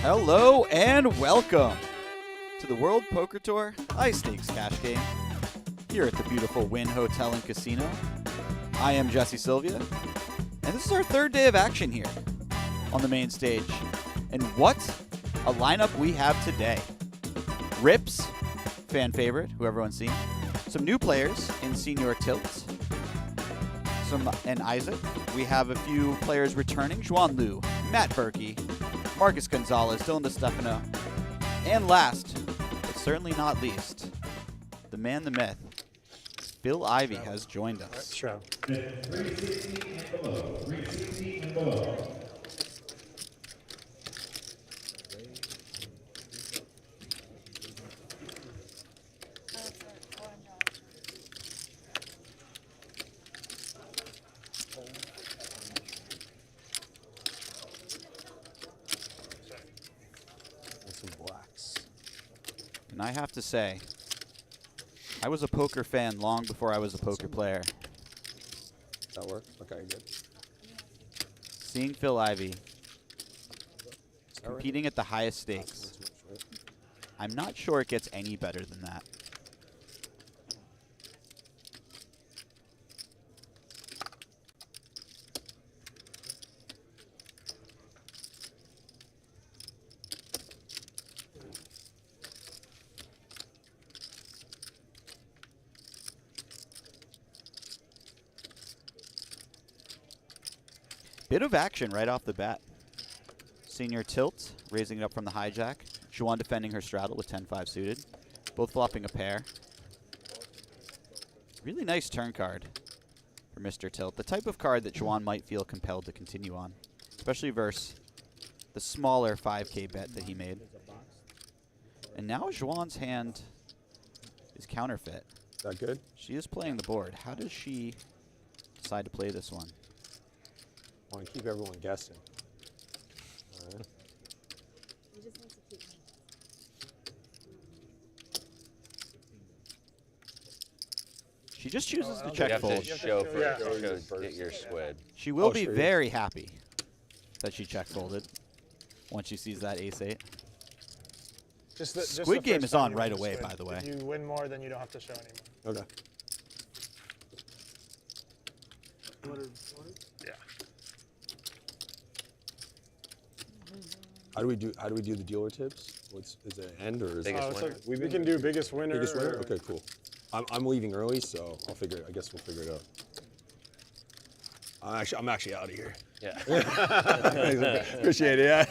Hello and welcome to the World Poker Tour High Stakes Cash Game here at the beautiful Wynn Hotel and Casino. I am Jesse Sylvia, and this is our third day of action here on the main stage. And what a lineup we have today. RIPS, fan favorite, who everyone's seen. Some new players in Senior Tilt. And Isaac. We have a few players returning. Xuan, Matt Berkey, Marcus Gonzalez, Dylan DeStefano. And last, but certainly not least, the man, the myth, Phil Ivey has joined us. Sure. 360 and below. 360 and below. And I have to say, I was a poker fan long before I was a poker player. That work? Okay, good. Seeing Phil Ivey competing at the highest stakes, I'm not sure it gets any better than that. Bit of action right off the bat. Senior Tilt raising it up from the hijack. Xuan defending her straddle with 10-5 suited. Both flopping a pair. Really nice turn card for Mr. Tilt. The type of card that Xuan might feel compelled to continue on. Especially versus the smaller 5K bet that he made. And now Xuan's hand is counterfeit. Is that good? She is playing the board. How does she decide to play this one? I want to keep everyone guessing. All right. You just need to keep me. She just chooses to check You have fold. to show get your squid. She will Oh, be sure, yeah. very happy that she check folded once she sees that ace-8. Squid the game first is time on you right win away, Squid. by the way. If you win more, then you don't have to show anymore. Okay. Yeah. How do we do the dealer tips? Is it an end or is Biggest it? winner. We can do biggest winner. Biggest winner? or- Okay, cool. I'm leaving early, so I'll figure it. I guess we'll figure it out. I'm actually out of here. Yeah. Appreciate it. Yeah.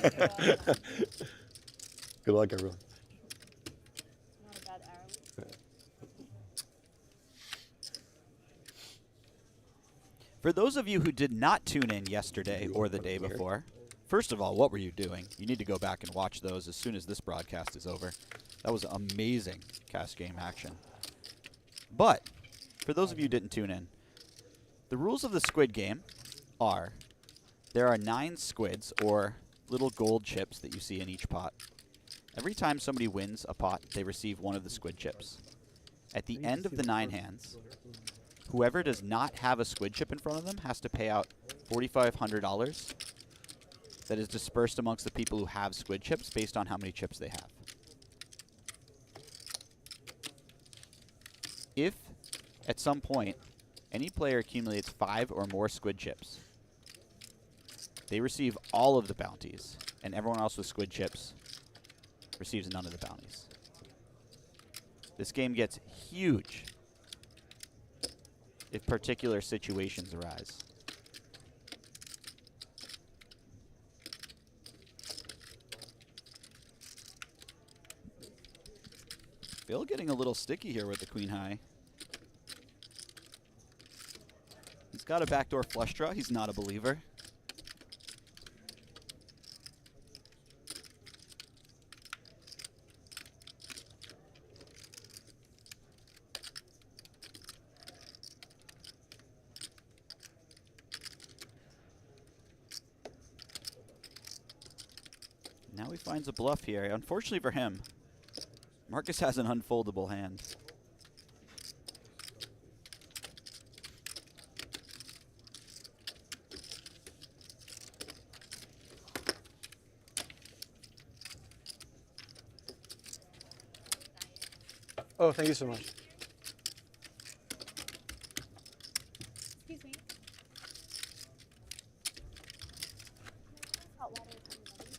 Good luck, everyone. Not a bad arrow. For those of you who did not tune in yesterday or the day before, first of all, what were you doing? You need to go back and watch those as soon as this broadcast is over. That was amazing cash game action. But for those of you who didn't tune in, the rules of the Squid game are there are 9 squids, or little gold chips that you see in each pot. Every time somebody wins a pot, they receive one of the squid chips. At the end of the 9 hands, whoever does not have a squid chip in front of them has to pay out $4,500 that is dispersed amongst the people who have squid chips based on how many chips they have. If, at some point, any player accumulates 5 or more squid chips, they receive all of the bounties, and everyone else with squid chips receives none of the bounties. This game gets huge if particular situations arise. Phil getting a little sticky here with the queen high. He's got a backdoor flush draw. He's not a believer. Now he finds a bluff here. Unfortunately for him, Marcus has an unfoldable hand. Oh, thank you so much. Excuse me. Hot water coming ready.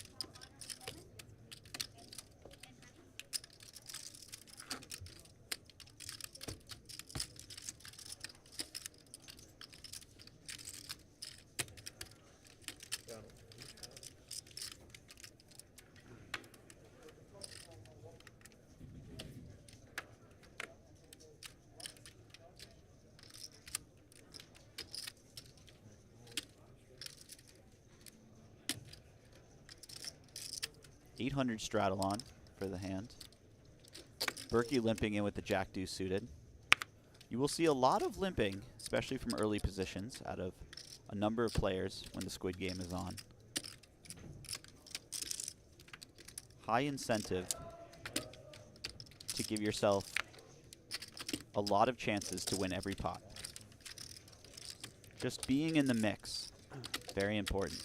$800 straddle on for the hand. Berkey limping in with the jack deuce suited. You will see a lot of limping, especially from early positions, out of a number of players when the Squid game is on. High incentive to give yourself a lot of chances to win every pot. Just being in the mix, very important.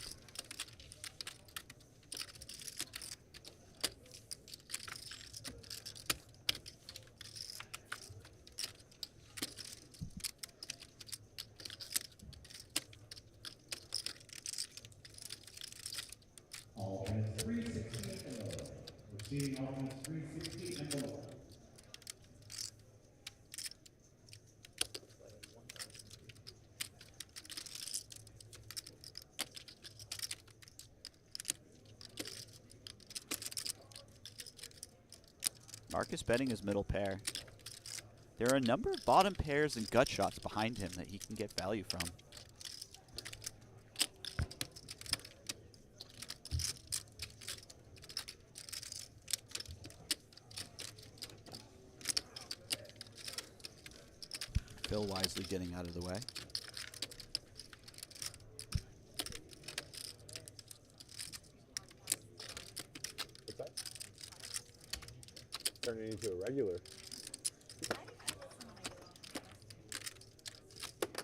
All minutes 360 and below. Receiving all minutes 360 and below. Marcus betting his middle pair. There are a number of bottom pairs and gut shots behind him that he can get value from. Phil wisely getting out of the way. What's that? Turning into a regular.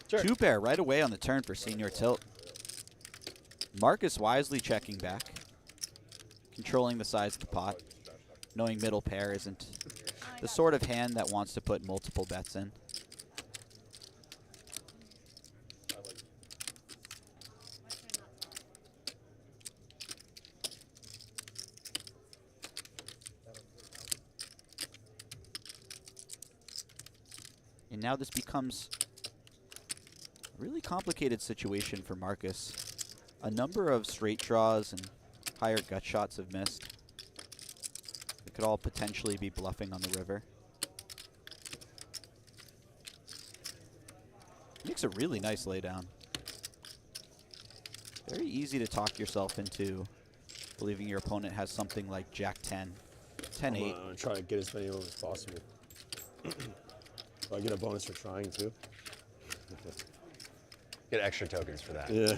Sure. Two pair right away on the turn for senior tilt. Marcus wisely checking back, controlling the size of the pot, knowing middle pair isn't the sort of hand that wants to put multiple bets in. And now this becomes a really complicated situation for Marcus. A number of straight draws and higher gut shots have missed. It could all potentially be bluffing on the river. Makes a really nice laydown. Very easy to talk yourself into believing your opponent has something like Jack 10, 10-8. I'm gonna try to get as many of them as possible. Do I get a bonus for trying too? Get extra tokens for that. Yeah.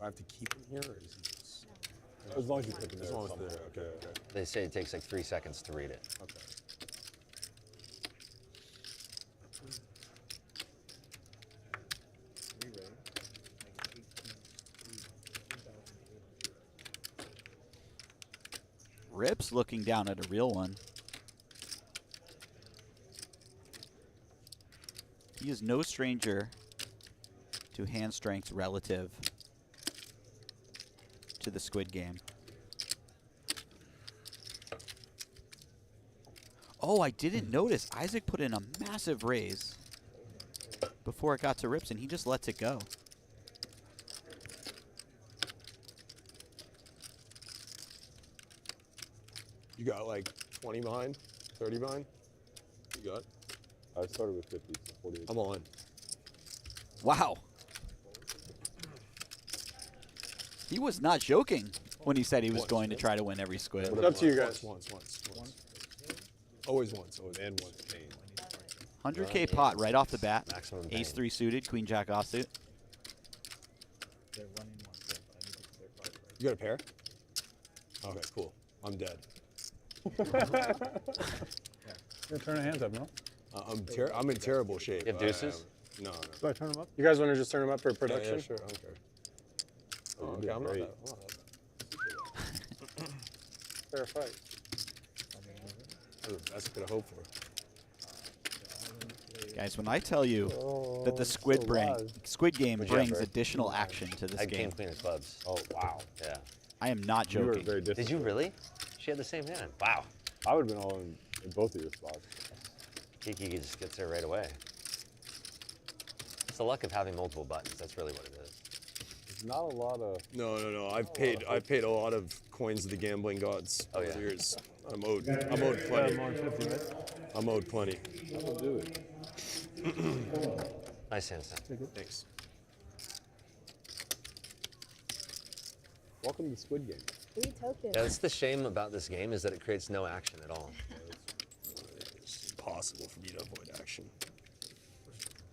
I have to keep him here, or is he just... As long as you pick him there. As long as there. Okay, okay. They say it takes like 3 seconds to read it. Okay. Rips looking down at a real one. He is no stranger to hand strength relative to the Squid game. Oh, I didn't notice. Isaac put in a massive raise before it got to Rips, and he just lets it go. You got like 20 behind? 30 behind? You got? I started with 50, so 48. I'm on. Wow. He was not joking. when he said he was going to try to win every squid. It's up to you guys. Once. Always once. And once. 100K pot right off the bat. Maximum Ace pain. 3 suited, Queen Jack offsuit. You got a pair? Okay, cool. I'm dead. You're turn the hands up, no? I'm in terrible shape. You have deuces? No. Do I turn them up? You guys want to just turn them up for production? Yeah, sure. I don't care. Oh, Okay, I'm not great. that. Fair fight. That's what I hope for. Guys, when I tell you that the Squid game What'd you have, brings Bert? additional action to this I king game, queen of clubs. Oh, wow. Yeah. I am not You were joking. very different. Did you really? She had the same hand. Wow. I would have been all in both of your spots. Kiki just gets there right away. It's the luck of having multiple buttons. That's really what it is. There's not a lot of... No. I've paid a lot of coins to the gambling gods over the years. I'm owed plenty. I'm owed plenty. That'll do it. Nice hand, Sam. Thanks. Welcome to Squid Game. 3 tokens. Yeah, that's the shame about this game is that it creates no action at all. It's impossible for me to avoid action.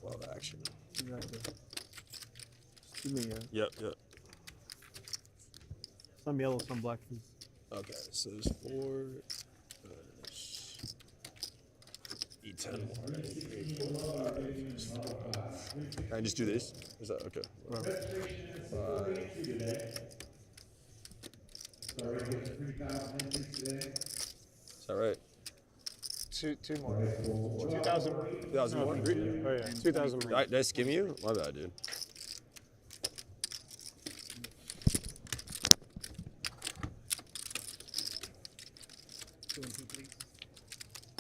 Love action. Yep. Some yellow, some black. Okay, so there's 4. E10 more. 3, 4, 5. Can I just do this? Is that okay? 5. Is that right? Two more. 2,000. 2,000 more? Oh yeah, 2,000 more. Did I skim you? My bad, dude.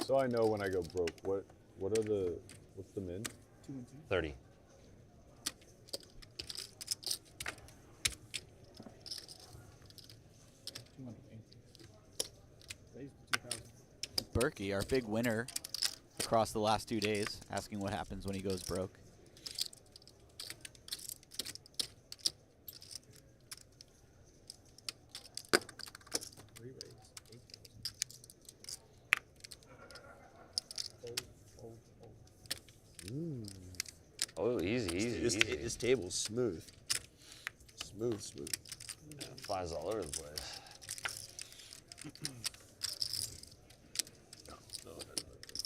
So I know when I go broke, what's the min? 30. Berkey, our big winner across the last 2 days, asking what happens when he goes broke. Oh, easy. This table's smooth. Smooth. Yeah, flies all over the place.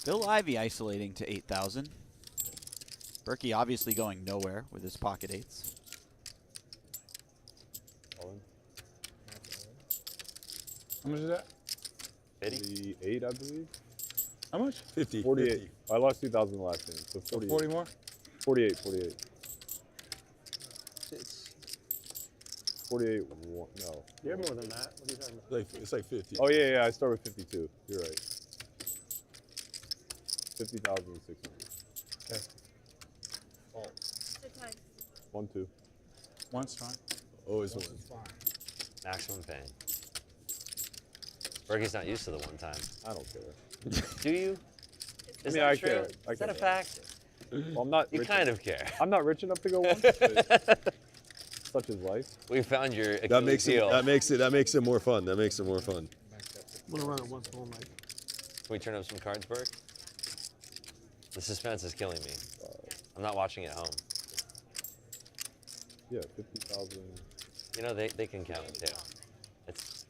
Bill Ivey isolating to 8,000. Berkey obviously going nowhere with his pocket 8s. All in? How much is that? 50? 48, I believe. How much? 50. 48. 50. I lost 2,000 in the last game, so 48. 40 more? 48. 48, no. You have more than that. What are you talking about? It's like 50. Oh, yeah, I start with 52. You're right. 50,600. Okay. Good time. 1, 2. One's fine. Always one. Maximum pain. Berkey's not used to the one time. I don't care. Do you? I Is mean, that I true? care. I Is that a care. fact? Well, I'm not You rich kind of care. I'm not rich enough to go once, but such is life. We found your Achilles That makes heel. it more fun. That makes it more fun. I'm gonna run it once more, Mike. Can we turn up some cards, Berk? The suspense is killing me. I'm not watching at home. Yeah, 50,000. You know, they can count too. It's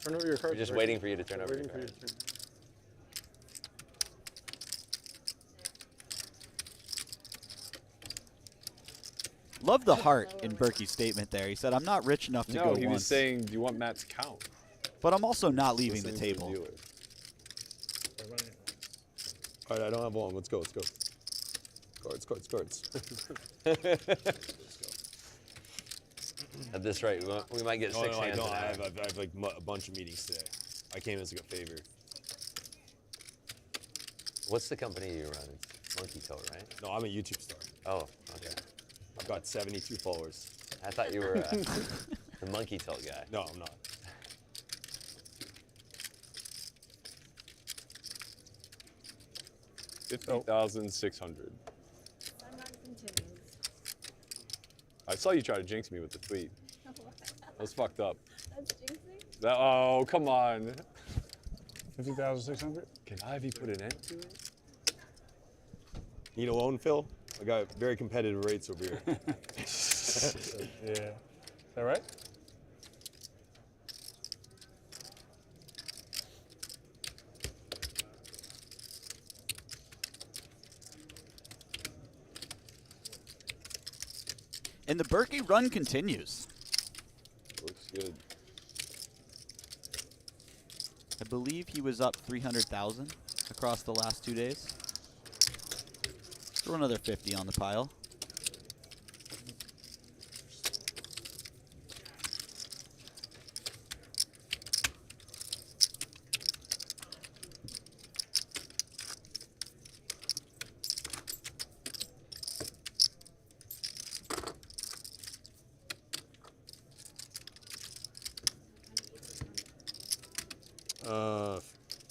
Turn over your cards. we're just Berkey. waiting for you to turn over your Waiting for you cards. to turn. Love the heart in Berkey's statement there. He said, I'm not rich enough to go No, he once, was saying, do you want Matt's count? but I'm also not leaving the Listening to table. dealer. All right, I don't have one. Let's go. Cards. At this rate, we might get six No, I hands don't. an I hour. have like a bunch of meetings today. I came as like a favor. What's the company you run? It's Monkey Toad, right? No, I'm a YouTube star. Oh, okay. I've got 72 followers. I thought you were the Monkey Toad guy. No, I'm not. $50,600. Sunrise continues. I saw you try to jinx me with the tweet. That was fucked up. That's jinxing. That, oh, come on. 50,600. Can Ivy put an end to it? Need a loan, Phil? I got very competitive rates over here. Yeah. Is that right? And the Berkey run continues. Looks good. I believe he was up 300,000 across the last 2 days. Throw another 50 on the pile.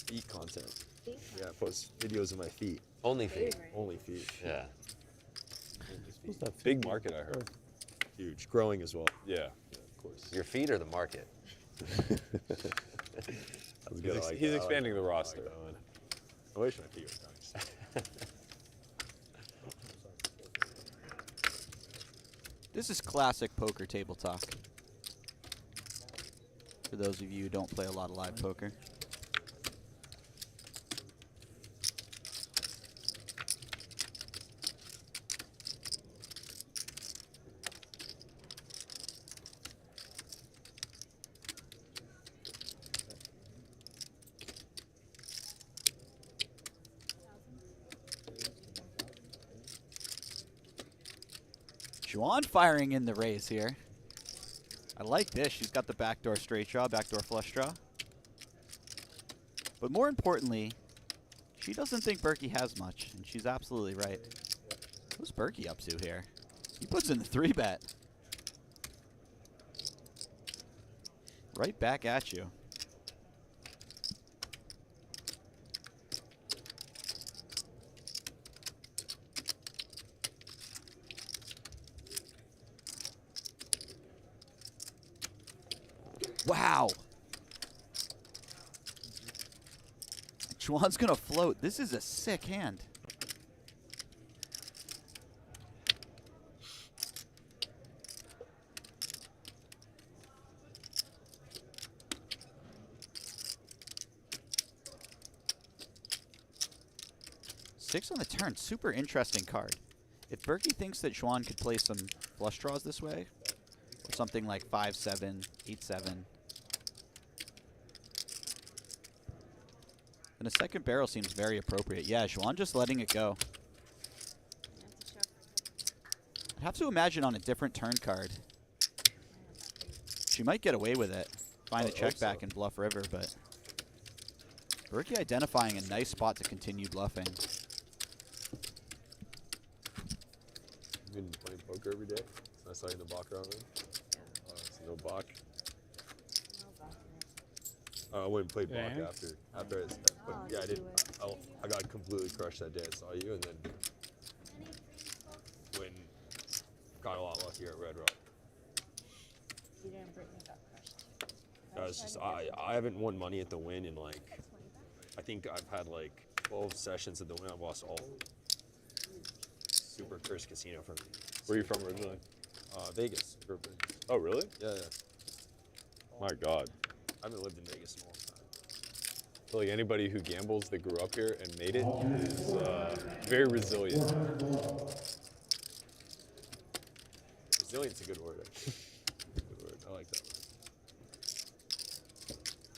Feet content. Feet Yeah, I post videos of my feet. Only feet. Favorite. Only feet. Yeah. What's that big market I heard? Huge. Growing as well. Yeah, of course. Your feet or the market? That's good. I like He's that. expanding the I like roster. that one. I wish my feet were nice. This is classic poker table talk. For those of you who don't play a lot of live poker. Xuan firing in the raise here. I like this. She's got the backdoor straight draw, backdoor flush draw. But more importantly, she doesn't think Berkey has much, and she's absolutely right. What's Berkey up to here? He puts in the 3-bet. Right back at you. Wow. Xuan's gonna float. This is a sick hand. Six on the turn. Super interesting card. If Berkey thinks that Xuan could play some flush draws this way, or something like 5-7, 8-7, and a second barrel seems very appropriate. Yeah, Xuan just letting it go. I'd have to imagine on a different turn card, she might get away with it. Find a check back in Bluff River, but Berkey identifying a nice spot to continue bluffing. You've been playing poker every day? I saw you in the Baccarat room. It's no Bach. I went and played Yeah. Bach after it. But yeah, I didn't. I got completely crushed that day. I saw you, and then got a lot luckier at Red Rock. You didn't Brittany got crushed. I was just I haven't won money at the Win in like, I think I've had like 12 sessions at the Win. I've lost all. Super cursed casino for me. Where are you from originally? Vegas. Oh, really? Yeah. My God. I haven't lived in Vegas in a long time. I feel like anybody who gambles that grew up here and made it is very resilient. Resilient's a good word. Actually. Good word. I like that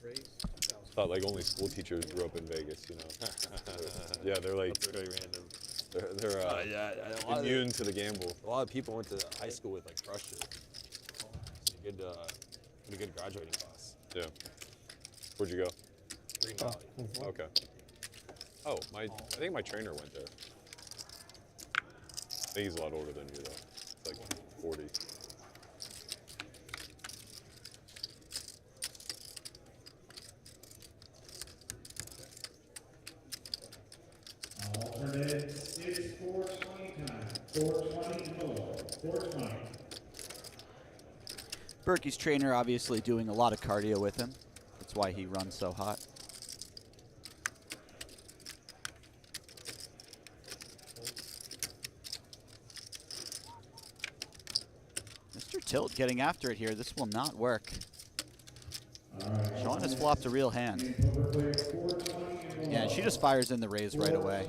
word. Thought like only school teachers grew up in Vegas, you know. Yeah, they're like That's very random. they're Yeah, a lot immune to the gamble. A lot of people went to high school with like crushed it. It's a good graduating class. Yeah. Where'd you go? Green Valley. Okay. Oh, I think my trainer went there. I think he's a lot older than you though. It's like 40. Alternate is 420 time. 420 and below. 420. Berkey's trainer obviously doing a lot of cardio with him. That's why he runs so hot. Mr. Tilt getting after it here. This will not work. Xuan has flopped a real hand. Yeah, and she just fires in the raise right away.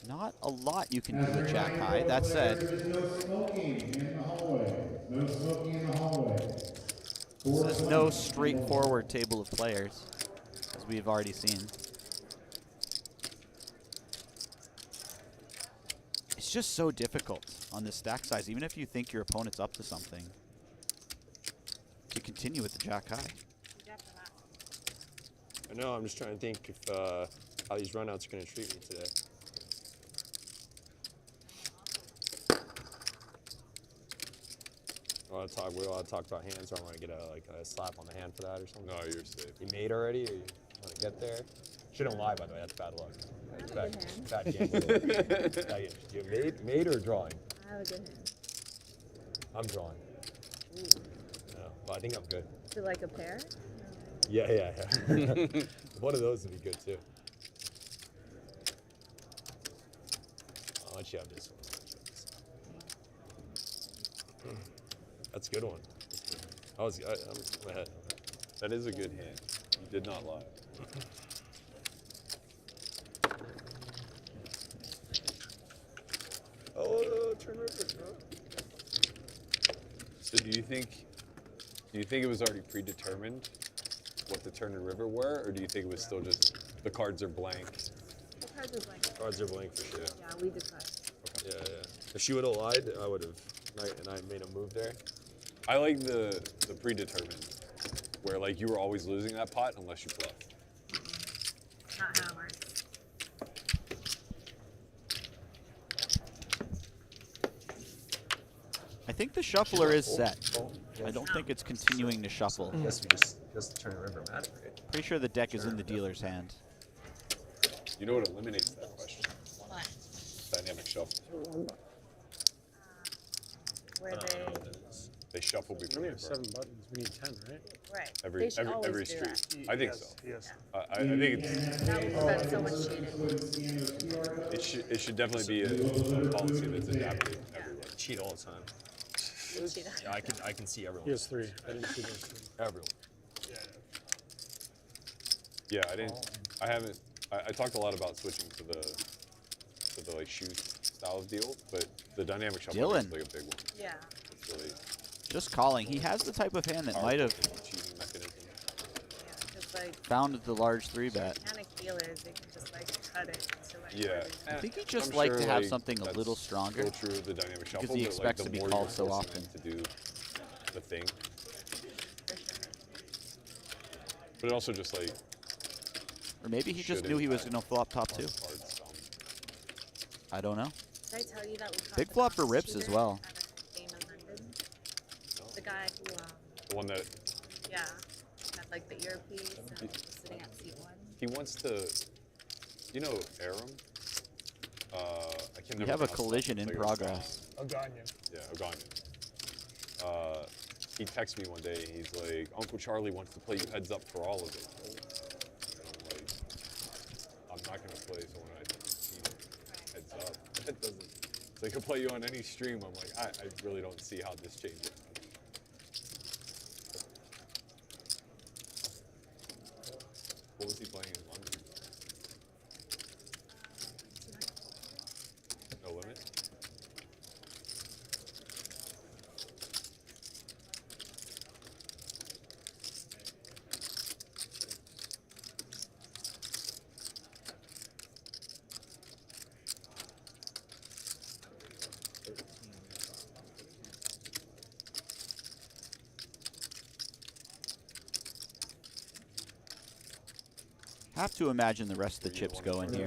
Not a lot you can do with Jack High. That said, No smoking in the hallway. No smoking in the hallway. this is no straightforward table of players, as we've already seen. It's just so difficult on this stack size, even if you think your opponent's up to something, to continue with the Jack High. I know. I'm just trying to think if how these runouts are going to treat me today. We want to talk about hands, or I want to get a slap on the hand for that or something. No, you're safe. You made already, or you want to get there? Shouldn't lie, by the way. That's bad luck. That's bad game. You made or drawing? I have a good hand. I'm drawing. No, but I think I'm good. Is it like a pair? Yeah. One of those would be good too. I'll let you have this one. That's a good one. I'm ahead. That is a good hand. You did not lie. Oh, turn river. So do you think it was already predetermined what the turn and river were, or do you think it was still just the cards are blank? The cards are blank. Cards are blank for sure. Yeah, we decide. Yeah. If she would have lied, I would have. And I made a move there. I like the predetermined, where like you were always losing that pot unless you bluff. Not how it works. I think the shuffler is set. I don't think it's continuing to shuffle. Guess we just turn river matter, right? Pretty sure the deck is in the dealer's hand. You know what eliminates that question? What? Dynamic shuffle. Where They shuffle before We they have burn. 7 buttons. We need 10, right? right. Every They should always do street. that. I think so. Yes. I think it's, That would prevent so much cheating. it should definitely be a policy that's adapted everywhere. Cheat all the time. Cheat. Yeah, I can see everyone. He has 3. I didn't see those 3. Everyone. Yeah, I haven't. I talked a lot about switching to the like shoe style of deal, but the dynamic shuffle is Dylan. like a big one. Yeah. It's really Just calling. He has the type of hand that might have cheating mechanism. Just like found the large 3-bet. panic dealers, they can just like cut it to like. Yeah. I think he just I'm like sure, to have like, something a that's little stronger. Still true of the dynamic shuffle, he but, expects like, to be the more called you're so forcing often. them to do the thing, For sure. but it also just like Or maybe he just Should knew he was impact going to flop top 2. cards. I don't know. Did I tell you that we caught Big the flop for box rips as cheater well. at a game in London? The guy who, The one that yeah, had like the earpiece and was sitting at seat 1. he wants to, you know, Aram. I can We never have a pronounce collision that in player's progress. Oganya. Yeah, Oganya. He texted me one day. He's like, Uncle Charlie wants to play you heads up for all of it. And I'm like, I'm not gonna play someone I cheated heads up. That doesn't. So he can play you on any stream. I'm like, I really don't see how this changes. What was he playing in London? No limit. Have to imagine the rest of the chips go in here.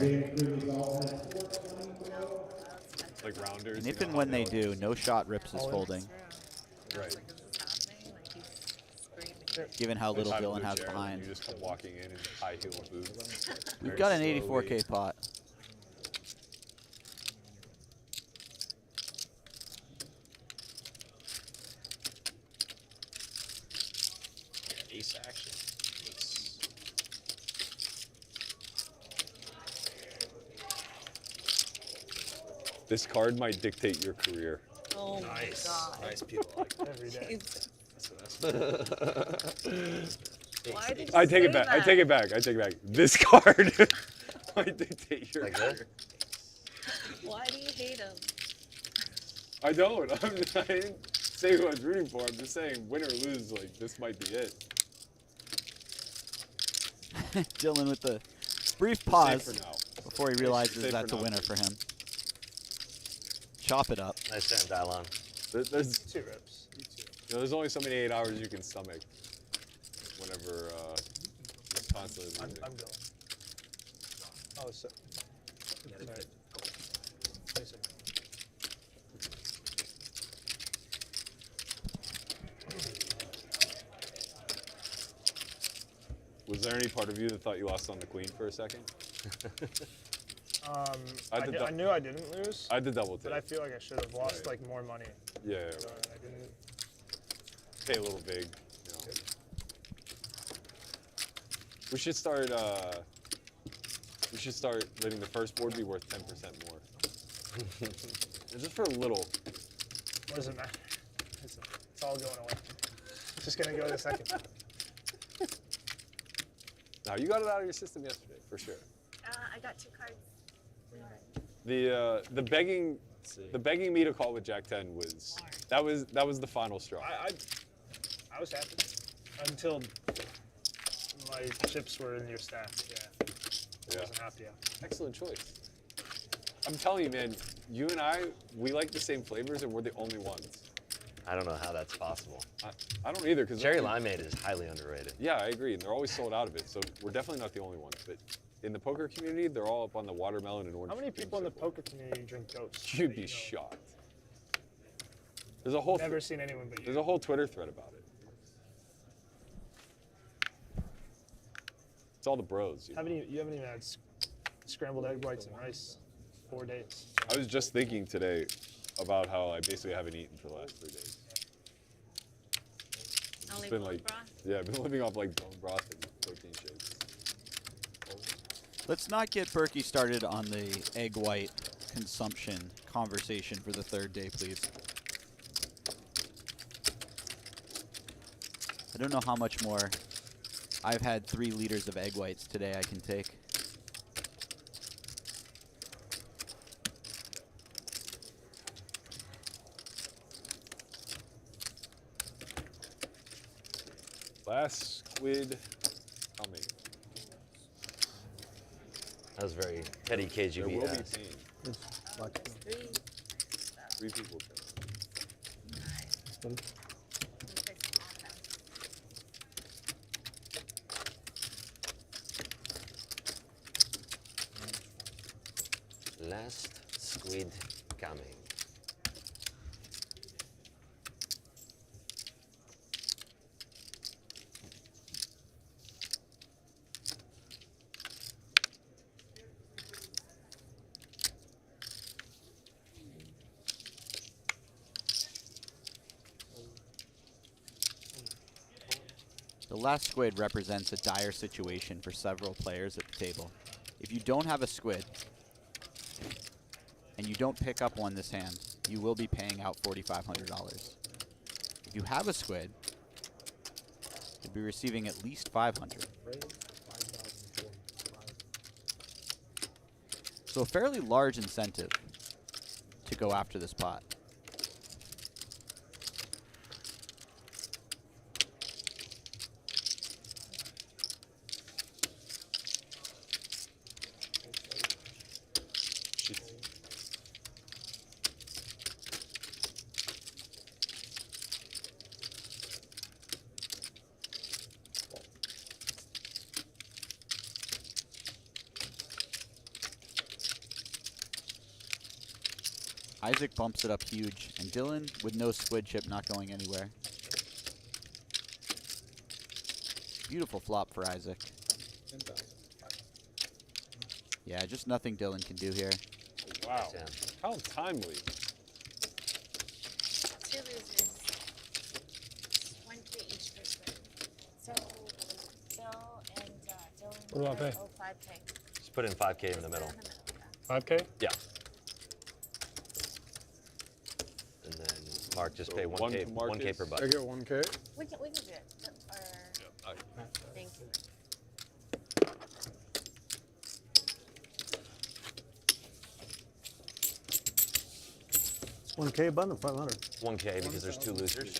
Like rounders. And you if know and how when they like- do, no shot rips is folding, True. Right. Like, is this happening? Like, he's screaming. given how little Tie to Dylan the has chair and behind. You just come walking in high heel boots. We've very got an slowly. 84K pot. Ace action. Ace. This card might dictate your career. Oh Nice. my god. Nice, people like that. Every day. That's Why did you I take say it back. I that? take it back. I take it back. This card might dictate your Like career. this? Why do you hate him? I don't. I didn't say who I was rooting for. I'm just saying, win or lose, like this might be it. Dylan with the brief Safe pause for now. before he realizes Safe that's for a now, winner please. for him. Chop it up. Nice stand, Dylon. There's, 2 rips. there's only so many 8 hours you can stomach whenever it's constantly I'm losing. going. Oh, so. Sorry. Wait a second. Was there any part of you that thought you lost on the queen for a second? I knew I didn't lose, I had to double but take. I feel like I should have lost like more money. Yeah, So I didn't. pay a little big. You know. We should start. We should start letting the first board be worth 10% more. Just for a little. What does it matter? It's all going away. It's just gonna go to the second. No, you got it out of your system yesterday, for sure. I got 2 cards. The begging me to call with Jack 10 was that was the final straw. I was happy until my chips were in your stack. Yeah. I wasn't happy. Yeah. Excellent choice. I'm telling you, man, you and we like the same flavors and we're the only ones. I don't know how that's possible. I don't either, because Cherry limeade is highly underrated. Yeah, I agree, and they're always sold out of it, so we're definitely not the only ones. But in the poker community, they're all up on the watermelon and orange. How many cream people in the circle. poker community drink Ghost? You'd that be you know? shocked. There's a whole Never seen anyone but you. there's a whole Twitter thread about it. It's all the bros. You know? You haven't even had scrambled egg whites and rice 4 days. I was just thinking today about how I basically haven't eaten for the last 3 days. Only been bone like- broth? Yeah, I've been living off like bone broth and protein shakes. Let's not get Berkey started on the egg white consumption conversation for the 3rd day, please. I don't know how much more. I've had 3 liters of egg whites today I can take. Last squid coming. That was very Teddy There KGB. will be -esque. pain. Oh, there's 3. 3 people chose. Nice. Let me fix all of them. Last squid coming. The last squid represents a dire situation for several players at the table. If you don't have a squid, and you don't pick up one this hand, you will be paying out $4,500. If you have a squid, you'll be receiving at least $500. So a fairly large incentive to go after this pot. Isaac bumps it up huge, and Dylan, with no squid chip, not going anywhere. Beautiful flop for Isaac. Yeah, just nothing Dylan can do here. Wow. Yeah. How timely. 2 losers. 1K each per squid. So What do I pay? Oh, 5K. Just put in 5K in the middle. 5K? Yeah. And then Mark just So pay one 1K, to 1K per Marcus. button. I get 1K. We can do it. Or, thank you. 1K button or 500? 1K because there's 2 losers.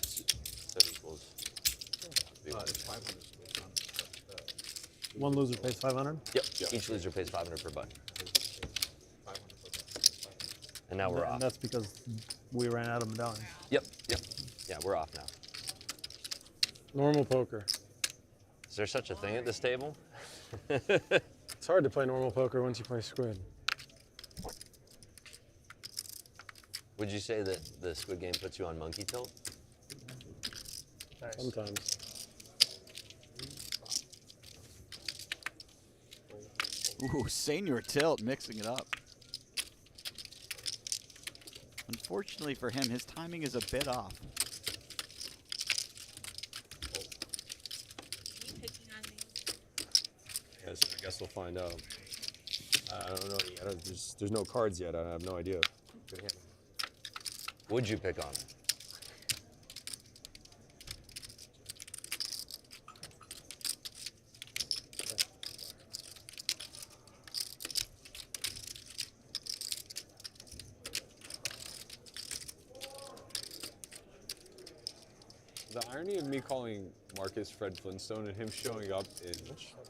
So it equals. It's 500. One loser pays 500? Yep. Each loser pays 500 per button. And now we're And off. that's because we ran out of medallions. Yep. Yeah, we're off now. Normal poker. Is there such a thing at this table? It's hard to play normal poker once you play Squid. Would you say that the Squid game puts you on monkey tilt? Sometimes. Ooh, senior tilt, mixing it up. Unfortunately for him, his timing is a bit off. You picking on me? Yes, I guess we'll find out. I don't know. There's no cards yet. I have no idea. Good hand. Would you pick on it? The irony of me calling Marcus Fred Flintstone and him showing up in.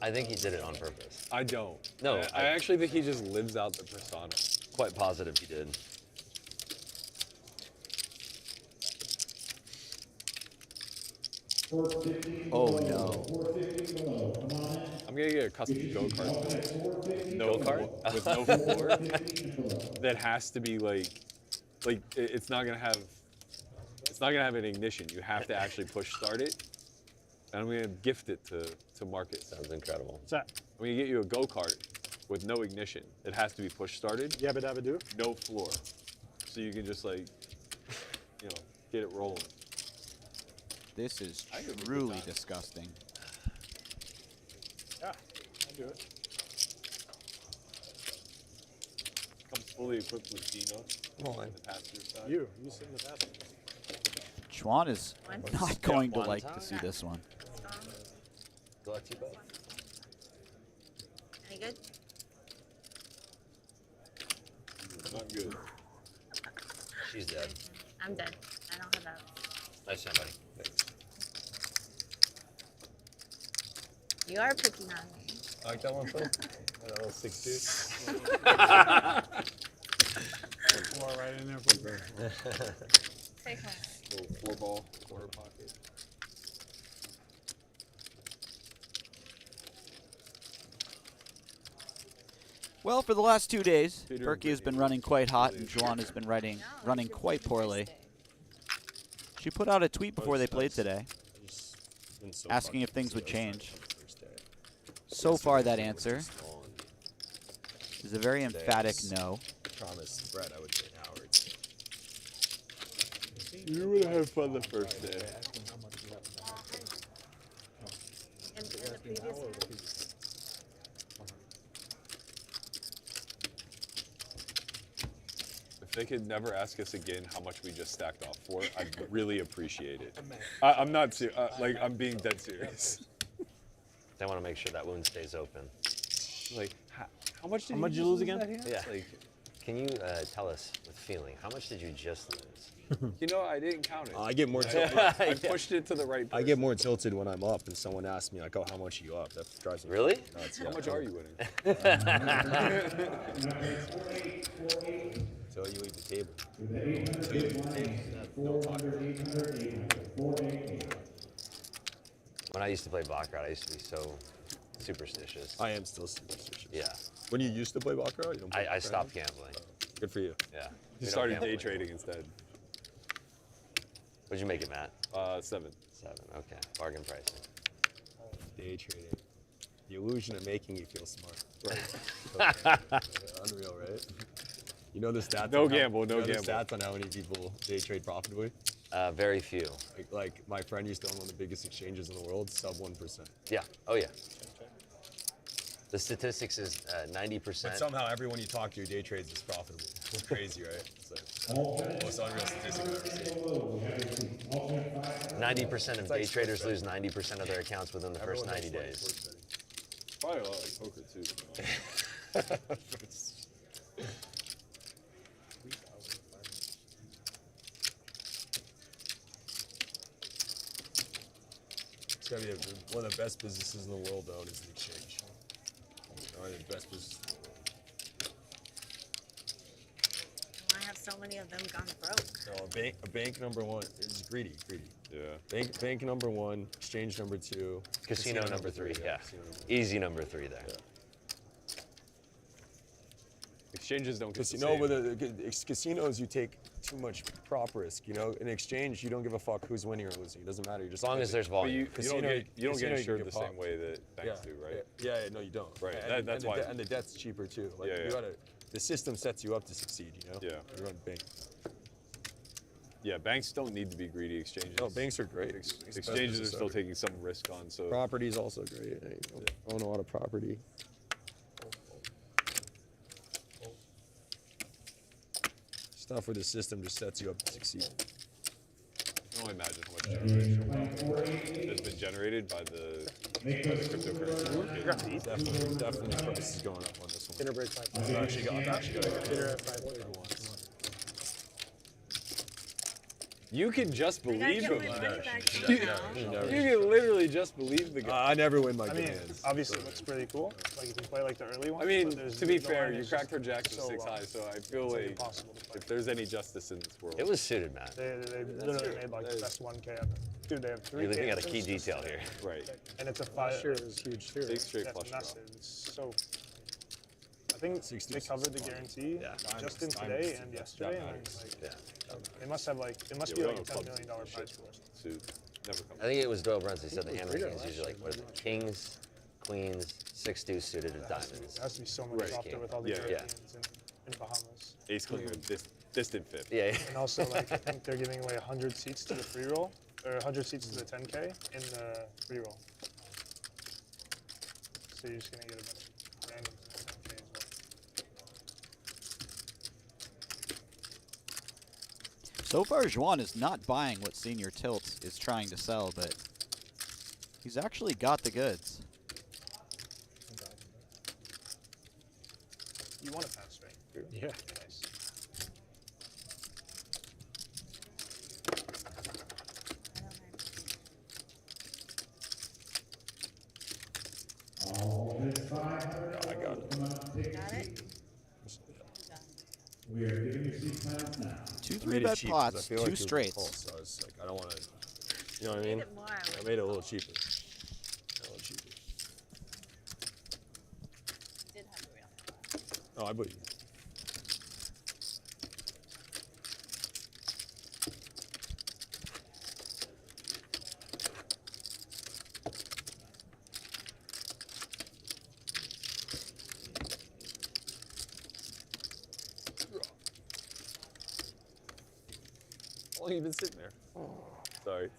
I think he did it on purpose. I don't. No, I actually think he just lives out the persona. Quite positive he did. Oh no. I'm gonna get a custom go-kart. No Go-kart? with no floor. That has to be it's not gonna have. It's not gonna have an ignition. You have to actually push start it. And I'm gonna gift it to Marcus. Sounds incredible. What's that? I'm gonna get you a go-kart with no ignition. It has to be push started. Yabba dabba do? No floor. So you can just get it rolling. This is I could live with truly that. disgusting. Yeah, I'll do it. Comes fully equipped with Dino. On the passenger side. You sit in the passenger. Xuan is One. not going to one like time. to see this one. Good luck to you both. Any good? Not good. She's dead. I'm dead. I don't have that. Nice time, buddy. You are picking on me. I like that one, Phil. That little 6-2. Pour right in there for Take home. Little 4-ball quarter pocket. Well, for the last 2 days, Peter Berkey has been Berkey running quite hot, really and Xuan has been running No, it's quite your poorly. Tuesday. She put out a tweet before they played today, I've just been so asking if fucking things would busy outside change. on the first day. So far, that Yesterday answer was just on. is a very emphatic Thanks. no. Promised Brett I would get Howard. You would have had fun the first day. In the previous one? If they could never ask us again how much we just stacked off for, I'd really appreciate it. I'm not serious. I'm being dead serious. They want to make sure that wound stays open. Like, how much did How much you lose again? that hand? Yeah. Like, Can you tell us with feeling, how much did you just lose? I didn't count it. I get more tilted. I pushed it to the right person. I get more tilted when I'm up and someone asks me like, "Oh, how much are you up?" That drives me Really? nuts. How Yeah. much are you winning? Till you leave the table. When I used to play Baccarat, I used to be so superstitious. I am still superstitious. Yeah. When you used to play Baccarat, you don't play I Baccarat stopped anymore? gambling. Good for you. Yeah. You We don't started gamble day anymore. trading instead. What'd you make it, Matt? 7. 7. Okay. Bargain pricing. Day trading. The illusion of making you feel smart. Right. Unreal, right? You know the stats. No on how- gamble, no you know gamble. The stats on how many people day trade profitably. Very few. Like my friend used to own one of the biggest exchanges in the world, sub 1%. Yeah. Oh, yeah. The statistics is 90%. But somehow everyone you talk to day trades is profitable. It's crazy, right? It's like the most unreal statistic I've ever seen. 90% of day traders lose 90% of their accounts within the first 90 days. Probably a lot like poker too. It's gotta be one of the best businesses in the world, though, is the exchange. One of the best businesses in the world. Why have so many of them gone broke? So a bank number one is greedy. Yeah. Bank number one, exchange number two, Casino number 3, yeah. Casino number Easy number 3 there. Yeah. Exchanges don't get the No, same. but the casinos, you take too much prop risk. You know, in exchange, you don't give a fuck who's winning or losing. It doesn't matter. You just As long as there's But volume. you don't get casino, you insured can the get same popped. way that banks do, right? Yeah, no, you don't. Right, And, that's and why- and the debt's cheaper too. Like Yeah, you yeah. gotta, the system sets you up to succeed. You know. Yeah. You run a bank. Yeah, banks don't need to be greedy. Exchanges. No, banks are great. Exchanges are still taking some risk on. So Property is also great. I own a lot of property. Stuff where the system just sets you up to succeed. I can only imagine how much generational wealth has been generated by the cryptocurrency market. Definitely price is going up on this one. Dinner break 5. I've actually got Dinner at 5:30. You can just I gotta believe get him. my money back Yeah. somehow. You can literally just believe the guy. I never win my I mean, games. obviously it looks pretty cool. Like you can play like the early ones. I mean, but there's to be the fair, line you is cracked her just jack to so 6 long. high, so I It's feel like like impossible to play. if there's any justice in this world, It was suited, man. They literally made like the best 1K ever. Dude, they have 3K. You're looking at a key assists, detail here. right? And it's a 5. Sure, it was huge too. Big straight That's flush draw. massive. It's so. I think 60 they covered the guarantee Yeah. just in Diamonds, today and yesterday. And matters. like, Yeah. it must have like it must Yeah, be we like a don't $10 club million shit prize for us. Suit never comes. I think it was Doyle Bruns. He said the hand ranking is usually like, what is it? Kings, queens, 6 deuce suited with diamonds. It has to be so much Right. softer with all the Yeah, yeah. Europeans in Bahamas. Ace queen, distant fifth. Yeah. And also, like, I think they're giving away 100 seats to the free roll, or 100 seats to the 10K in the free roll. So you're just gonna get a bunch of randoms in the 10K as well. So far, Xuan is not buying what Senior Tilt is trying to sell, but he's actually got the goods. You want to pass, right? Yeah. Nice. All this 500. I got it. Come on, take Got a it? seat. We are giving you seat plans now. Two I made it 3-bet cheap 'cause I pots, feel 2 like it was straights. full, so I was like, I don't want to. You know what I Made mean? it more. I made it a little cheaper. A little cheaper. Did have a real. Oh, I believe you. How long have you been sitting there? Sorry.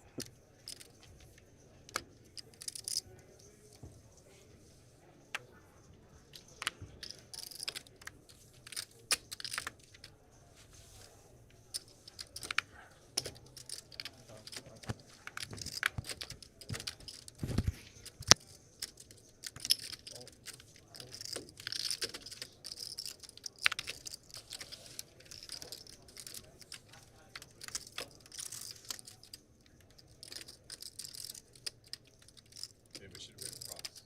Maybe we should read the props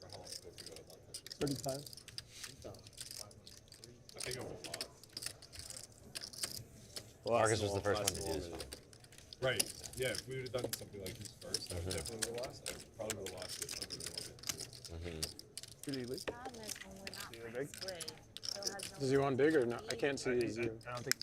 for how long it's supposed to go at that 35. I think I'm a lot. Well, Marcus was the first one to do this. Right. Yeah, if we would have done something like this first, I would definitely would have lost. I probably would have lost it under the limit. The problem is when we're not You're playing big? Squid, Phil has no Does he want big or not? I can't see I you. don't think.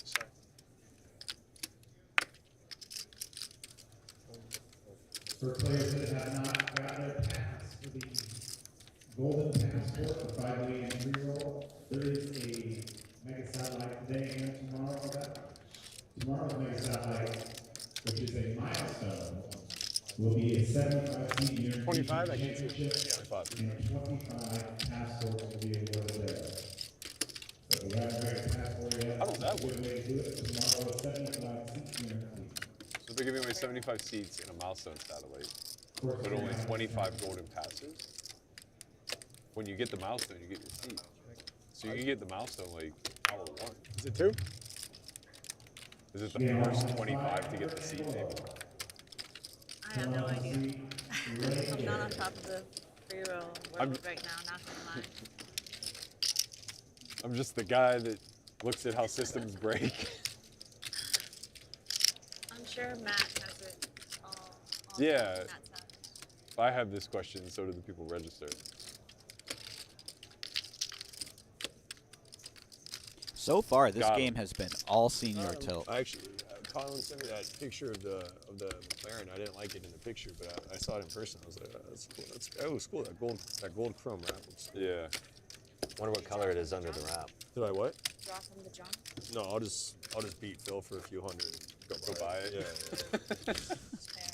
Sorry. For players that have not got their pass for the golden passport for 5 and 3-roll, there is a mega satellite today and tomorrow. Tomorrow's mega satellite, which is a milestone, will be a 75-seat year 25, I can't see it. championship, and 25 passports will be awarded there. So if you haven't got your passport yet, How does that good way to do it. Tomorrow is 75-seat guarantee. So they're giving away 75 seats in a milestone satellite, but only 25 golden passes. When you get the milestone, you get your seat. So you can get the milestone like hour 1. Is it 2? Is it the first 25 to get the seat, maybe? I have no idea. I'm not on top of the free roll world right now, not gonna lie. I'm just the guy that looks at how systems break. I'm sure Matt has it all Yeah. on that side. I have this question, so do the people register. So far, this Got game has been all senior tilt. I actually, Colin sent me that picture of the McLaren. I didn't like it in the picture, but I saw it in person. I was like, oh, that's cool. That was cool. That gold chrome wrap. Yeah. Wonder what color it is under the wrap. Did I what? Draw from the John. No, I'll just beat Phil for a few hundred. And Go buy it. Yeah. Fair.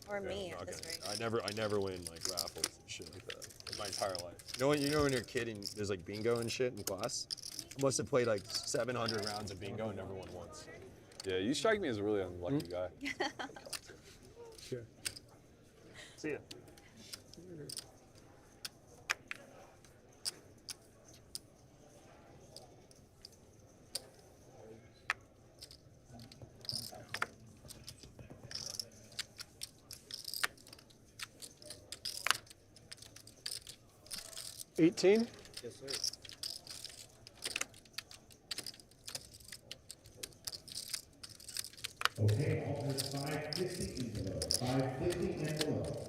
Or me I'm at not this gonna- rate. I never win like raffles and shit like that in my entire life. You know when you're a kid and there's like bingo and shit in class? I must have played like 700 rounds of bingo and never won once. Yeah, you strike me as a really unlucky guy. Sure. See ya. $18? Yes, sir. Okay, alternates 550 and below. 550 and below.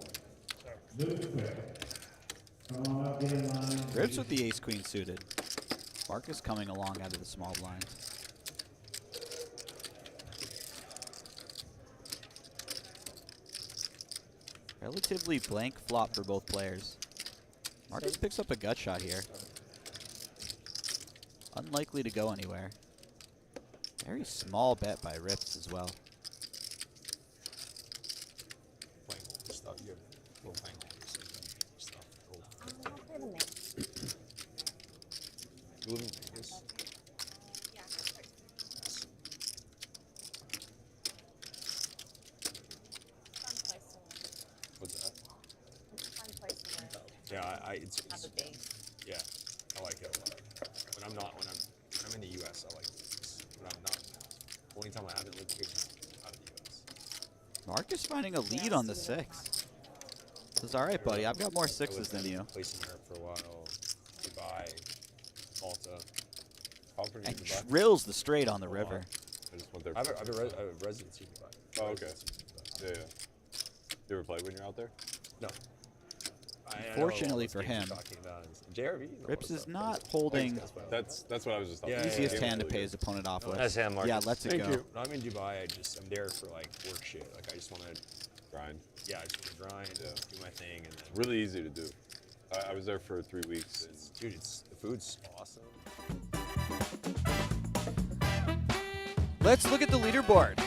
Move quick. Come on up, get in line. Rips with the ace-queen suited. Marcus coming along out of the small blind. Relatively blank flop for both players. Marcus picks up a gut shot here. Unlikely to go anywhere. Very small bet by Rips as well. Playing older stuff. You have a little playing older stuff. I'll play the main. You live in Vegas? Yeah, fun place to live. What's that? It's a fun place to live. Yeah, it's Have a base. yeah, I like it a lot. When I'm in the U.S., I like Vegas. When I'm not, the only time I haven't lived here is out of the U.S. Marcus finding a lead on the 6. Says, all right, buddy, I've got more 6s than you. Place in Europe for a while, Dubai, Malta. How often do you And Dubai? drills the straight on the river. I just went there. I have a residency in Dubai. Oh, okay. Residency in Dubai. Yeah. You ever play when you're out there? No. I know Unfortunately all those for games him, you're talking about is- JRV, you know Rips what's is up. not Thanks, holding guys, by the way. That's what I was just talking Yeah, about. easiest Game was hand to really pay good. his opponent off with. Nice hand, Marcus. Yeah, lets it Thank go. you. When I'm in Dubai, I'm there for like work shit. Like I just want to, Grind. yeah, I just want to grind, Yeah. do my thing, and then Really easy to do. I was there for 3 weeks. dude, the food's awesome. Let's look at the leaderboard.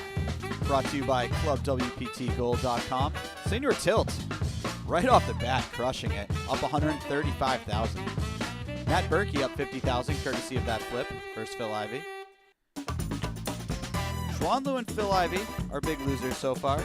Brought to you by ClubWPTGold.com. Senior Tilt, right off the bat, crushing it. Up 135,000. Matt Berkey up 50,000, courtesy of that flip. First Phil Ivey. Xuan and Phil Ivey are big losers so far.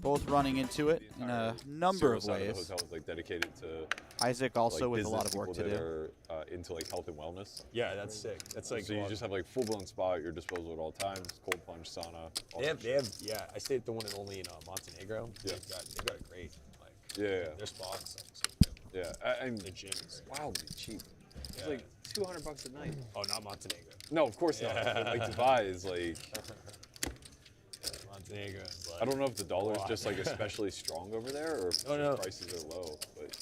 Both running into it in a number of Service side ways. the hotel is like dedicated to Isaac also like, with a lot of business work to people do. that are into like health and wellness. Yeah, that's sick. That's like So you just have like full-blown spa at your disposal at all times. Cold plunge, sauna. All that they have shit. yeah. I stayed at the one and only in Montenegro. Yeah. They've got a great like Yeah. their spas. Yeah, and The gym is wildly cheap. It's Yeah. like $200 a night. oh, not Montenegro. No, of course not. Yeah. But, like Dubai is like Montenegro is like I don't know if the dollar is lot. just like especially strong over there or if Oh, no. prices are low. But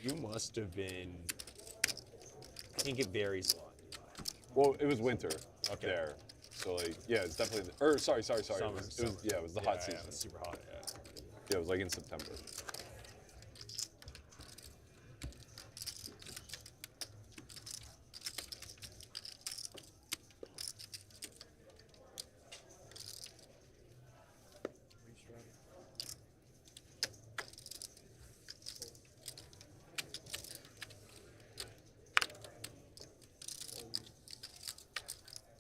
You must have been. I think it varies a lot. well, it was winter up Okay. there, So like, yeah, it's definitely. Or sorry. Summer, It was the hot season. Yeah, it's super hot. Yeah. Yeah, it was like in September.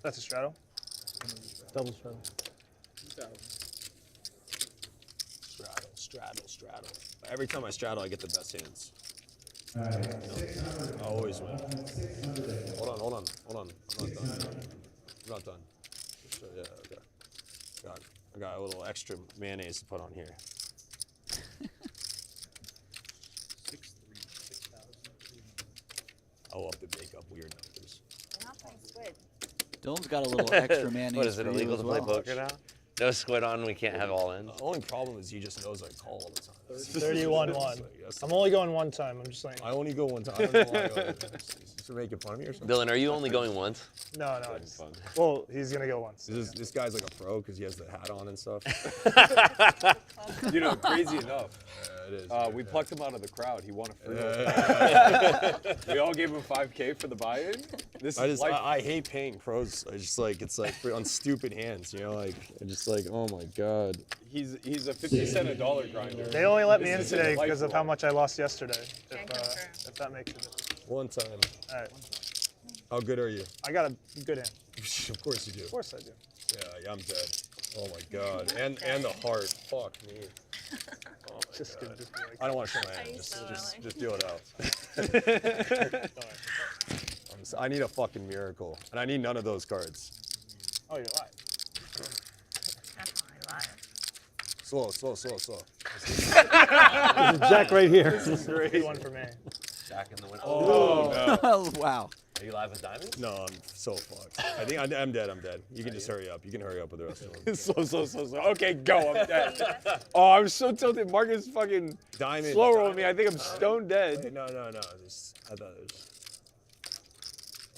That's a straddle. Double straddle. Straddle. Every time I straddle, I get the best hands. All right, 600. I always win. 600. Hold on. I'm not done. So, yeah, okay. I got a little extra mayonnaise to put on here. 6,000. I love to make up weird numbers. We're not playing Squid. Dylan's got a little extra mayonnaise. What is it for you illegal as to play well. poker now? No squid on. We can't have all in. The only problem is he just knows I call all the time. 31-1. I'm only going one time. I'm just saying. I only go one time. I don't know why. Is making fun of me or something? Dylan, are you only going once? No. Having fun. Well, he's gonna go once. This guy's like a pro because he has the hat on and stuff. You know, crazy enough. Yeah, it is. We yeah. plucked him out of the crowd. He won a free roll. Yeah. We all gave him $5K for the buy-in. This is life. I hate paying pros. I just like it's like on stupid hands, you know, like I'm just like, oh my god. He's a 50 cent a dollar grinder. They only let me in This is today a life because of how roll. much I lost yesterday. Can't If confirm. that makes a difference. One time. All right. How good are you? I got a good hand. Of course you do. Of course I do. Yeah, I'm dead. Oh my god. And the heart. Fuck me. Oh my Just god. gonna just be like, I don't want to show my Are hand. you so willing? Just deal it out. I need a fucking miracle, and I need none of those cards. oh, you're live. Definitely live. Slow. There's a jack right here. Good one for me. Jack in the window. Oh, no. Wow. Are you live with diamonds? No, I'm so fucked. I think I'm dead. You can just hurry up. You can hurry up with the rest of them. Slow. Okay, go. I'm dead. Oh, I'm so tilted. Marcus fucking Diamond. slow rolled me. I think I'm stone dead. Wait, no. I thought it was.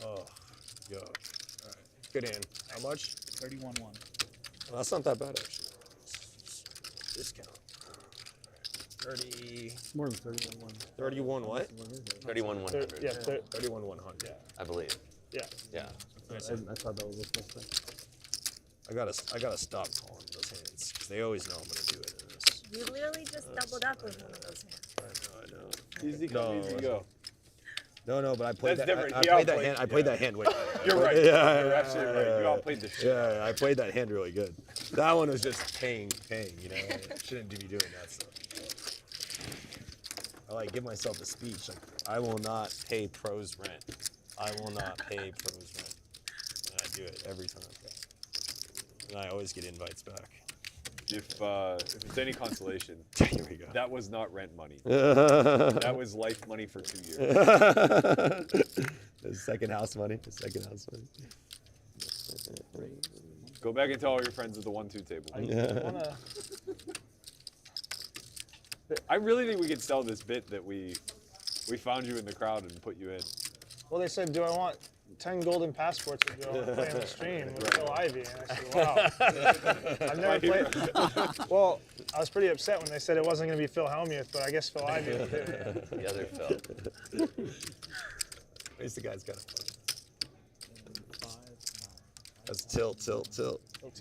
Oh, yo. All right. Good hand. How much? 31-1. Well, that's not that bad actually. Discount. 30. More than 31. 31 what? 31,100. Yeah, 31 100. I believe. yeah. Yeah. I thought that was a plus thing. I gotta stop calling those hands because they always know I'm gonna do it. In this. You literally just doubled up with one of those hands. I know. Easy come, easy go. No, but I played That's that. different. I He played that outplayed- hand. I played yeah. that hand. Wait. You're right. Yeah, You're absolutely right. You outplayed the shit. Yeah, I played that hand really good. That one was just paying. You know, I shouldn't be doing that stuff. I like give myself a speech like I will not pay pros rent. I will not pay pros rent. And I do it every time. And I always get invites back. If it's any consolation, Here we go. that was not rent money. That was life money for 2 years. The second house money. Go back and tell all your friends at the 1-2 table. Wanna, I really think we could sell this bit that we found you in the crowd and put you in. well, they said, do I want 10 golden passports to go and play on the stream with Phil Ivey? And I said, wow. I've never played. Well, I was pretty upset when they said it wasn't going to be Phil Hellmuth, but I guess Phil Ivey would do it. The other Phil. At least the guy's got a fun. That's tilt.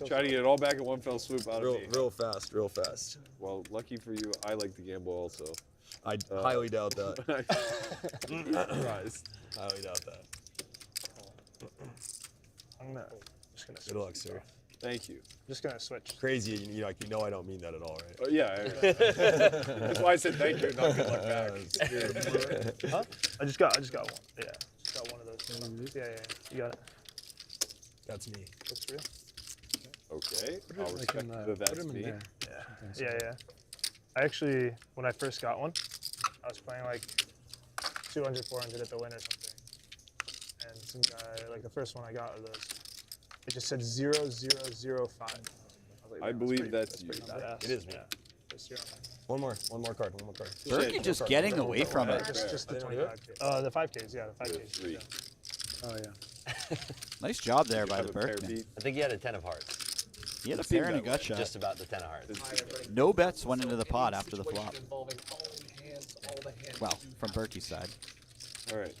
Try to get it all back in one fell swoop out of me. Real fast. Well, lucky for you, I like to gamble also. I highly doubt that. Surprised. Highly doubt that. I'm just going to Good switch. luck, sir. Thank you. Just going to switch. Crazy, you know I don't mean that at all, right? Oh, yeah. That's why I said thank you, not good luck back. Huh? I just got one. Yeah. Just got one of those. Yeah. You got it. That's me. That's real. Okay. Put I'll it like respect in, that put that's him in me. there. Yeah. I actually, when I first got one, I was playing like 200, 400 at the win or something. And some guy, like the first one I got of those, it just said 0005. I believe that's you. pretty badass. It is me. Yeah. Just 0. One more card. Berkey just getting away from it. Just the They don't do 25K. The 5Ks, yeah, the 5Ks. Three. Yeah. Oh, yeah. Nice job there by Have the a pair Berkman. beat. I think he had a 10 of hearts. He had a Seemed pair and a that gut way. shot. Just about the 10 of hearts. No bets went into the pot after the flop. Well, from Berkey's side. All right.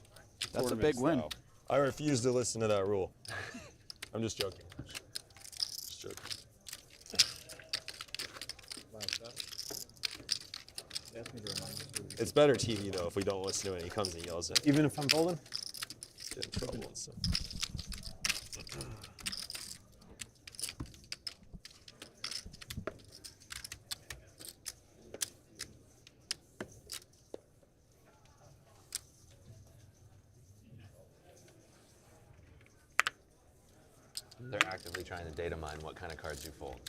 That's a big win. Tournament I refuse to listen to that rule. I'm just joking. Just joking. It's better TV though if we don't listen to it. He comes and yells at me. Even if I'm folding? Get in trouble and stuff. They're actively trying to data mine what kind of cards you fold.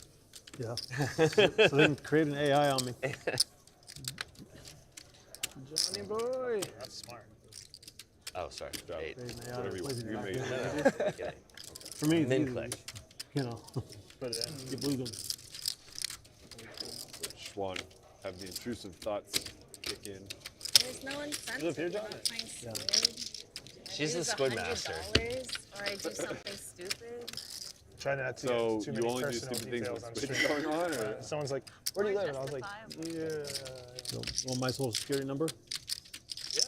Yeah. So they can create an AI on me. Johnny boy. That's smart. Oh, sorry. job. 8. Create an AI. Whatever you want. Lazy You can back. make it. Kidding. For me, it's Min easy. click. You know, Put it in. you blue them. Xuan, have the intrusive thoughts kick in. There's no incentive. Is it here, John? Playing Squid. She's the Lose Squid master. $100 or I do something stupid. Try not to So get too you many only do personal stupid things details on with Squid stream. going on, or? Someone's like, "Where do you Or live?" And I was like, justifiable. "Yeah." So, want my social security number? Yeah.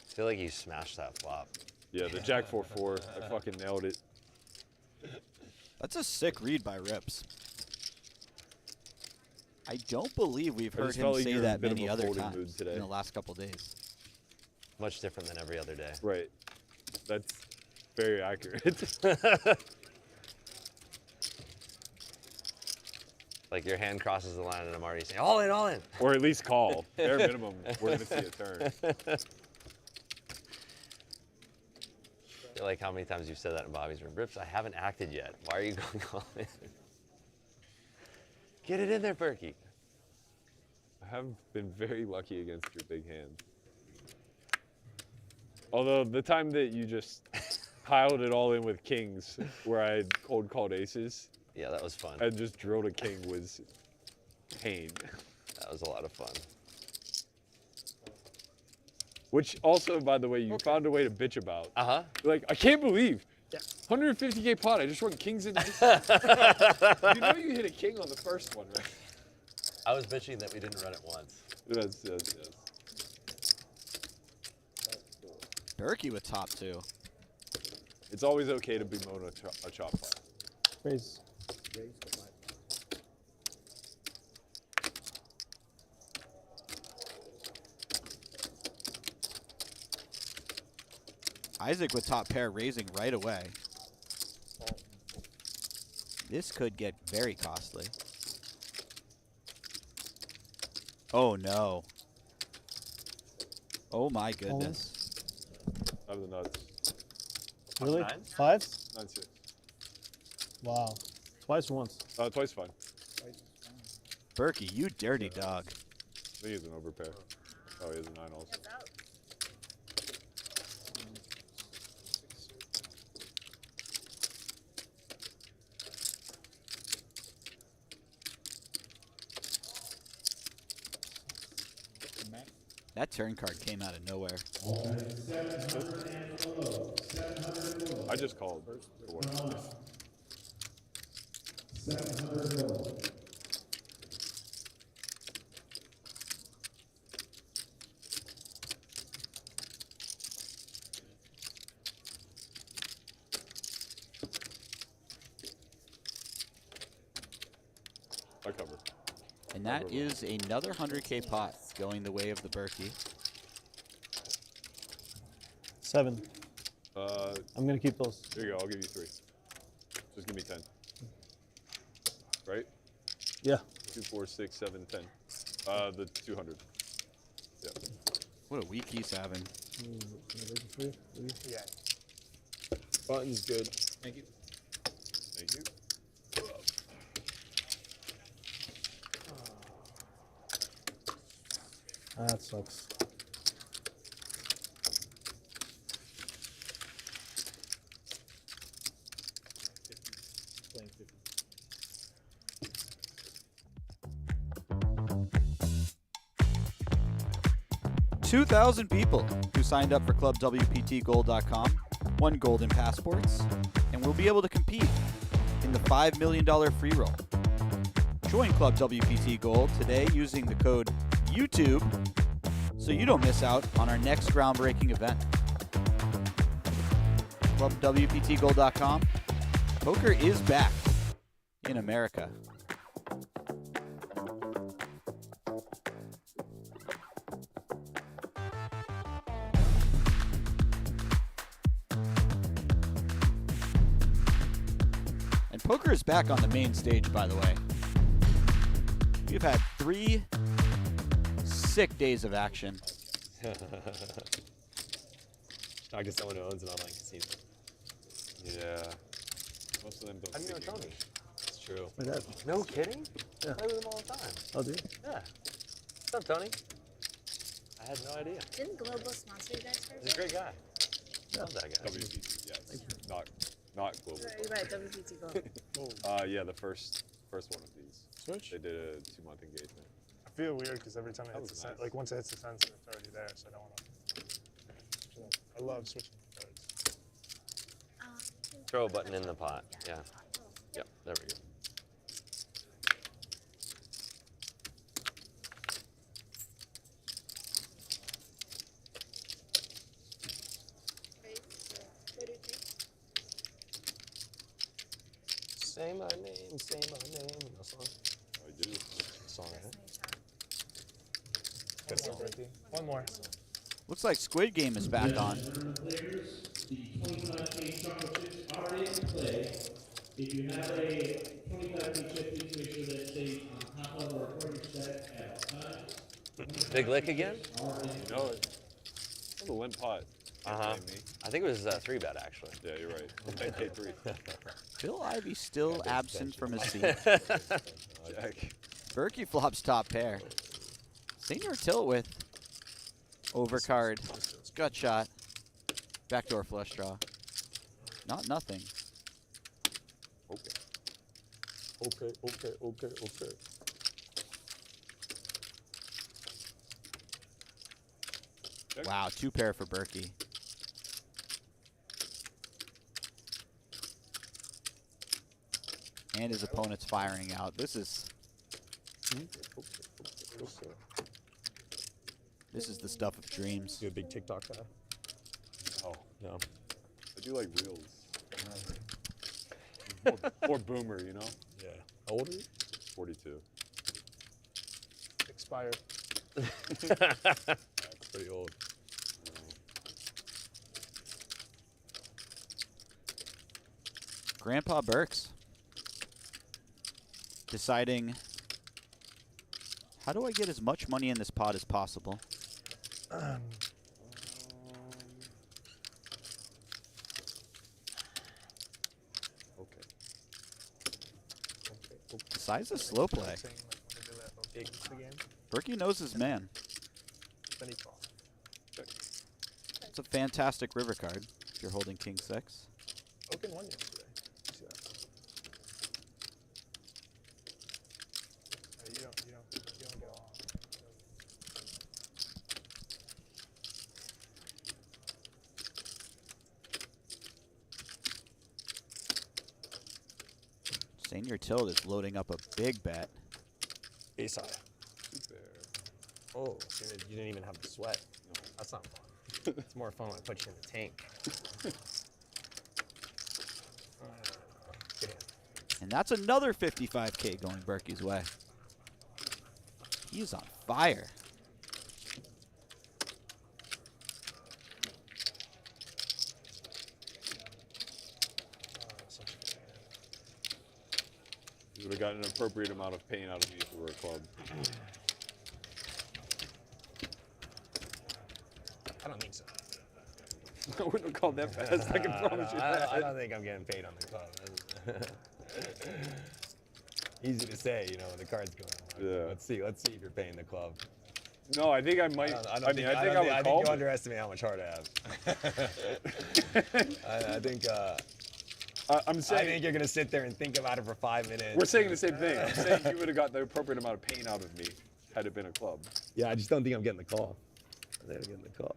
I feel like you smashed that flop. Yeah, the Jack 4-4. I fucking nailed it. That's a sick read by Rips. I don't believe we've I heard just him felt like say you were in a that bit of many a other folding times mood today. in the last couple days. Much different than every other day. Right. That's very accurate. Like your hand crosses the line and I'm already saying, all in, all in. Or at least call. Bare minimum, we're going to see a turn. I feel like how many times you've said that in Bobby's room. Rips, I haven't acted yet. Why are you going all in? Get it in there, Berkey. I have been very lucky against your big hand. Although the time that you just piled it all in with kings, where I had cold called aces, Yeah, that was fun. and just drilled a king was pain. That was a lot of fun. Which also, by the way, you found a way to bitch about. Uh-huh. Like, I can't believe 150K pot, I just run kings and aces. You know you hit a king on the first one, right? I was bitching that we didn't run it once. Yes. Berkey with top 2. It's always okay to bemoan a chop file. Raise. Isaac with top pair raising right away. This could get very costly. Oh no. Oh my goodness. I have the nuts. Really? Nine? Fives? 9-6. Wow. Twice or once? Twice fine. Berkey, you dirty dog. I think he's an overpair. Oh, he has a 9 also. It's out. That turn card came out of nowhere. I just called. For what? 700 gold. I cover. And that is another 100K pot going the way of the Berkey. 7. I'm gonna keep those. Here you go. I'll give you 3. Just give me 10. Right? Yeah. 2, 4, 6, 7, 10. The 200. Yeah. What a week he's having. Yeah. Button's good. Thank you. That sucks. 2,000 people who signed up for ClubWPTGold.com won golden passports and will be able to compete in the $5 million free roll. Join Club WPT Gold today using the code YouTube so you don't miss out on our next groundbreaking event. ClubWPTGold.com. Poker is back in America. And poker is back on the main stage, by the way. We've had 3 sick days of action. Talk to someone who owns an online casino. Yeah. Most of them don't. How do you know speak Tony? English. It's true. My dad. No kidding? Yeah. I play with him all the time. Oh, do you? Yeah. What's up, Tony? I had no idea. Didn't Global sponsor you guys for He's a great guy. Love that guy. WPT, yes. Not global. You're right, WPT Gold. Yeah, the first one of these. Switch? They did a 2-month engagement. I feel weird because every time it That hits was the nice. like once it hits the sensor, it's already there, so I don't want to. I love switching cards. Throw a button in the pot. Yeah. Yep. There we go. Say my name, say my name. No song. I do. Song, right? Good song. One more. Looks like Squid Game is back on. Players, the 25K chocolate chips are in play. If you have a 25K chip, please make sure that it stays on top of or recording set at all times. Big lick again? You know it. Oh, the win pot. Can't Uh-huh. blame me. I think it was 3-bet actually. Yeah, you're right. 10K3. Phil Ivey still absent from his seat. Jack. Berkey flops top pair. Senior tilt with overcard, gut shot, backdoor flush draw. Not nothing. Okay. Okay. Wow, 2 pair for Berkey. And his opponent's firing out. This is the stuff of dreams. You a big TikTok guy? Oh, No. I do like reels. More boomer, you know? Yeah. How old are you? 42. Expired. That's pretty old. Grandpa Burks deciding, how do I get as much money in this pot as possible? Decides a slow play. Saying, like, when they do that, they'll take the game. Berkey knows his man. Then he calls. It's a fantastic river card if you're holding king 6. Open one yesterday. See that? You don't get along. Senior tilt is loading up a big bet. Ace high. Super. Oh, you didn't even have the sweat. No. That's not fun. It's more fun when I put you in the tank. Get in. And that's another 55K going Berkey's way. He's on fire. You would have gotten an appropriate amount of pain out of me if we were a club. I don't think so. I wouldn't have called that fast. I can promise you that. I don't think I'm getting paid on the club. Easy to say, you know, when the card's going on. Yeah. Let's see if you're paying the club. No, I think I might. I think I would call you it. underestimate how much heart I have. I think. I'm I saying. think you're gonna sit there and think about it for 5 minutes. We're saying the same thing. I'm saying you would have got the appropriate amount of pain out of me had it been a club. Yeah, I just don't think I'm getting the call. They're getting the call.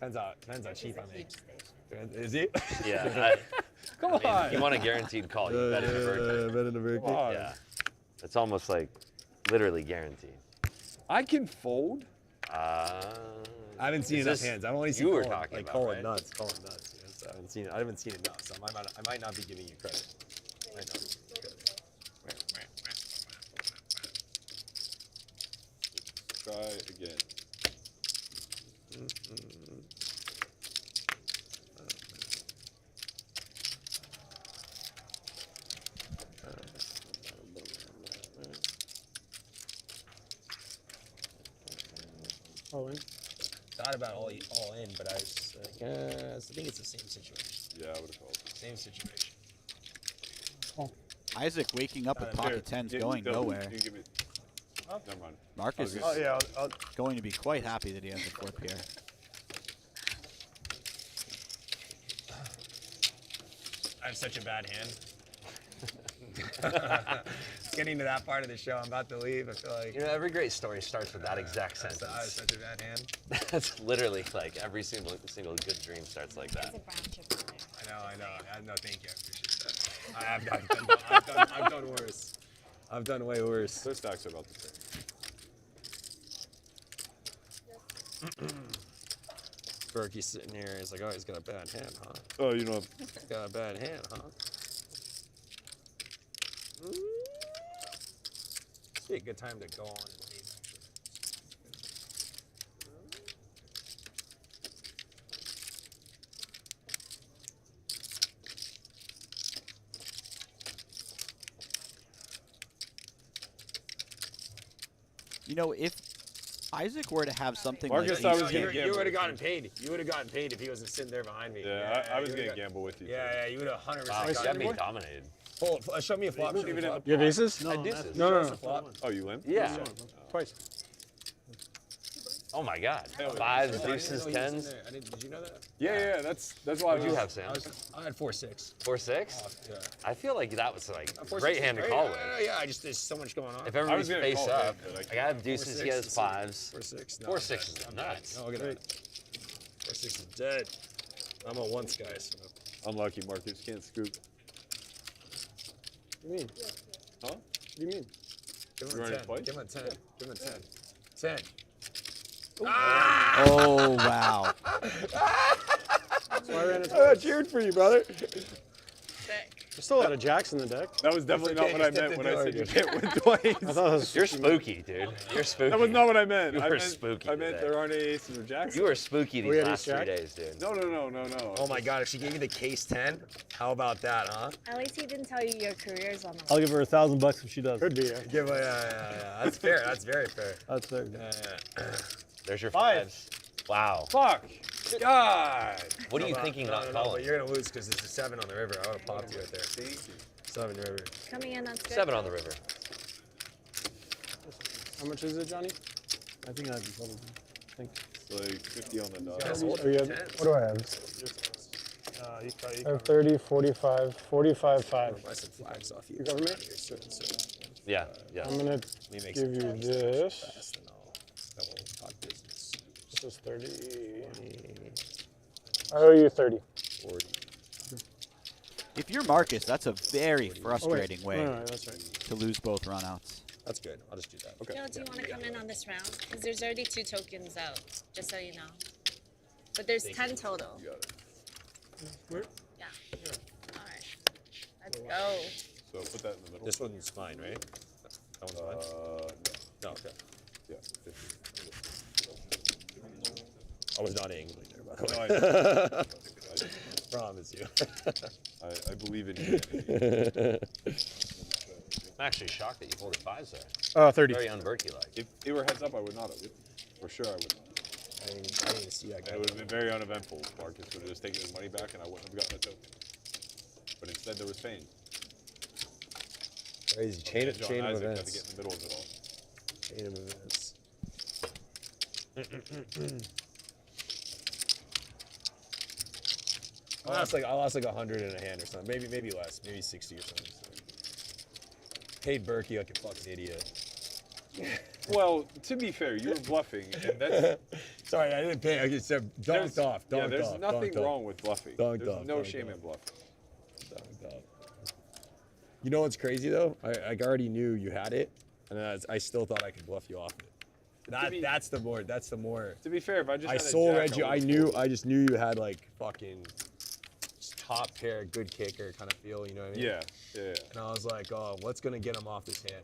Depends how cheap I make. Station. Is he? Yeah. Come I mean, on. if you want a guaranteed call, you bet in the Berkey. Bet in the Berkey. Come on. Yeah. It's almost like literally guaranteed. I can fold. I haven't seen Is enough this hands. I've only seen you were calling, talking like about, calling right? nuts, calling nuts. You know, so I haven't seen enough. So I might not be giving you credit. Might not be. Try again. Oh, in. Thought about all in, but I was like, I think it's the same situation. Yeah, I would have called. Same situation. Isaac waking up with pocket tens going nowhere. You give me. Never mind. Marcus is Oh yeah, I'll going to be quite happy that he has a flip here. I have such a bad hand. It's getting to that part of the show. I'm about to leave. I feel like You know, every great story starts with that exact I have sentence. such a bad hand. That's literally like every single good dream starts like There's that. a brown chip in there. I know. No, thank you. I appreciate that. I've done worse. I've done way worse. Those stacks are about the same. Berkey's sitting here. He's like, oh, he's got a bad hand, huh? Oh, you know. He's got a bad hand, huh? This would be a good time to go on and leave, actually. You know, if Isaac were to have something Marcus, like I these was two- gonna You would have gotten paid. You would have gotten paid if he wasn't sitting there behind me. Yeah, I was you gonna would've gamble with you. Yeah, you would have 100% Wow, gotten got me paid. dominated. Show me a flop. Show me a flop. You have aces? I deuces. No. Flop. Oh, you limp? Yeah. Twice. Oh my God. Hell yeah. Fives, I didn't deuces, know he was in tens. there. Did you know that? Yeah. That's why I What'd was. you have, Sam? I had 4-6. 4-6? Yeah. I feel like that was like 4-6 great is hand to great. call No, with. yeah, there's so much going on. If everybody's gonna face call up, it, but I like I have deuces, he 4-6 has is- fives. 4-6. No, 4-6 is I'm nuts. dead. No, look at that. 4-6 is dead. I'm a once guy. So. Unlucky, Marcus. Can't scoop. What do you mean? Huh? What do you mean? Give You him a running 10. twice? Give him a 10. Give him a 10. 10. Oh, wow. That's why I ran it Oh, I twice. cheered for you, brother. Sick. There's still a lot of jacks in the deck. That was definitely okay, not what I you stepped meant when into I it, said you dude. can't win twice. I thought it was. You're spooky, dude. You're spooky. That was not what I meant. You I were meant, spooky I meant today. there aren't any aces or jacks. You were spooky We these had last 3 ace-jack? days, dude. No. Oh my God, if she gave you the case 10, how about that, huh? At least he didn't tell you your career's on the I'll give her $1,000 if she does. Could be. Yeah. Give a, yeah. That's fair. That's very fair. That's fair. There's your Five. fives. Wow. Fuck. God. What are you thinking not But calling? you're gonna lose because there's a 7 on the river. I would have popped you right there. 7 river. coming in. That's good. 7 on the river. How much is it, Johnny? I think I'd be probably. I think. It's like 50 on the dot. Guys, Oh, hold yeah. it. What do I have? you I have 30, 45, 45, 5. Buy some flags off you. You cover me? Yeah, yeah. I'm gonna Let me make give some you flags this. fast and then we'll talk business. This is 30. 20, I owe you 30. 40. If you're Marcus, that's a very frustrating way No, that's right. to lose both runouts. That's good. I'll just do that. Okay. Joe, do you want to come in on this round? Because there's already 2 tokens out, just so you know. But there's 10 total. You got it. Yeah. All right. Let's go. So put that in the middle. This one's fine, right? That one's fine? No, okay. Yeah. 50. I was not angling there, by the No, way. I Promise you. I believe in you. I'm actually shocked that you folded fives there. 30. Very un-Berkey-like. If it were heads up, I would not have. For sure, I would not. I didn't even see that And guy. it would have been very uneventful. Marcus would have just taken his money back, and I wouldn't have gotten a token. But instead, there was pain. Crazy. Chain And of John Isaac had to events. get in the middle of it all. Chain of events. I lost like 100 in a hand or something. Maybe less. Maybe 60 or something. So. Paid Berkey like a fucking idiot. Well, to be fair, you were bluffing, and that's Sorry, I didn't pay. I just said dunked off. yeah. There's nothing wrong with bluffing. Dunked There's off, no dunked shame off. in bluffing. Dunked off. You know what's crazy though? I already knew you had it, and I still thought I could bluff you off it. That's the more. To be fair, if I just I had a soul jack, read you. I would've folded. just knew you had like fucking just top pair, good kicker kind of feel. You know what I mean? Yeah. And I was like, oh, what's gonna get him off this hand?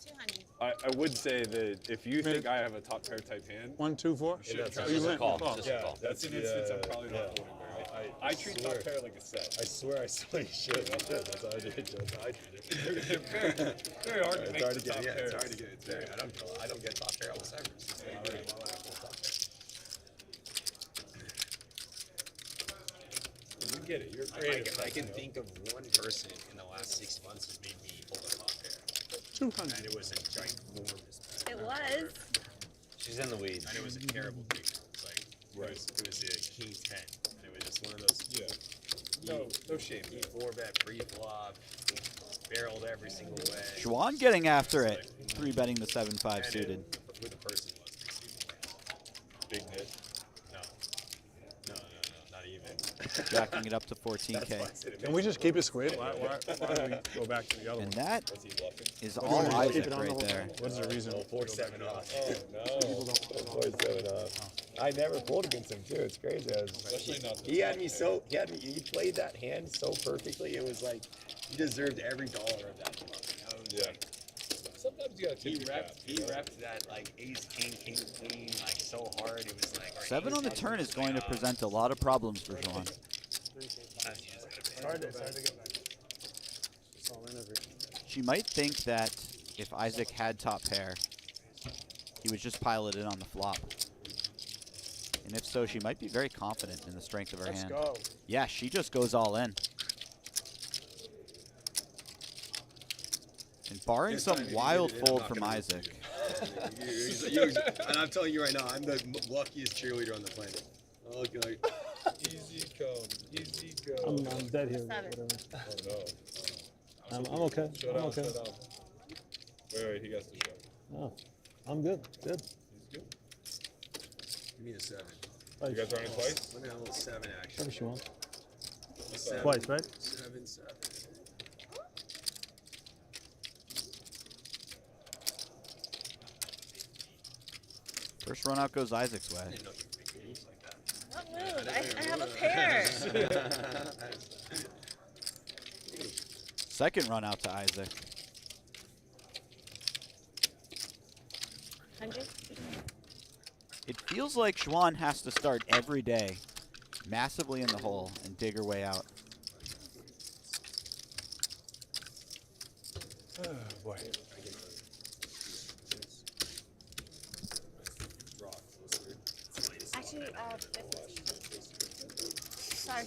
200. I would say that if you think I have a top pair type hand, 1, 2, 4. should That's try just to a call. Just a call. That's an instance I'm probably not folding very. I treat top pair like a set. I swear I saw you should. That's how I did it. That's how I did it. Very hard to It's make hard the to get. top Yeah, pair. it's hard to get. It's very. I don't get top pair almost ever. You get it. You're I creative. can think of one person in the last 6 months who made me hold a top pair. 200. And it was a ginormous. It was. She's in the weeds. And it was a terrible kicker. It was like it was a king 10, and it was just one of those. Yeah. No shame. He 4-bet pre-flop, barreled every single way. Xuan getting after it. 3-betting the 7-5 And suited. Who the person was. Big hit. No, not even. Jacking it up to 14K. Can we just keep it squid? Why do we go back to the other And one? that Was he bluffing? is all Isaac it on the right whole there. time? What's the reason? 4-7 off. Oh no. 4-7 off. I never pulled against him too. It's crazy. Especially not the He had top me pair. so. He played that hand so perfectly. It was like he deserved every dollar of that bluff. Yeah. Sometimes you gotta tip your cap. He repped that like ace, king, queen like so hard. It was like. 7 on the turn is going to present a lot of problems for Xuan. It's hard to get back. It's all in every. She might think that if Isaac had top pair, he would just pile it in on the flop. And if so, she might be very confident in the strength of her Let's hand. go. Yeah, she just goes all in. And barring some wild fold from Isaac, And I'm telling you right now, I'm the luckiest cheerleader on the planet. I'm looking like. Easy come. Easy go. I'm dead here. 7. Whatever. Oh no. I'm okay. Shut I'm down, okay. shut down. Wait, he gets to show. Oh, I'm good. Good. He's good. Give me a 7. You guys running twice? Let me have a little 7 action. Whatever she wants. Seven. Twice, right? 7, 7. first run out goes Isaac's way. I didn't know you could make moves like that. What move? I have a pair. Second run out to Isaac. 100. It feels like Xuan has to start every day massively in the hole and dig her way out. Oh boy. Actually, sorry.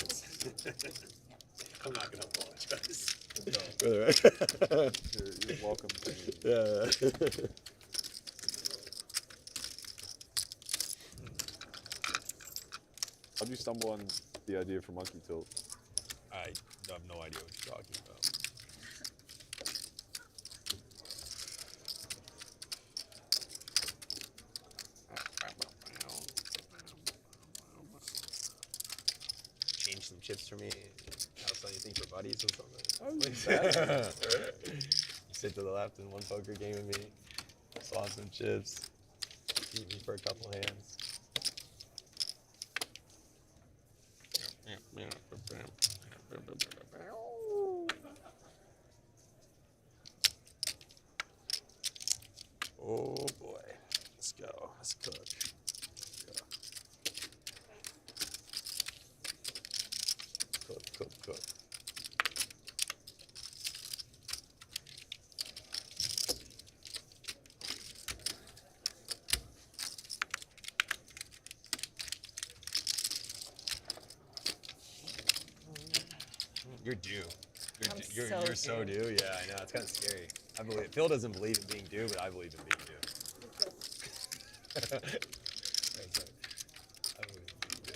I'm not gonna apologize. You're welcome to me. Yeah. How'd you stumble on the idea for monkey tilt? I have no idea what you're talking about. Change some chips for me. House anything for buddies or something. Sit to the left in one poker game with me. Swap some chips. Beat me for a couple hands. Oh boy. Let's go. Let's cook. Cook. You're due. You're so due. Yeah, I know. It's kind of scary. I believe Phil doesn't believe in being due, but I believe in being due. That's right. I believe in being due.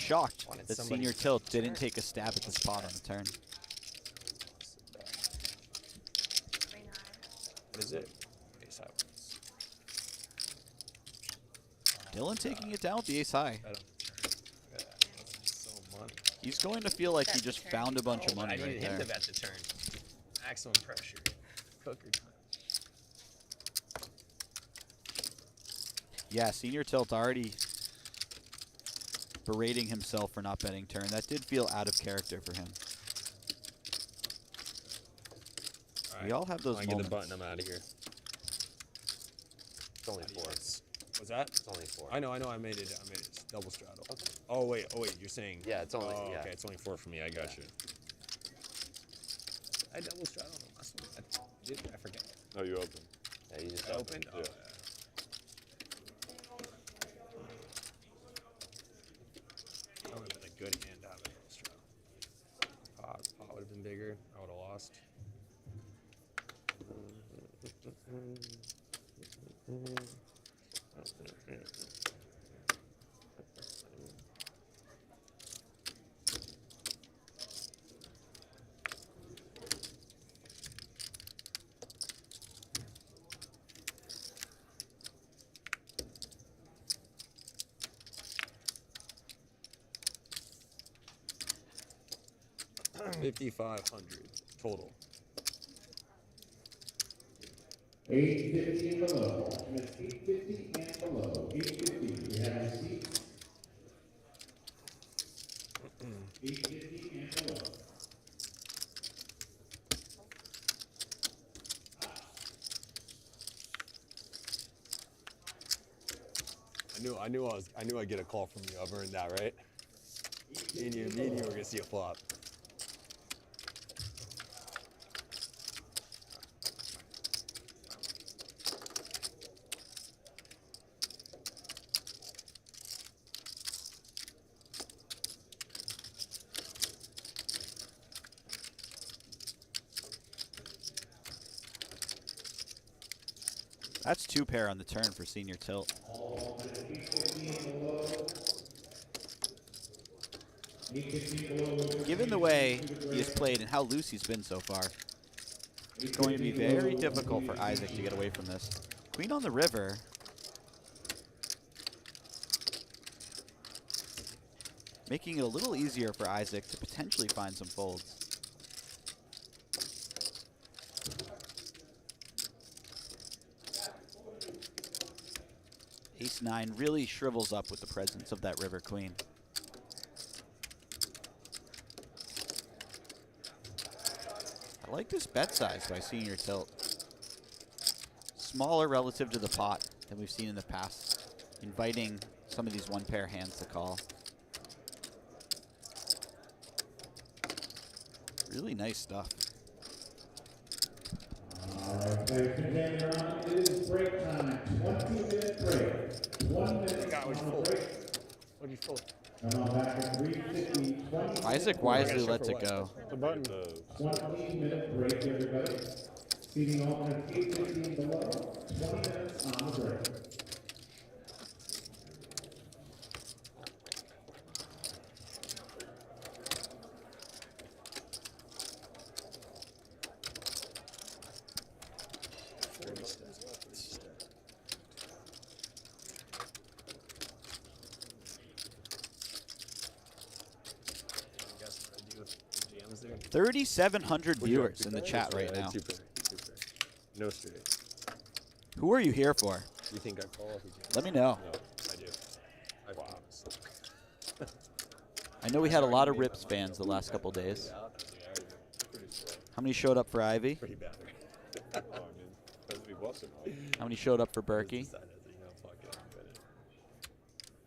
shocked Wanted that somebody Senior to Tilt turn. didn't take a stab at this pot on the turn. 3-9. What is it? Ace high ones. Dylan taking it down with the ace high. Bet on the turn. Look at that. That's so money. He's going to feel like he Bet the just turn. found a bunch of Oh, money I right needed him there. to bet the turn. Maximum pressure. Poker time. Yeah, Senior Tilt already berating himself for not betting turn. That did feel out of character for him. We all have those I get the moments. button. I'm out of here. It's only 4. Adios. What's that? It's only 4. I know. I made it. It's double straddle. Okay. Oh wait. You're saying? Yeah, it's only. Oh, yeah. okay. It's only 4 for me. I got Yeah. you. I double straddle on the last one. I did. I forget. No, you open. Yeah, you just I opened. Oh, Yeah. yeah. That would have been a good hand to have a double straddle. Pot would have been bigger. I would have lost. $5,500 total. 850 and below. And it's 850 and below. 850. We have receipts. 850 and below. I knew I'd get a call from you. I've earned that, right? Me and you were gonna see a flop. That's 2 pair on the turn for Senior Tilt. Given the way he has played and how loose he's been so far, it's going to be very difficult for Isaac to get away from this. Queen on the river. Making it a little easier for Isaac to potentially find some folds. Ace-9 really shrivels up with the presence of that river queen. I like this bet size by Senior Tilt. Smaller relative to the pot than we've seen in the past, inviting some of these 1-pair hands to call. Really nice stuff. Alright, ladies and gentlemen, it is break time. 20-minute break. 1 minute God, on what'd you the fold? break. What'd you fold? Come on back at 3:50. 20 Isaac wisely lets it go. The button. 20-minute break, everybody. Seating alternate 850 and below. 20 minutes on the break. Guess what I do with the jams there? 3,700 viewers in the chat right now. Two pair. No straight. Who are you here for? You think I call if we jam? Let me know. No, I do. I promise. I know we had a lot of RIPS fans the last couple days. How many showed up for Ivey? Pretty bad. Oh, I mean, depends if he bluffs or not. How many showed up for Berkey? Decided, you know, fuck it,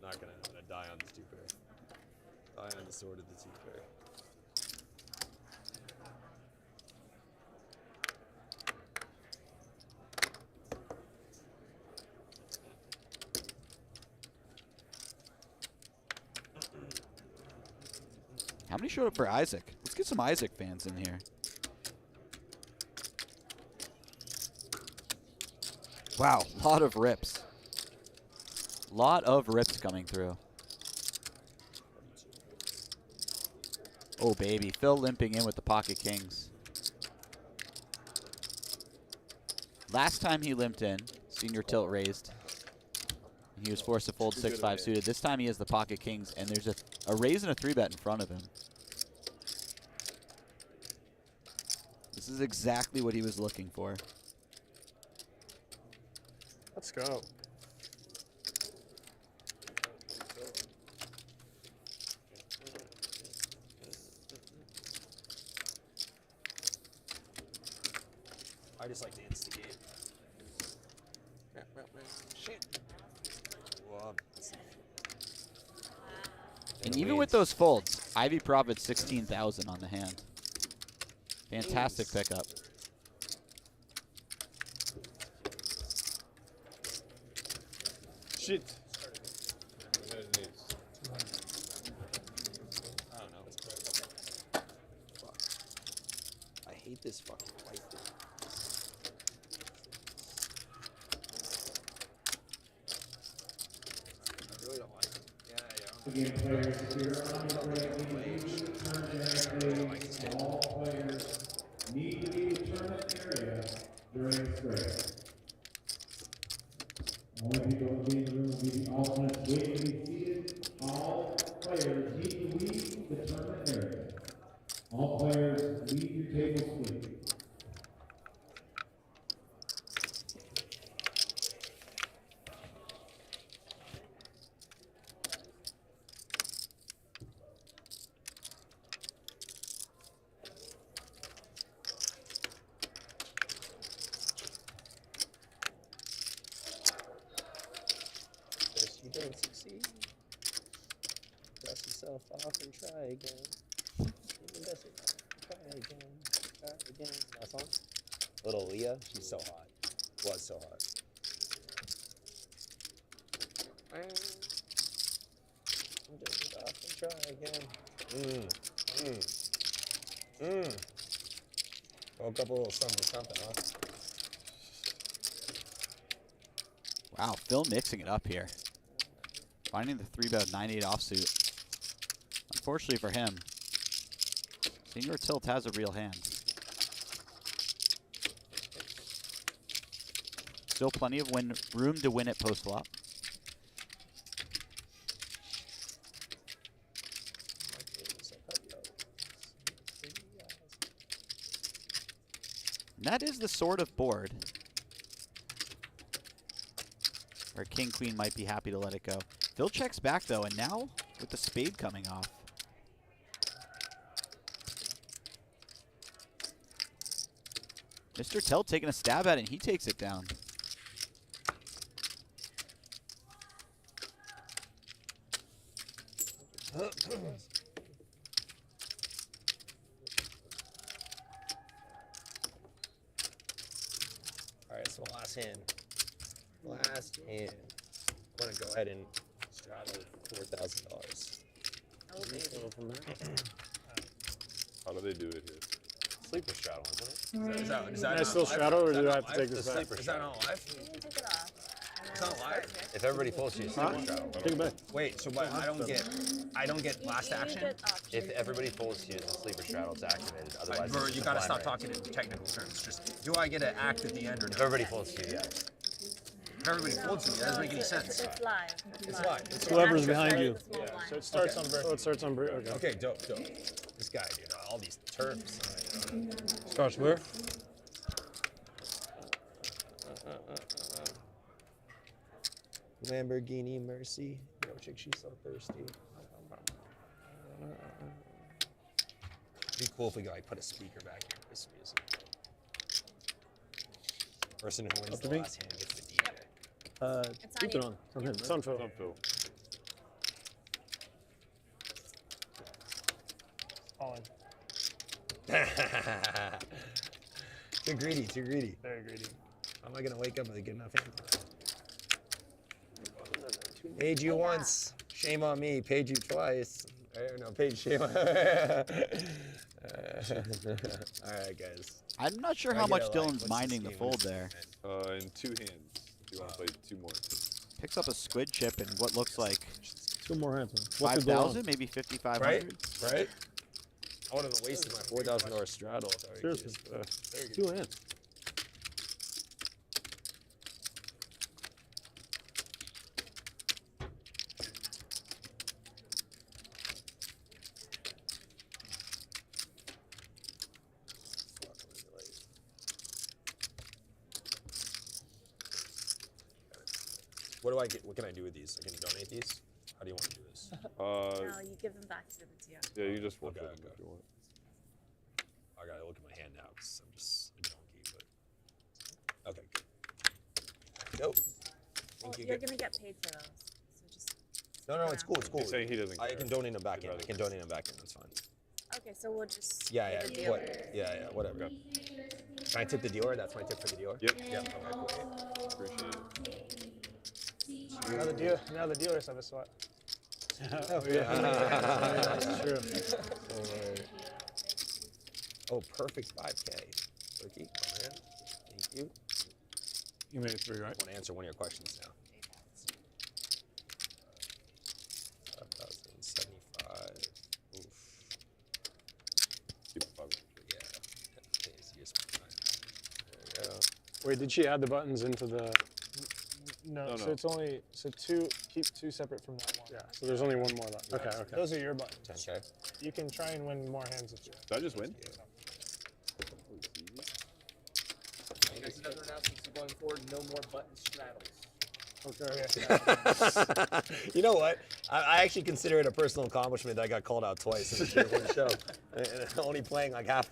I'm gonna die on this 2-pair. Die on the sword of the 2-pair. How many showed up for Isaac? Let's get some Isaac fans in here. Wow, lot of rips. Lot of rips coming through. Oh, baby. Phil limping in with the pocket kings. Last time he limped in, senior tilt raised. He was forced to fold 6-5 suited. This time he has the pocket kings, and there's a raise and a 3-bet in front of him. This is exactly what he was looking for. Let's go. I just like to instigate. Shit. Well, And even with those folds, Ivey profits 16,000 on the hand. Fantastic pickup. Shit. I don't know. Fuck. I hate this fucking white thing. I really don't like it. Yeah. Again, players, if you're on your break, you turn directly. All players need to be in the tournament area during this break. Only people who will be in the room will be the alternates waiting to be seated. All players need to leave the tournament area. All players leave your tables, please. You don't succeed. Dust yourself off and try again. Even dust it. Try again. Try again. That song? Little Leah, she's so hot. Was so hot. Dust it off and try again. Woke up a little something, huh? Wow, Phil mixing it up here. Finding the 3-bet 9-8 offsuit. Unfortunately for him, senior tilt has a real hand. Still plenty of room to win at post flop. And that is the sort of board where king queen might be happy to let it go. Phil checks back though, and now with the spade coming off. Mr. Tilt taking a stab at it, and he takes it down. Alright, so last hand. Last hand. I'm gonna go ahead and straddle $4,000. Oh, baby. How do they do it here? Sleeper straddle, isn't it? Is that Can I not still live? straddle, or Is that do I not have to live? take this The back? sleeper Is that straddle. not live? You can take it off. And It's then not we'll live. start here. If everybody folds you, Huh? sleeper straddle. Take it back. Wait, so but I don't get last You action? get options. If everybody folds you, the sleeper straddle is activated. Otherwise, Bro, it's you just a gotta blind stop raise. talking in technical terms. Just, do I get an act at the end or If not? everybody folds you, yeah. If everybody folds me, that doesn't make any it's sense. It's live. It's live. It's Whoever's live. behind Starts you. with the small blind. So it starts Okay. on Berkey. Oh, it starts on Berkey. Okay. Okay, dope. This guy, dude, all these terms. Starts where? Lamborghini Mercy. Yo, chick, she's so thirsty. It'd be cool if we like put a speaker back here for this music. Person who wins Up to the me? last hand gets the DJ. It's on Keep you. it on. It's on him, It's right? on Phil. Don't feel. All in. Too greedy. Very greedy. How am I gonna wake up with a good enough hand? Paid you once, shame on me. Paid you twice. No, paid shame on. All right, guys. I'm not sure I how get much it, like, Dylan's what's this minding the game? fold What's there. In 2 hands. Do you want to play 2 more? Picks up a squid chip and what looks like 2 more hands. What's the goal? 5,000, maybe 5,500. Right? I wouldn't have wasted my $4,000 straddle. If I were Seriously. Very good. 2 hands. What do I get? What can I do with these? I can donate these. How do you want to do this? No, you give them back to the TO. Yeah, you just flip Okay, it okay. if you want. I gotta look at my hand now because I'm just a donkey. But okay, good. Go. Well, Thank you. you're gonna get paid for those, so just. No, it's cool. It's cool. He's saying he doesn't I care. can donate them back He'd in. I rather- can donate them back in. That's fine. Okay, so we'll just. Yeah, pay the yeah. dealer. What? Yeah, whatever. Can I tip the dealer? That's my tip for the dealer. Yep. Yeah. Okay, cool. Appreciate it. Now the dealers have a sweat. Oh, yeah. That's true. Oh, perfect 5K. Berkey, come in. Thank you. You made it 3, right? I want to answer one of your questions now. 5,075. Oof. Keep it 500. Yeah. It's just fine. There we go. Wait, did she add the buttons into the? No, No, so no. it's only keep 2 separate from that one. Yeah. So there's only one more left. Okay. Okay. Those are your buttons. 10K. You can try and win more hands if you want. Did I just win? Thank There's another announcement going forward, no more button straddles. Okay. You know what? I actually consider it a personal accomplishment that I got called out twice in one show. And only playing like not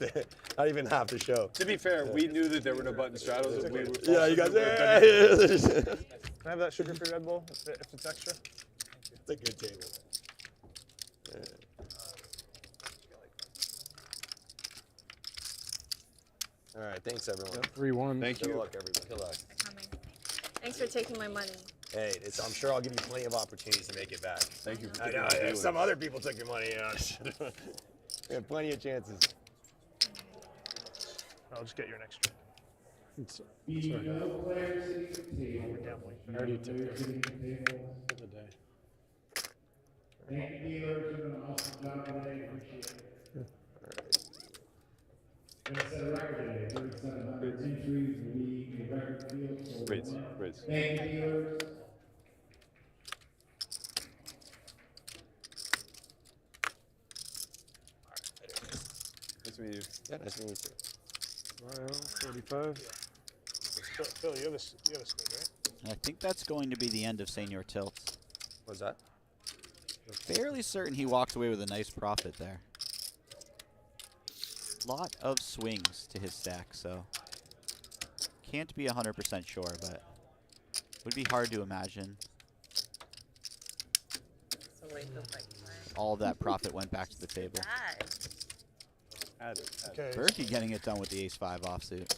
even half the show. To be fair, we knew that there were no button straddles. And we were Yeah, you guys. Can I have that sugar-free Red Bull if it's extra? It's a good table. All right, thanks everyone. 3-1. Thank Good you. luck, everybody. Good luck. For coming. Thanks for taking my money. Hey, I'm sure I'll give you plenty of opportunities to make it back. Thank you for I taking know, the yeah, dealer. some other people took your money. We have plenty of chances. I'll just get you an extra. The no players sitting at the table. I already took Players sitting at the table. for the day. Thank you, dealers, for an awesome job today. Appreciate it. Gonna set a record today, 3,700 entries, league, a record field. So Rates, one. rates. Thank you, dealers. Nice to meet you. Yeah, nice to meet you. Mario, 45. Phil, you have a Squid, right? I think that's going to be the end of Senior Tilts. What's that? Fairly certain he walked away with a nice profit there. Lot of swings to his stack, so can't be 100% sure, but would be hard to imagine So wait, the like all of that profit went back to the table. bad. Add it. Okay. Berkey getting it done with the Ace-5 offsuit.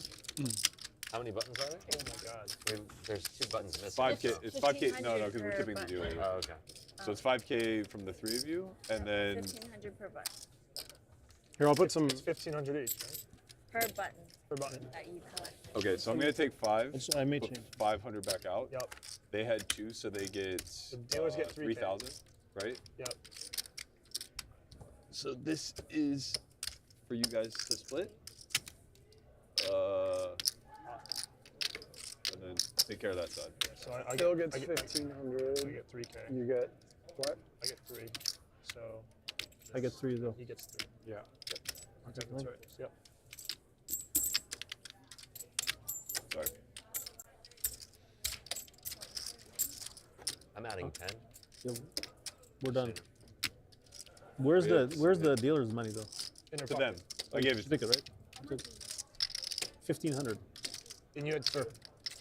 How many buttons are there? Oh my God. There's 2 buttons missing. 5K. It's 5K. No, 1,500 because we're per tipping the button. dealer. Oh, okay. So it's 5K from the 3 of you, and then 1,500 per button. Here, I'll put some. It's 1,500 each, right? Per button Per button. that you collect. okay. So I'm gonna take 5. I may Put change. 500 back out. Yep. They had 2, so they get The dealers get 3K. 3,000, right? Yep. So this is for you guys to split. And then take care of that side. So I Phil get, gets I get 1,500. I get 3K. You get what? I get 3. So. I get 3 though. He gets 3. Yeah. That's right. Yep. Sorry. I'm adding 10. Yeah, we're done. Where's the dealer's money though? In your To pocket. them. I gave it. Stick it right. 1,500. And you had for.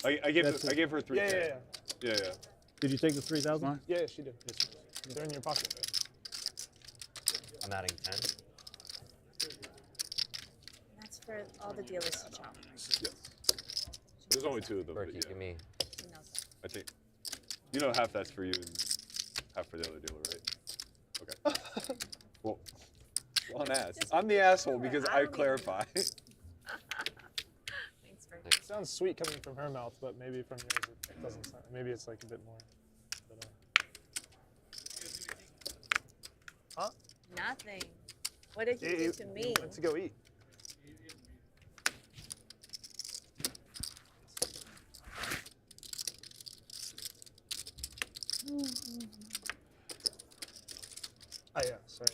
I gave That's I it. gave her 3K. Yeah. Yeah. Did you take the 3,000? Yeah, she did. They're in your pocket. Right? I'm adding 10. That's for all the dealers to chop. Yes. There's only 2 of them. But Berkey, yeah. give me. She knows that. I think. You know, half that's for you and half for the other dealer, right? Okay. Well, on ass. I'm the asshole because I clarify. Thanks for. It sounds sweet coming from her mouth, but maybe from yours it doesn't sound. Maybe it's like a bit more. But, Nothing. What did you do to me? Let's go eat. Oh yeah, sorry.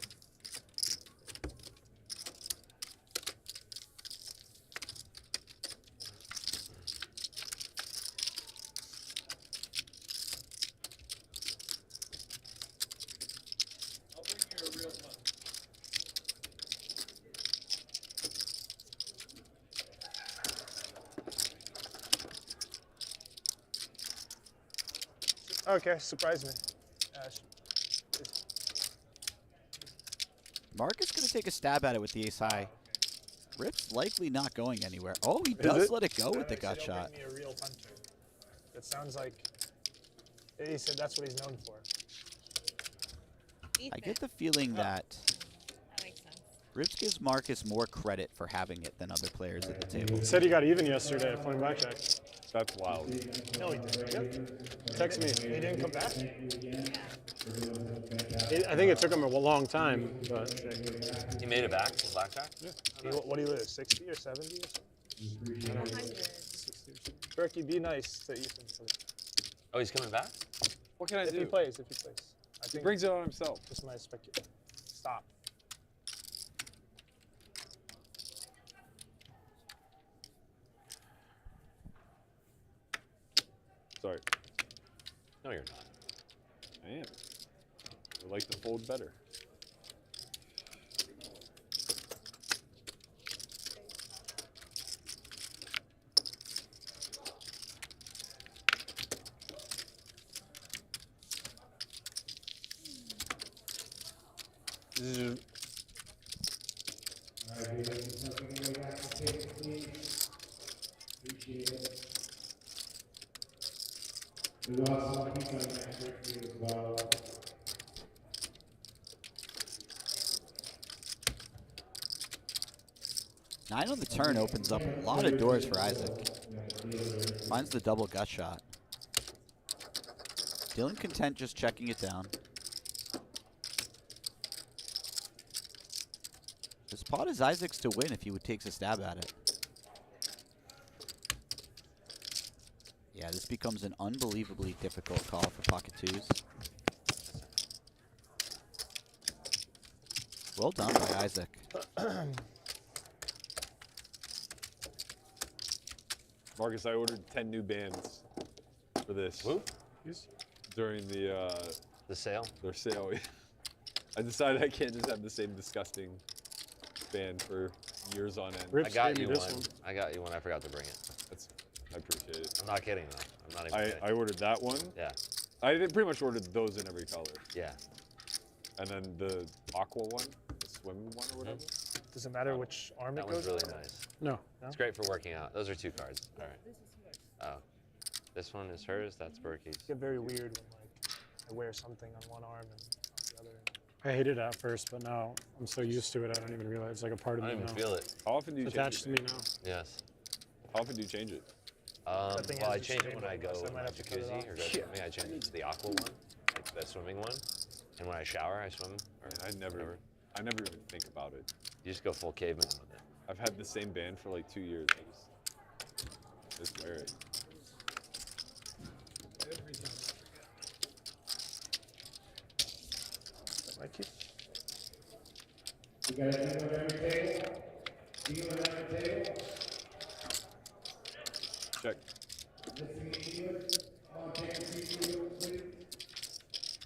I'll bring you a real one. Okay, surprise me. Mark is going to take a stab at it with the ace high. Rip's likely not going anywhere. Oh, he does let it go with the gut shot. Me a real puncher. That sounds like he said that's what he's known for. I get the feeling that That makes sense. Rips gives Marcus more credit for having it than other players at the table. He said he got even yesterday playing blackjack. That's wild. No, he didn't. Text me. He didn't come back. I think it took him a long time, but He made it back to blackjack? What do you lose? 60 or 70 or something? 100. Berkey, be nice to Ethan. Oh, he's coming back? What can I If do? he plays. I He think brings it on himself. just my speculation. Stop. Sorry. No, you're not. I am. I like to fold better. This is Appreciate it. We lost some pizza next week as well. Nine on the turn opens up a lot of doors for Isaac. Finds the double gut shot. Dylan content just checking it down. This pot is Isaac's to win if he takes a stab at it. Yeah, this becomes an unbelievably difficult call for pocket twos. Well done by Isaac. Marcus, I ordered 10 new bands for this. Whoop. During the sale? Their sale. I decided I can't just have the same disgusting band for years on end. Rips I got gave you me one. this one. I got you one. I forgot to bring it. I appreciate it. I'm not kidding though. I'm not even kidding. I ordered that one. Yeah. I pretty much ordered those in every color. Yeah. And then the aqua one, the swim one or whatever. Does it matter which arm That it one's goes really on? nice. No. It's great for working out. Those are 2 cards. All right. Oh. This one is hers. That's Berkey's. It get very weird when like I wear something on one arm and on the other. I hated it at first, but now I'm so used to it, I don't even realize it's like a part of I me don't even now. feel it. How often do you It's change attached to it? me now. Yes. How often do you change it? That thing Well, has I the change it same when I go so I in might my have to cut it jacuzzi off. or go swimming. I change it to the aqua one, like the swimming one. And when I shower, I swim. Or I never even think about it. You just go full caveman with it. I've had the same band for like 2 years. I just wear it. Mikey? You got anything on every table? Deal on every table? Check. Listening to you? All take a seat, real quick.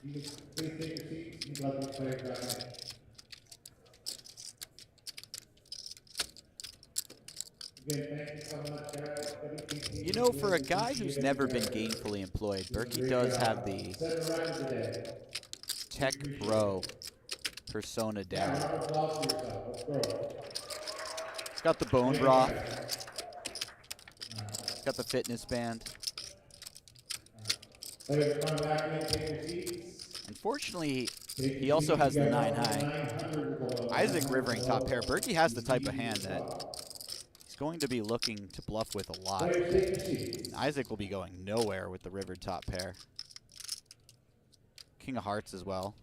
You can please take your seats. You'd love to play right now. Again, thank you so much, guys. WPT You know, for a guy who's never been gainfully employed, Berkey does have the tech bro persona down. He's got the bone broth. He's got the fitness band. Unfortunately, he also has the 9 high. Isaac rivering top pair. Berkey has the type of hand that he's going to be looking to bluff with a lot. Isaac will be going nowhere with the rivered top pair. King of hearts as well.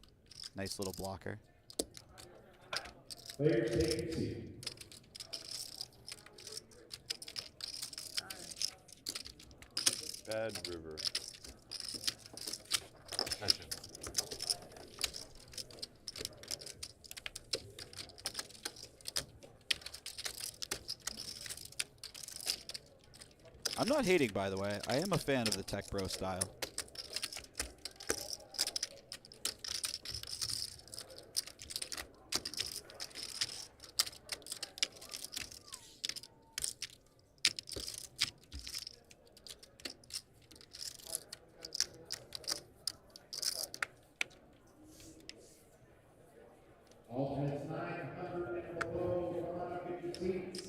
Nice little blocker. Players take your seat. Bad River. Gotcha. I'm not hating, by the way. I am a fan of the Tech Bro style. Alternates 900 and below, come on up, get your seats.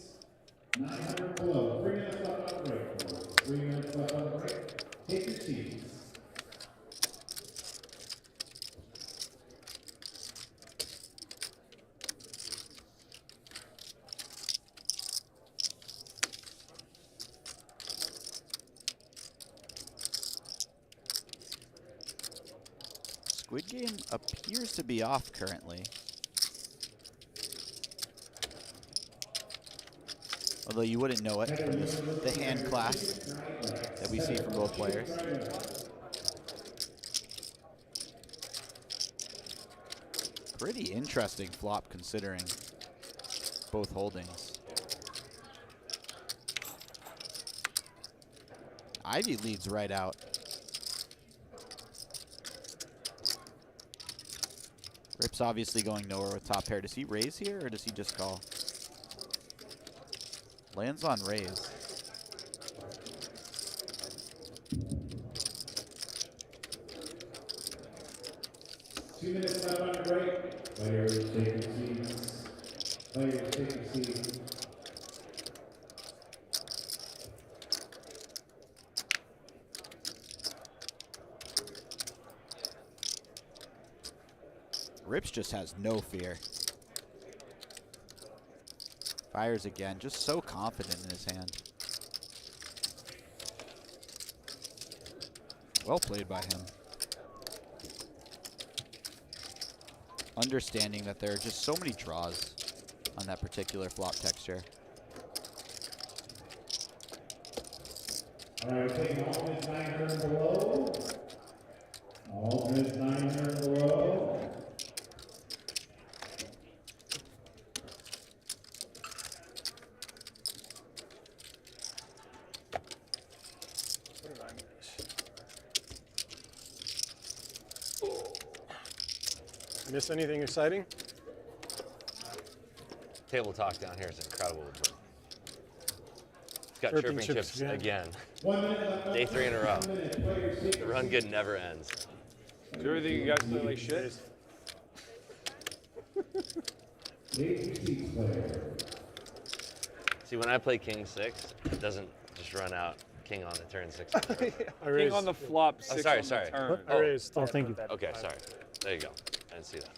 900 and below, 3 minutes left on the break. 3 minutes left on the break. Take your seats. Squid Game appears to be off currently. Although you wouldn't know it from the hand clasp that we see from both players. Pretty interesting flop considering both holdings. Ivey leads right out. Rip's obviously going nowhere with top pair. Does he raise here or does he just call? Lands on raise. Two minutes left on the break. Players take your seats. Players take your seats. Rips just has no fear. Fires again, just so confident in his hand. Well played by him. Understanding that there are just so many draws on that particular flop texture. All right, we're taking alternates 900 and below. Alternates 900 and below. Miss anything exciting? Table talk down here is incredible. But it's got Chirping chirping chips chips again. again. Day 3 in a row. The run good never ends. Do you ever think you guys play like shit? See, when I play King 6, it doesn't just run out King on the turn 6. King on the flop, Oh, 6 sorry, on sorry. the turn. I raised. Oh, thank you. Okay, sorry. There you go. I didn't see that.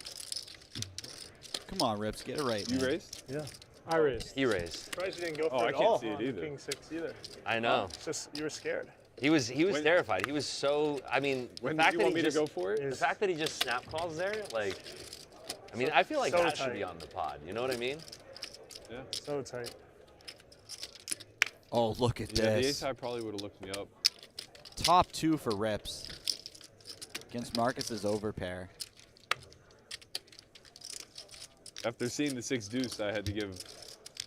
Come on, Rips, get it right, You man. raised? Yeah. I raised. He raised. Surprised you didn't go for Oh, it I at can't all see it on either. King 6 either. I know. It's just you were scared. He was When- terrified. He was so, I mean, When the did fact you that want he me just, to go for it? the fact that he just snap calls there, like, I mean, I feel like so that should tight. be on the pod. You know what I mean? Yeah. So tight. Oh, look at Yeah, the this. ace high probably would have looked me up. Top 2 for Rips against Marcus's overpair. After seeing the 6 deuce, I had to give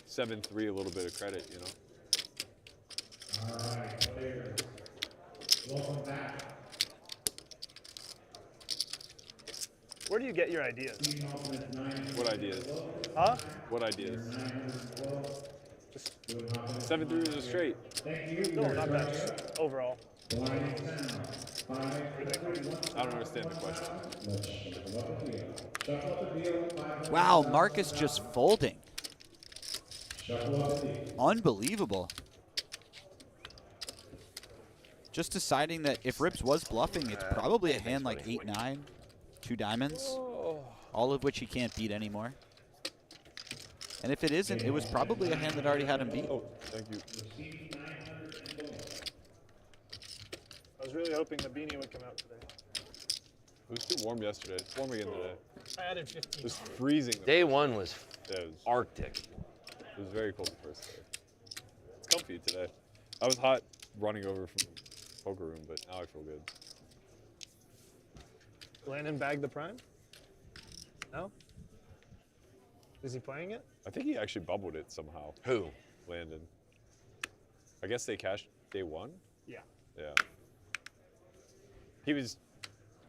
7-3 a little bit of credit, you know? All right, players. Welcome back. Where do you get your ideas? Team alternates 900 What ideas? Huh? What ideas? 900 and below. Just 7-3 was a straight. Thank you. no, not that. Just overall. Blind is down. 5, I don't understand the question. Let's shuffle up the deal. Shuffle up the deal. 500. Wow, Marcus just folding. Shuffle up the deal. Unbelievable. Just deciding that if Rips was bluffing, it's probably a hand like 8-9, 2 diamonds, all of which he can't beat anymore. And if it isn't, it was probably a hand that already had him beat. Oh, thank you. I was really hoping the beanie would come out today. It was too warm yesterday. It's warm again today. I added 15. It was freezing. Day 1 was Yeah, it was, Arctic. it was very cold the first day. It's comfy today. I was hot running over from the poker room, but now I feel good. Landon bagged the prime? No? Is he playing it? I think he actually bubbled it somehow. Who? Landon. I guess they cashed day one? Yeah. Yeah.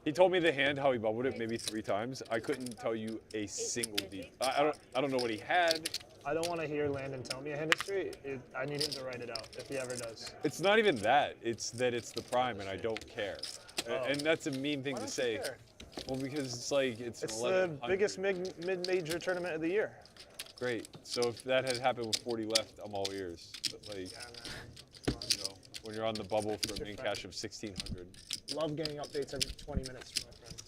He told me the hand how he bubbled it maybe 3 times. I couldn't tell you a single detail. I don't know what he had. I don't want to hear Landon tell me a hand history. I need him to write it out if he ever does. It's not even that. It's that it's the prime and I don't care. Oh. And that's a mean thing Why to don't say. you care? Well, because it's like it's It's the 1100. biggest mid-major tournament of the year. Great. So if that had happened with 40 left, I'm all ears. But like, Yeah, man. you know, when you're on the bubble for a It's min your cash of 1600, Love getting updates every 20 minutes from my friends.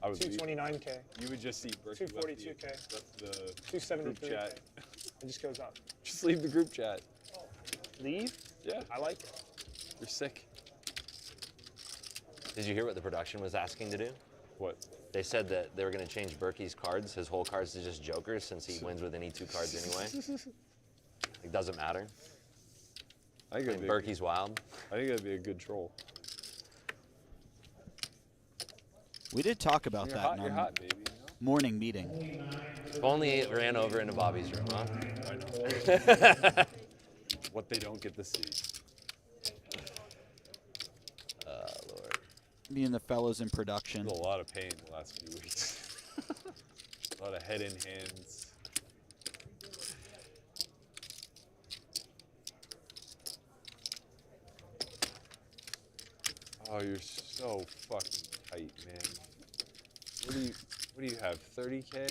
I would leave. 229K, You would just see Berkey 242K, left the group 273K. chat. It just goes up. Just leave the group chat. Leave? Yeah, I like it. you're sick. Did you hear what the production was asking to do? What? They said that they were going to change Berkey's cards, his whole cards, to just jokers since he wins with any 2 cards anyway. It doesn't matter. I think, I mean, Berkey's wild. I think that'd be a good troll. We did talk about You're that hot, in you're our hot, baby. You know? morning meeting. If only it ran over into Bobby's room, huh? I know. What they don't get to see. Lord. Me and the fellows in production. There's a lot of pain the last few weeks. A lot of head in hands. Oh, you're so fucking tight, man. What do you have? 30K?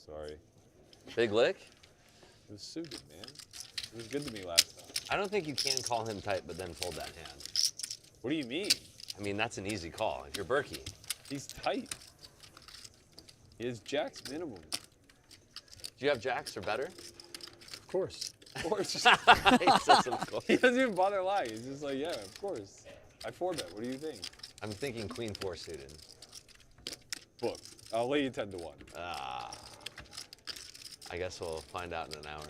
Sorry. Big lick? It was suited, man. It was good to me last time. I don't think you can call him tight but then fold that hand. What do you mean? I mean, that's an easy call. If you're Berkey. He's tight. He has jacks minimum. Do you have jacks or better? Of course. Of course. He says of course. He doesn't even bother lying. He's just like, yeah, of course. I 4-bet. What do you think? I'm thinking queen 4 suited. Book. I'll lay you 10 to 1. Ah. I guess we'll find out in an hour.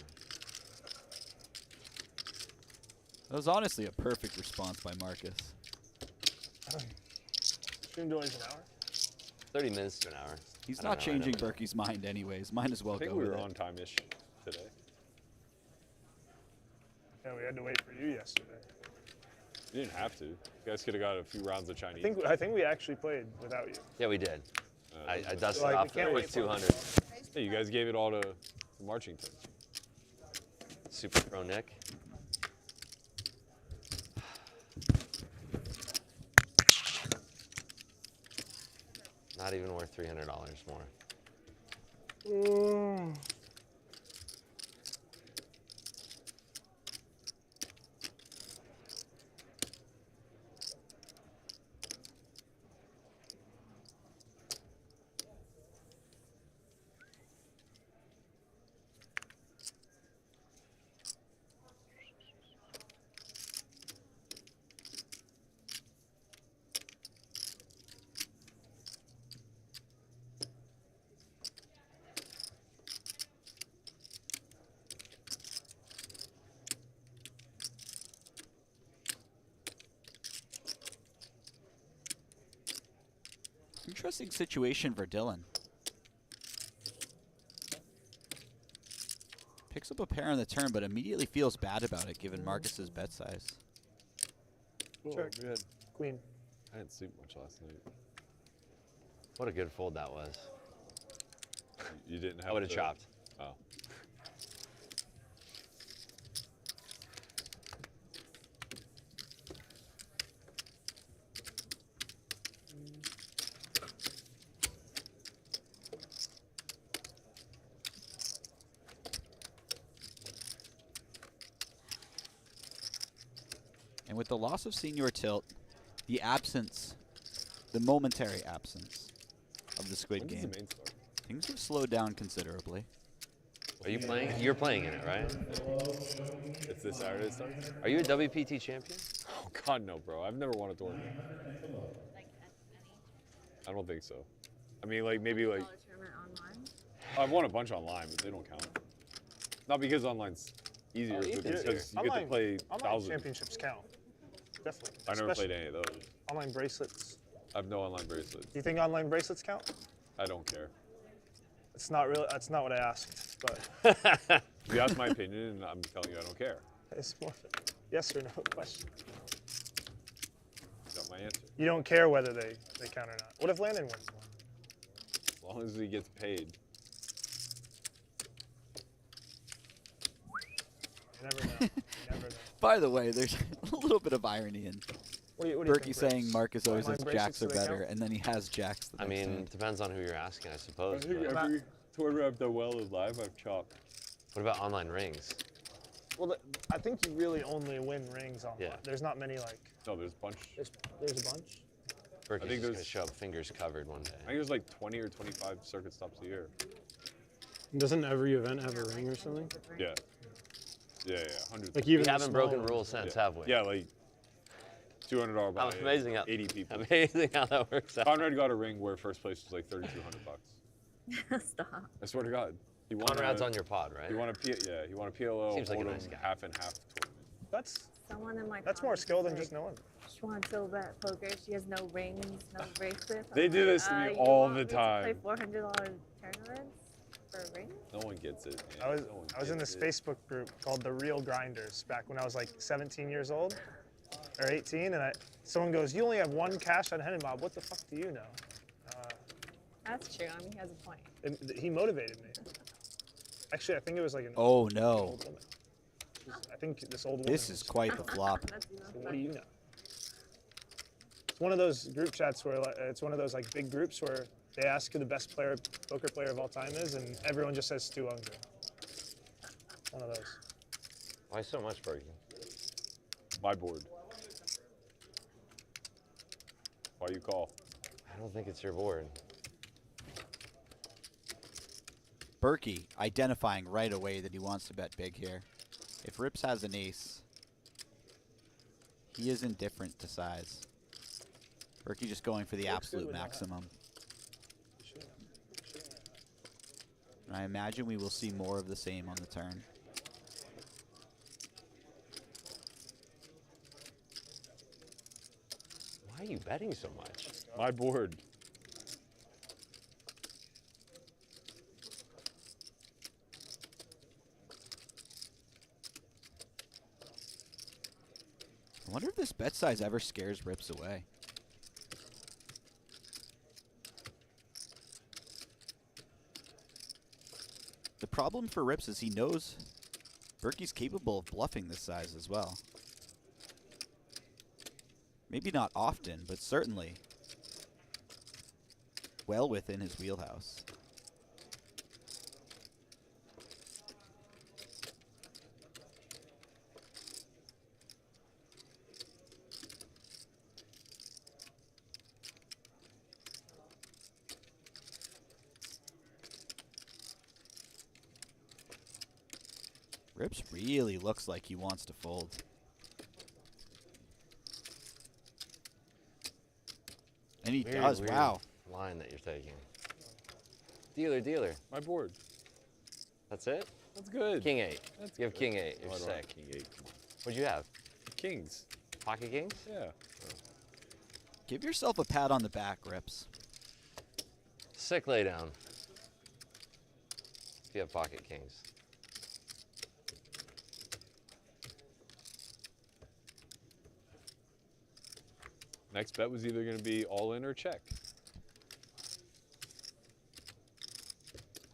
That was honestly a perfect response by Marcus. Stream delays an hour? 30 minutes to an hour. He's I don't not know, I changing never know. Berkey's mind anyways. Might as well I think go we with were it. on time-ish today. Yeah, we had to wait for you yesterday. You didn't have to. You guys could have got a few rounds of Chinese. I think we actually played without you. Yeah, we did. I dusted Like, we off can't with wait for 200. Hey, you guys gave it all to Marchington. Super Pro Nick. Not even worth $300 more. Interesting situation for Dylan. Picks up a pair on the turn, but immediately feels bad about it given Marcus's bet size. Check. Oh, good. Queen. I didn't sleep much last night. What a good fold that was. You didn't have I would have to- chopped. Oh. And with the loss of Senior Tilt, the absence, the momentary absence of the Squid When does game, the main start? things have slowed down considerably. Are you playing? You're playing in it, right? It's this Saturday it starts? Are you a WPT champion? Oh, God, no, bro. I've never won a tournament. I don't think so. I mean, like maybe like Tournament online. I've won a bunch online, but they don't count. Not because online's easier, Oh, but Ethan's because you here. get to play Online thousands. championships count. Definitely. I never Especially played any of those. online bracelets. I have no online bracelets. Do you think online bracelets count? I don't care. It's not really. That's not what I asked. But If you ask my opinion, and I'm telling you I don't care. it's more of a yes or no question. You got my answer. You don't care whether they count or not. What if Landon wins one? As long as he gets paid. You never know. You never know. By the way, there's a little bit of irony in What do you Berkey think, saying Rips? Marcus always Online says bracelets, jacks are do they better, count? and then he has jacks. The I next mean, night. depends on who you're asking, I I suppose. think but every tournament I've done well is live. I've chopped. what about online rings? Well, I think you really only win rings online. Yeah. There's not many like. No, there's a bunch. There's a bunch. Berkey's think just gonna there's- show up fingers covered one day. I think there's like 20 or 25 circuit stops a year. Doesn't every event have a ring or something? Yeah. Yeah, hundreds. Like We even the haven't small broken ones. rules since, yeah. have we? Yeah, like $200 buy. Amazing how 80 people. amazing how that works out. Conrad got a ring where first place was like $3,200. Stop. I swear to God. He won Conrad's a, on your pod, right? He won a he won a PLO Seems like a Hold'em nice guy. half and half tournament. That's Someone in my more comments skill than said, just knowing. Xuan so bad at poker. She has no rings, no bracelets. They I'm do like, this to me you all want the me to time. Play $400 tournaments for rings? No one gets it. Man. I was No one I was in gets this it. Facebook group called the Real Grinders back when I was like 17 years old or 18, and someone goes, "You only have one cash on hand, Bob. What the fuck do you know?" That's true. I mean, he has a point. And he motivated me. Actually, I think it was like an Oh no, old woman. I think this old woman. this is quite the flop. That's even What do funny. you know? It's one of those group chats where it's one of those like big groups where they ask who the best poker player of all time is, and everyone just says Stu Unger. One of those. Why so much, Berkey? My board. Why you call? I don't think it's your board. Berkey identifying right away that he wants to bet big here. If Rips has an ace, he is indifferent to size. Berkey just going for the Looks good absolute when you have- maximum. And I imagine we will see more of the same on the turn. Why are you betting so much? My board. I wonder if this bet size ever scares Rips away. The problem for Rips is he knows Berkey's capable of bluffing this size as well. Maybe not often, but certainly well within his wheelhouse. Rips really looks like he wants to fold. And he does, Weird wow. line that you're taking. Dealer, dealer. My board. That's it? That's good. King 8. That's You have good. King 8. You're Oh, I don't have sick. King 8. Come on. What'd you have? Kings. Pocket Kings? Yeah. Give yourself a pat on the back, Rips. Sick laydown. If you have Pocket Kings. Next bet was either going to be all in or check.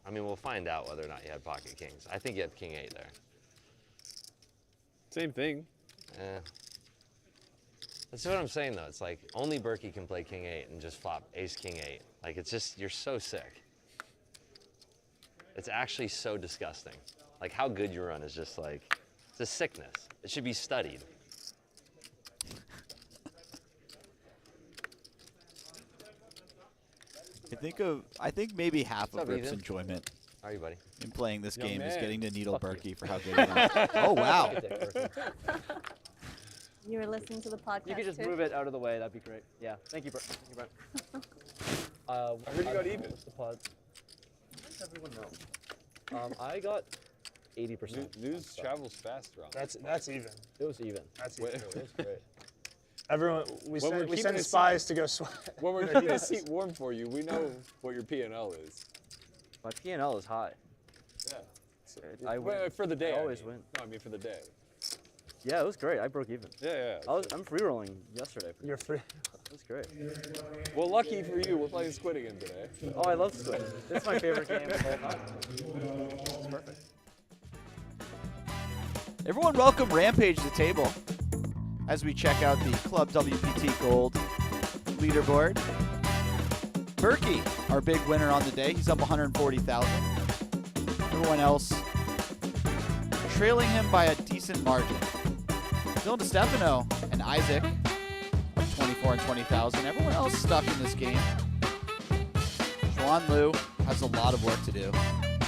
I mean, we'll find out whether or not you had Pocket Kings. I think you have King 8 there. Same thing. Eh. That's what I'm saying, though. It's like only Berkey can play King 8 and just flop Ace King 8. Like, it's just, you're so sick. It's actually so disgusting. Like, how good you run is just like, it's a sickness. It should be studied. I think maybe half What's of up, Rips' Ethan? enjoyment How are you, buddy? in playing this Young game is man. getting to needle Fuck Berkey for how good he runs. Oh wow. You were listening to the podcast. You could just too? move it out of the way. That'd be great. Yeah. Thank you, Brent. Thank you, Brent. I heard you got even. The pod. How does everyone know? I got 80%. News travels fast around. That's even. It was even. That's Wait. even. It was great. Everyone, we When we're send keeping spies to go sweat. When we're keeping the seat warm for you, we know what your P&L is. My P&L is high. Yeah. I win. Well, for the day. I always mean. win. No, I mean for the day. Yeah, it was great. I broke even. Yeah. I'm free rolling yesterday. You're free. It was great. Well, lucky for you, we're playing Squid again today. Oh, I love Squid. It's my favorite game of all time. Perfect. Everyone welcome Rampage to the table as we check out the Club WPT Gold leaderboard. Berkey, our big winner on the day. He's up 140,000. Everyone else trailing him by a decent margin. Dylan DeStefano and Isaac up 24 and 20,000. Everyone else stuck in this game. Xuan Liu has a lot of work to do.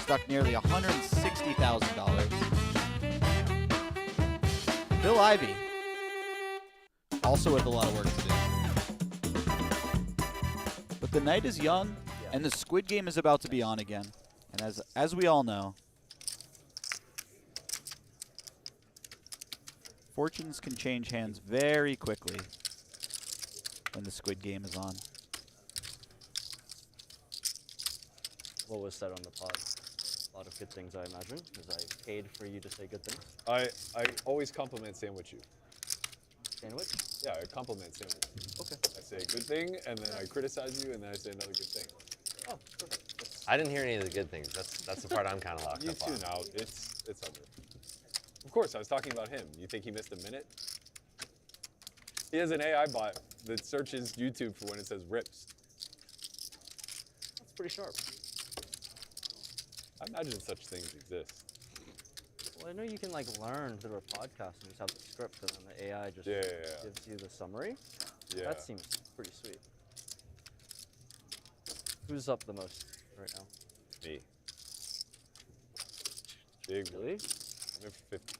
Stuck nearly $160,000. Bill Ivey, also with a lot of work to do. But the night is young, and the Squid game is about to be on again. And as we all know, fortunes can change hands very quickly when the Squid game is on. What was said on the pod? A lot of good things, I imagine, because I paid for you to say good things. I always compliment sandwich you. Sandwich? Yeah, I compliment sandwich. Okay. I say a good thing, and then I criticize you, and then I say another good thing. Oh, perfect. I didn't hear any of the good things. That's the part I'm kind of locked You up on. tune out. It's under. Of course, I was talking about him. You think he missed a minute? He has an AI bot that searches YouTube for when it says RIPS. That's pretty sharp. I imagine such things exist. Well, I know you can like learn through a podcast and just have the script, and then the AI just Yeah. gives you the summary. Yeah. That seems pretty sweet. Who's up the most right now? Me. Big Really? I'm in for 50.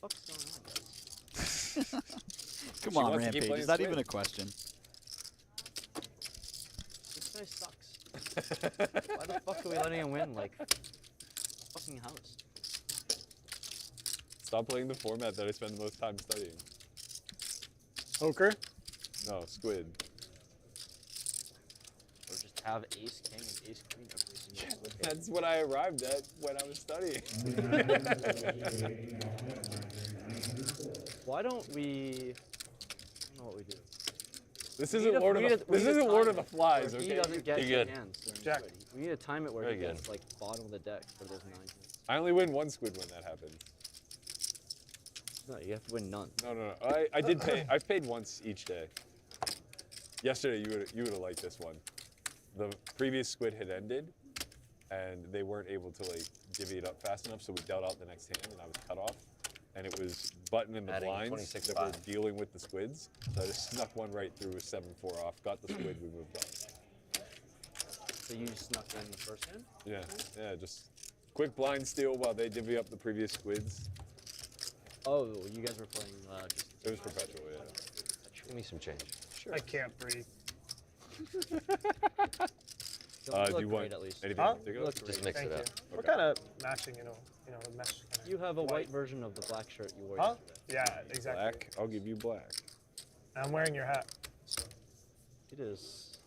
What's going on, guys? Come She on, wants to keep Rampage. playing Is that Squid. even a question? This guy sucks. Why the fuck are we letting him win? Like, fucking house. Stop playing the format that I spend the most time studying. Poker? No, Squid. Or just have ace king and ace queen every single game. That's what I arrived at when I was studying. Why don't we? I don't know what we do. This We isn't need to- Lord we of need the to- we This need to isn't time Lord of the it Flies, where okay? He doesn't get You're good good. hands during Jack. Squid. We need to time it where Very he good. gets like bottom of the deck for those 9 hands. I only win one Squid when that happens. No, you have to win none. No. I did pay. I've paid once each day. Yesterday, you would have liked this one. The previous Squid had ended, and they weren't able to like divvy it up fast enough, so we dealt out the next hand, and I was cut off. And it was button in the Adding blinds 26 that were five. dealing with the squids. So I just snuck one right through with 7-4 off, got the squid, we moved on. So you snuck in the first hand? Yeah, just quick blind steal while they divvy up the previous squids. Oh, you guys were playing just. It was perpetual, yeah. Give me some change. Sure. I can't breathe. You look Do you great, want at least. anything Huh? in particular? Look Just great. mix Thank it you. up. What Okay. kind of matching, mesh? You have a white White. version of the black shirt you wore Huh? yesterday. Yeah, exactly. Black, I'll give you black. And I'm wearing your hat. So It is,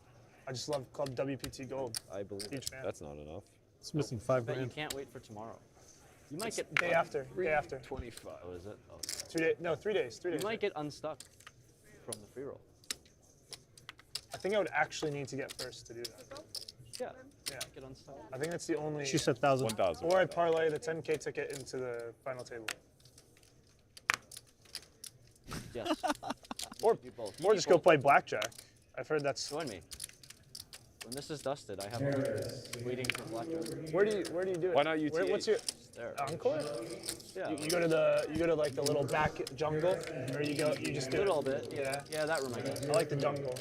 I just love Club WPT Gold. I believe, Huge fan. That's not enough. It's missing 5 but you grand. can't wait for tomorrow. You might get Day after. Day after. 25. Oh, is it? Oh. 2 days. No, 3 days. 3 You days. might get unstuck from the free roll. I think I would actually need to get first to do that. Yeah. Yeah. Get unstuck. I think that's the only. She said 1,000. 1,000. Or I parlay the 10K ticket into the final table. Yes. Or You both. Or just go play blackjack. I've heard that's. Join me. When this is dusted, I have a waiting for blackjack. Where do you do it? Why not UTH? What's your There. encore? Yeah. You go to like the little back jungle, or you just a do it. little bit. Yeah. Yeah, that room I guess. I like the jungle.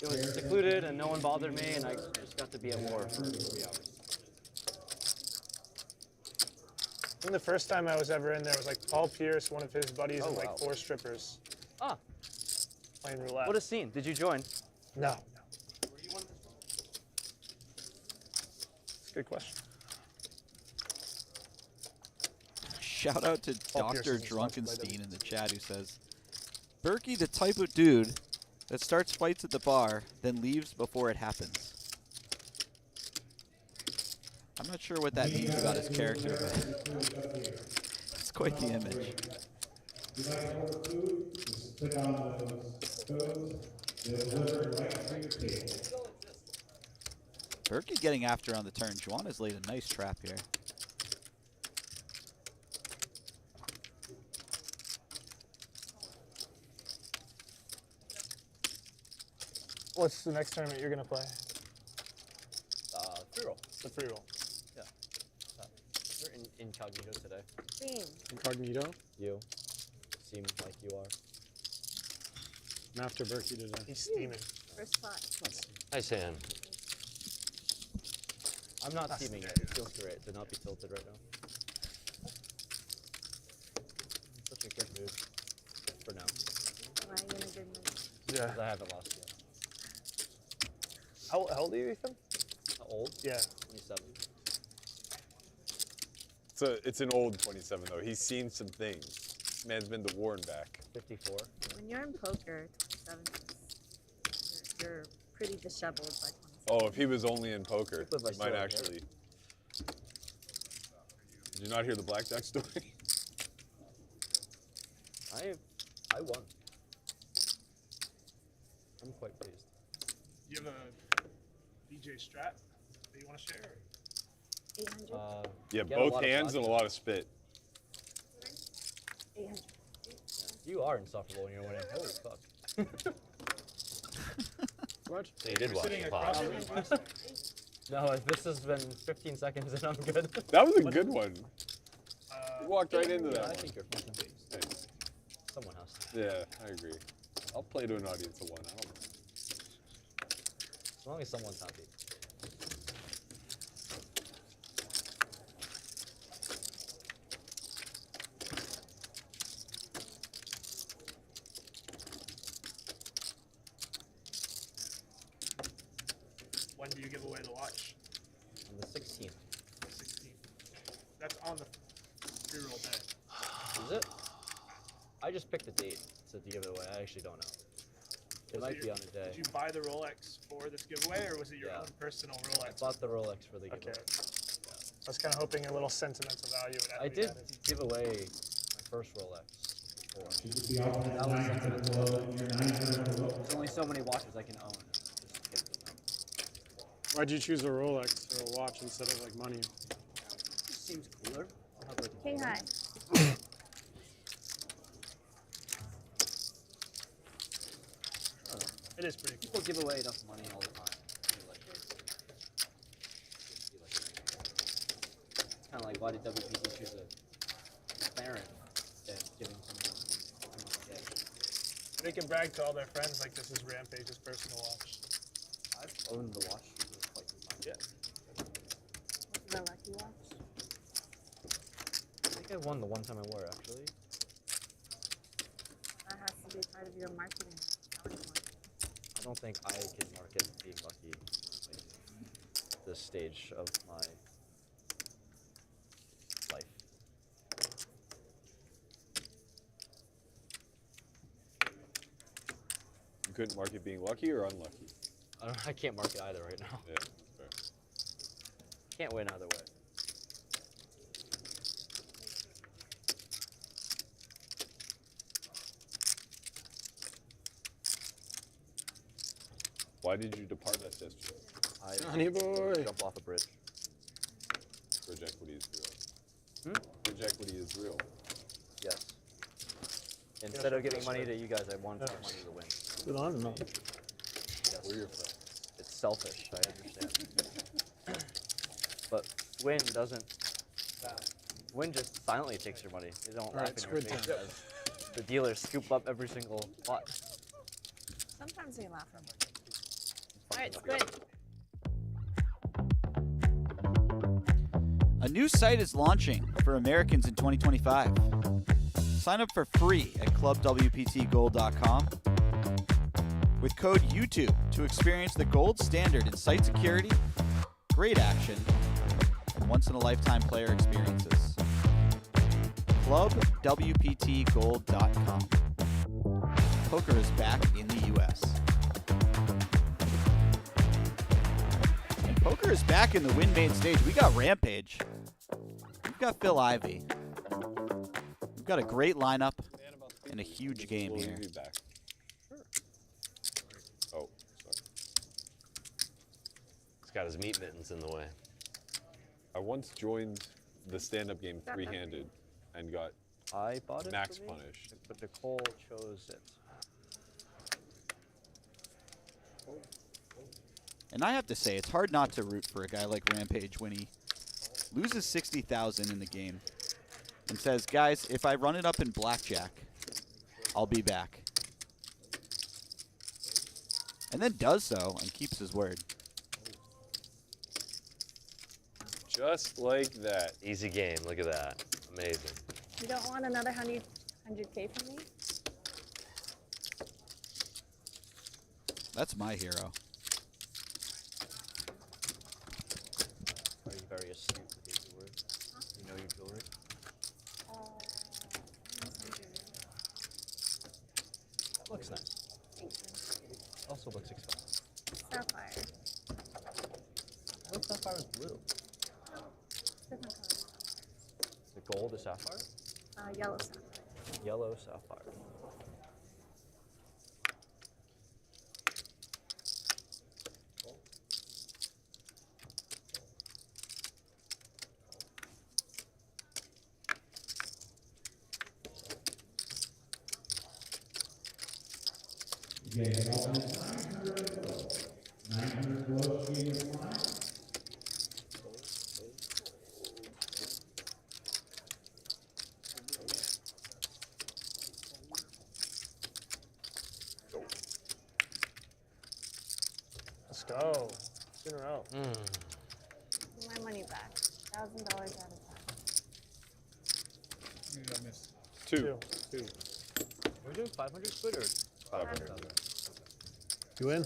It was secluded and no one bothered me, and I just got to be at war for 3 hours. think the first time I was ever in there was like Paul Pierce, one of his buddies, Oh, and like wow. 4 strippers Ah, playing roulette. what a scene. Did you join? No. Good question. Shout out to Paul Pierce Dr. is sponsored by Drunkenstein in the chat who says, Berkey the type of dude that starts fights at the bar, then leaves before it happens. I'm not sure what that means about his character, but it's quite the image. If you like to order food, just click on those codes. They'll deliver it right to your table. Berkey getting after on the turn. Xuan has laid a nice trap here. What's the next tournament you're gonna play? Free roll. The free roll. Yeah. You're incognito today. Same. Incognito. You seem like you are. I'm after Berkey today. He's steaming. First spot. Nice hand. I'm not That's steaming fair. it. It feels great to not be tilted right now. Such a good mood for now. Am I in a good mood? Yeah. 'Cause I haven't lost yet. How old are you, Ethan? How old? Yeah. 27. It's an old 27 though. He's seen some things. This man's been to war and back. 54. When you're in poker, 27 you're pretty disheveled by 27. Oh, if he was only in poker, Live by he might story, actually. Did you not hear the blackjack story? I won. I'm quite pleased. You have a DJ strat that you want to share? 800? Yeah, Get a both lot of hands and a blackjack. lot of spit. 800. You are insufferable when you're winning. Holy fuck. What? So you did watch Sitting the across pod. from me last night. No, this has been 15 seconds and I'm good. That was a good one. You walked right into Yeah, that I one. think you're fine. Thanks. Someone has to. Yeah, I agree. I'll play to an audience of one. I don't mind. As long as someone's happy. When do you give away the watch? On the 16th. 16th. That's on the free roll day. Is it? I just picked a date to give it away. I actually don't know. It might be on a day. Did you buy the Rolex for this giveaway, or was it your Yeah. own personal I Rolex? bought the Rolex for the Okay. giveaway. I was kind of hoping a little sentimental value would I be did added. give away my first Rolex before. You should be offering That was 900 below, you're 900 below. There's only so many watches I can own. Just give them out. Why'd you choose a Rolex or a watch instead of like money? Just seems cooler. I'll have like a King gold one. high. I don't know. It is pretty cool. People give away enough money all the time. I feel like it's kind of like, why did WPT choose a McLaren instead of giving someone a gift? They can brag to all their friends like this is Rampage's personal watch. I've owned the watch for quite some time. Yeah. What's the lucky watch? I think I won the one time I wore it, actually. That has to be part of your marketing. selling point. I don't think I can market being lucky at this stage of my life. You couldn't market being lucky or unlucky. I can't market either right now. Yeah, fair. Can't win either way. Why did you depart that sister? I Johnny boy. jump off a bridge. Bridge equity is real. Hmm? Bridge equity is real. Yes. Instead of giving money to you guys, I wanted to give money to win. Good on or not? Yes. We're your friends. It's selfish, I understand. But win doesn't. Win just silently takes your money. They don't laugh Alright, in your Squid face time. as the dealers scoop up every single pot. Sometimes they laugh from it. It's All right, fucking Squid. A new site is launching for Americans in 2025. Sign up for free at clubwptgold.com with code YouTube to experience the gold standard in site security, great action, and once-in-a-lifetime player experiences. clubwptgold.com. Poker is back in the U.S. And poker is back in the win main stage. We got Rampage. We've got Phil Ivey. We've got a great lineup and a huge game Will here. you be back? Sure. Oh, sorry. He's got his meat mittens in the way. I once joined the stand-up game three-handed and got I bought it max for me, punish. but Nicole chose it. And I have to say, it's hard not to root for a guy like Rampage when he loses 60,000 in the game and says, guys, if I run it up in blackjack, I'll be back. And then does so and keeps his word. Just like that. Easy game. Look at that. Amazing. You don't want another 100K from me? That's my hero. Are you very astute with your jewelry? You know your jewelry? That looks nice. Thank you. Also looks expensive. Sapphire. I thought sapphire was blue. Different color. The gold is sapphire? Yellow sapphire. Yellow sapphire. Okay, all this 900 blows to your line. Let's go. 2 in a row. My money back. $1,000 out of time. Two. Are we doing 500 Squid or 500. You win?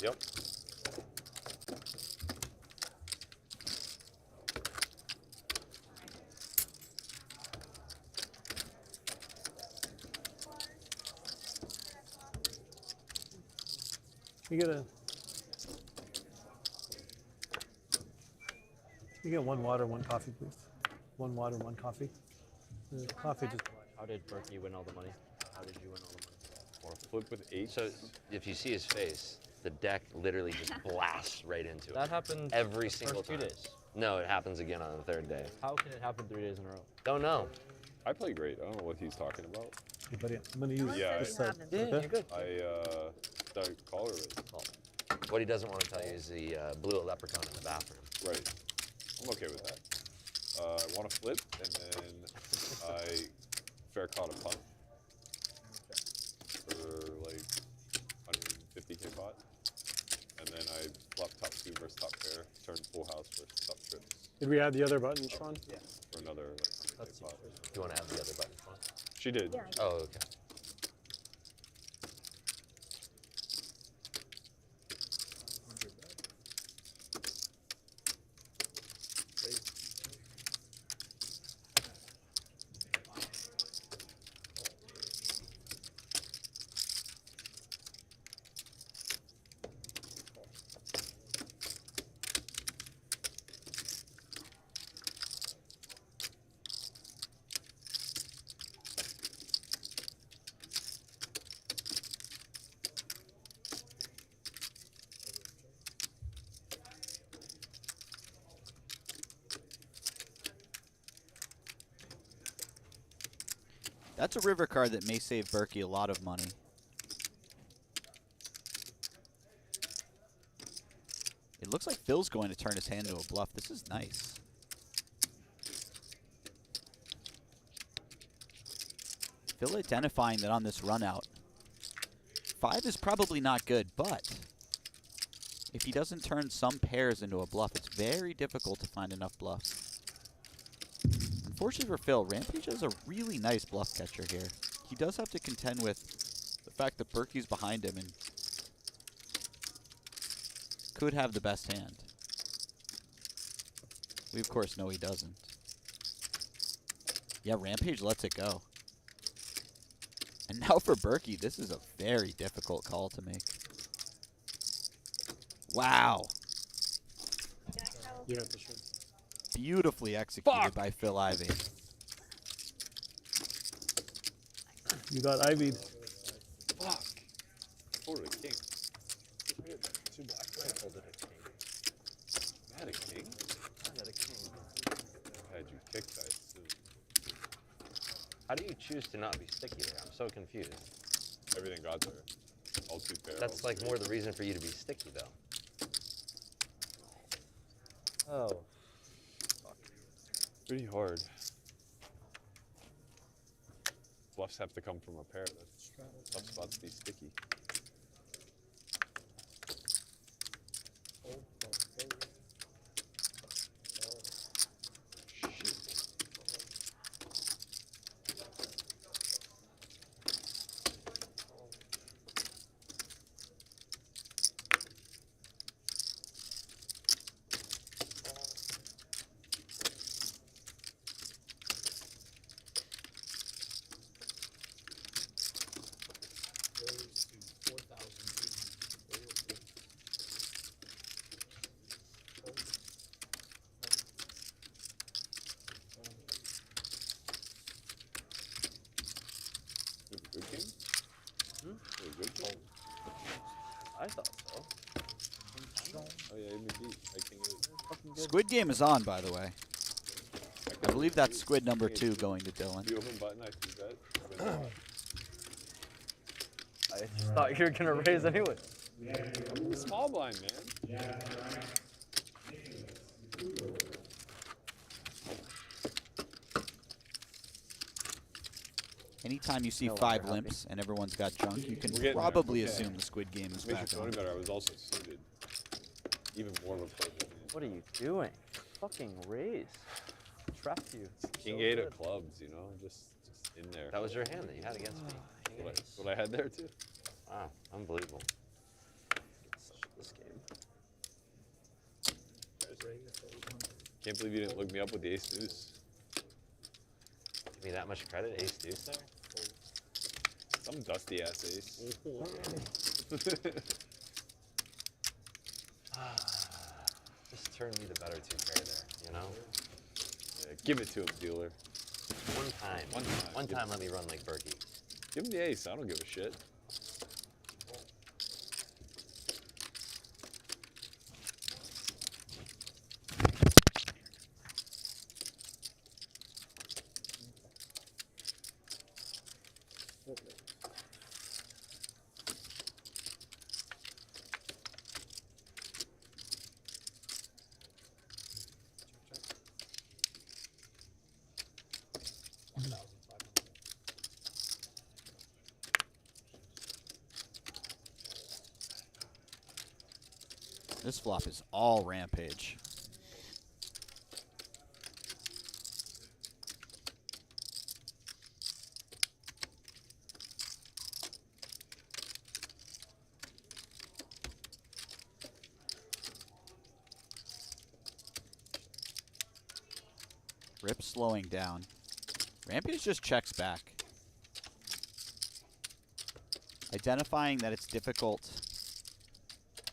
Yep. You get 1 water, 1 coffee, please. 1 water, 1 coffee. The coffee just. how did Berkey win all the money? How did you win all the money? Or flip with 8. So if you see his face, the deck literally just blasts right into it. That happened Every the single first 2 time. days. No, it happens again on the 3rd day. How can it happen 3 days in a row? Don't know. I play great. I don't know what he's talking about. Hey, buddy, I'm gonna use No one Yeah, said this you side. haven't. Yeah, Okay? you're good. I started caller race. What he doesn't want to tell you is he blew a leprechaun in the bathroom. Right. I'm okay with that. I want to flip, and then I fair caught a punt for like 150K pot, and then I flopped top 2 versus top pair, turned full house versus top trips Did we add the other button, Xuan? Yeah. for another like 100K That's pot. easy. Do you want to have the other button on? She did. Yeah. Oh, okay. That's a river card that may save Berkey a lot of money. It looks like Phil's going to turn his hand into a bluff. This is nice. Phil identifying that on this run out, 5 is probably not good, but if he doesn't turn some pairs into a bluff, it's very difficult to find enough bluffs. Unfortunately for Phil, Rampage has a really nice bluff catcher here. He does have to contend with the fact that Berkey's behind him and could have the best hand. We, of course, know he doesn't. Yeah, Rampage lets it go. And now for Berkey, this is a very difficult call to make. Wow. Yeah, for sure. Beautifully executed by Phil Ivey. You got Ivy. Fuck. Folded a king. Two black. I folded a king. I had a king? I had a king. I had you kick dice too. How do you choose to not be sticky there? I'm so confused. Everything got there. All two pairs. That's like more the reason for you to be sticky, though. Oh. pretty hard. Bluffs have to come from a pair. That's tough spot to be sticky. I thought so. Oh yeah, McGee. I think Squid game is on, by the way. I believe that's Squid number 2 going to Dylan. The open button, I see that. I thought you were gonna raise anyway. I'm the small blind, man. Anytime you see No 5 longer limps and everyone's got junk, you can We're getting probably there. Okay. assume the Squid game is To make back you feel on. any better, I was also suited. Even more of a pleasure. What are you doing? Fucking raise. Trapped you. King So 8 good. of clubs, you know, just in there. That was your hand that you had against me. That's what I had there too. Wow, unbelievable. This game. Can't believe you didn't look me up with the ace deuce. Give me that much credit, ace deuce there? Some dusty ass ace. Just turn me the better 2 pair there, you know? Yeah, give it to him, dealer. One time. One time let me run like Berkey. Give him the ace. I don't give a shit. This flop is all Rampage. RIPS slowing down. Rampage just checks back. Identifying that it's difficult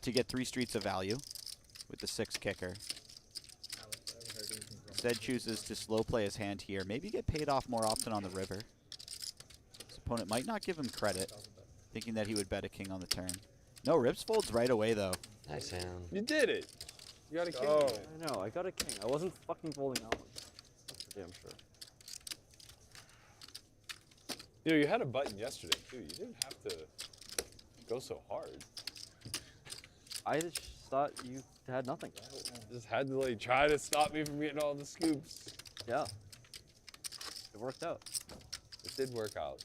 to get 3 streets of value with the 6 kicker. Instead chooses to slow play his hand here. Maybe get paid off more often on the river. His opponent might not give him credit, thinking that he would bet a king on the turn. No, RIPS folds right away though. Nice hand. You did it. You got a king. Oh, I know. I got a king. I wasn't fucking folding that one. That's for damn sure. You know, you had a button yesterday too. You didn't have to go so hard. I just thought you had nothing. Just had to like try to stop me from getting all the scoops. Yeah. It worked out. It did work out.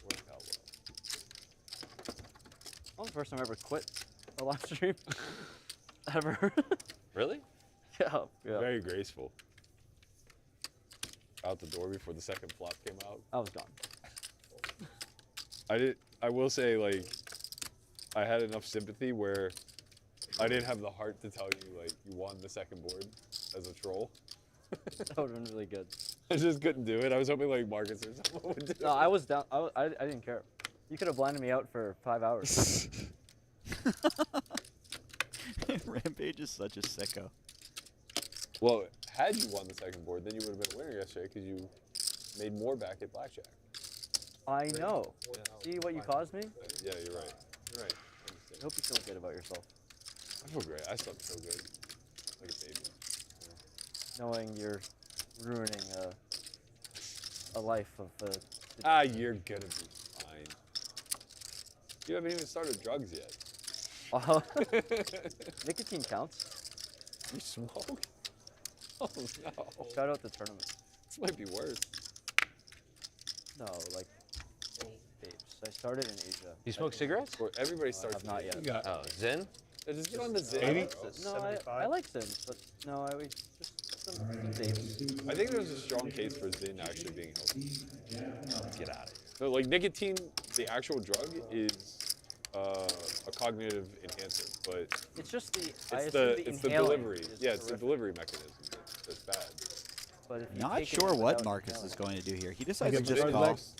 Worked out well. That was the first time I ever quit the live stream ever. Really? Yeah. Very graceful. Out the door before the second flop came out. I was gone. I will say, like, I had enough sympathy where I didn't have the heart to tell you, like, you won the second board as a troll. That would have been really good. I just couldn't do it. I was hoping, like, Marcus or someone would do it. No, I was down. I didn't care. You could have blinded me out for 5 hours. Rampage is such a sicko. Well, had you won the second board, then you would have been a winner yesterday because you made more back at blackjack. I know. See what you caused me? Yeah, you're right. You're right. I hope you feel good about yourself. I feel great. I slept so good. Like a baby. Knowing you're ruining a life of You're gonna be fine. You haven't even started drugs yet. Nicotine counts. You smoke? Oh no. Shout out the tournament. This might be worse. No, like vapes. I started in Asia. You smoke cigarettes? Or everybody No, I starts have not in yet. Oh, Zin? Yeah, just get on the Zin. 80? No, I like Sims, but no, just some vapes. I think there's a strong case for Zin actually being healthy. Get out of here. So, like, nicotine, the actual drug, is a cognitive enhancer, but It's just the it's the inhaling delivery. is Yeah, it's the horrific. delivery mechanism that's bad. But if you Not take it sure what without Marcus inhaling- is going to do here. He I decides to get just charge call, backs.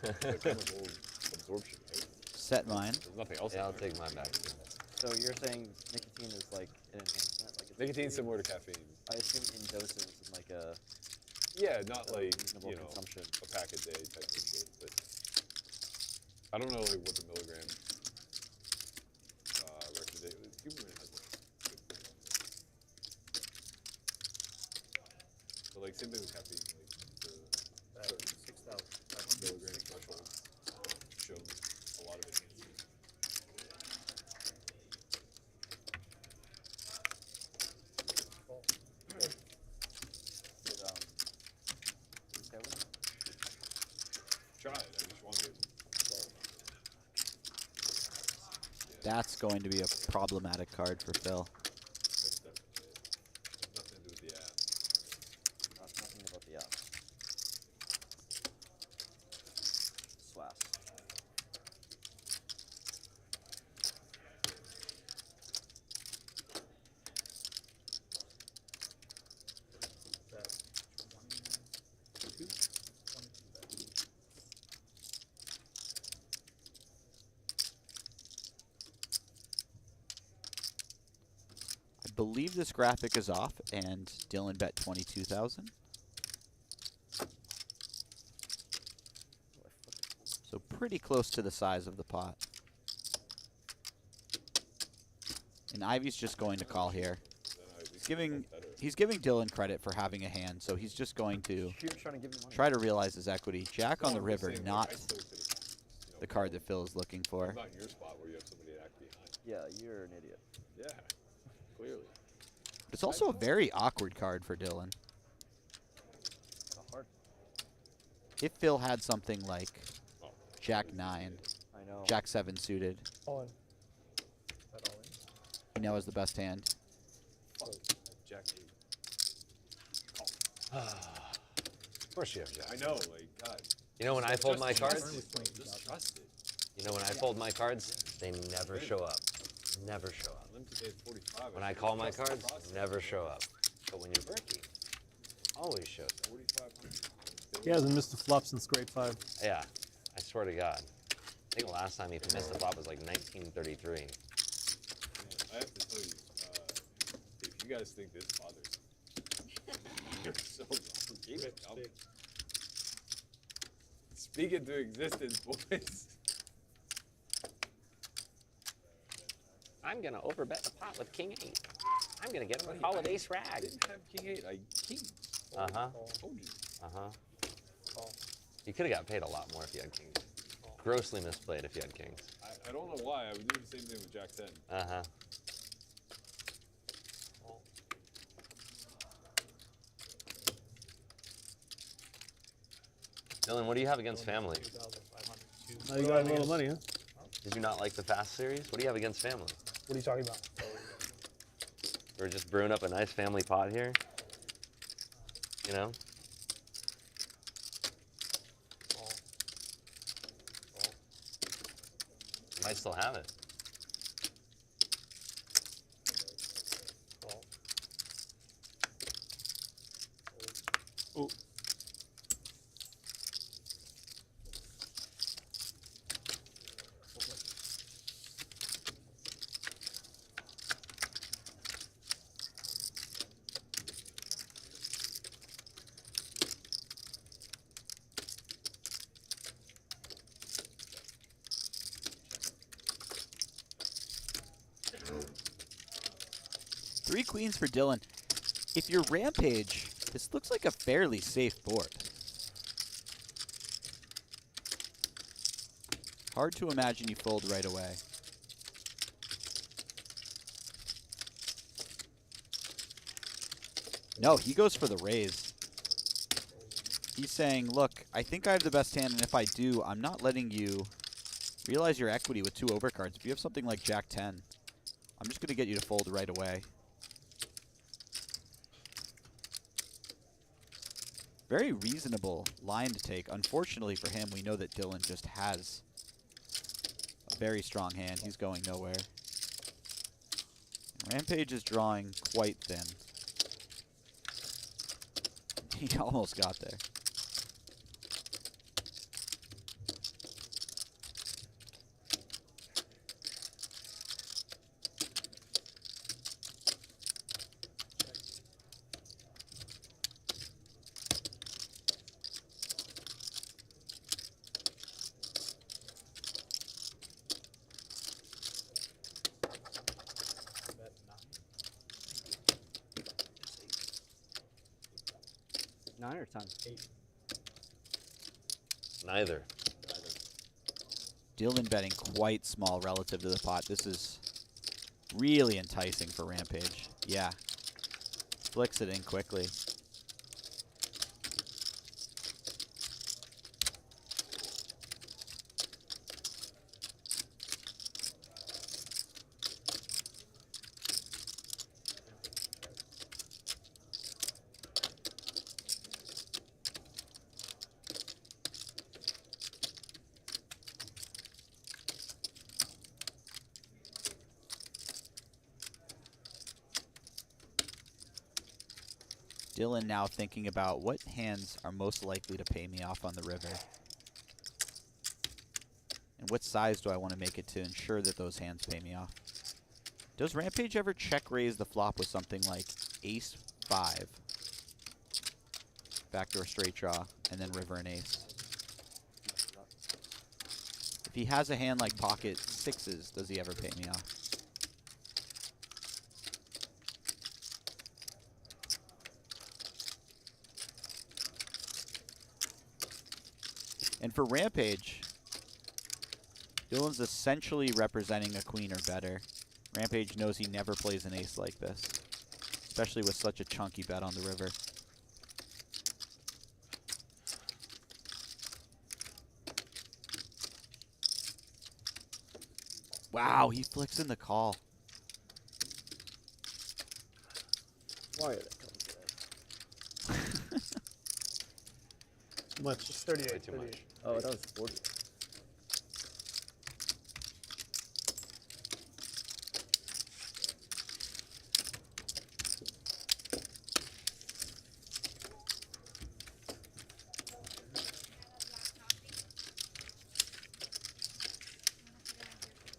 The chemical absorption, right? set mine. There's nothing else. Yeah, I'll in there. take mine back. So you're saying nicotine is like an enhancement? Like it's Nicotine's similar to caffeine. I assume in doses in like a Yeah, not like, reasonable you know, consumption. a pack a day type of shit, but I don't know like what the milligram recommendation. Human has a good thing. So like same thing with caffeine, like the 6,500 milligram threshold shows a lot of enhancement. Try it. I just wanted it. That's going to be a problematic card for Phil. That's definitely it. Nothing to do with the app. Nothing about the app. Swass. I believe this graphic is off, and Dylan bet 22,000. So pretty close to the size of the pot. And Ivey's just going to call here. He's giving Dylan credit for having a hand, so he's just going to You're trying to give me money. try to realize his equity. Jack on the I'm just river, saying, like, not I still could've, the card that Phil is looking for. Not in your spot where you have somebody to act behind. Yeah, you're an idiot. Yeah, clearly. It's also a very awkward card for Dylan. Kinda hard. If Phil had something like Oh. Jack 9, I know. Jack 7 suited, All in. he now has the best hand. Jack 8. Of course you have Jack. I know, like, God. You know when I fold my Just cards? Just trust it. You know when I fold my cards? They never show up. Never show up. Limited day 45. When I call my cards, never show up. But when you're Berkey, always shows up. 4,500. He hasn't missed the flop since grade 5. Yeah, I swear to God. I think the last time he missed the flop was like 1933. Man, I have to tell you, if you guys think this bothers me, you're so wrong. Keep it coming. Speak it to existence, boys. I'm gonna overbet the pot with King 8. I'm gonna get him a call with Ace I Rag. didn't have King 8. I King. Uh-huh. Told you. Uh-huh. You could have got paid a lot more if you had Kings. Grossly misplayed if you had Kings. I don't know why. I would do the same thing with Jack 10. Uh-huh. Dylan, what do you have against family? Now you got a little money, huh? Did you not like the Fast series? What do you have against family? What are you talking about? We're just brewing up a nice family pot here. You know? You might still have it. Oh. 3 queens for Dylan. If you're Rampage, this looks like a fairly safe board. Hard to imagine you fold right away. No, he goes for the raise. He's saying, look, I think I have the best hand, and if I do, I'm not letting you realize your equity with 2 overcards. If you have something like Jack 10, I'm just going to get you to fold right away. Very reasonable line to take. Unfortunately for him, we know that Dylan just has a very strong hand. He's going nowhere. Rampage is drawing quite thin. He almost got there. Nine or 10? 8. Neither. Dylan betting quite small relative to the pot. This is really enticing for Rampage. Yeah. Flicks it in quickly. Dylan now thinking about what hands are most likely to pay me off on the river. And what size do I want to make it to ensure that those hands pay me off? Does Rampage ever check raise the flop with something like ace 5? Backdoor straight draw, and then river and ace. If he has a hand like pocket 6s, does he ever pay me off? And for Rampage, Dylan's essentially representing a queen or better. Rampage knows he never plays an ace like this, especially with such a chunky bet on the river. Wow, he flicks in the call. Why are they coming today? Much. It's 38. Way too 38. much. Oh, that was 40.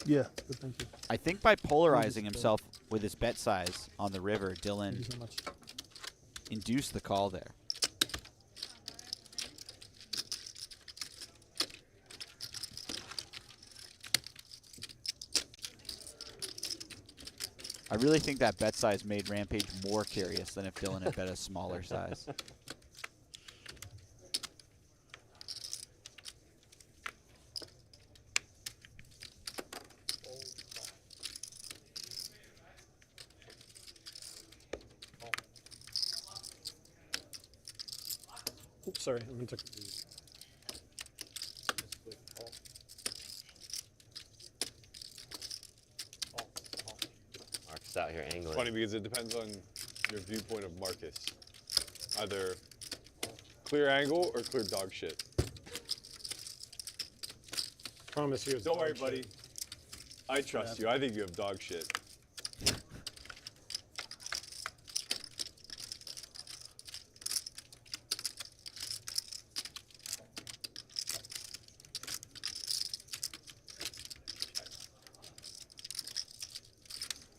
Yeah, good, thank you. I think by polarizing himself with his bet size on the river, Thank you Dylan so much. induced the call there. I really think that bet size made Rampage more curious than if Dylan had bet a smaller size. Oops, sorry, I meant to. just out here angling. Funny because it depends on your viewpoint of Marcus. Either clear angle or clear dog shit. Promise you. Don't worry, buddy. I trust you. I think you have dog shit.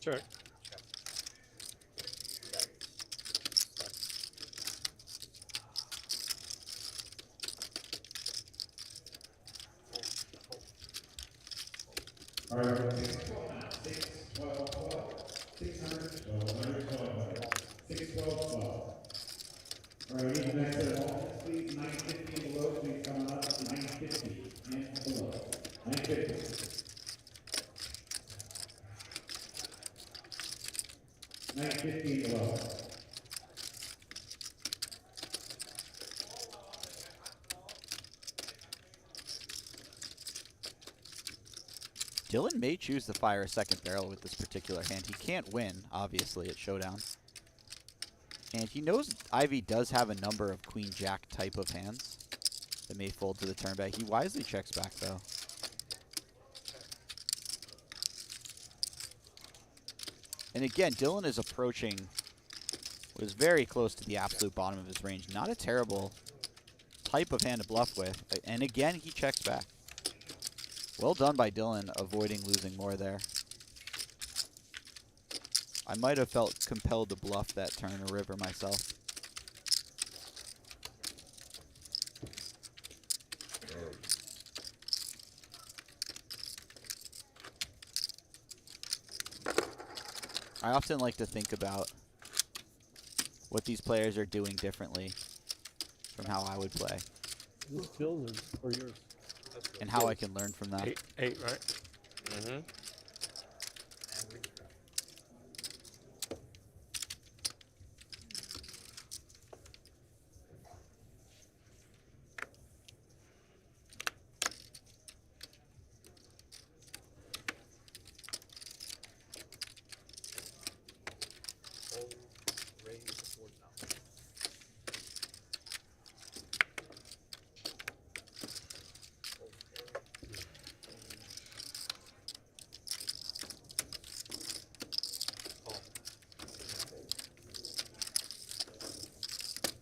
Check. All right, 6, 12, 12, 600, 1200, 1200, 6, 12, 12. All right, we need the next set of offense, please. 950 and below, please come up. 950 and below. 950. 950 and below. Dylan may choose to fire a second barrel with this particular hand. He can't win, obviously, at Showdown. And he knows Ivey does have a number of queen-jack type of hands that may fold to the turn back. He wisely checks back, though. And again, Dylan is approaching what is very close to the absolute bottom of his range. Not a terrible type of hand to bluff with. And again, he checks back. Well done by Dylan, avoiding losing more there. I might have felt compelled to bluff that turn or river myself. I often like to think about what these players are doing differently from how I would play. Is this Phil's or yours? And how I can learn from that. Eight, right? Mm-hmm.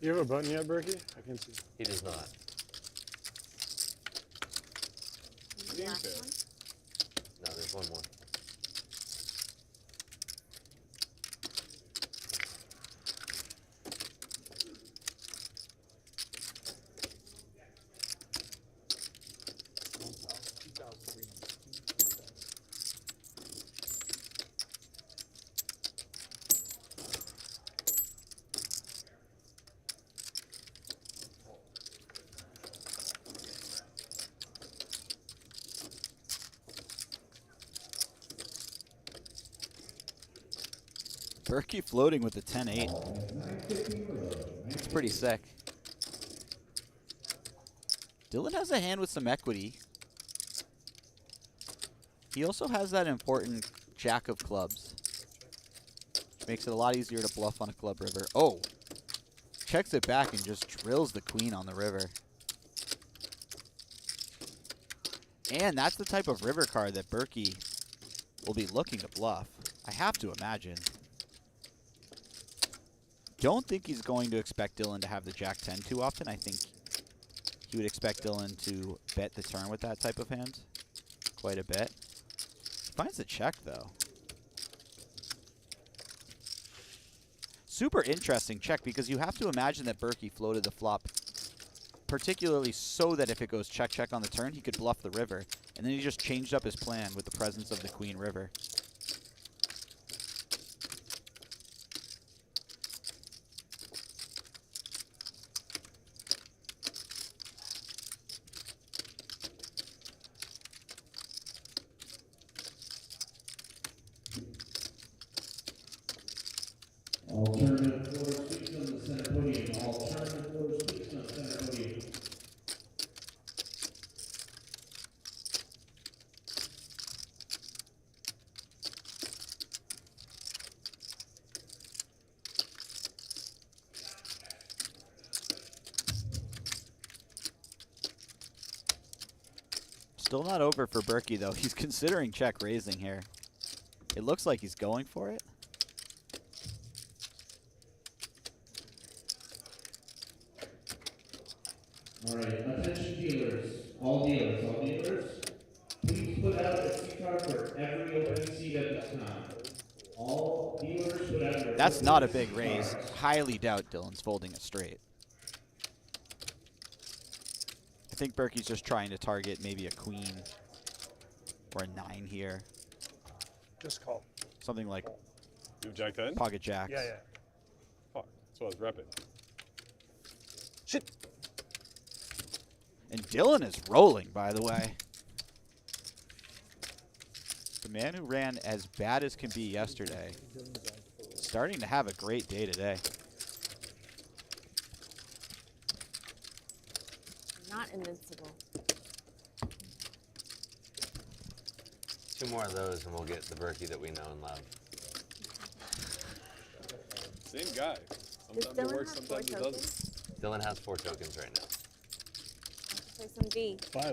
You have a button yet, Berkey? I can see. He does not. Last one? No, there's one more. Berkey floating with the 10-8. It's pretty sick. Dylan has a hand with some equity. He also has that important jack of clubs. Makes it a lot easier to bluff on a club river. Oh! Checks it back and just drills the queen on the river. And that's the type of river card that Berkey will be looking to bluff. I have to imagine. Don't think he's going to expect Dylan to have the jack 10 too often. I think he would expect Dylan to bet the turn with that type of hand quite a bit. He finds the check, though. Super interesting check, because you have to imagine that Berkey floated the flop particularly so that if it goes check-check on the turn, he could bluff the river. And then he just changed up his plan with the presence of the queen river. Alternative floor speaks on the center podium. Alternative floor speaks on the center podium. Still not over for Berkey, though. He's considering check raising here. It looks like he's going for it. All right, attention dealers, all dealers. Please put out a C card for every open seat at this time. All dealers put out your That's not a open big C raise. cards. Highly doubt Dylan's folding it straight. I think Berkey's just trying to target maybe a queen or a 9 here. Just call. Something like You have Jack 10? pocket jacks. Yeah, yeah. Fuck. That's what I was repping. Shit. And Dylan is rolling, by the way. The man who ran as bad as can be yesterday, starting to have a great day today. Not invincible. 2 more of those and we'll get the Berkey that we know and love. Same guy. Does Sometimes it Dylan works, have sometimes 4 it tokens? doesn't. Dylan has 4 tokens right now. Play some B. 5.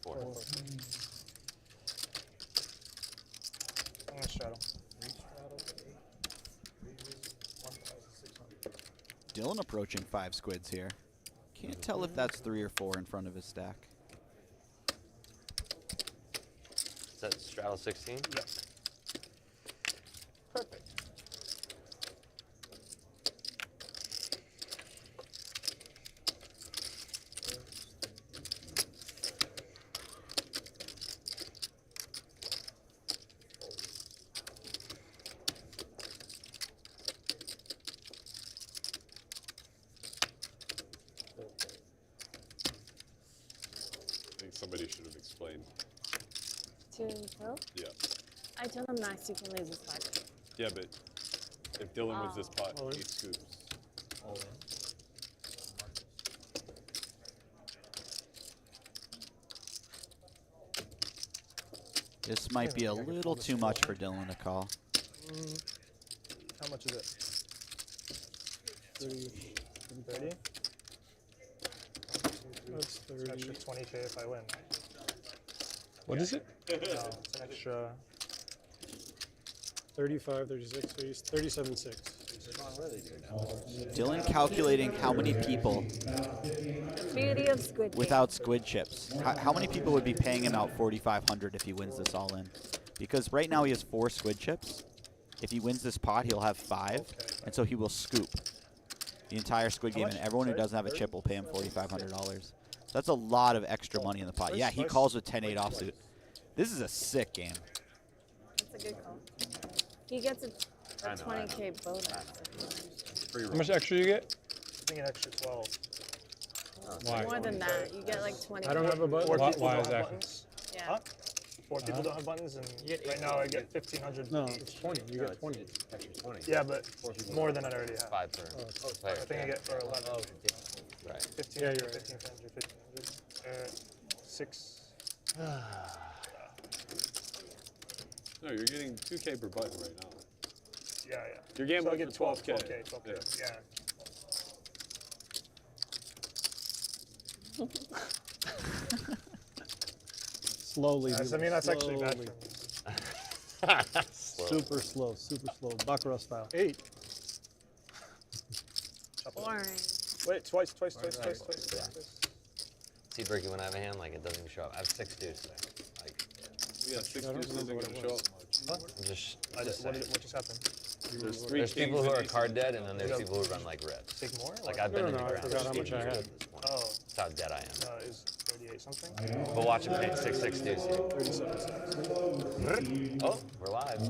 4. I'm gonna straddle. Dylan approaching 5 squids here. Can't tell if that's 3 or 4 in front of his stack. Is that straddle 16? Yep. Perfect. I think somebody should have explained. To Phil? Yeah. I told him Max, you can lose this fight. Yeah, but if Dylan wins this pot, Oh. he scoops. All in. This might be a little too much for Dylan to call. How much is it? 30. 30? That's It's an extra 20K if I win. What is it? No, it's an extra. 35, 36, 37.6. Dylan calculating how many people The beauty of Squid without squid chips. How many people would be paying him out 4,500 if he wins this all in? Because right now he has 4 squid chips. If he wins this pot, he'll have 5, and so he will scoop the entire squid game, and everyone who doesn't have a chip will pay him $4,500. So that's a lot of extra money in the pot. Yeah, he calls with 10-8 offsuit. This is a sick game. That's a good call. He gets a I know. 20K bonus. How much extra you get? I think an extra 12. Why? More than that. You get like 20. I don't have a button. Four Why, people why don't is have that? buttons. Yeah. Huh? 4 people don't have buttons, and right now I get 1,500. No, each. it's 20. You get 20. Extra 20. Yeah, but more than I already have. 5 per player. I think I get for 11. Right. 15, Yeah, you're right. 1,500, 1,500. 6. No, you're getting 2K per button right now. Yeah, yeah. You're So I gambling get for 12K. 12K. Yeah. Slowly. I dude, mean, that's actually bad slowly. for me. Super slow, super slow. Baccarat style. 8. Boring. Wait, twice. See, Berkey, when I have a hand, like, it doesn't even show up. I have 6 deuce today. Like, Yeah, 6 I don't deuces isn't remember going what to it show up much. I'm just What saying. just happened? There's 3 There's kings people who and are aces. card dead, and then there's people who run like RIPS. Take more? Like, or- I've been in the I ground. forgot how much I had. At this point. Oh, That's how dead I am. no, it was 38 something. But watch him paint 6-6 deuce here. 37. Oh, we're live.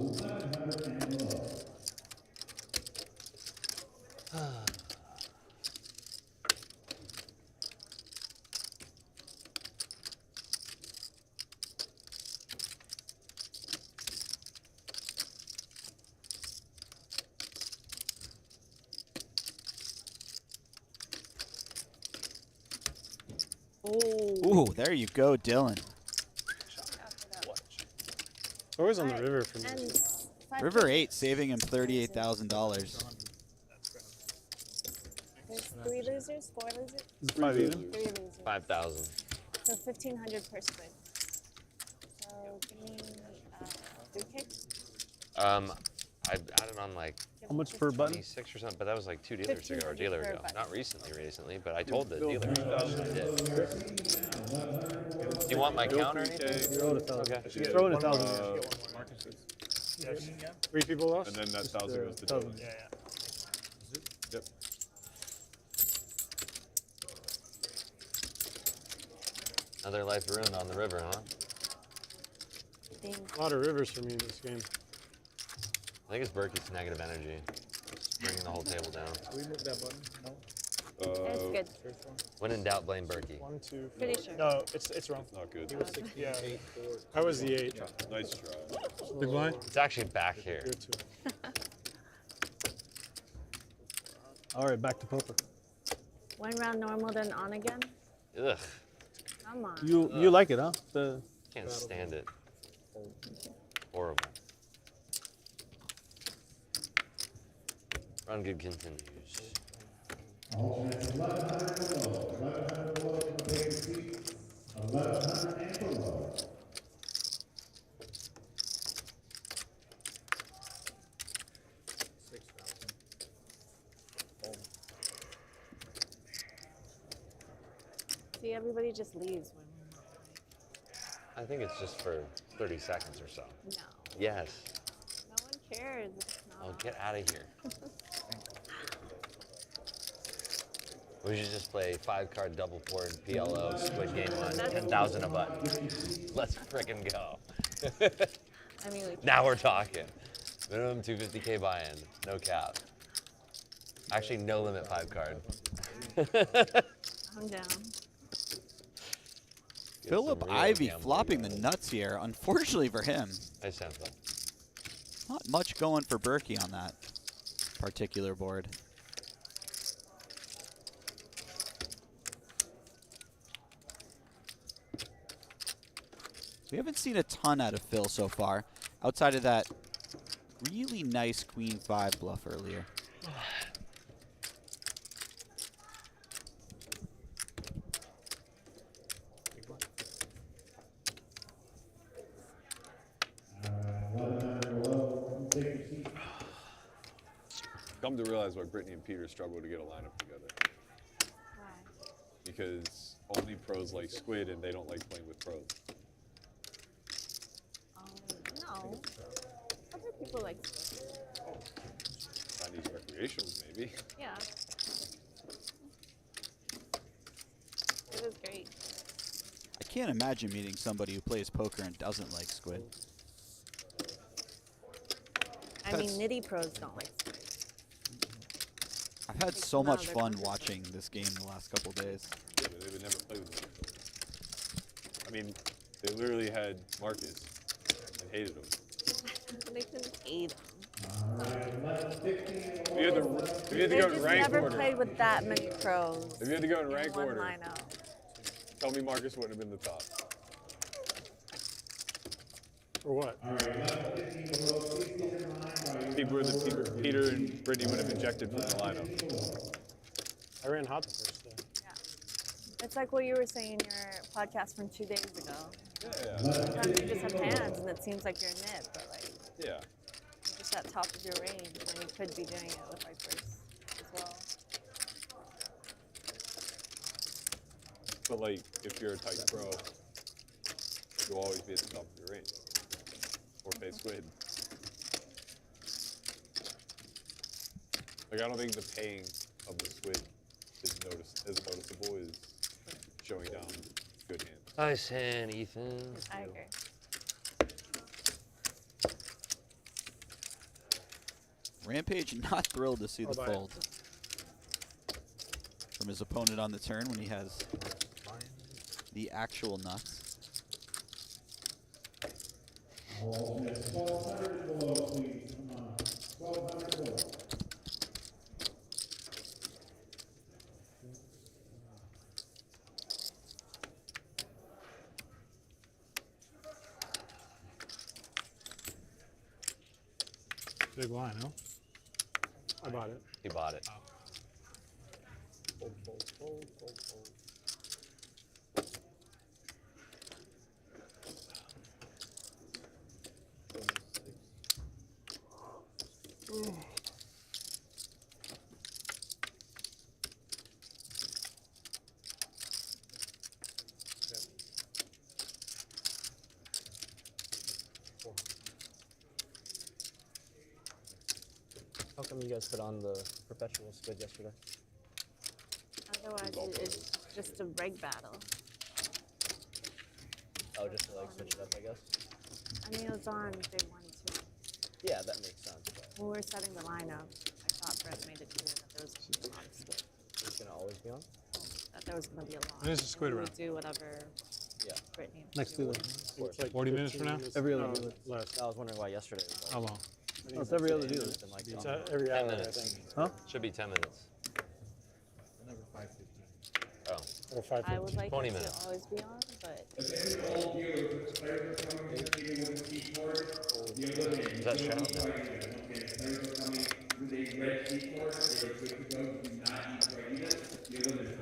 Ooh, there you go, Dylan. Always on the river for me. And 5 River 8 saving him $38,000. There's 3 losers, 4 losers, Is it 5 even? 3 losers. 5,000. So 1,500 per squid. give me 3K. I added on like How much per button? 26 or something, but that was like 2 dealers ago or a dealer per ago. button. Not recently, but I told the dealer I did. Do you want my count or anything? Throw it 1,000. Okay. Throw it One more. 1,000. Get one more. Yes. 3 people lost? And then that Just, 1,000 goes to 1,000. Dylan. Yeah. Yep. Another life ruined on the river, huh? Ding. A lot of rivers for me in this game. I think it's Berkey's negative energy. It's bringing the whole table down. Can we move that button? No. It's good. First one. When in doubt, blame Berkey. 1, 2, 4. Pretty sure. No, it's wrong. Not good. He was 16, Yeah. 8, 4. I was the 8. Nice try. Big blind? It's actually back here. You're 2. All right, back to poker. 1 round normal, then on again. Ugh, Come on. You like it, huh? can't stand it. Horrible. Run good continues. Alternates 1,100 below. 1,100 below from the paper seats. 1,100 and below. See, everybody just leaves when I think it's just for 30 seconds or so. no. Yes. No one cares. If it's not Oh, on. get out of here. We should just play 5-card double board PLO Squid game on 10,000 a button. Let's frickin' go. I mean, we Now we're talking. Minimum 250K buy-in, no cap. Actually, no limit 5-card. calm down. Philip some real Ivey gambling flopping the going. nuts here. Unfortunately for him, Nice sounds like. not much going for Berkey on that particular board. We haven't seen a ton out of Phil so far, outside of that really nice Queen 5 bluff earlier. Come to realize why Brittany and Peter struggle to get a lineup together. Why? Because only pros like Squid and they don't like playing with pros. No. Other people like Chinese recreationals, maybe. Yeah. It was great. I can't imagine meeting somebody who plays poker and doesn't like Squid. I mean, That's- nitty pros don't like Squid. I've had Takes so them out much of their fun comfort watching this game the last couple days. Yeah, but they would never play with me. I mean, they literally had Marcus and hated him. They couldn't hate them. If you had to They go in just rank never order, played with that many pros. if you had to go in in rank one order, lineup. tell me Marcus wouldn't have been the top. For what? Peter and Brittany would have ejected from the lineup. I ran hot the first day. Yeah. It's like what you were saying in your podcast from 2 days ago. Yeah, Sometimes you just have hands and it seems like you're a nit, but like yeah. you're just at top of your range when you could be doing it with Vipers as well. But like, if you're a tight pro, you'll always be at the top of your range. Or face Squid. Like, I don't think the paying of the Squid is as noticeable as showing down good hands. Nice hand, Ethan. I agree. Rampage not thrilled to see the I'll buy it. fold from his opponent on the turn when he has the actual nuts. Alternates 1,200 and below, please. Come on. 1,200 below. Big line, huh? I bought it. He bought it. How come you guys put on the perpetual squid yesterday? Otherwise, it's just a reg battle. Oh, just to like switch it up, I guess. I mean, it was on if they wanted to. Yeah, that makes sense. But When we were setting the lineup, I thought Brett made it clear that there was going to be a lot of squid. it's gonna always be on. That there was going to be a lot. There's a squid we around. would do whatever Yeah. Brittany Next do. to the It's like 40 minutes from now? Every other No, less. I was wondering why yesterday was How like, long? Oh, it's every other dealer. it's been like It's something. every 10 hour, I minutes. think. Huh? Should be 10 minutes. Oh, Or 5 I would like 20 it to minutes. always be on, but All dealers, the players are coming to the table with a keyboard. The ability. Is that Xuan? Okay, players are coming with a red keyboard. They are good to go. Do not need to ID this. The ability.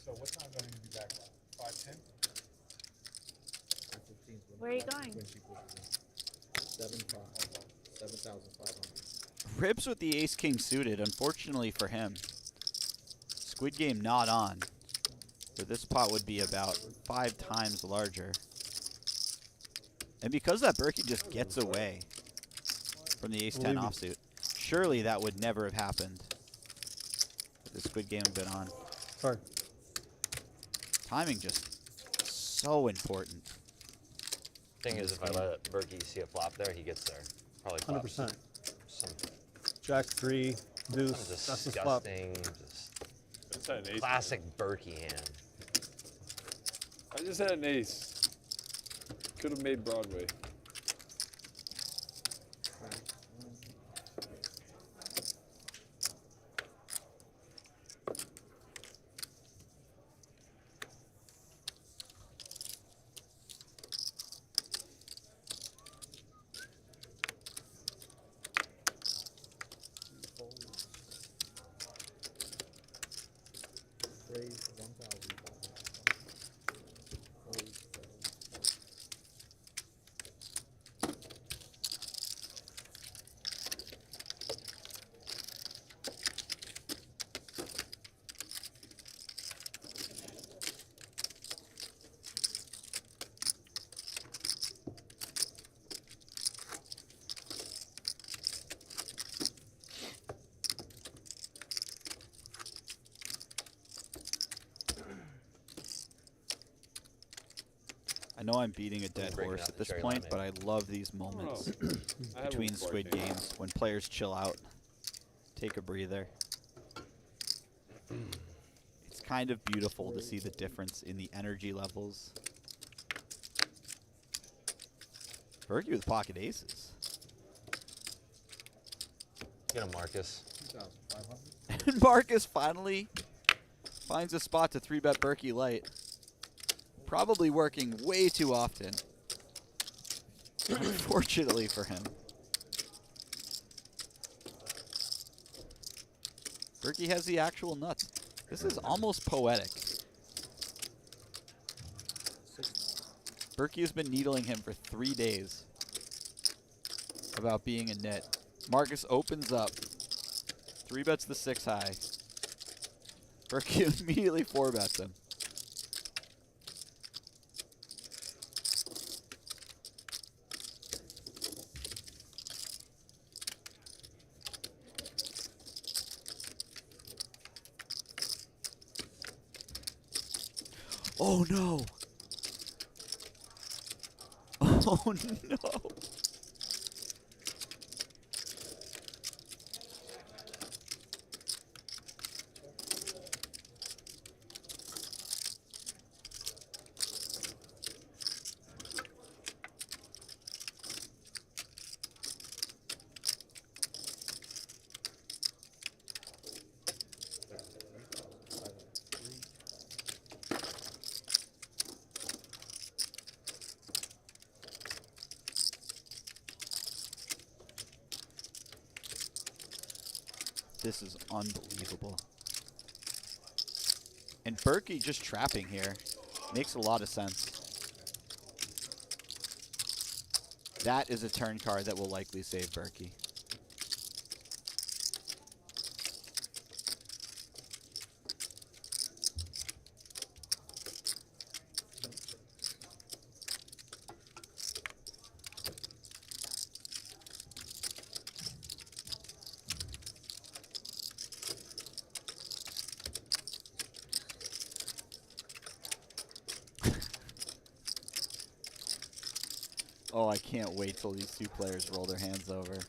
So what time do I need to be back? 5:10? where are you going? 7,500. Ribs with the ace-king suited, unfortunately for him. Squid game not on. So this pot would be about 5 times larger. And because that Berkey just gets away from the ace-10 offsuit, surely that would never have happened if the Squid game had been on. Sorry. Timing just so important. Thing is, if I let Berkey see a flop there, he gets there. Probably flops 100%. some Jack 3, deuce. That's the flop. disgusting, just That's an ace. classic Berkey hand. I just had an ace. Could have made Broadway. Raise 1,500. I know I'm beating a dead breaking horse out at the this cherry point, but I lemonade. love these moments I had between one before I Squid came. games when players chill out, take a breather. It's kind of beautiful to see the difference in the energy levels. Berkey with pocket aces. Get him, Marcus. 2,500. And Marcus finally finds a spot to 3-bet Berkey light. Probably working way too often. Unfortunately for him. Berkey has the actual nuts. This is almost poetic. Berkey has been needling him for 3 days about being a nit. Marcus opens up. 3-bets the 6 high. Berkey immediately 4-bets him. Oh no! Oh no! This is unbelievable. And Berkey just trapping here. Makes a lot of sense. That is a turn card that will likely save Berkey. Oh, I can't wait till these two players roll their hands over.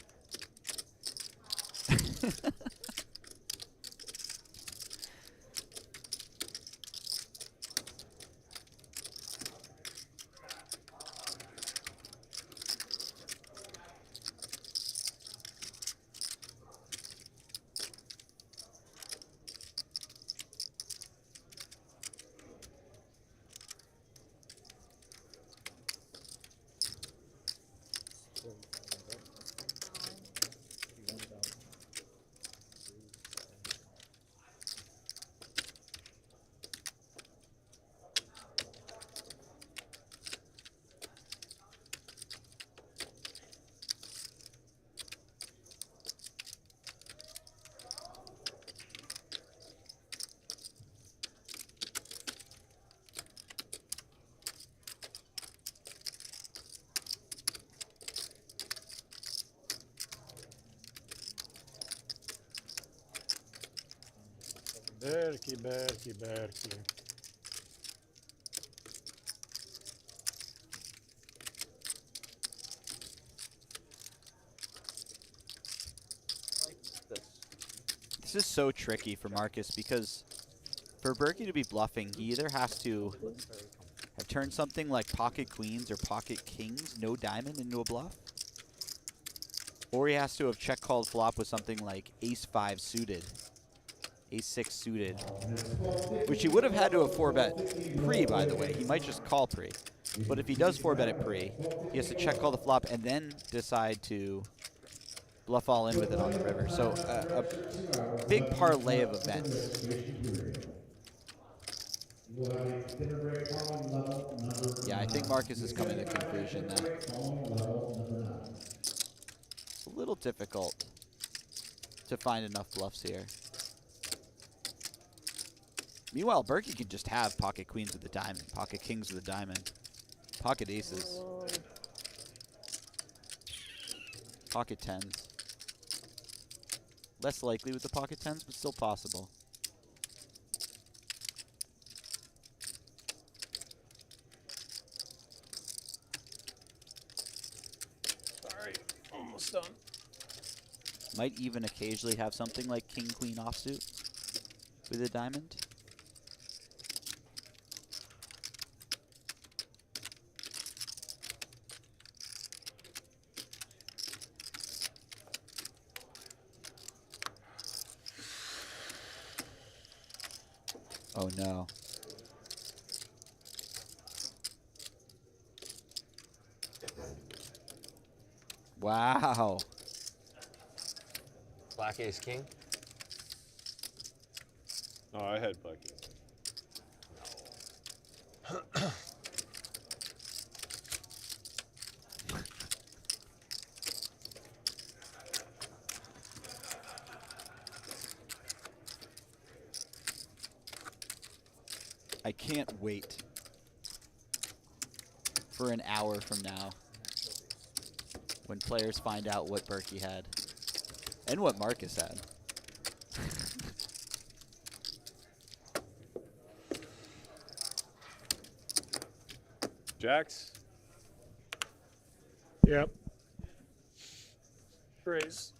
Berkey. This is so tricky for Marcus because for Berkey to be bluffing, he either has to have turned something like pocket queens or pocket kings, no diamond, into a bluff, or he has to have check called flop with something like ace-5 suited, ace-6 suited, which he would have had to have 4-bet pre, by the way. He might just call pre. But if he does 4-bet it pre, he has to check call the flop and then decide to bluff all in with it on the river. So a big parlay of events. Yeah, I think Marcus is coming to the conclusion that it's a little difficult to find enough bluffs here. Meanwhile, Berkey can just have pocket queens with the diamond, pocket kings with the diamond, pocket aces, pocket tens. Less likely with the pocket tens, but still possible. Sorry, almost done. Might even occasionally have something like king queen offsuit with a diamond. Oh no. Wow. Black ace king. No, I had black ace. I can't wait for an hour from now when players find out what Berkey had and what Marcus had. Jacks? Yep. Raise.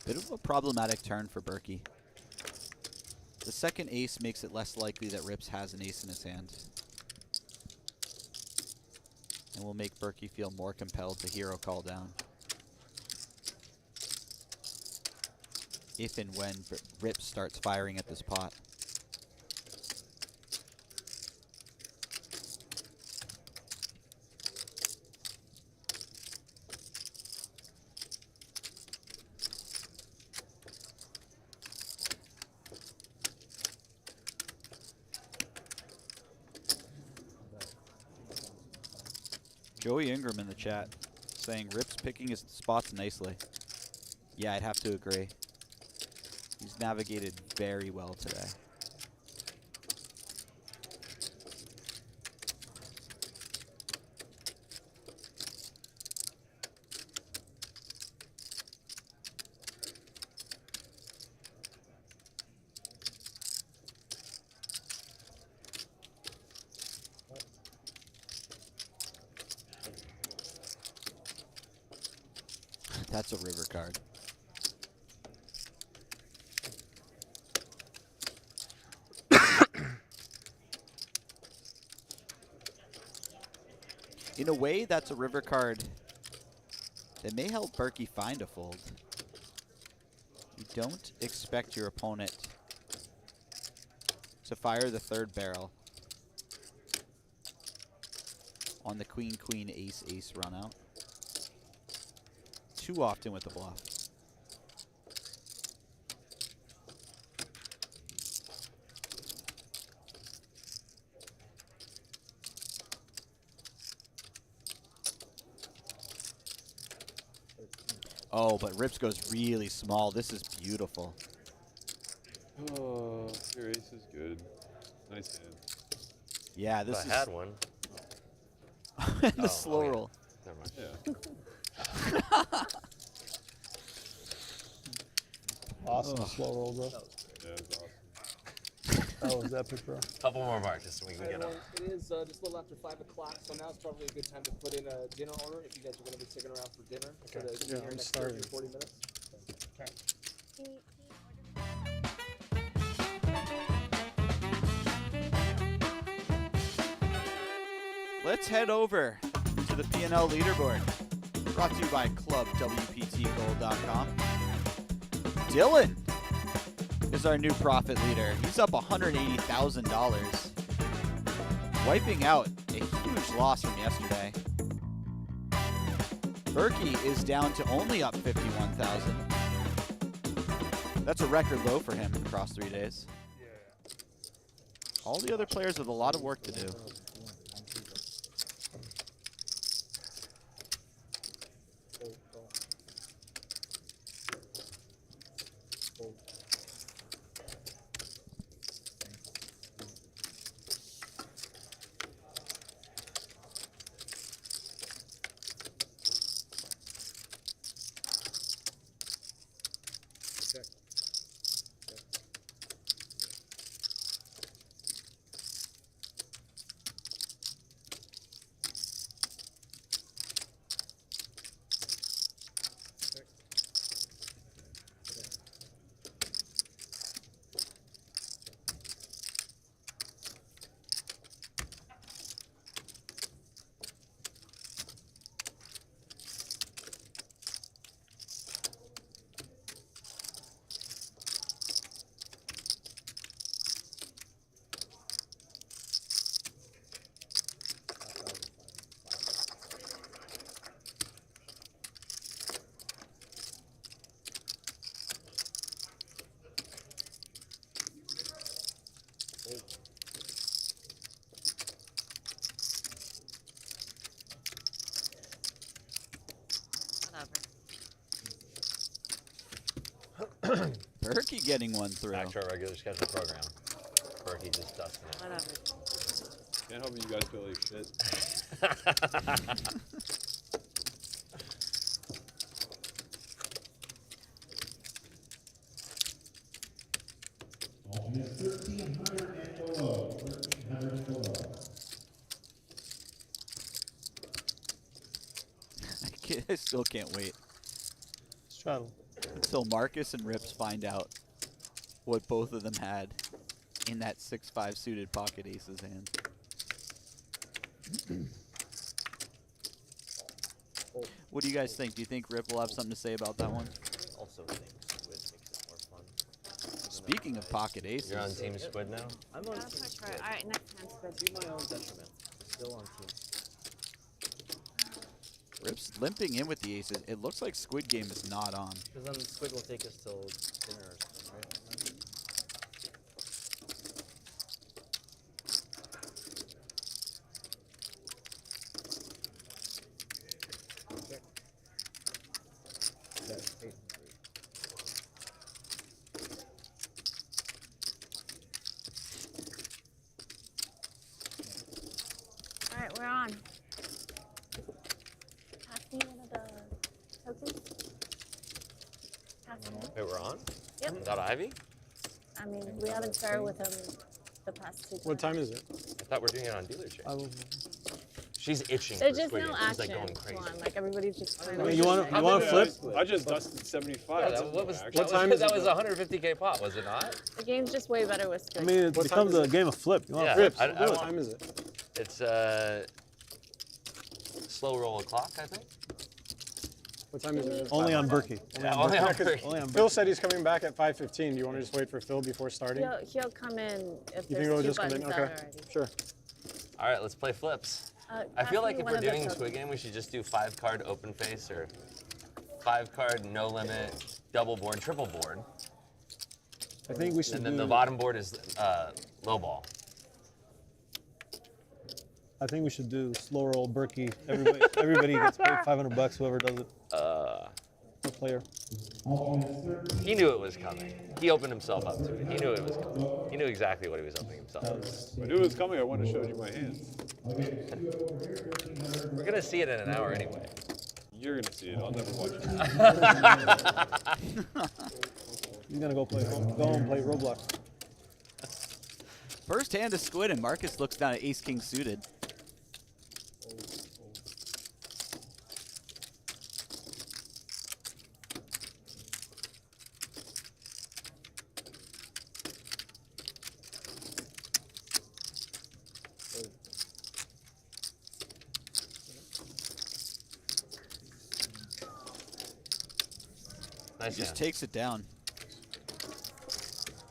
Bit of a problematic turn for Berkey. The second ace makes it less likely that Rips has an ace in his hand. And will make Berkey feel more compelled to hero call down. If and when Rips starts firing at this pot. Joey Ingram in the chat saying Rip's picking his spots nicely. Yeah, I'd have to agree. He's navigated very well today. That's a river card. In a way, that's a river card that may help Berkey find a fold. You don't expect your opponent to fire the third barrel on the queen, queen, ace, ace run out. Too often with the bluff. Oh, but Rips goes really small. This is beautiful. Oh, your ace is good. Nice hand. Yeah, this if is. I had one. The slow yeah. roll. Never mind. Yeah. Awesome slow roll, bro. Yeah, it's awesome. That was epic, bro. Couple more marks just so we can get up. It is just a little after 5 o'clock, so now it's probably a good time to put in a dinner order if you guys are going to be sticking around for dinner. Okay. So that Yeah, here I'm next starving. 30 or 40 minutes. Let's head over to the P&L leaderboard. Brought to you by ClubWPTGold.com. Dylan is our new profit leader. He's up $180,000. Wiping out a huge loss from yesterday. Berkey is down to only up $51,000. That's a record low for him across 3 days. Yeah. All the other players with a lot of work to do. Berkey getting one through. Back to our regular scheduled program. Berkey just dusting it. Whatever. Can't help it, you guys feel like shit. Alternate 1,300 and below. 1,300 and below. I still can't wait. Straddle. until Marcus and Rips find out what both of them had in that 6-5 suited pocket aces hand. What do you guys think? Do you think Rip will have something to say about that one? Also think Squid makes it more fun. Speaking of pocket aces. You're on Team Squid now? I'm on Gotta Team push for it. Squid. All right, next hand Squid. To my own detriment. Still on Team Squid. Rip's limping in with the aces. It looks like Squid Game is not on. Because then Squid will take us till dinner or something, right? All right, we're on. Pass me one of the tokens. Pass me one. Wait, we're on? Yep. Without Ivy? I mean, we haven't started with him the past 2 times. What time is it? I thought we're doing it on dealer chain. I will. She's itching There's for just Squid no Game. She's action. like going crazy. Come on, like everybody's just kind I of. mean, you want to flip? I just dusted 75. Yeah, That's that, a what was, action. that, time was, is that it, was a 150K pot, was it not? The game's just way better with I Squid. mean, it What time becomes is a it? game of flip. You want Yeah. flips? I What don't- time is it? It's slow roll o'clock, I think. What time is it? Only on Berkey. Yeah, only on Berkey. Berkey. Only on Phil Berkey. said he's coming back at 5:15. Do you want to just wait for Phil before starting? He'll come in if You think there's it'll 2 just come buttons in? out Okay, already. sure. All right, let's play flips. I Pass feel me like if one we're of the doing tokens. Squid Game, we should just do 5-card open face or 5-card no limit, double board, triple board. I think we should And then do. the bottom board is low ball. I think we should do slow roll Berkey. Everybody gets paid $500. Whoever does it. The player. He knew it was coming. He opened himself up to it. He knew it was coming. He knew exactly what he was opening himself up to. If I knew it was coming, I wouldn't have showed you my hands. We're going to see it in an hour anyway. You're going to see it. I'll never watch it. He's gonna go and play Roblox. First hand to Squid, and Marcus looks down at ace-king suited. Nice Just hand. takes it down.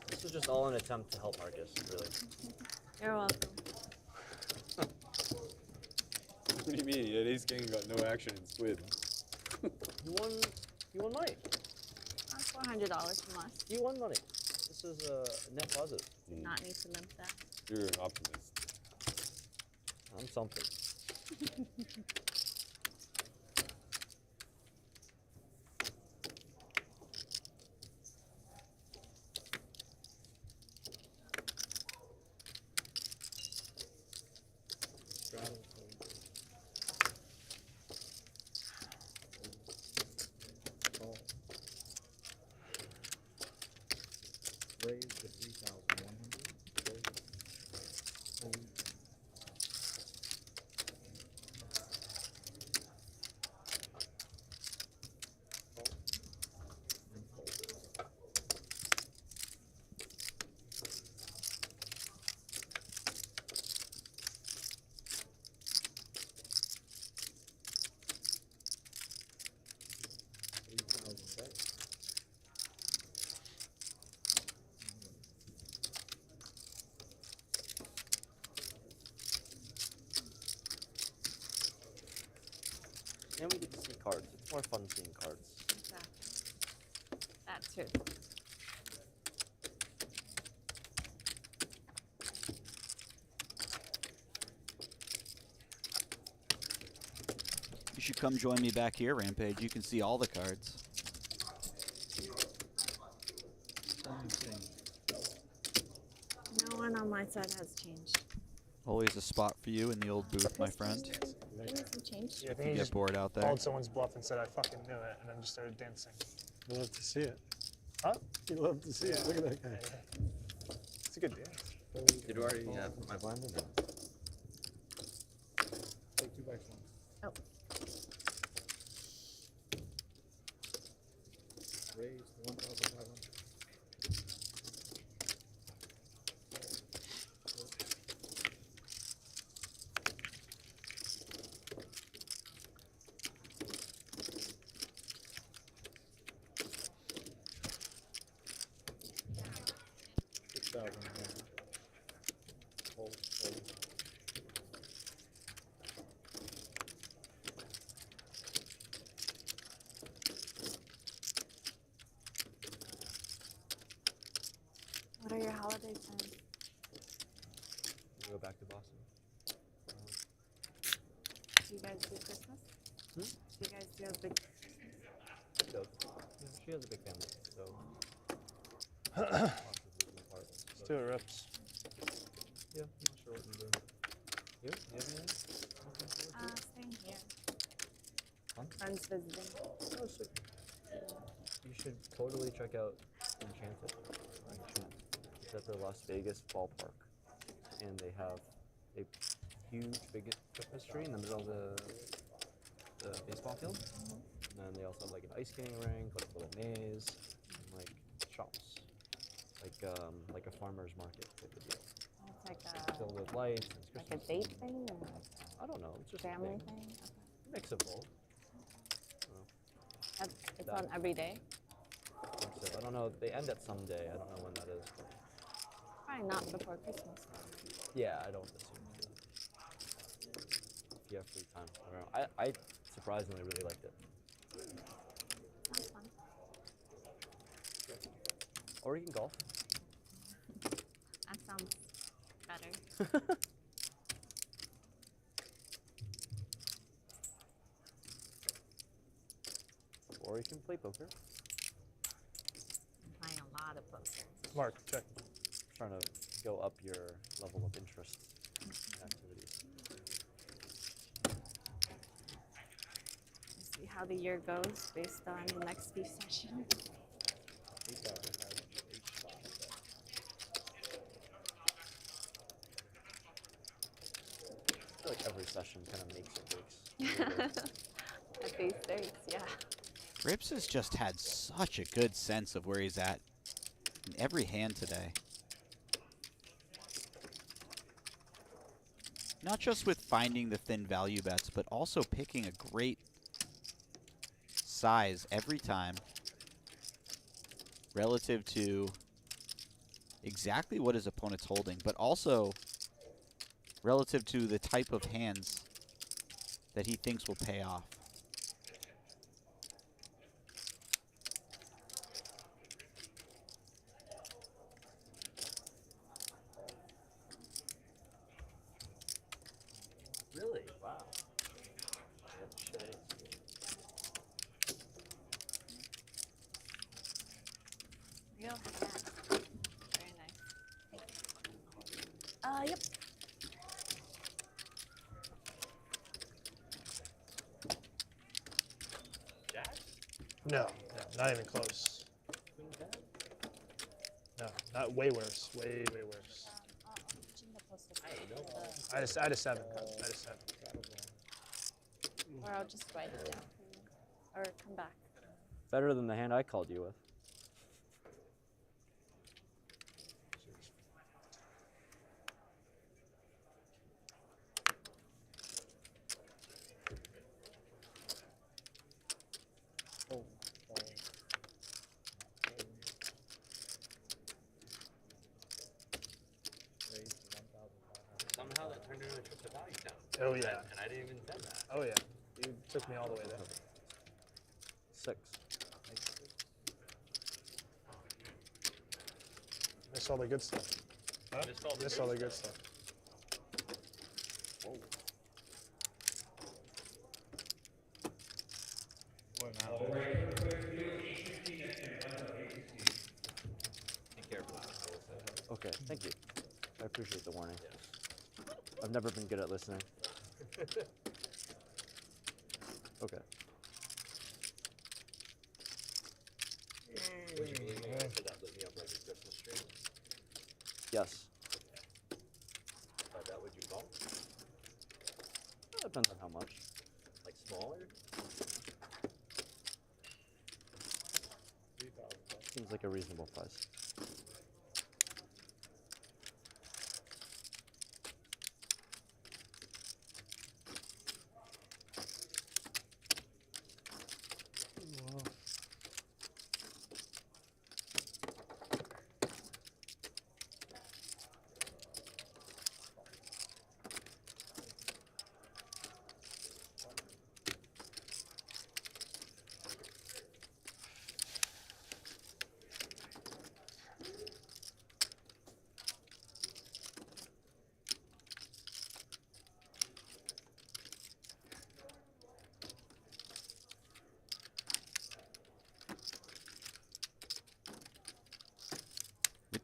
This was just all an attempt to help Marcus, really. You're welcome. What do you mean? Yeah, ace king got no action in Squid. You won money. $400 from us. You won money. This is a net positive. Did not need to limp that. You're an optimist. I'm something. Raise to 3,100. And we get to see cards. It's more fun seeing cards. Exactly. That too. You should come join me back here, Rampage. You can see all the cards. No one on my side has changed. Always a spot for you in the old booth, my friend. Give me some change. Yeah, I think You he get just bored out there. called someone's bluff and said, I fucking knew it, and then just started dancing. I love to see it. Huh? You love to see it. Look at that guy. It's a good dance. Did you already put my blind in? Take 2 by 20. Oh. Raise your holiday plans? We go back to Boston. Do you guys do Christmas? Hmm? Do you guys do a big She does. Yeah, she has a big family, so lots of moving parts. Let's do a rips. Yeah, I'm not sure what we're doing. You have anything? staying here. Fun? Friends visiting. Oh, sweet. You should totally check out Enchanted. It's at the Las Vegas ballpark, and they have a huge big Christmas tree in the middle of the baseball field. And then they also have like an ice skating rink, like a little maze, and like shops, like a farmer's market type of deal. It's like a Filled with lights and like Christmas. a date thing or I don't know. It's just family a thing. Okay. mix of both. It's on every day. I think so. I don't know. They end at some day. I don't know when that is. But Probably not before Christmas. yeah, I don't assume so. If you have free time around. I surprisingly really liked it. Sounds fun. Or you can golf. That sounds better. Or you can play poker. I'm playing a lot of poker. Mark, check. Trying to go up your level of interest in activities. See how the year goes based on the next few sessions. I feel like every session kind of makes or breaks. At these dates, yeah. Rips has just had such a good sense of where he's at in every hand today. Not just with finding the thin value bets, but also picking a great size every time relative to exactly what his opponent's holding, but also relative to the type of hands that he thinks will pay off. Really? Wow. That's shit. Real hands. Very nice. Yep. Jack? No, not even close. No, not way worse. Way worse. I had a 7. I had a 7. Or I'll just write it down for you. Or come back. Better than the hand I called you with. Somehow that turned into a trip to value town. Oh yeah. And I didn't even intend that. Oh yeah. You took me all the way there. 6. Missed all the good stuff. Huh? Missed all the good stuff. Whoa. Be careful. Okay, thank you. I appreciate the warning. I've never been good at listening. Okay. Would you believe me? I said that lit me up like a Christmas tree. Yes. That would you call? Well, depends on how much. Like smaller? Seems like a reasonable price.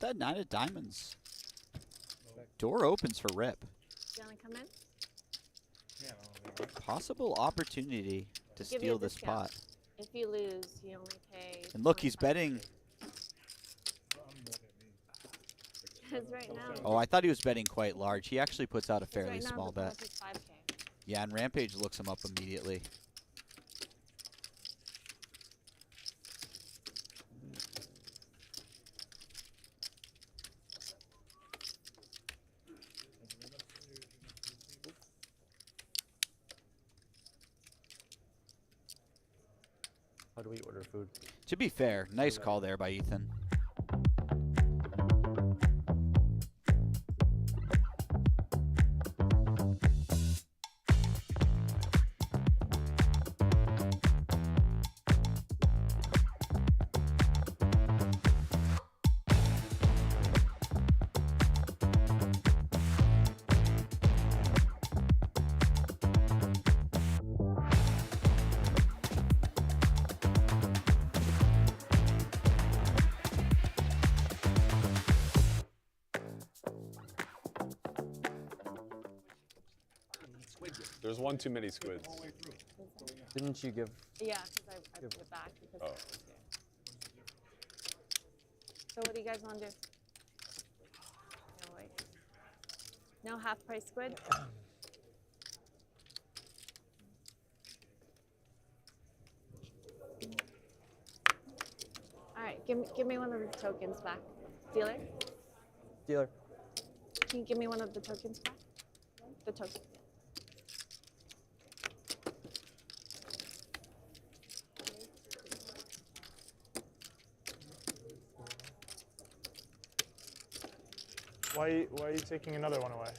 inside 9 of diamonds. Door opens for Rip. Do you want to come in? Possible opportunity to Give you a steal this discount. pot. If you lose, you only pay. And look, he's 25. betting. Because right now. Oh, I thought he was betting quite large. He actually puts out a fairly right now small the bet. pot is 5K. Yeah, and Rampage looks him up immediately. How do we order food? To be fair, nice call there by Ethan. There's one too many squids. Didn't you give? Yeah, because I put it back because. Oh. So what do you guys want to do? No, wait. No half price squid? All right, give me one of the tokens back. Dealer, Dealer. can you give me one of the tokens back? The token. Why are you taking another one away?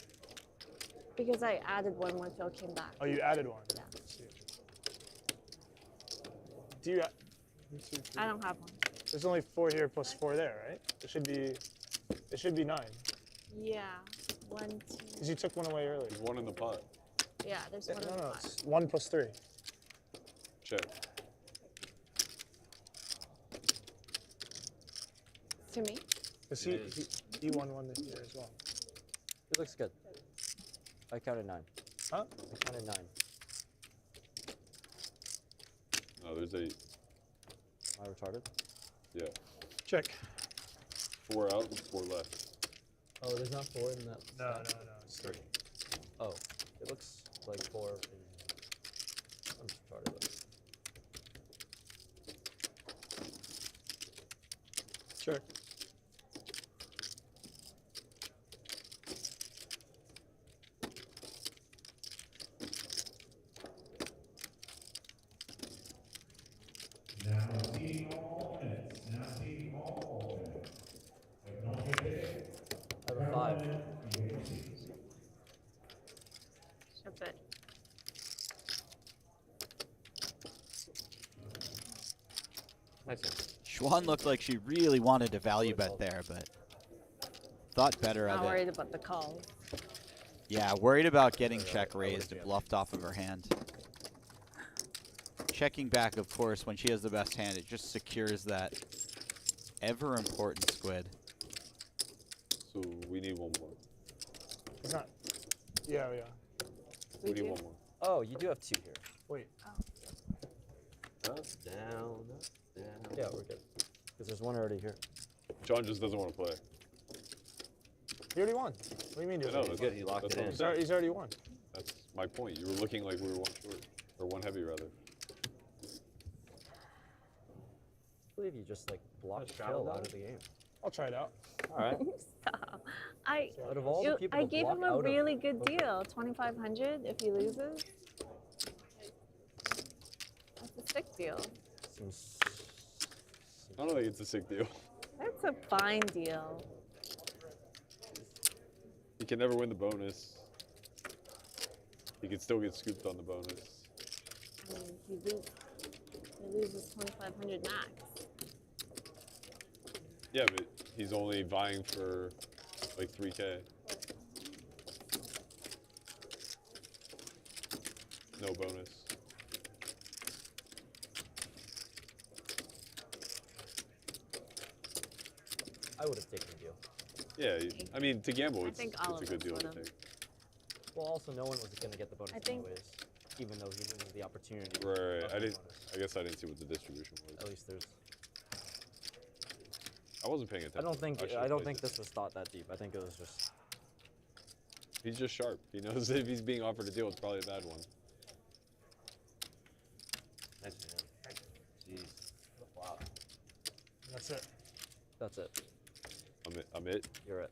Because I added one when Phil came back. Oh, you added one. Yeah. Do you? I don't have one. There's only 4 here plus 4 there, right? It should be 9. Yeah, 1, 2. Because you took one away earlier. There's one in the pot. Yeah, there's one in the pot. It's 1 plus 3. Check. To me? Because he won one this year as well. It looks good. I counted 9. Huh? I counted 9. No, there's 8. Am I retarded? Yeah. Check. 4 out and 4 left. Oh, there's not 4 in that. No, it's 3. Oh, it looks like 4. I'm retarded. Check. Now seeing all minutes. Now seeing all minutes. If not today, I have a 5. That's it. Nice. Xuan looked like she really wanted to value bet there, but thought better Not of it. worried about the calls. Yeah, worried about getting check raised and bluffed off of her hand. Checking back, of course, when she has the best hand, it just secures that ever important squid. So we need one more. It's not. Yeah. We need do? one more. Oh, you do have 2 here. Wait. Up, down, up, down. Yeah, we're good. Because there's one already here. John just doesn't want to play. He already won. What do you mean? I know, He's good. He locked that's it what in. I'm saying. He's already won. That's my point. You were looking like we were 1 short. Or 1 heavy, rather. I believe you just like blocked Let's Phil travel out down. of the game. I'll try it out. All right. Stop. Out of all the people I to gave block him a out of really good poker. deal. 2,500 if he loses. That's a sick deal. Seems I don't think it's a sick deal. That's a fine deal. He can never win the bonus. He can still get scooped on the bonus. I mean, he loses 2,500 max. Yeah, but he's only vying for like 3K. No bonus. I would have taken the deal. Yeah, I mean, to gamble, I it's, think all it's a of good us deal to would've. take. Well, also no one was going to get the bonus I think- anyways, even though he didn't have the opportunity. Right. of I the didn't. bonus. I guess I didn't see what the distribution was. At least there's. I wasn't paying attention. I don't think. should've I don't played think this was thought that deep. I think it was just. He's just sharp. He knows if he's being offered a deal, it's probably a bad one. Nice man. Jeez. Wow. That's it. That's it. I'm it. You're it.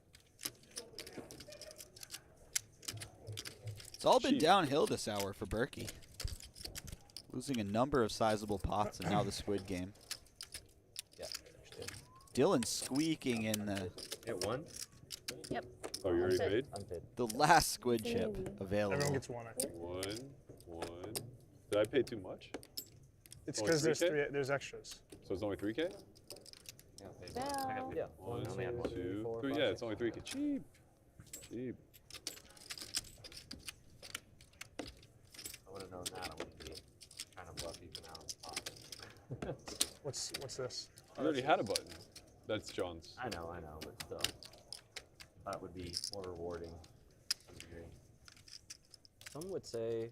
It's all been Cheap. downhill this hour for Berkey. Losing a number of sizable pots and now the Squid game. Yeah. Dylan squeaking in the Hit one. Yep. Oh, you already That's it. paid? I'm paid. the last Squid chip available. Everyone gets one, I think. One. Did I pay too much? It's Only because there's 3K? there's extras. So it's only 3K? Yeah, paid one. I got paid Yeah. one. I only had 1, one. 2, 3, 4, 3. 5, Yeah, 6. it's only 3K. Cheap. Cheap. I would have known that. I wouldn't be trying to bluff even out on the pot. What's this? You already had a button. That's John's. I know, but still. Thought it would be more rewarding. Some would say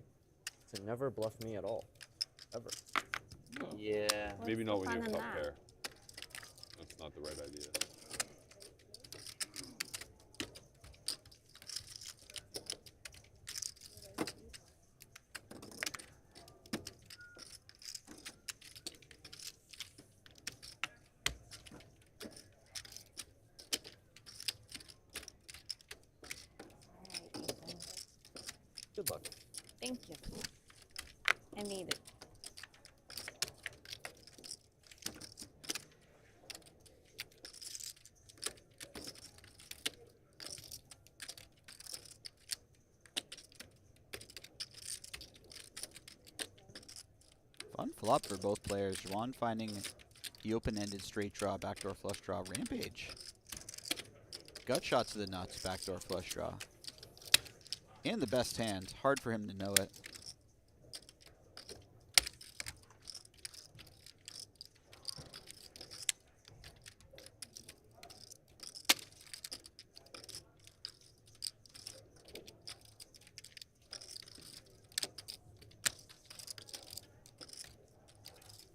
to never bluff me at all. Ever. Yeah. Maybe What's not the when fun you have in top that? pair. That's not the right idea. All right, Ethan. Good luck. Thank you. I need it. Fun flop for both players. Xuan finding the open-ended straight draw, backdoor flush draw, Rampage. Gut shot to the nuts, backdoor flush draw. And the best hand. Hard for him to know it.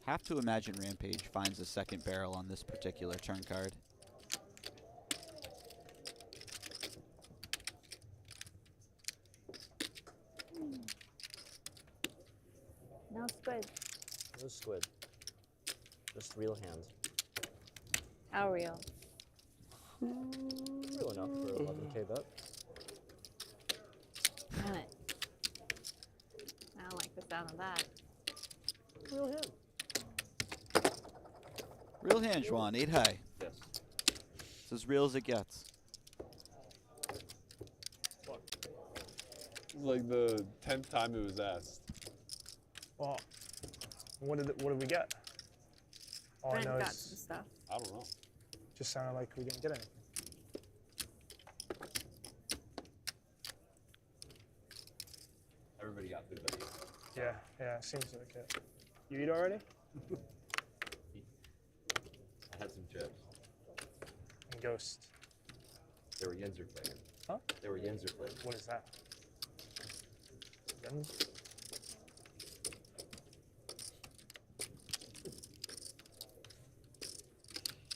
Have to imagine Rampage finds a second barrel on this particular turn card. No squid. No squid. Just real hand. How real? Real enough for 11K bet. Damn it. I don't like the sound of that. Real hand. Real hand, Xuan, 8 high. Yes. It's as real as it gets. It's like the 10th time it was asked. Well, what did we get? All I Brent know got is some stuff. I don't know. just sounded like we didn't get anything. Everybody got food but you. Yeah, seems like it. You eat already? I had some chips. And Ghost. They were Yinzer flavored. Huh? They were Yinzer flavored. What is that? Lemon?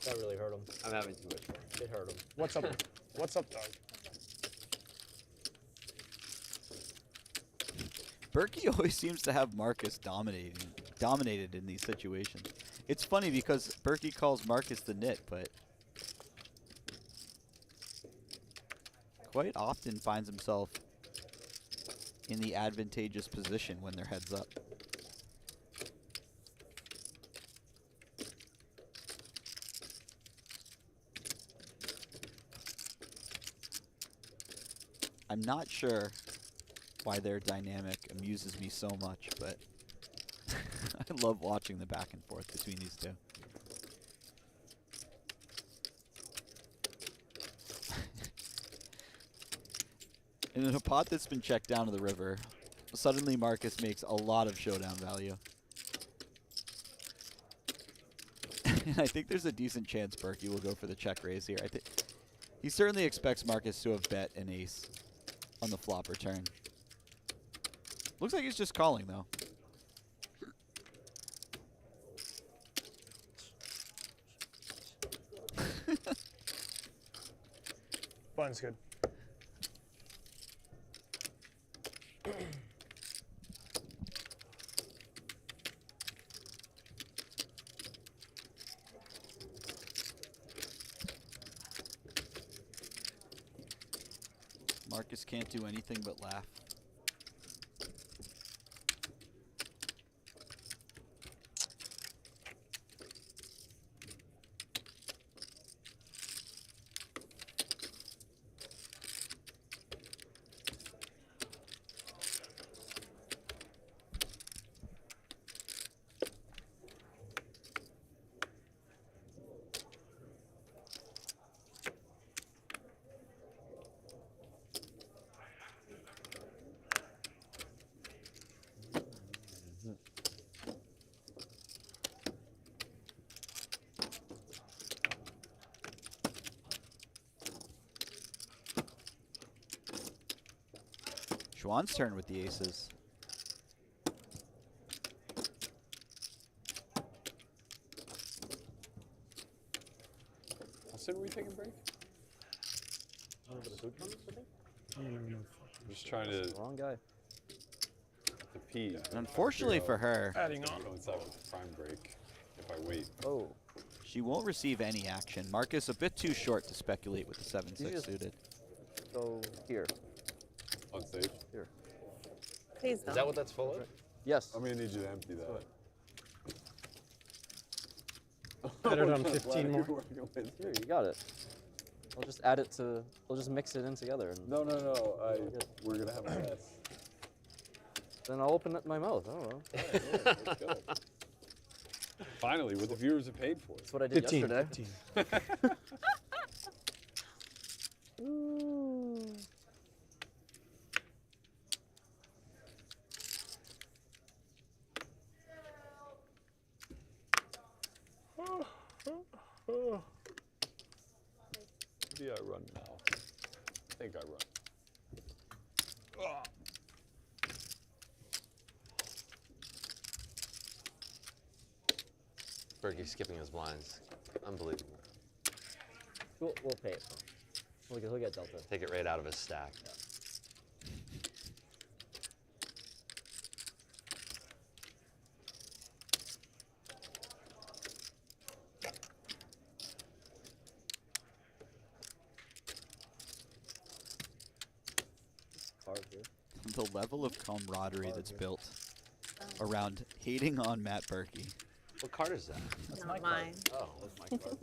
That really hurt him. I'm having too much fun. It hurt him. What's up? What's up, dog? Berkey always seems to have Marcus dominated in these situations. It's funny because Berkey calls Marcus the nit, but quite often finds himself in the advantageous position when they're heads up. I'm not sure why their dynamic amuses me so much, but I love watching the back and forth between these two. And in a pot that's been checked down to the river, suddenly Marcus makes a lot of showdown value. And I think there's a decent chance Berkey will go for the check raise here. I think he certainly expects Marcus to have bet an ace on the flop return. Looks like he's just calling though. Button's good. Marcus can't do anything but laugh. Xuan's turn with the aces. How soon are we taking a break? I'm just trying to Wrong guy. pee. And unfortunately for her, Adding on. Coincide with the prime break if I wait. Oh. she won't receive any action. Marcus a bit too short to speculate with the 7-6 just- suited. Go here. On stage? Here. Please Is don't. that what that's full of? Yes. I'm gonna need you to empty that. Better Oh, than no, 15 glad more. you're working with Here, me. you got it. I'll just add it to. I'll just mix it in together, and No, Good. we're gonna have a mess. then I'll open up my mouth. I don't know. Let's go. Finally, what the viewers have paid for. That's what I did 15. yesterday. 15. Ooh. Maybe I run now. I think I run. Berkey skipping his blinds. Unbelievable. We'll pay it. He'll get Delta. Take it right out of his stack. Card here. The level of camaraderie that's built around hating on Matt Berkey. What card is that? Not mine. Oh, that's my card.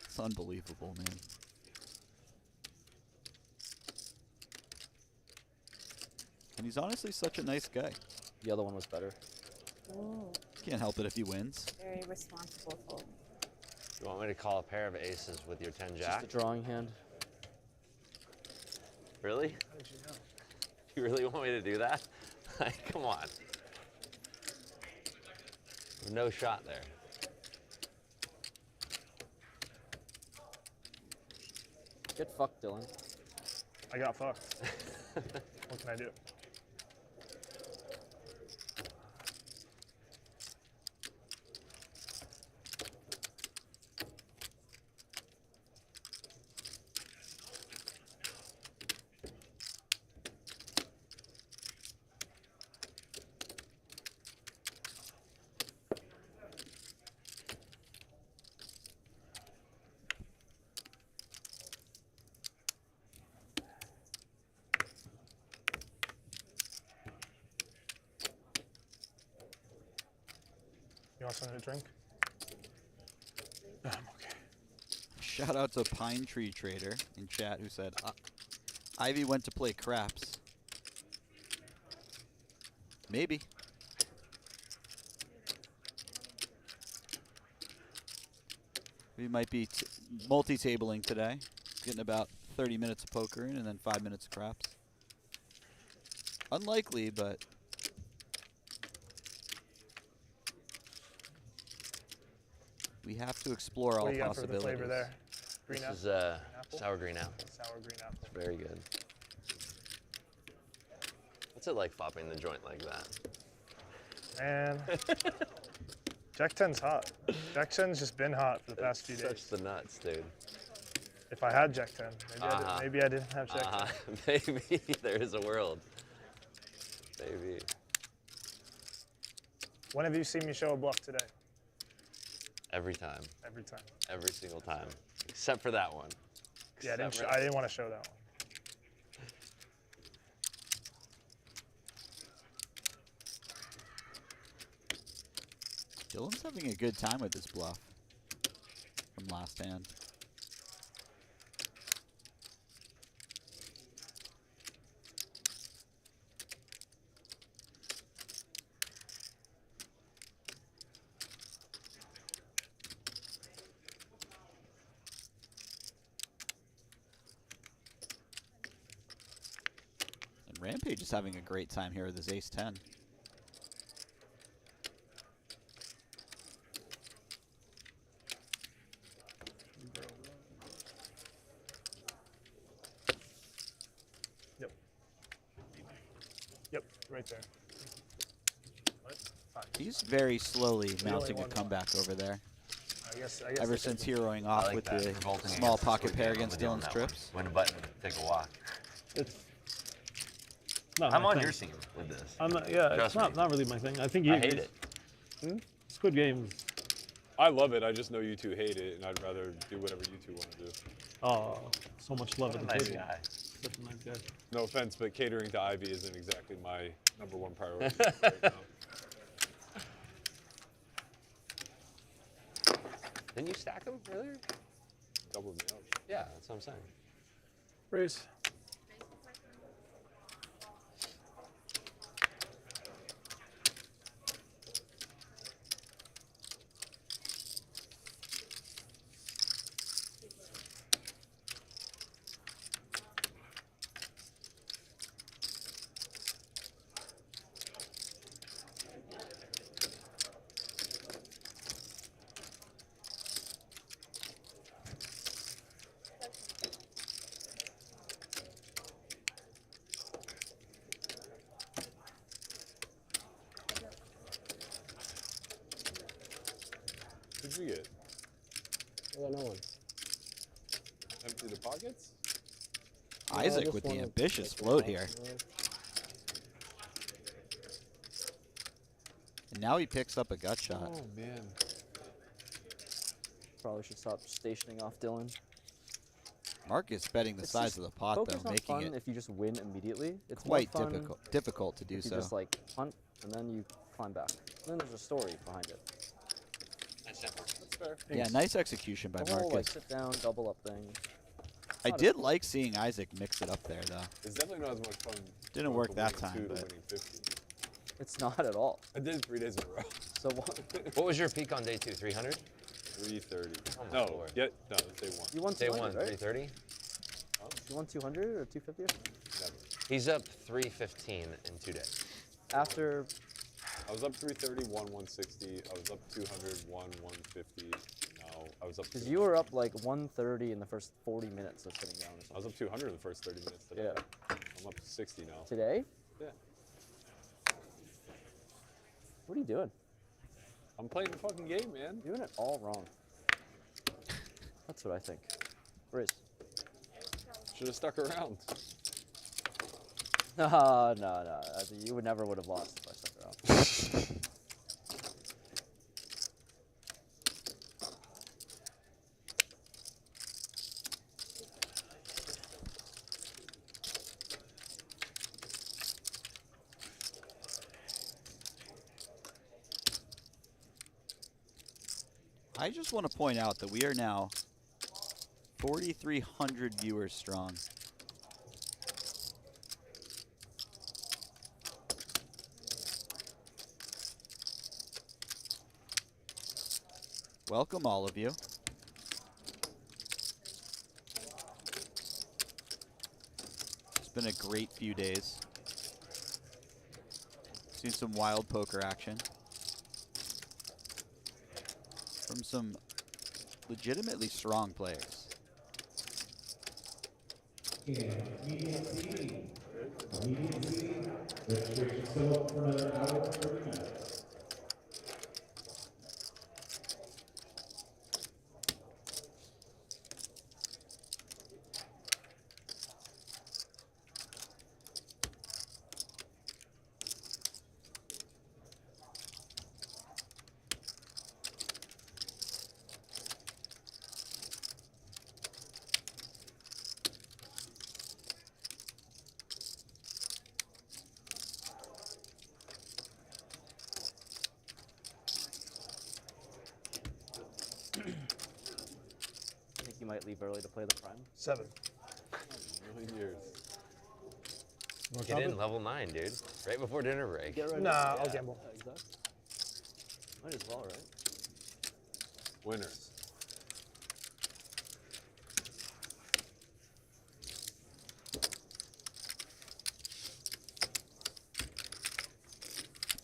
It's unbelievable, man. And he's honestly such a nice guy. The other one was better. Ooh, Can't help it if he wins. very responsible fold. You want me to call a pair of aces with your 10 jack? Just a drawing hand. Really? How did you know? You really want me to do that? Like, come on. No shot there. Get fucked, Dylan. I got fucked. What can I do? You want something to drink? I'm okay. Shout out to Pine Tree Trader in chat who said, Ivy went to play craps. Maybe. We might be multi-tabling today. Getting about 30 minutes of poker in and then 5 minutes of craps. Unlikely, but We have to explore all What do you got for the possibilities. flavor there? Green This apple? is apple? sour green apple. Sour green apple. It's very good. What's it like popping the joint like that? Man. Jack 10's hot. Jack 10's just been hot for the past few days. Such the nuts, dude. If I had Jack 10, maybe I didn't have Jack 10. Maybe there is a world. Maybe. When have you seen me show a bluff today? Every time. Every time. Every single time. Except for that one. Yeah, I Except didn't want to show that one. Dylan's having a good time with this bluff from last hand. And Rampage is having a great time here with his ace-10. Yep, right there. Fine. He's very slowly We only mounting a won comeback over there. I guess Ever they since could- heroing I off like with that. the Revolting small against the pocket Squid pair game. against I'm with you Dylan's on that one. trips. Win a button, take a walk. It's not I'm my on thing. your team with this. I'm not, yeah, Trust it's me. not really my thing. I think you I hate it. Squid Games. I love it. I just know you two hate it, and I'd rather do whatever you two want to do. Oh, so much love What at a the nice table. guy. Such a nice guy. No offense, but catering to Ivy isn't exactly my #1 priority right now. Didn't you stack them earlier? Doubled me up. Yeah, that's what I'm saying. Raise. What'd you get? I got no one. Empty the pockets? Isaac with the ambitious float here. And now he picks up a gut shot. Oh, man. Probably should stop stationing off Dylan. Mark is betting the It's size just of the pot, focus though, on making fun it if you just win immediately. It's quite more fun difficult to do if you so. just like punt and then you climb back. And then there's a story behind it. That's simple. That's fair. Yeah, nice execution by The whole like Marcus. sit down, double up thing. I did like seeing Isaac mix it up there, though. It's definitely not as much fun. Didn't going work from that winning time, 2 to but winning 50. It's not at all. I did it 3 days in a row. So what? What was your peak on day 2? 300? 330. Oh my No, Lord. yeah, no, that's day 1. You won Day 200, 1, right? 330? You won 200 or 250 or something? Never. He's up 315 in 2 days. After I was up 330, won 160. I was up 200, won 150. Now I was up. because you were up like 130 in the first 40 minutes of sitting down or I was something. up 200 in the first 30 minutes today. Yeah. I'm up to 60 now. Today? Yeah. What are you doing? I'm playing the fucking game, man. You're doing it all wrong. That's what I think. Riz. Should have stuck around. No. You would never would have lost if I stuck around. I just want to point out that we are now 4,300 viewers strong. Welcome, all of you. It's been a great few days. Seen some wild poker action from some legitimately strong players. Medium seating. Medium seating. Registration still open for another hour and 30 minutes. I think you might leave early to play the prime. 7. A million years. Get in level 9, dude. Right before dinner break. Get ready. Nah, I'll gamble. Yeah, exactly. Might as well, right? Winners.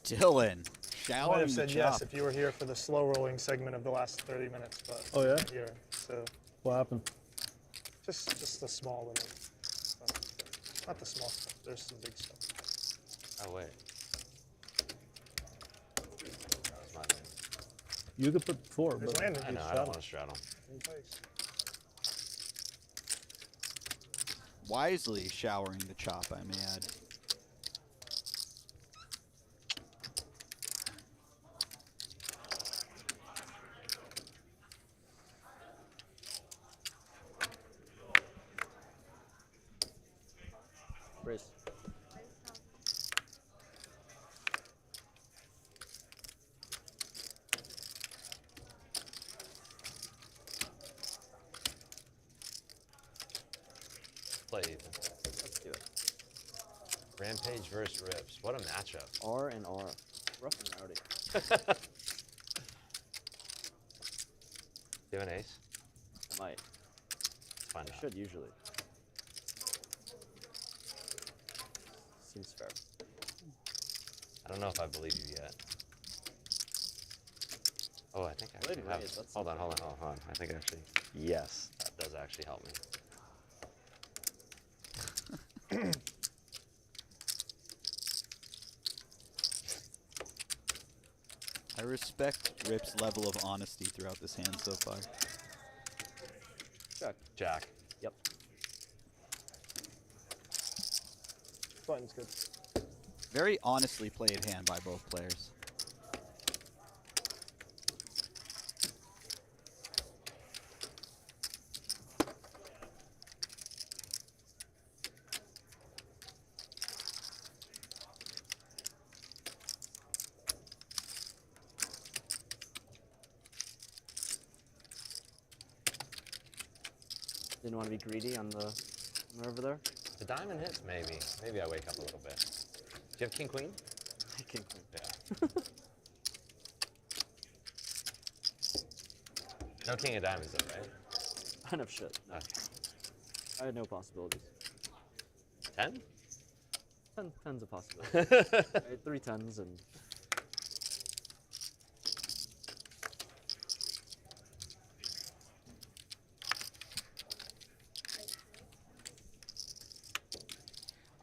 Dylan, I might showering have the said chop. yes if you were here for the slow rolling segment of the last 30 minutes, but Oh, yeah? here, so What happened? just the small little stuff. Not the small stuff. There's some big stuff. Oh, wait. That was my land. You could put 4, There's but land in I each know, I don't want to straddle. place. Wisely showering the chop, I may add. Brace. Play Ethan. Let's do it. Rampage versus Rips. What a matchup. R and R. Rough and rowdy. Do you have an ace? I might. Find I out. should usually. Seems fair. I don't know if I believe you yet. Oh, I think I actually Believe have. me, that's Hold on. I think actually. Yes, that does actually help me. I respect Rip's level of honesty throughout this hand so far. Check. Jack. Yep. Button's good. Very honestly played hand by both players. Didn't want to be greedy on the over there. The diamond hits, maybe. Maybe I wake up a little bit. Do you have king queen? King queen. Yeah. No king of diamonds though, right? Enough shit. No. Okay. I had no possibilities. 10? Tens of possibilities. I had 3 tens and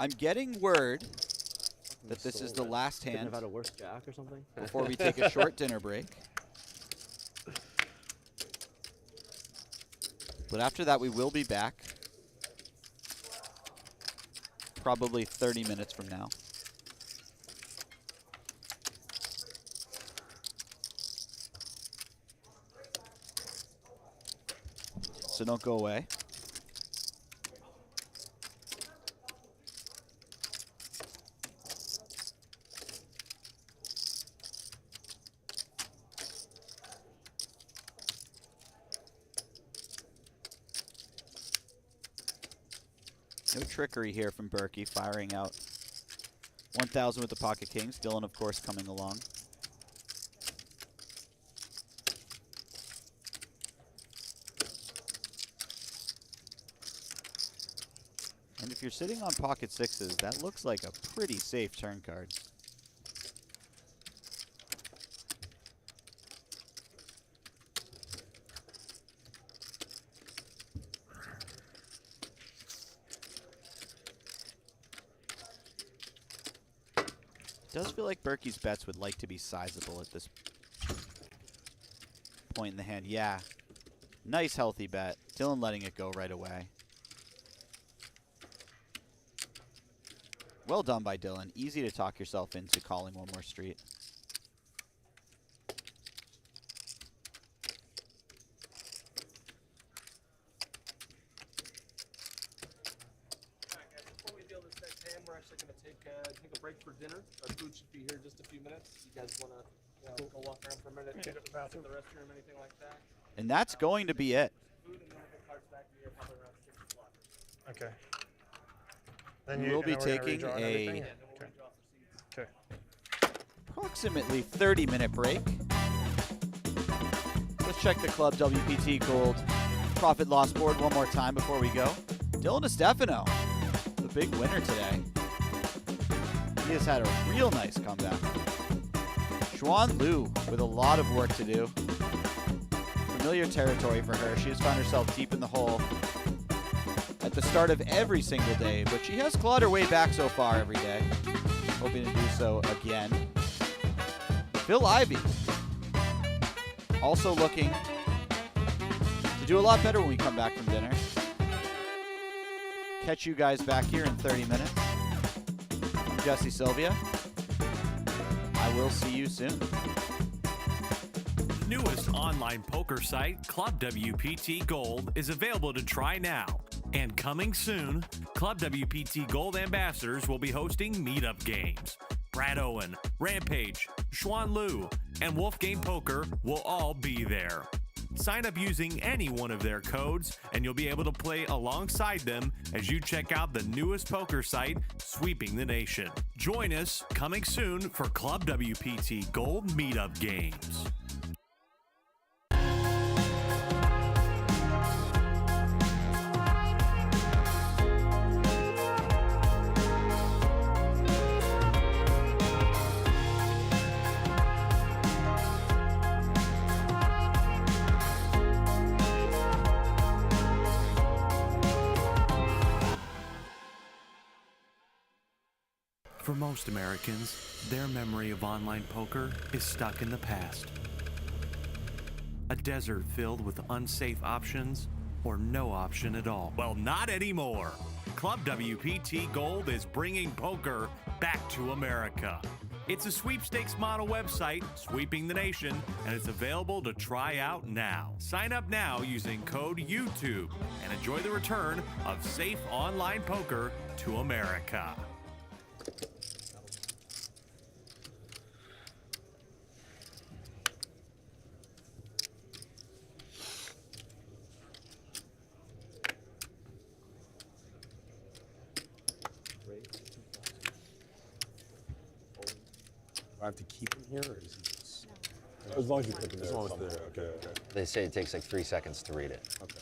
I'm getting word that this is the last couldn't hand have had a worse jack or something. before we take a short dinner break. But after that, we will be back. Probably 30 minutes from now. So don't go away. No trickery here from Berkey, firing out 1,000 with the pocket kings. Dylan, of course, coming along. And if you're sitting on pocket sixes, that looks like a pretty safe turn card. does feel like Berkey's bets would like to be sizable at this point in the hand. Yeah. Nice healthy bet. Dylan letting it go right away. Well done by Dylan. Easy to talk yourself into calling one more street. Before we deal this next hand, we're actually going to take a break for dinner. Our food should be here in just a few minutes. You guys want to go walk around for a minute, Yeah, go to the bathroom, the restroom, anything like that? And that's going to be it. Food, and then we'll get cards back to you probably around 6 o'clock. Okay. Then We'll be and then we're gonna taking redraw and a everything? Yeah, then we'll Okay. redraw for seeds. Okay. Approximately 30-minute break. Let's check the Club WPT Gold profit loss board one more time before we go. Dylan DeStefano, the big winner today. He has had a real nice comeback. Xuan Liu with a lot of work to do. Familiar territory for her. She has found herself deep in the hole at the start of every single day, but she has clawed her way back so far every day. Hoping to do so again. Phil Ivey also looking to do a lot better when we come back from dinner. Catch you guys back here in 30 minutes. I'm Jesse Sylvia. I will see you soon. The newest online poker site, Club WPT Gold, is available to try now. And coming soon, Club WPT Gold ambassadors will be hosting meetup games. Brad Owen, Rampage, Xuan Liu, and Wolfgame Poker will all be there. Sign up using any one of their codes, and you'll be able to play alongside them as you check out the newest poker site, sweeping the nation. Join us coming soon for Club WPT Gold Meetup Games. For most Americans, their memory of online poker is stuck in the past. A desert filled with unsafe options or no option at all. Well, not anymore. Club WPT Gold is bringing poker back to America. It's a sweepstakes model website, sweeping the nation, and it's available to try out now. Sign up now using code YouTube and enjoy the return of safe online poker to America. Do I have to keep him here, or is he just... As long as you put him there. As long as they're there, okay. They say it takes like 3 seconds to read it. Okay.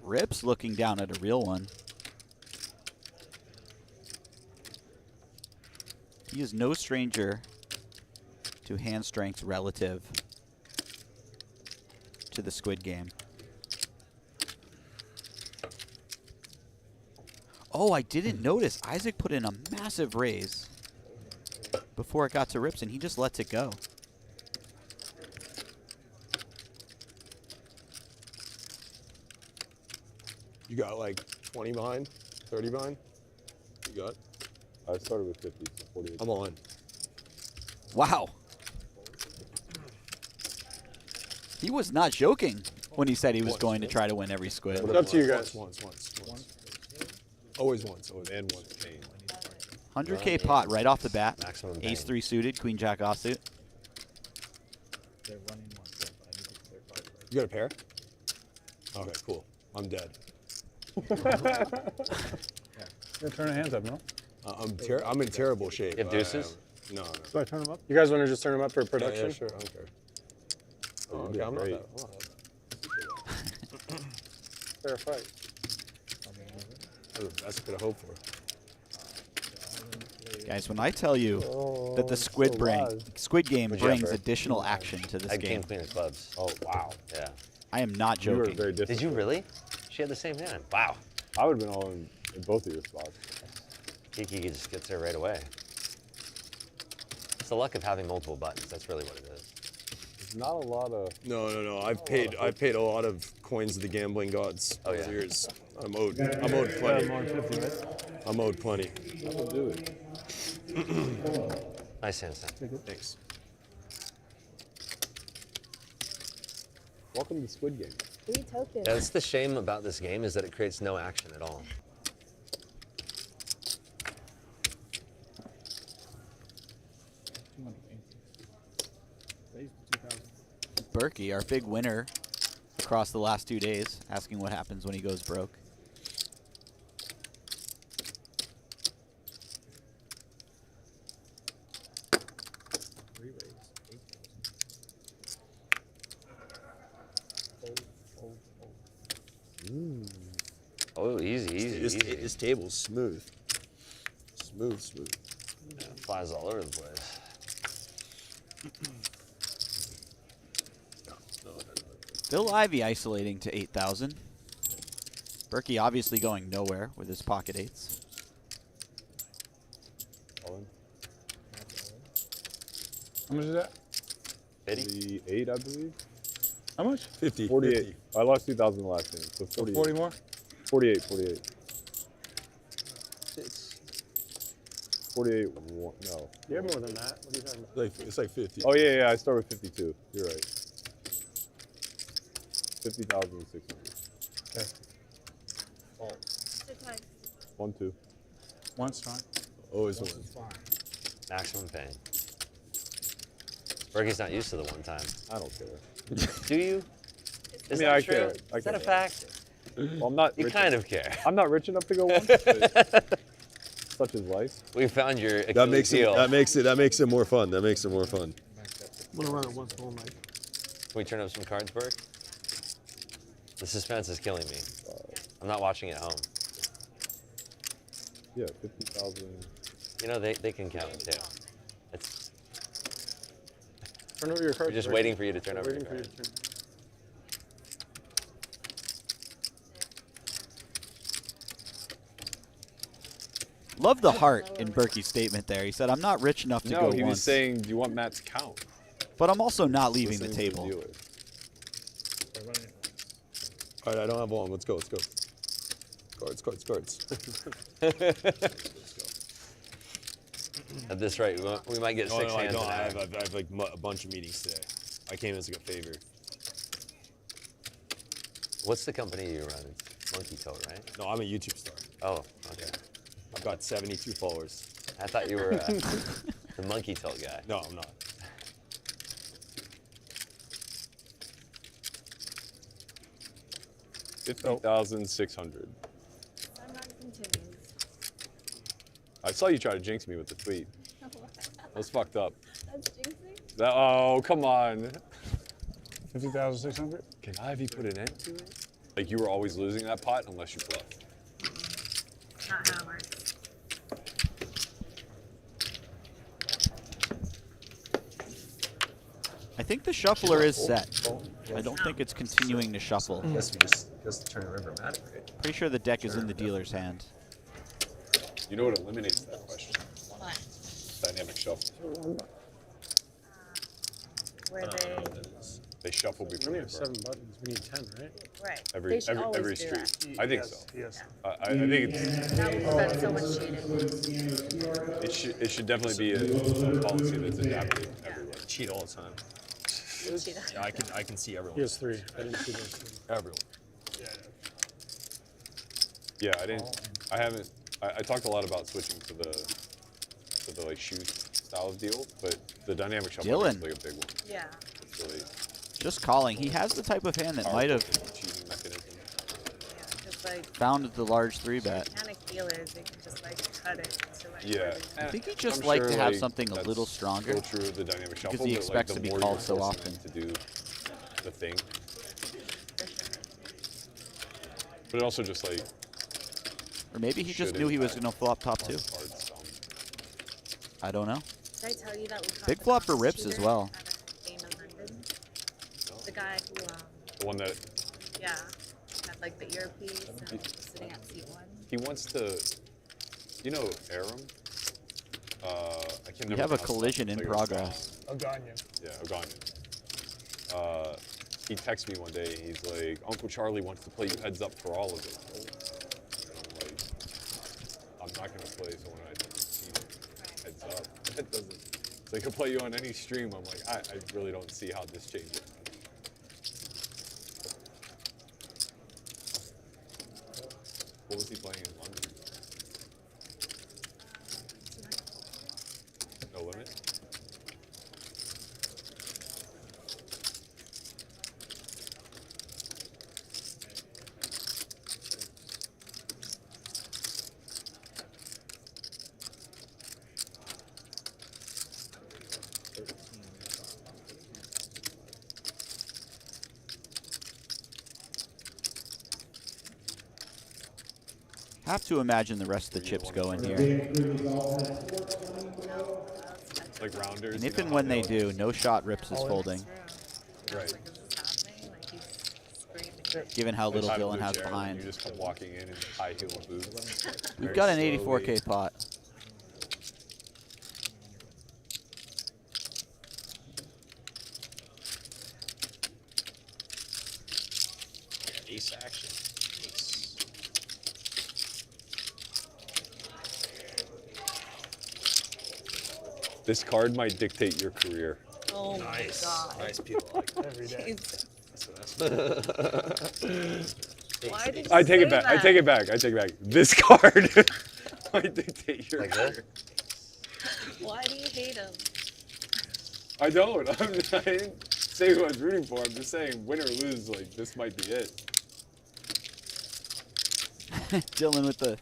Rips looking down at a real one. He is no stranger to hand strength relative to the Squid game. Oh, I didn't notice. Isaac put in a massive raise before it got to Rips, and he just lets it go. You got like 20 behind, 30 behind? You got? I started with 50, so 48. I'm on. Wow. He was not joking when he said he was going to try to win every Squid. It's up to you guys. Once. Always once. And once. 100K pot right off the bat. Maximum Ace pain. 3 suited, Queen Jack offsuit. You got a pair? Okay, cool. I'm dead. You're turning hands up, no? I'm in terrible shape. You have deuces? No. Do I turn them up? You guys want to just turn them up for production? Yeah, sure. I don't care. Oh, Okay, I'm not that. Fair fight. That's the best I could have hoped for. Guys, when I tell you that the Squid game What'd you brings have, Bert? additional action to this I game, came queen of clubs. Oh, wow. Yeah. I am not You were joking. very different. Did you really? She had the same hand. Wow. I would have been all in both of your spots. Kiki just gets there right away. It's the luck of having multiple buttons. That's really what it is. There's not a lot of... No. I've paid a lot of coins to the gambling gods over the years. I'm owed plenty. I'm owed plenty. That'll do it. Nice hand, Sam. Thanks. Welcome to Squid Game. 3 tokens. Yeah, that's the shame about this game is that it creates no action at all. Berkey, our big winner across the last 2 days, asking what happens when he goes broke. Oh, easy. This table's smooth. Smooth. Yeah, flies all over the place. Still Ivey isolating to 8,000. Berkey obviously going nowhere with his pocket 8s. All in. How much is that? 58, I believe. How much? 50. 48. 50. I lost 2,000 the last game, so 48. 40 more? 48. 48, no. You have more than that. What are you talking about? It's like 50. Oh, yeah, I start with 52. You're right. 50,600. Okay. Sit tight. 1, 2. One's fine. Always one. Maximum pain. Berkey's not used to the one time. I don't care. Do you? Is mean, that I true? care. Is that a fact? Well, I'm not. You rich kind enough. of care. I'm not rich enough to go once, but such is life. We found your That makes heel. it more fun. That makes it more fun. I'm gonna run it once more, Mike. Can we turn up some cards, Berk? The suspense is killing me. I'm not watching at home. Yeah, 50,000. You know, they can count too. It's, Turn over your cards. we're just Berkey. waiting for you to turn over your Waiting for you cards. to turn. Love the heart in Berkey's statement there. He said, I'm not rich enough to go No, he once, was saying, do you want Matt's count? but I'm also not leaving the Listening to table. dealer. All right, I don't have one. Let's go. Cards. At this rate, we might get six I hands don't. an I hour. have like a bunch of meetings today. I came as like a favor. What's the company you run? It's Monkey Toad, right? No, I'm a YouTube star. Oh, okay. I've got 72 followers. I thought you were the Monkey Toad guy. No, I'm not. $50,600. I'm not continues. I saw you try to jinx me with the tweet. That was fucked up. That's jinxing? Oh, come on. 50,600? Can Ivy put an end to it? Like you were always losing that pot unless you bluff. Not how it works. I think the shuffler is set. I don't think it's continuing to shuffle. Guess we just turn river magic, right? Pretty sure the deck is in the dealer's hand. You know what eliminates that question? What? Dynamic shuffle. Where They shuffle We before only they have burn. 7 buttons. We need 10, right? right. Every should always every do street. that. I think Yes, so. yes. I think it's That would prevent so much cheating. it should definitely be a policy that's adapted everywhere. Cheat all the time. Cheat. Yeah, I can see everyone. He has 3. I didn't see those 3. Everyone. Yeah, I haven't. I talked a lot about switching to the like shoot style of deal, but the dynamic shuffle Dylan. is like a big one. Yeah. It's really Just calling. He has the type of hand that might have cheating mechanism. Just like found the large 3-bet. mechanic dealers, they can just like cut it to like. Yeah. I think he'd just I'm like sure, to have like, something a that's little stronger. So true of the dynamic shuffle, because he but, expects like, to the be more called you're so forcing often. them to do the thing. But it also just like Or maybe he just shouldn't knew he was have going to flop top 2. cards, I don't know. Did I tell you that we caught Big the flop for comms Rips as cheater well. at a game in London? The guy who, The one that yeah, had like the earpiece and was sitting at seat 1. he wants to, you know, Aram. I can We never have a pronounce collision that. in It's like progress. Oganyan. Yeah, Oganyan. He texted me one day. He's like, Uncle Charlie wants to play you heads up for all of it. And I'm like, I'm not gonna play someone I don't see heads up. That doesn't. So he can play you on any stream. I'm like, I really don't see how this changes. What was he playing in London? No limit? Have to imagine the rest of the chips go in here. Like rounders. And you if know and how when they always- do, no shot Rips is folding, Right. given how little Time to Dylan do has Jared, behind. You just come walking in high heel boots. We've Very got an slowly. 84K pot. Ace action. Ace. This card might dictate your career. Oh my god. Nice people. Every day. Why did you I take say it back. that? I take it back. I take it back. This card might dictate your Like career. this? Why do you hate him? I don't. I didn't say who I was rooting for. I'm just saying, win or lose, like this might be it. Dylan with the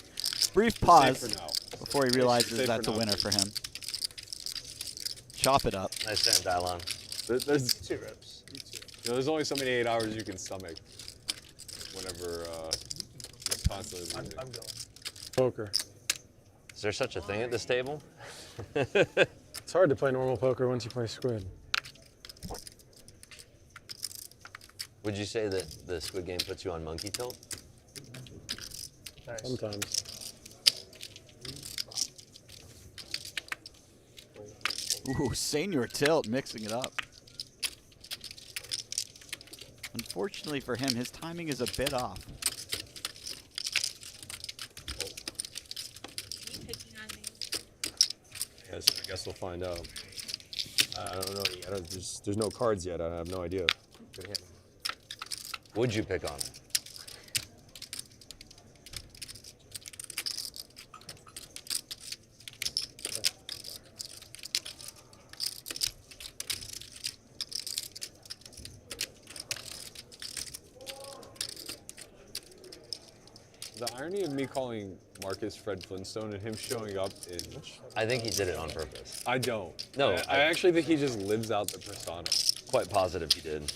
brief Safe pause for now. before he realizes Safe that's a for now, winner please. for him. Chop it up. Nice stand, Dylon. There's, 2 rips. You 2. you know, there's only so many 8 hours you can stomach. Whenever you're constantly I'm losing. going. Poker. Is there such a thing at this table? It's hard to play normal poker once you play Squid. Would you say that the Squid game puts you on monkey tilt? Nice. Sometimes. Ooh, senior tilt, mixing it up. Unfortunately for him, his timing is a bit off. You picking on me? Yes, I guess we'll find out. I don't know yet. There's no cards yet. I have no idea. Good hand. Would you pick on it? The irony of me calling Marcus Fred Flintstone and him showing up in. I think he did it on purpose. I don't. No, I actually think he just lives out the persona. Quite positive he did.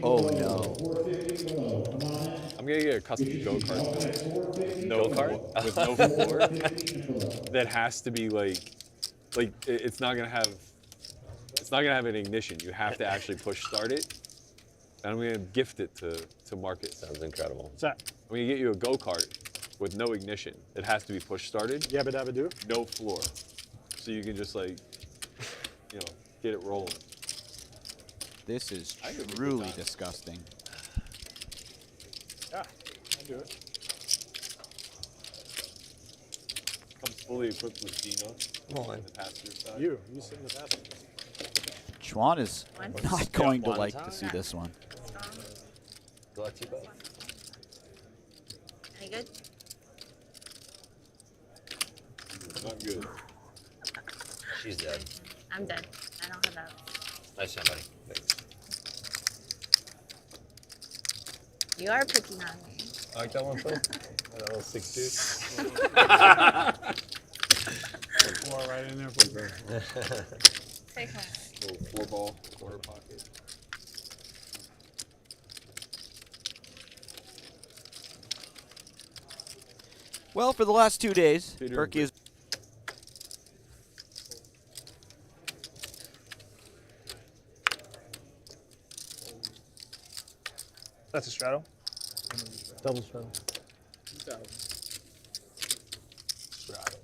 Oh no. I'm gonna get a custom go-kart built with no with no floor. That has to be it's not gonna have an ignition. You have to actually push start it. And I'm gonna gift it to Marcus. Sounds incredible. What's that? I'm gonna get you a go-kart with no ignition. It has to be push started. Yabba dabba do? No floor. So you can just get it rolling. This is truly disgusting. Yeah, I'll do it. Comes fully equipped with Dino. Come on. The passenger side. You sit in the passenger. Xuan is One. not going to One like time. to see this one. Good luck to you both. Any good? Not good. She's dead. I'm dead. I don't have that. Nice stand, buddy. You are picking on me. I like that one, Phil. That little 6-2. Four right in there. For Take home. Little 4-ball quarter pocket. Well, for the last 2 days, Peter Berkey is. That's a straddle. Double straddle.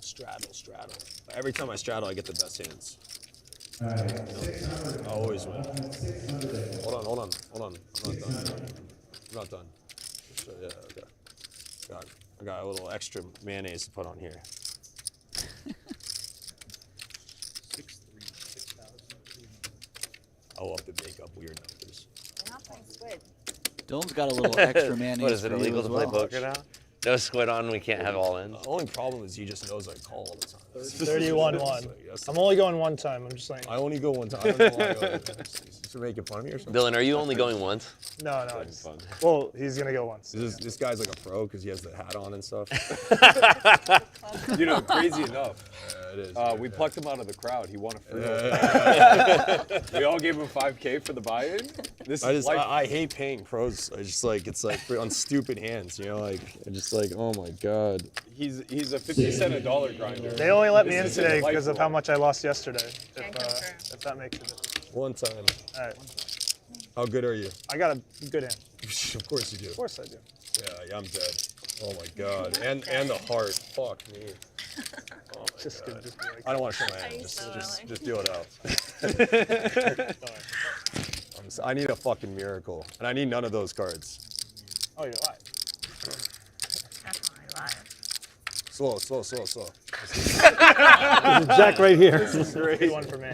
Straddle. Every time I straddle, I get the best hands. I always win. Hold on. I'm not done. So, yeah, okay. I got a little extra mayonnaise to put on here. 6,300, 6,300. I love to make up weird numbers. We're not playing Squid. Dylan's got a little extra mayonnaise. What is it for you illegal as to play well. poker now? No squid on. We can't have all in. The only problem is he just knows I call all the time. 31-1. I'm only going one time. I'm just saying. I only go one time. I don't know why. Is he making fun of me or something? Dylan, are you only going once? No. It's fun. Well, he's gonna go once. This guy's like a pro because he has the hat on and stuff. You know, crazy enough. Yeah, it is. We plucked him out of the crowd. He won a free roll. We all gave him $5K for the buy-in. I hate paying pros. I just like it's like on stupid hands, you know, like I just like, oh my god. He's a 50 cent a dollar grinder. They only let me in This is today delightful. because of how much I lost yesterday. Can't confirm. If that makes a difference. One time. All right. How good are you? I got a good hand. Of course you do. Of course I do. Yeah, I'm dead. Oh my god. And the heart. Fuck me. Oh my Just god. good. Just I don't want to show my Are hand. you so Just deal it out. like, I need a fucking miracle, and I need none of those cards. oh, you're live. Definitely live. Slow. There's a jack right here. Great one for me.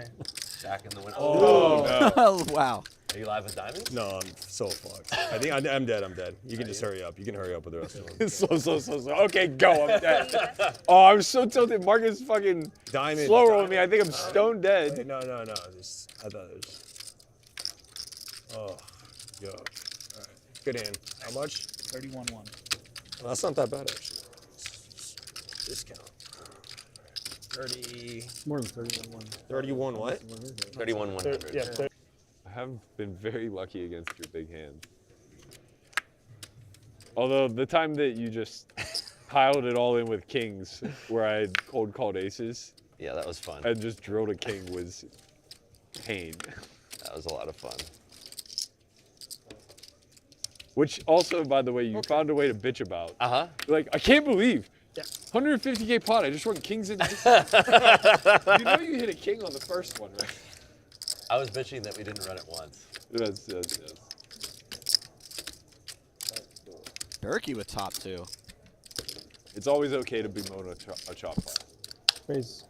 Jack in the window. Oh, no. Wow. Are you live with diamonds? No, I'm so fucked. I think I'm dead. You can just hurry up. You can hurry up with the rest of them. So. Okay, go. I'm dead. Oh, I'm so tilted. Marcus fucking Diamond. slow rolling me. I think I'm stone dead. Wait, no. I thought it was. Oh, yo. All right. Good hand. How much? 31-1. Well, that's not that bad actually. Discount. 30. It's more than 31-1. 31 what? 31-100. Yeah. I have been very lucky against your big hand. Although the time that you just piled it all in with kings, where I had cold called aces Yeah, that was fun. and just drilled a king was pain. That was a lot of fun. Which also, by the way, you found a way to bitch about. Uh-huh. Like, I can't believe. Yeah. 150K pot, I just run kings into this. You know you hit a king on the first one, right? I was bitching that we didn't run it once. Yes. Berkey with top 2. It's always okay to bemoan a chop file. Raise.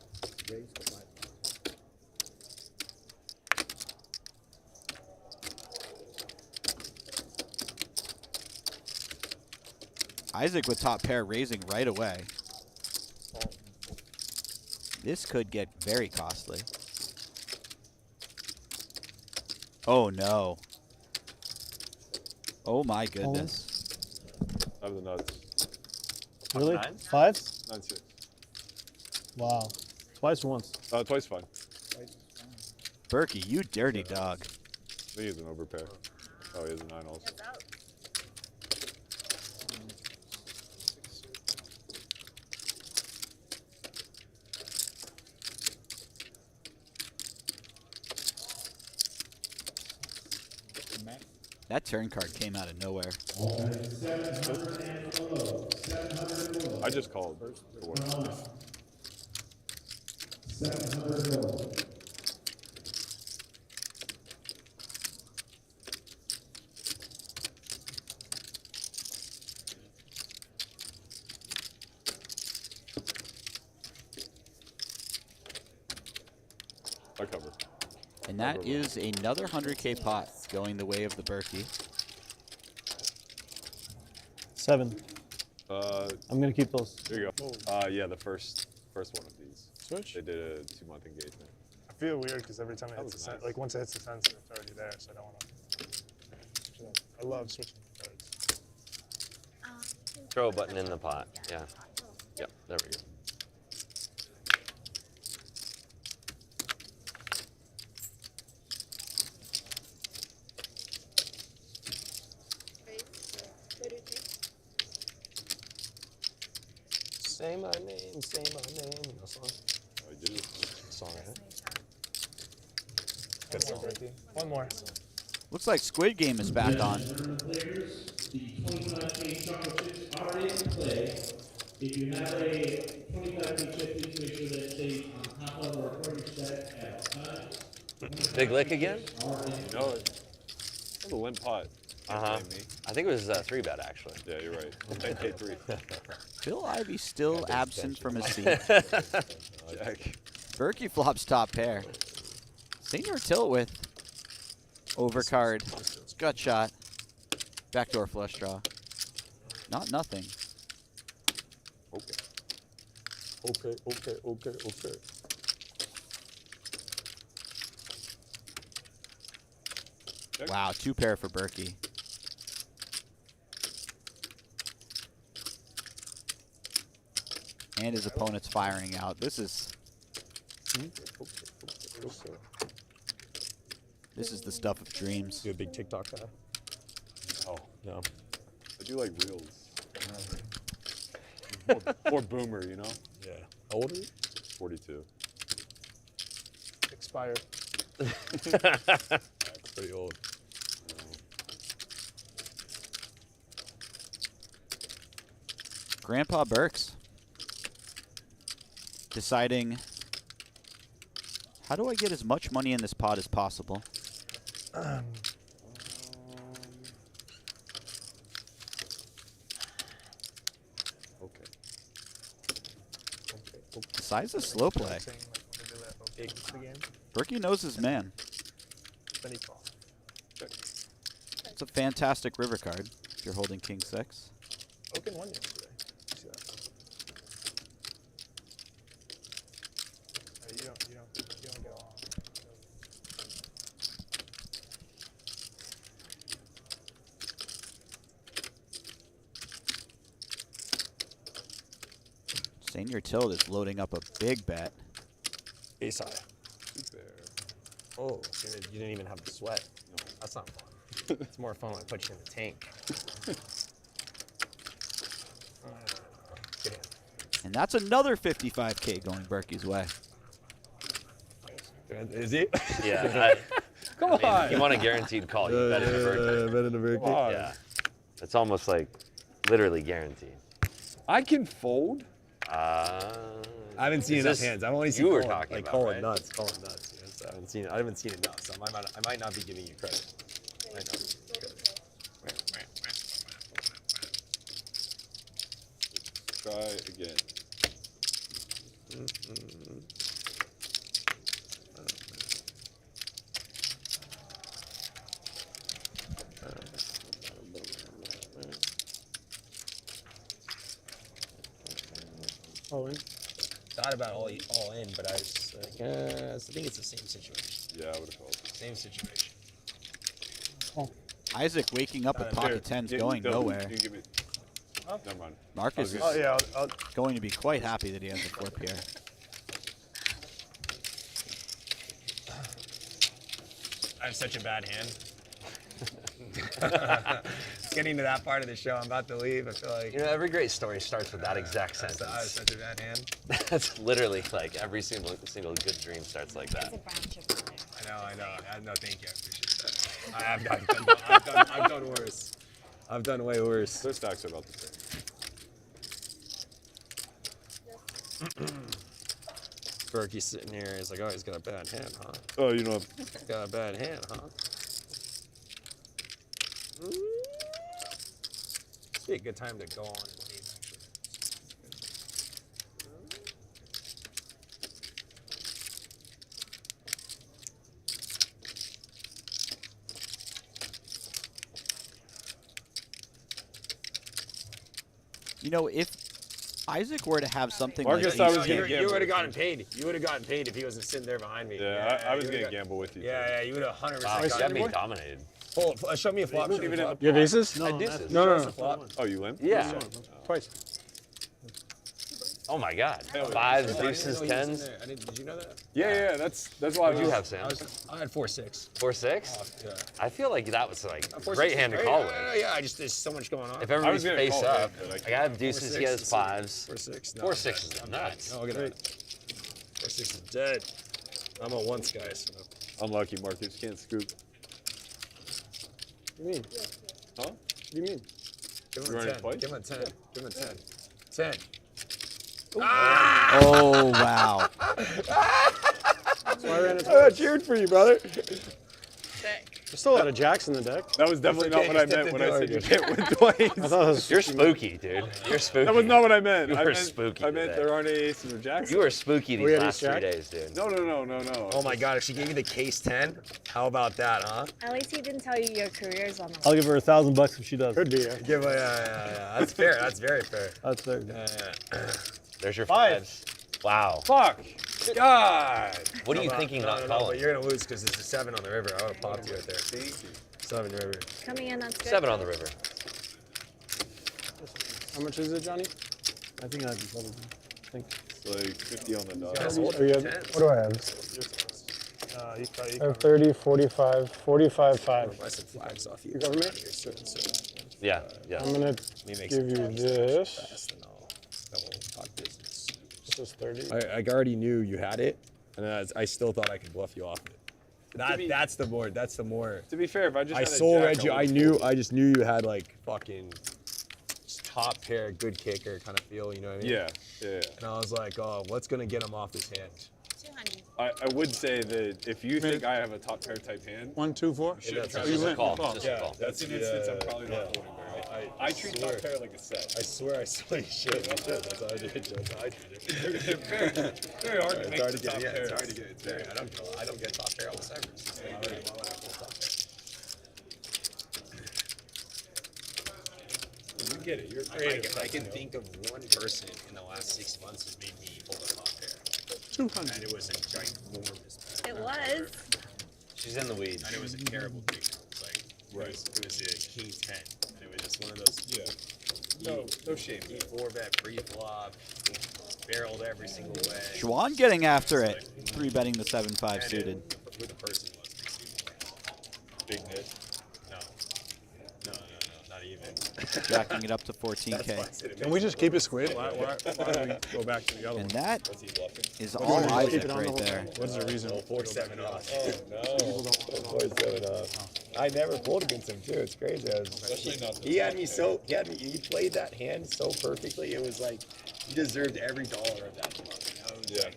Isaac with top pair raising right away. This could get very costly. Oh no. Oh my goodness. I have the nuts. Really? Nine? Fives? 9-6. Wow. Twice or once? Twice fine. Berkey, you dirty dog. I think he's an overpair. Oh, he has a 9 also. It's out. That turn card came out of nowhere. I just called for one. 700. I cover. And that is another 100K pot going the way of the Berkey. 7. I'm gonna keep those. There you go. Yeah, the first one of these. Switch? They did a 2-month engagement. I feel weird because every time it hits was the nice. like once it hits the sensor, it's already there, so I don't want to. I love switching cards. Throw a button in the pot. Yeah. Yep, there we go. song? I do. Song, right? Good song. One more. Looks like Squid Game is back on. Players, the 25K chocolate chips are in play. If you have a 25K chip, please make sure that it stays on top of or recording set at all times. Big lick again? You know it. Oh, the limp pot. Uh-huh. I think it was 3-bet, actually. Yeah, you're right. 10K3. Phil Ivey still absent from his seat. Jack. Berkey flops top pair. Senior tilt with overcard. Gut shot. Backdoor flush draw. Not nothing. Okay. Wow, 2 pair for Berkey. And his opponent's firing out. This is the stuff of dreams. You a big TikTok guy? Oh, No. I do like reels. More boomer, you know? Yeah. How old are you? 42. Expired. That's pretty old. Grandpa Burks deciding, how do I get as much money in this pot as possible? Decides a slow play. Berkey knows his man. Then he calls. It's a fantastic river card if you're holding King 6. Open won yesterday. See that? You don't get all. Senior tilt is loading up a big bet. Ace high. Oh, so you didn't even have the sweat. No, that's not fun. It's more fun when I put you in the tank. Good hand. And that's another 55K going Berkey's way. Is he? Yeah. Come I mean, on. if you want a guaranteed call, you bet in the Berkey. Bet in the Berkey. Yeah. It's almost like literally guaranteed. I can fold? I haven't seen Is enough this hands. I've only seen you were calling, talking like about, calling right? nuts. Yes, I haven't seen enough, so I might not be giving you credit. I might not be giving you credit. Try again. All in. Thought about all in, but I was like, I think it's the same situation. Yeah, I would have called. Same situation. Isaac waking up with pocket tens going nowhere. You can give me. Never mind. Marcus is going to be quite happy that he has a flip here. I have such a bad hand. It's getting to that part of the show. I'm about to leave. I feel like. You know, every great story starts with that exact sentence. I have such a bad hand. That's literally like every single good dream starts like that. I know. No, thank you. I appreciate that. I've done worse. I've done way worse. Those stacks are about the same. Berkey's sitting here. He's like, oh, he's got a bad hand, huh? Oh, you know. He's got a bad hand, huh? It's be a good time to go on and leave, actually. You know, if Isaac were to have something Marcus, like I was gonna you would have gotten paid. You would have gotten paid if he wasn't sitting there behind me. Yeah, I was gonna gamble with you. Yeah, you would have 100% Wow, you got gotten me paid. dominated. Hold, show me a flop. Look, even in the You have aces? I did. No. Oh, you limp? Yeah. Twice. Oh my God. Hell yeah. Fives, I didn't deuces, know he was in tens. there. Did you know that? Yeah, that's why I What was. did you have, Sam? I had 4-6. 4-6? Yeah. I feel like that was like a 4-6 great is hand to great. call No, with. yeah, there's so much going on. If everybody's gonna face call it, up, but I like I have deuces, he has 4-6 fives. 4-6. 4-6 is nuts. Oh, look at that. R6 is dead. I'm a once guy, so. Unlucky, Marcus. Can't scoop. What do you mean? Huh? What do you mean? Give You him a ready 10. to fight? Give him a 10. Give him a 10. 10. Oh, wow. That's why I ran it. I cheered for you, brother. There's still a lot of jacks in the deck. That was definitely not what I meant when I said you can't win twice. I thought it was You're spooky, dude. You're spooky. That was not what I meant. You I were meant, spooky I meant today. there aren't any aces or jacks. You were spooky We these had last ace 3 jack? days, dude. No. Oh my God, if she gave you the case 10, how about that, huh? At least he didn't tell you your career's on the I'll give her $1,000 if she does. Could be, yeah. Give a, yeah. That's fair. That's very fair. That's fair. There's your Five. fives. Wow. Fuck. God. What are you thinking no, not no, calling? but you're gonna lose because there's a 7 on the river. I would have popped you right there. Thank you. 7 river. coming in. That's good. 7 on the river. How much is it, Johnny? I think I'd be probably. I think. It's like 50 on the dot. Guys, hold Are you it. at- 10. what do I have? Your turn. I have 30, 45, 45, 5. Buy some flags off you. You cover me? Yeah. I'm gonna Let me make give you some flags this. fast and then we'll talk business. This is 30. I already knew you had it, and I still thought I could bluff you off it. That's the more. That's the more. To be fair, if I just I had soul a jack, read you. would've folded. I just knew you had like fucking just top pair, good kicker kind of feel. You know what I mean? Yeah. And I was like, oh, what's gonna get him off his hand? 200. I would say that if you think I have a top pair type hand, 1, 2, 4. you should that's try Just to a call. Just a Yeah, call. That's an instance I'm probably not yeah. holding very well. I treat top swear. pair like a set. I swear I saw you shit. That's how I did it. That's how I did it. Very hard to It's make hard the to get. top Yeah, pair. it's hard to get. It's very. I don't get top pair almost ever. So why would I pull top pair? You get it. You're I creative. can think of one person in the last 6 months who's made me hold a top pair. 200. And it was a ginormous bet. It was. She's in the weeds. And it was a terrible kicker. It's like, it was a king 10. And it was just one of those. Yeah. No shame. He 4-bet pre-flop, barreled every single way. Xuan getting after it. 3-betting the 7-5 And suited. Who the person was. Big hit. No, not even. Jacking it up to 14K. Can we just keep it squid? Why do we go back to the other And one? that Was he bluffing? is Why all do we keep Isaac it on the right whole there. time? What's the reason? 4-7 off. Oh no. 4-7 off. I never pulled against him too. It's crazy. Especially not He had me so. He played that hand so perfectly. It was like he deserved every dollar of that. Yeah.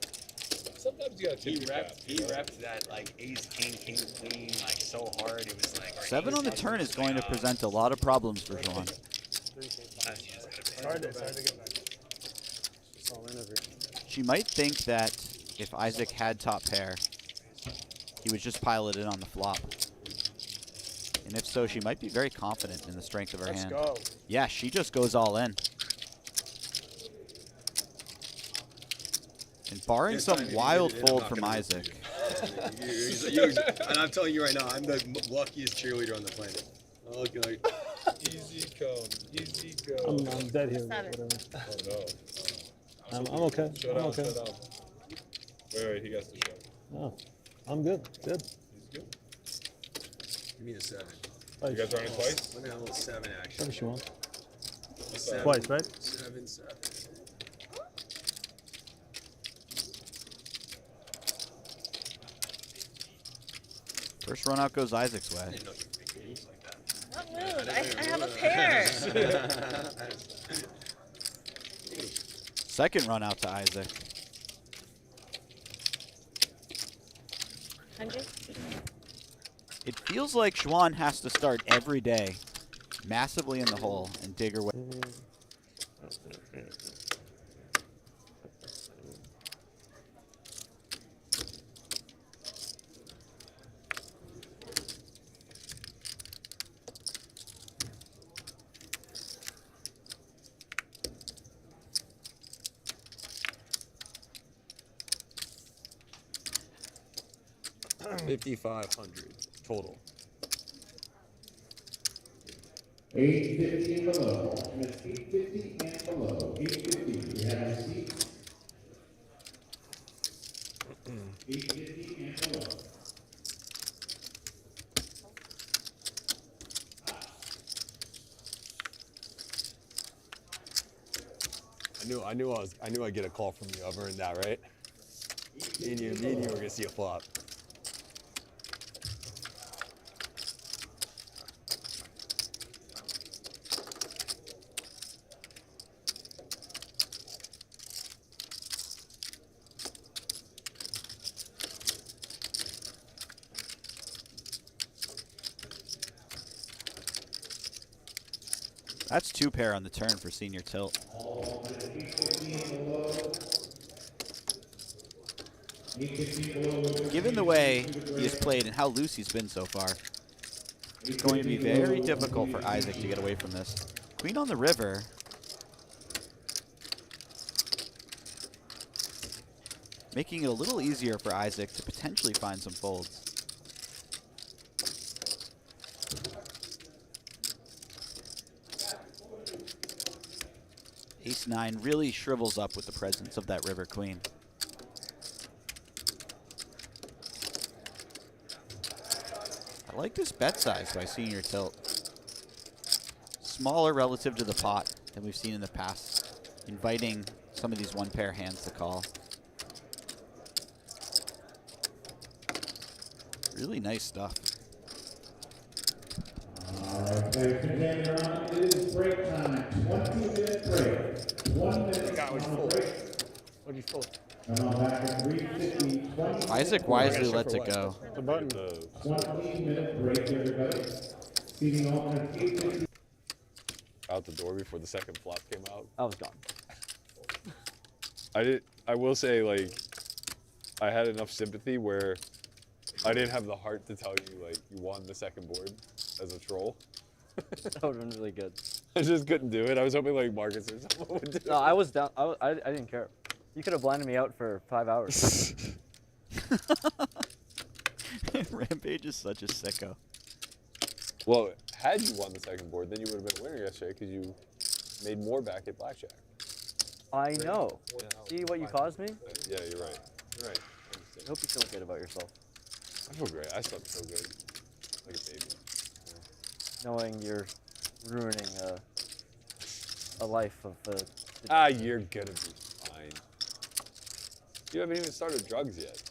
Sometimes you gotta tip your cap. He repped that like ace, king, queen like so hard. It was like. 7 on the turn is going to present a lot of problems for Xuan. It's hard to get back. It's all in over here. She might think that if Isaac had top pair, he would just pile it in on the flop. And if so, she might be very confident in the strength of her Let's hand. go. Yeah, she just goes all in. And barring some wild fold from Isaac, And I'm telling you right now, I'm the luckiest cheerleader on the planet. Okay. Easy come. Easy go. I'm dead here. 7. Whatever. Oh no. I'm okay. Shut I'm down, okay. shut down. Wait, he gets the show. No, I'm good. Good. He's good. Give me the 7. You guys running twice? Let me have a little 7 action. Whatever she wants. Seven. Twice, right? 7, 7. first run out goes Isaac's way. What move? I have a pair. Second run out to Isaac. 100. It feels like Xuan has to start every day massively in the hole and dig her way. $5,500 total. 850 and below. That's 850 and below. 850. We have receipts. 850 and below. I knew I'd get a call from you. I've earned that, right? Me and you are gonna see a flop. That's 2 pair on the turn for senior tilt. Given the way he has played and how loose he's been so far, it's going to be very difficult for Isaac to get away from this. Queen on the river. Making it a little easier for Isaac to potentially find some folds. Ace-9 really shrivels up with the presence of that river queen. I like this bet size by senior tilt. Smaller relative to the pot than we've seen in the past, inviting some of these 1-pair hands to call. Really nice stuff. All right, ladies and gentlemen, it is break time. 20-minute break. 1 minute on the break. What'd you fold? Come on back at 3:50. Isaac wisely lets it go. The button. 20-minute break, everybody. Seating alternate 850. Out the door before the second flop came out. I was gone. I will say, like, I had enough sympathy where I didn't have the heart to tell you, like, you won the second board as a troll. That would have been really good. I just couldn't do it. I was hoping, like, Marcus or someone would do it. No, I was down. I didn't care. You could have blinded me out for 5 hours. Rampage is such a sicko. Well, had you won the second board, then you would have been a winner yesterday because you made more back at blackjack. I know. Yeah. See what you caused me? Yeah, you're right. You're right. I hope you feel good about yourself. I feel great. I slept so good. Like a baby. Knowing you're ruining a life of you're gonna be fine. You haven't even started drugs yet.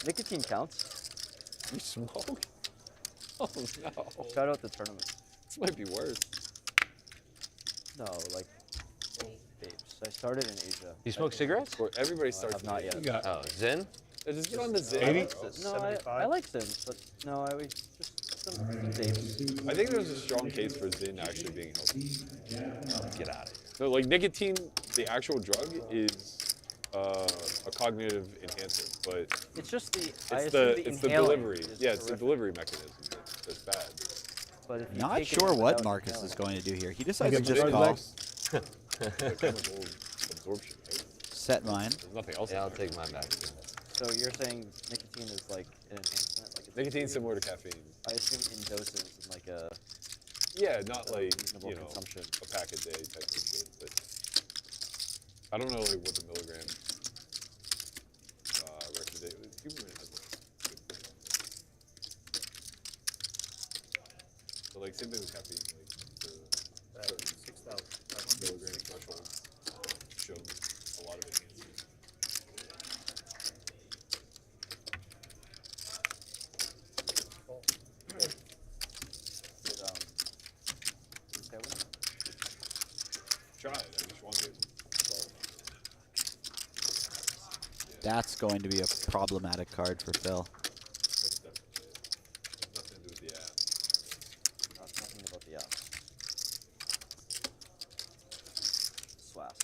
Nicotine counts. You smoke? Oh no. Shout out the tournament. This might be worse. No, like vapes. I started in Asia. You smoke cigarettes? Or everybody No, I starts have not with yet. Oh, Zen? Yeah, just get on the Zen. No, I like Zims, but no, just some vapes. I think there's a strong case for Zen actually being healthy. Get out of here. So, like, nicotine, the actual drug, is a cognitive enhancer, but It's just the it's the inhaling delivery. is Yeah, it's the horrific. delivery mechanism that's bad. But if you Not take it sure what without Marcus inhaling- is going to do here. He decides to get just drug call. legs? The chemical absorption, right? Set mine. There's nothing else. Yeah, in I'll there. take mine back. Too. So you're saying nicotine is like an enhancement? Like it's Nicotine's similar to caffeine. I assume in doses and like a Yeah, not like, reasonable you know, consumption. a pack a day type of shit, but I don't know, like, what the milligram recommendation. Human has like good thing on there. But like, same thing with caffeine, like the certain milligram threshold shows a lot of enhancements. Try it. I just wanted it. That's going to be a problematic card for Phil. That's definitely it. Nothing to do with the app. Nothing about the app. Swass.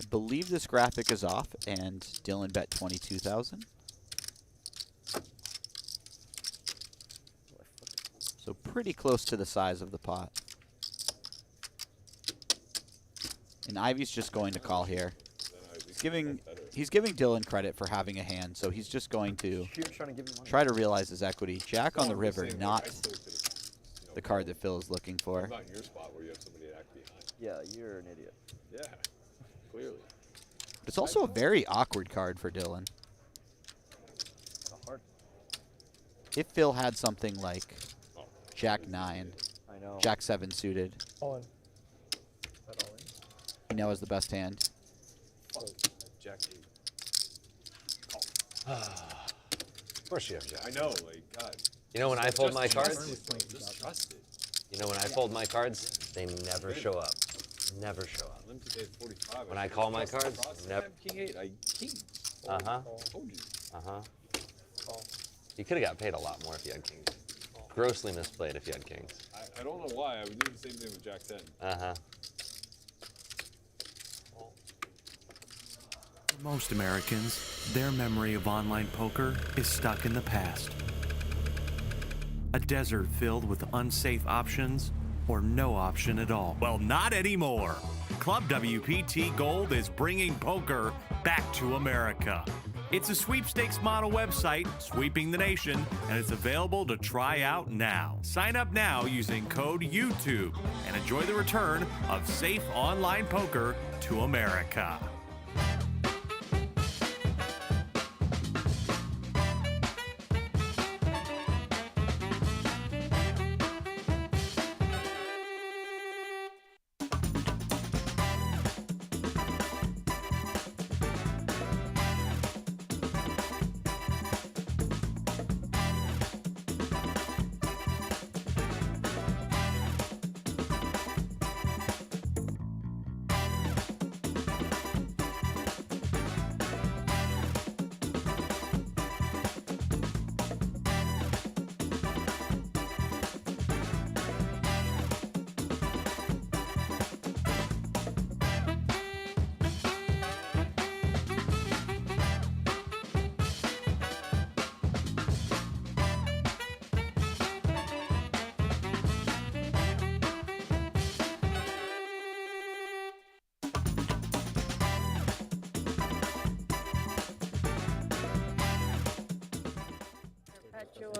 I believe this graphic is off, and Dylan bet 22,000. So pretty close to the size of the pot. And Ivey's just going to call here. He's giving Dylan credit for having a hand, so he's just going to You're trying to give me money. try to realize his equity. Jack on the river, not the card that Phil is looking for. I'm not in your spot where you have somebody act behind. Yeah, you're an idiot. Yeah, clearly. It's also a very awkward card for Dylan. Hard. If Phil had something like Jack 9, I know. Jack 7 suited, All in. That all in? he now has the best hand. Jack 8. Of course you have Jack. I know, like, God. You know when I fold my cards? Just trust it. You know when I fold my cards, they never show up. Never show up. Limited day 45. When I call my cards, never. King 8, I king. Uh-huh. Told you. Uh-huh. You could have got paid a lot more if you had kings. Grossly misplayed if you had kings. I don't know why. I would do the same thing with Jack 10. Uh-huh. For most Americans, their memory of online poker is stuck in the past. A desert filled with unsafe options or no option at all. Well, not anymore. Club WPT Gold is bringing poker back to America. It's a sweepstakes model website sweeping the nation, and it's available to try out now. Sign up now using code YouTube and enjoy the return of safe online poker to America.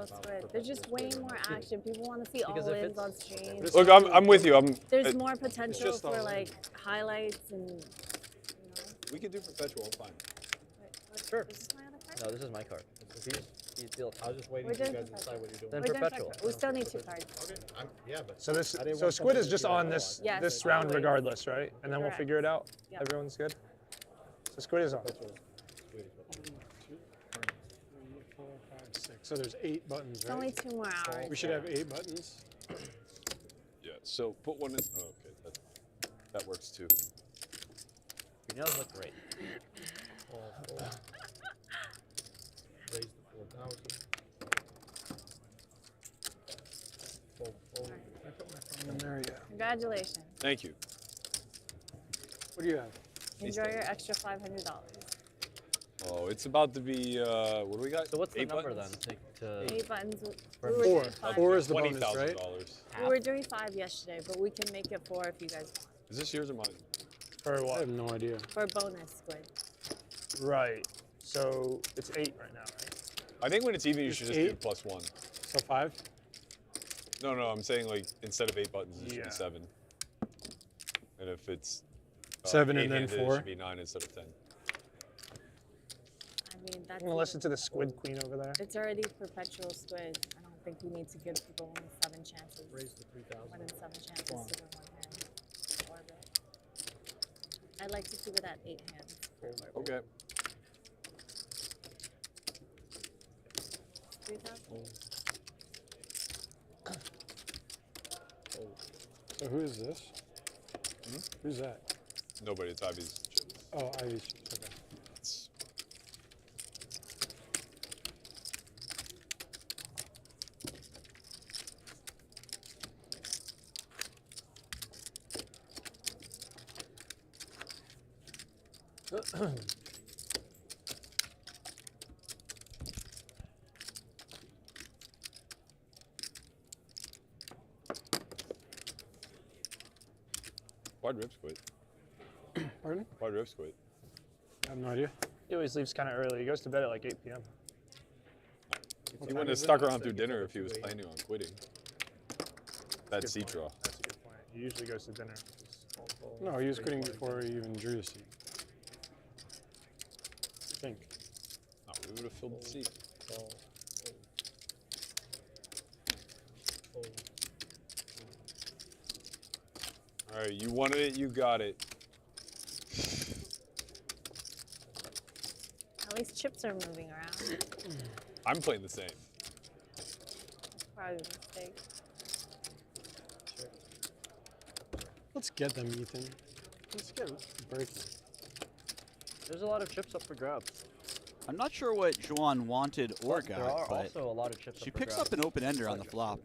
Squid. There's just way more action. People want to see all wins on stream. Look, I'm with you. There's more potential for like highlights and. You know. We can do perpetual. I'm fine. Sure. Is this my other card? No, this is my card. I was just waiting We're for you doing guys to decide what you're doing. We're Then doing perpetual. We still need 2 cards. Okay, yeah, but So Squid is just on this Yes, this round always. regardless, right? And then we'll Correct. figure it out. Yep. Everyone's good. So Squid is on. 2, 3, 4, 5, 6. So there's 8 buttons, It's right? only 2 more hours. We should have 8 buttons. Yeah, so put one in. Oh, okay, that works too. Your nails look great. Raise the 4,000. I put my phone in there, yeah. Congratulations. Thank you. What do you have? Enjoy your extra $500. Oh, it's about to be, what do we got? So what's the 8 number buttons? then? To 8 buttons. For We were 4. doing 5. 4 is the bonus, right? $20,000. We were doing 5 yesterday, but we can make it 4 if you guys want. Is this yours or mine? For I what? have no idea. For bonus Squid. Right. So it's 8 right now, right? I think when it's even, you should just do 8? +1. So 5? No, I'm saying like instead of 8 buttons, it should Yeah. be 7. And if it's 7 and then 8-handed, 4? it should be 9 instead of 10. I mean, that's. I'm gonna listen to the Squid Queen over there. It's already perpetual Squid. I don't think you need to give people only 7 chances. Raise the 3,000. More than 7 chances to win 1 hand. Orbit. I'd like to keep it at 8 hands. per orbit. Okay. 3,000? So who is this? Who's that? Nobody, it's Ivey's chips. Oh, Ivy. Okay. It's- Why'd Rips quit? Pardon? Why'd Rips quit? I have no idea. He always leaves kind of early. He goes to bed at like 8 p.m. He wouldn't have stuck around through dinner if he was planning on quitting. That seat draw. That's a good point. He usually goes to dinner. No, he was quitting before he even drew the seat. I think. No, we would have filled the seat. All right, you wanted it, you got it. At least chips are moving around. I'm playing the same. Probably a mistake. Let's get them, Ethan. Let's get Berkey. There's a lot of chips up for grabs. I'm not sure what Xuan wanted or There got, are but also a lot of chips she up for picks grabs. up an open-ender on the flop.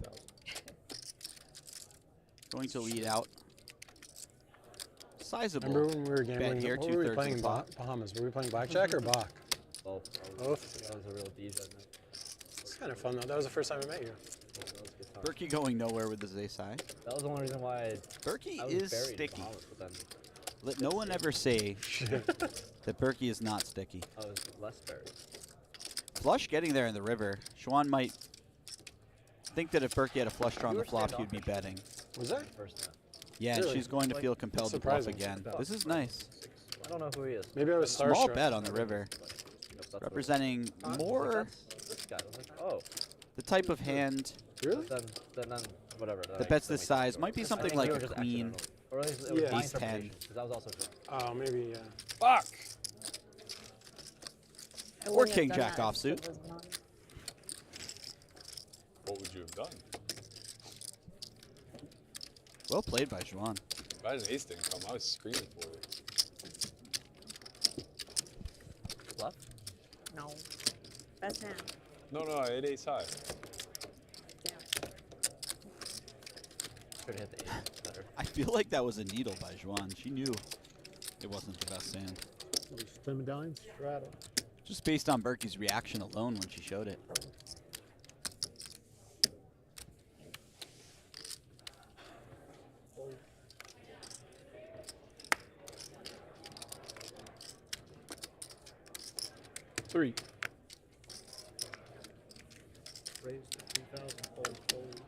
Going to lead out. Sizable. Remember when we were gambling? here, What were we 2/3 playing? of the pot. Bahamas. Were we playing blackjack or Bach? Both. Both? That was a real DJ night. It's kind of fun though. That was the first time I met you. That was a good time. Berkey going nowhere with his ace high. That was the only reason why Berkey I was is buried in sticky. Bahamas, but then Let no one ever say that Berkey is not sticky. I was less buried. Flush getting there in the river. Xuan might think that if Berkey had a flush draw on the flop, he'd be betting. Was there? First net. Yeah, Really? and she's going to feel compelled to bluff Surprising. again. This is nice. I don't know who he is. Maybe I was starstruck. Small bet on the river. That's what- Representing I was like, more that's this guy. I was like, oh. the type of hand Really? Then whatever. that bets this size. Might be I something think like we were a just queen. accidental. Or at least it was Yeah. my Ace 10. interpretation, because I was also drunk. Oh, maybe, yeah. Fuck! I Or wouldn't have king done jack that if offsuit. it was mine. What would you have done? Well played by Xuan. If I had an ace didn't come, I was screaming for it. Bluff? No. Best hand. No, I had ace high. Damn. Could have hit the ace better. I feel like that was a needle by Xuan. She knew it wasn't the best hand. Ten medallions? Straddle. Just based on Berkey's reaction alone when she showed it. Three. Raise to 2,000, fold, fold.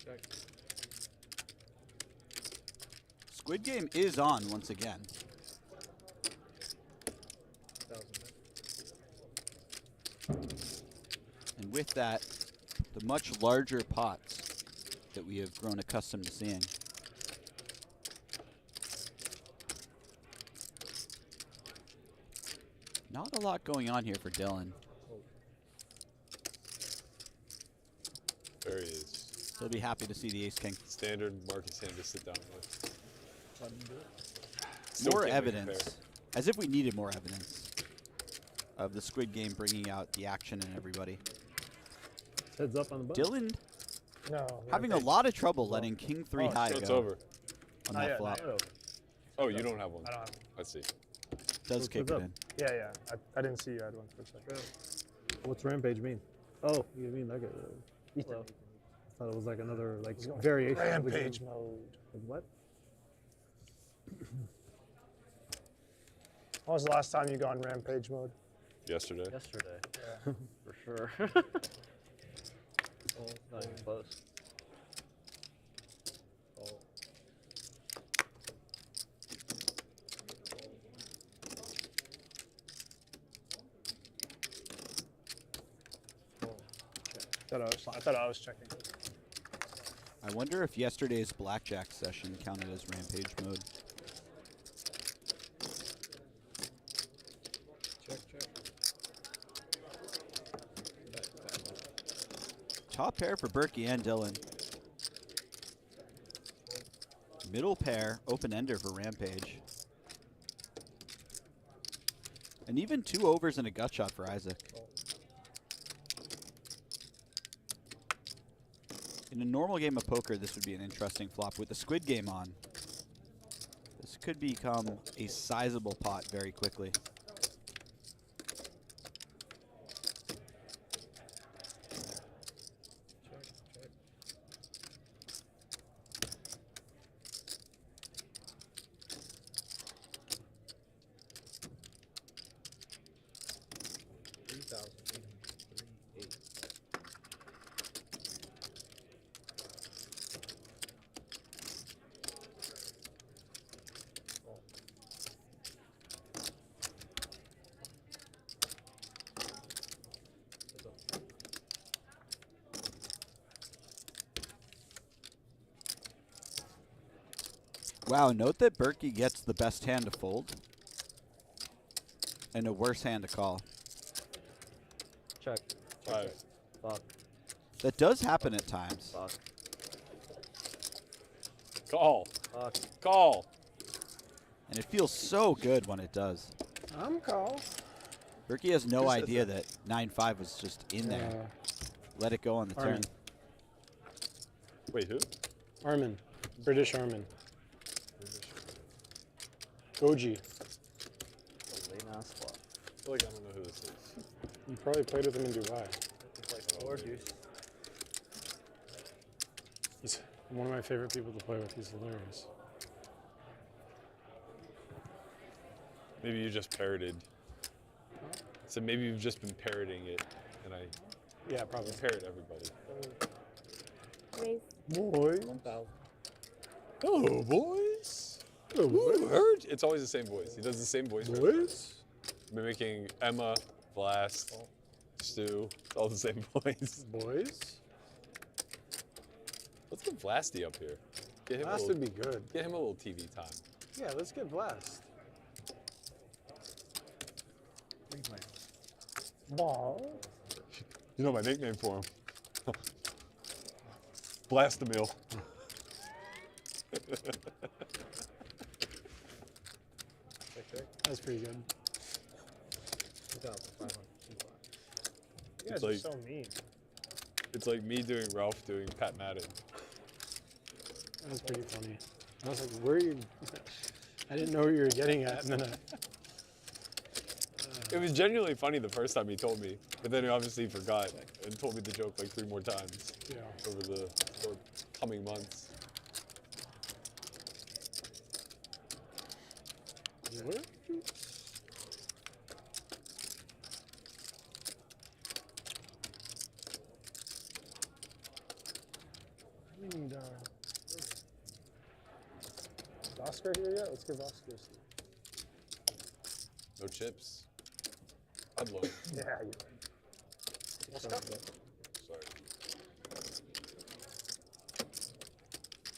Check. Squid Game is on once again. 1,000. And with that, the much larger pots that we have grown accustomed to seeing. Not a lot going on here for Dylan. There he is. He'll be happy to see the ace king. Standard Marcus hand to sit down with. Still More can't make it evidence, fair. as if we needed more evidence of the Squid Game bringing out the action in everybody. Heads up on the button. Dylan No. having a lot of trouble letting king 3 high So it's go over. on Not that yet, flop. not yet. Oh, you don't have one. I don't have I see. Does kick it up? in. Yeah. I didn't see you had one for a second. What's Rampage mean? Oh, you mean like a... Hello. I thought it was like another like variation of the game. Rampage mode. Like what? When was the last time you got in Rampage mode? Yesterday. Yesterday. For sure. Oh, not even close. I thought I was checking. I wonder if yesterday's blackjack session counted as Rampage mode. Check. Top pair for Berkey and Dylan. Middle pair, open ender for Rampage. And even 2 overs and a gut shot for Isaac. In a normal game of poker, this would be an interesting flop. With the Squid Game on, this could become a sizable pot very quickly. Wow, note that Berkey gets the best hand to fold and a worse hand to call. Check. Five. Fuck. That does happen at times. Fuck. Call. Fuck. Call. And it feels so good when it does. I'm call. Berkey has no Who said idea that 9-5 was just in there. Let it go on the turn. Armin. Wait, who? Armin. British Armin. Goji. Late ass spot. I feel like I don't know who this is. You probably played with him in Dubai. It's like 4 deuce. He's one of my favorite people to play with. He's hilarious. Maybe you just parroted. So maybe you've just been parroting it, and I Yeah, probably. parrot everybody. Boys. 1,000. Hello, boys. Hello, Ooh, heard? It's always the same voice. He does the same voice. for everybody. Boys. Mimicking Emma, Blast, Stu. It's all the same voice. Boys. Let's get Blasty up here. Get him Blast a would little, be good. get him a little TV time. Yeah, let's get Blast. Ball. You know my nickname for him. Blastamil. That's pretty good. 2,500. You It's guys are like- so mean. It's like me doing Ralph doing Pat Madden. That was pretty funny. I was like, where are you? I didn't know where you were getting at, and then It was genuinely funny the first time he told me, but then he obviously forgot and told me the joke like 3 more times over the coming months. What? I need, is Oscar here yet? Let's give Oscar some. No chips. I'd love it. Yeah. Sorry.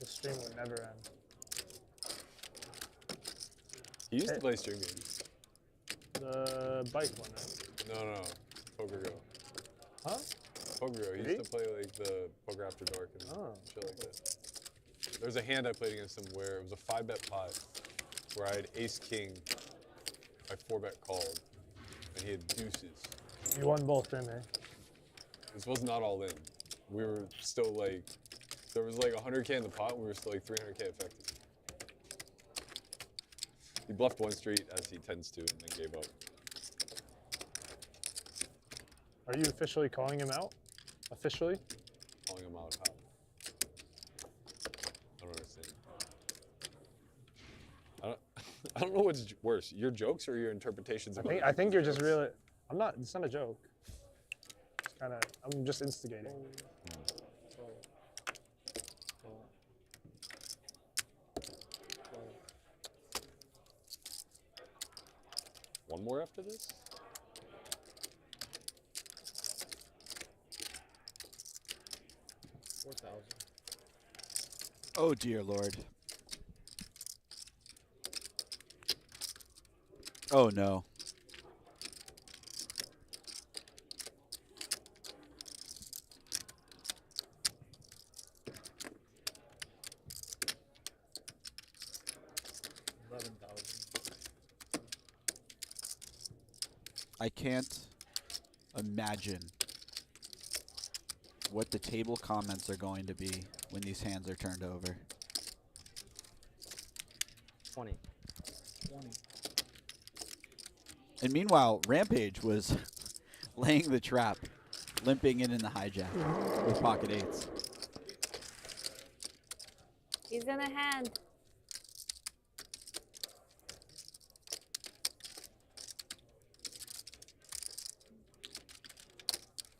The stream would never end. He used to play stream games. The bike one, right? No. Poker Go. Huh? Poker Go. He used to play like the Poker After Dark and shit like that. There's a hand I played against him where it was a 5-bet pot where I had Ace King. I 4-bet called, and he had deuces. You won both, didn't you? This was not all in. We were still like, there was like 100K in the pot, and we were still like 300K effective. He bluffed one street, as he tends to, and then gave up. Are you officially calling him out? Officially? Calling him out how? I don't understand. I don't know what's worse, your jokes or your interpretations of I think you're just really. I'm not. It's not a joke. It's kind of. I'm just instigating. One more after this? Oh, dear Lord. Oh, no. I can't imagine what the table comments are going to be when these hands are turned over. 20. And meanwhile, Rampage was laying the trap, limping in the hijack with pocket eights. He's in a hand.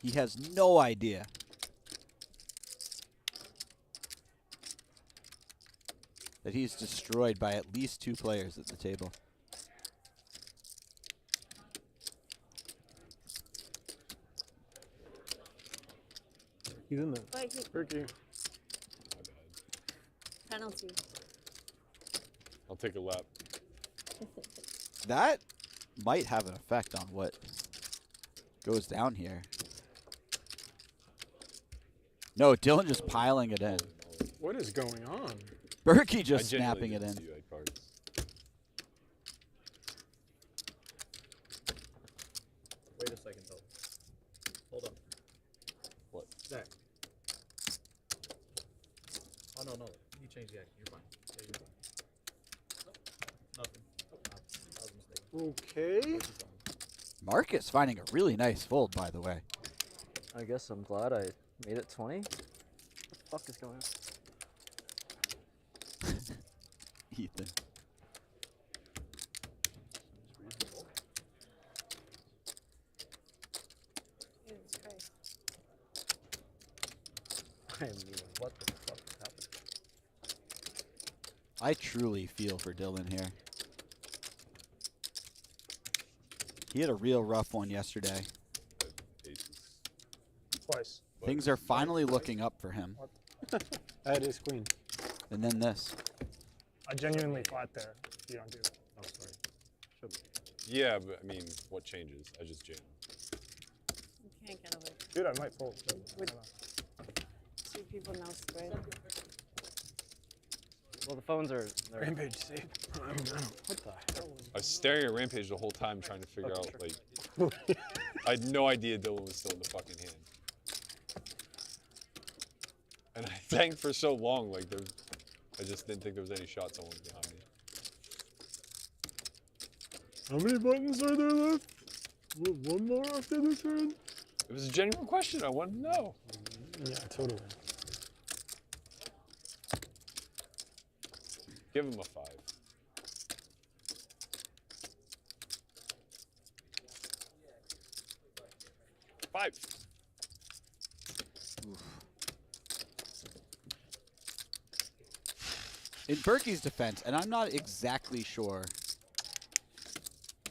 He has no idea that he's destroyed by at least 2 players at the table. He's in the But he, Berkey. penalty. I'll take a lap. That might have an effect on what goes down here. No, Dylan just piling it in. What is going on? Berkey just snapping it in. Wait a second, though. Hold on. What? Zach. Oh, no. You changed the act. You're fine. Yeah, you're fine. Nothing. That was a mistake. Okay. Marcus finding a really nice fold, by the way. I guess I'm glad I made it 20. What the fuck is going on? Ethan. Jesus Christ. I mean, what the fuck is happening? I truly feel for Dylan here. He had a real rough one yesterday. Twice. Things are finally looking up for him. I had ace queen. And then this. I genuinely flat there. You don't do it. Oh, sorry. Yeah, but I mean, what changes? I just jam. You can't get away. Dude, I might fold. With two people now squid. Well, the phones are. Rampage saved. What the hell? I was staring at Rampage the whole time trying to figure out, like, I had no idea Dylan was still in the fucking hand. And I thanked for so long, like, I just didn't think there was any shot someone was behind me. How many buttons are there left? One more after this turn? It was a genuine question. I wanted to know. Yeah, totally. Give him a 5. Five. In Berkey's defense, and I'm not exactly sure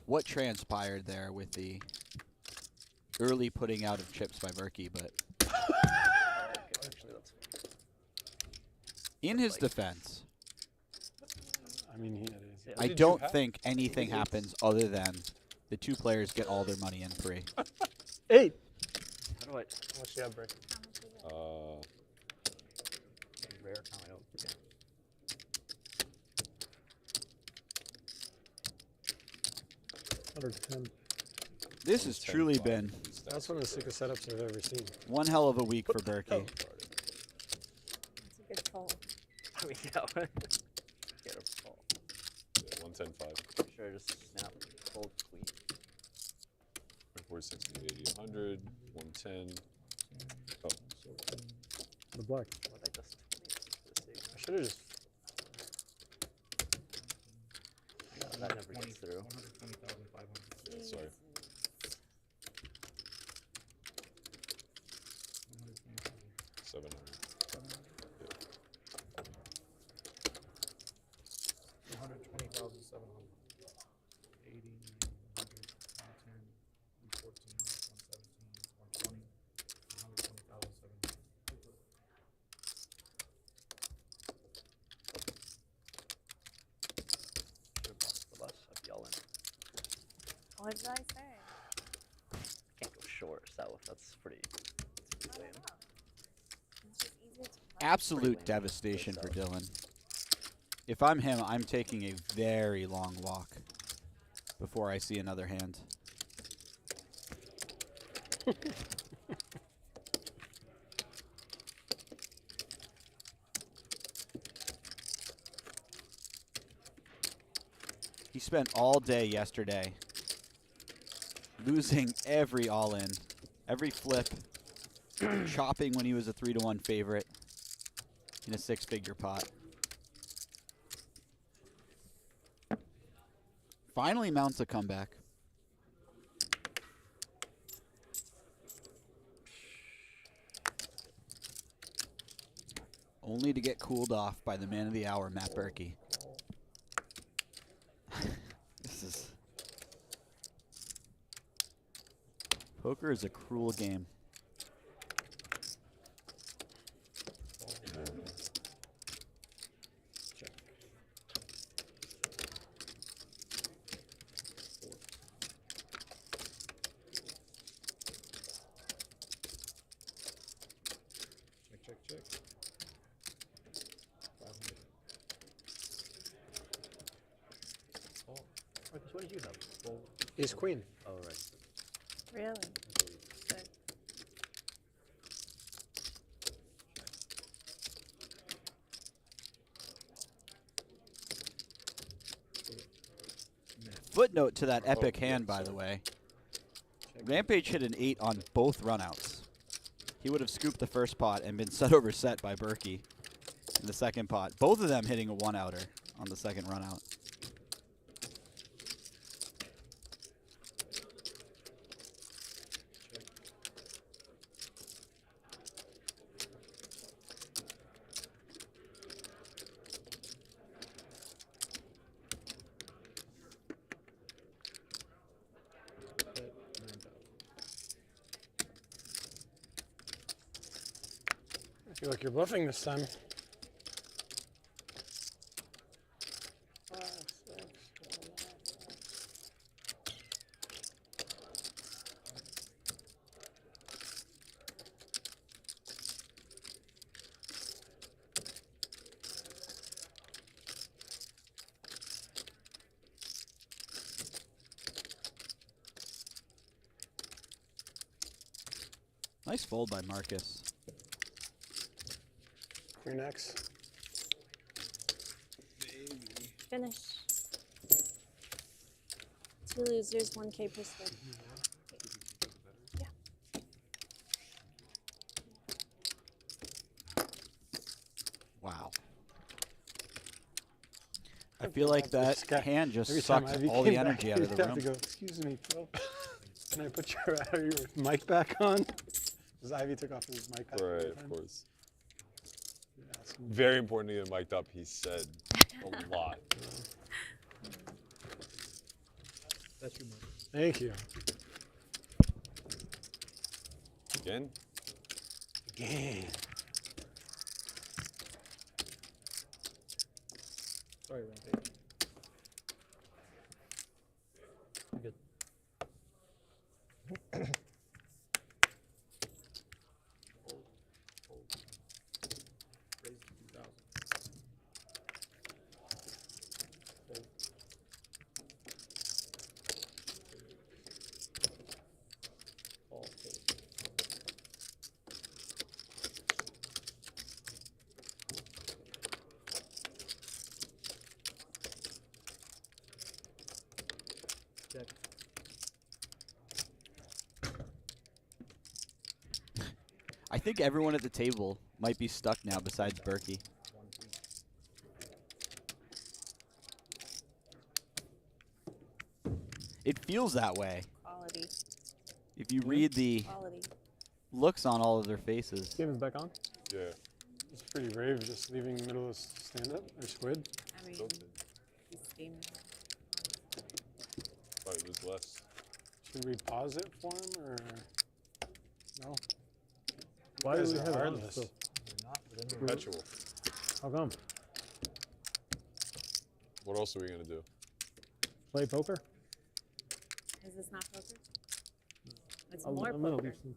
what transpired there with the early putting out of chips by Berkey, but in his defense, I mean, he had ace. I don't think anything happens other than the two players get all their money in free. 8. How do I? How much do you have, Berkey? Rare time, I don't forget. $110. This has truly been That's one of the sickest setups I've ever seen. one hell of a week for Berkey. It's a good call. I mean, yeah. Get a call. Yeah, 110, 5. Sure, just snap, fold, queen. 4, 60, 80, 100, 110. Oh, so The black. What I just I should have just. that never gets through. yeah, sorry. $700. What did I say? Can't go short, so that's pretty. I don't know. It's just easier to play. Absolute devastation for Dylan. If I'm him, I'm taking a very long walk before I see another hand. He spent all day yesterday losing every all-in, every flip, chopping when he was a 3-1 favorite in a 6-figure pot. Finally mounts a comeback. Only to get cooled off by the man of the hour, Matt Berkey. This is... Poker is a cruel game. do you have? Full. Ace queen. Oh right. Really? Good. Footnote to that epic hand, by the way. Rampage hit an 8 on both runouts. He would have scooped the first pot and been set over set by Berkey in the second pot. Both of them hitting a 1-outer on the second runout. I feel like you're bluffing this time. 5, 6, 7, Nice fold by Marcus. Queen X. Finish. 2 losers, 1K per spin. Yeah. Wow. I feel like that hand just Every time sucked Ivey all the came back, energy out of you'd the have room. to go, excuse me, Phil. Can I put your mic back on? Because Ivey took off his mic. Right, of course. Very important to get him mic'd up. He said a lot. That's your mic. Thank you. Again? Again. Sorry, Rampage. I'm good. Check. I think everyone at the table might be stuck now besides Berkey. It feels that way. Quality. If you read the Quality. looks on all of their faces. Game is back on? Yeah. It's pretty brave just leaving middle of stand-up or squid. I mean, he's steaming. Thought it was less. Should we pause it for him or no? Why do we have it hard on this? still? Perpetual. How come? What else are we gonna do? Play poker? Is this not poker? It's I'm more gonna poker. leave some.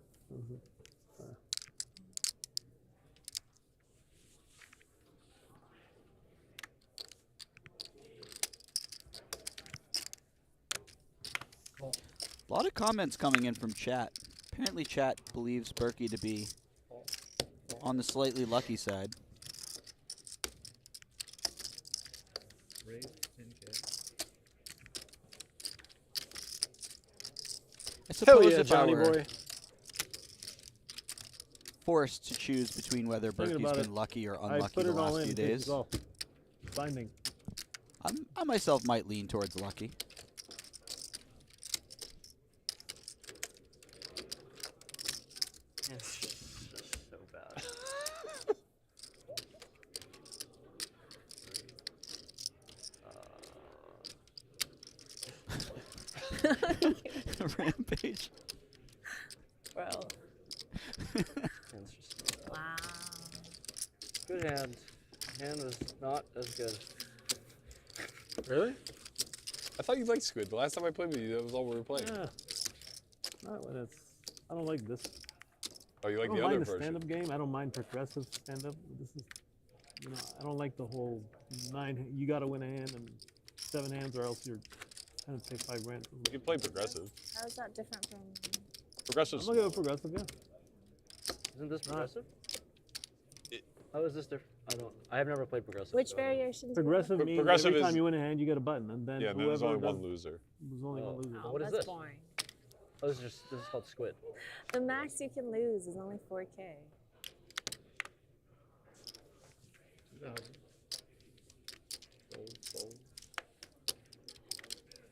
A lot of comments coming in from chat. Apparently chat believes Berkey to be on the slightly lucky side. Raise 10K. I suppose yeah, if Johnny I were boy. forced to choose between whether Thinking Berkey's about been it, lucky or I unlucky put the it all last in. few Take days, this off. Binding. I myself might lean towards lucky. It's so bad. Rampage. Bro. Wow. Good hand. Hand was not as good. Really? I thought you liked Squid. The last time I played with you, that was all we were playing. Yeah. Not when it's. I don't like this. Oh, you I like don't the other mind the version? stand-up game. I don't mind progressive stand-up. This is, I don't like the whole 9. You got to win a hand and 7 hands, or else you're I didn't pay $5 grand. You can play progressive. How is that different from? Progressive's I'm gonna go progressive, yeah. Isn't this progressive? How is this different? I have never played progressive. Which so I don't know. variations? Progressive means progressive every time is- you win a hand, you get a button, and then Yeah, and then there's whoever only one does- loser. There's only one loser. Oh, What is that's this? boring. Oh, this is called Squid. The max you can lose is only 4K.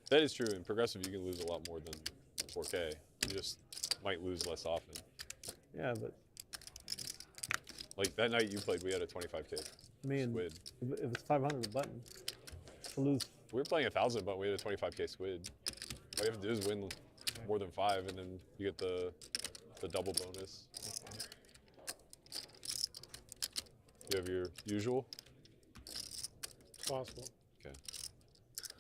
That is true. In progressive, you can lose a lot more than 4K. You just might lose less often. Yeah, but Like that night you played, we had a 25K. I mean, Squid. if it's 500 a button, to lose. We were playing 1,000, but we had a 25K squid. All you have to do is win more than 5, and then you get the double bonus. You have your usual? It's possible. Okay.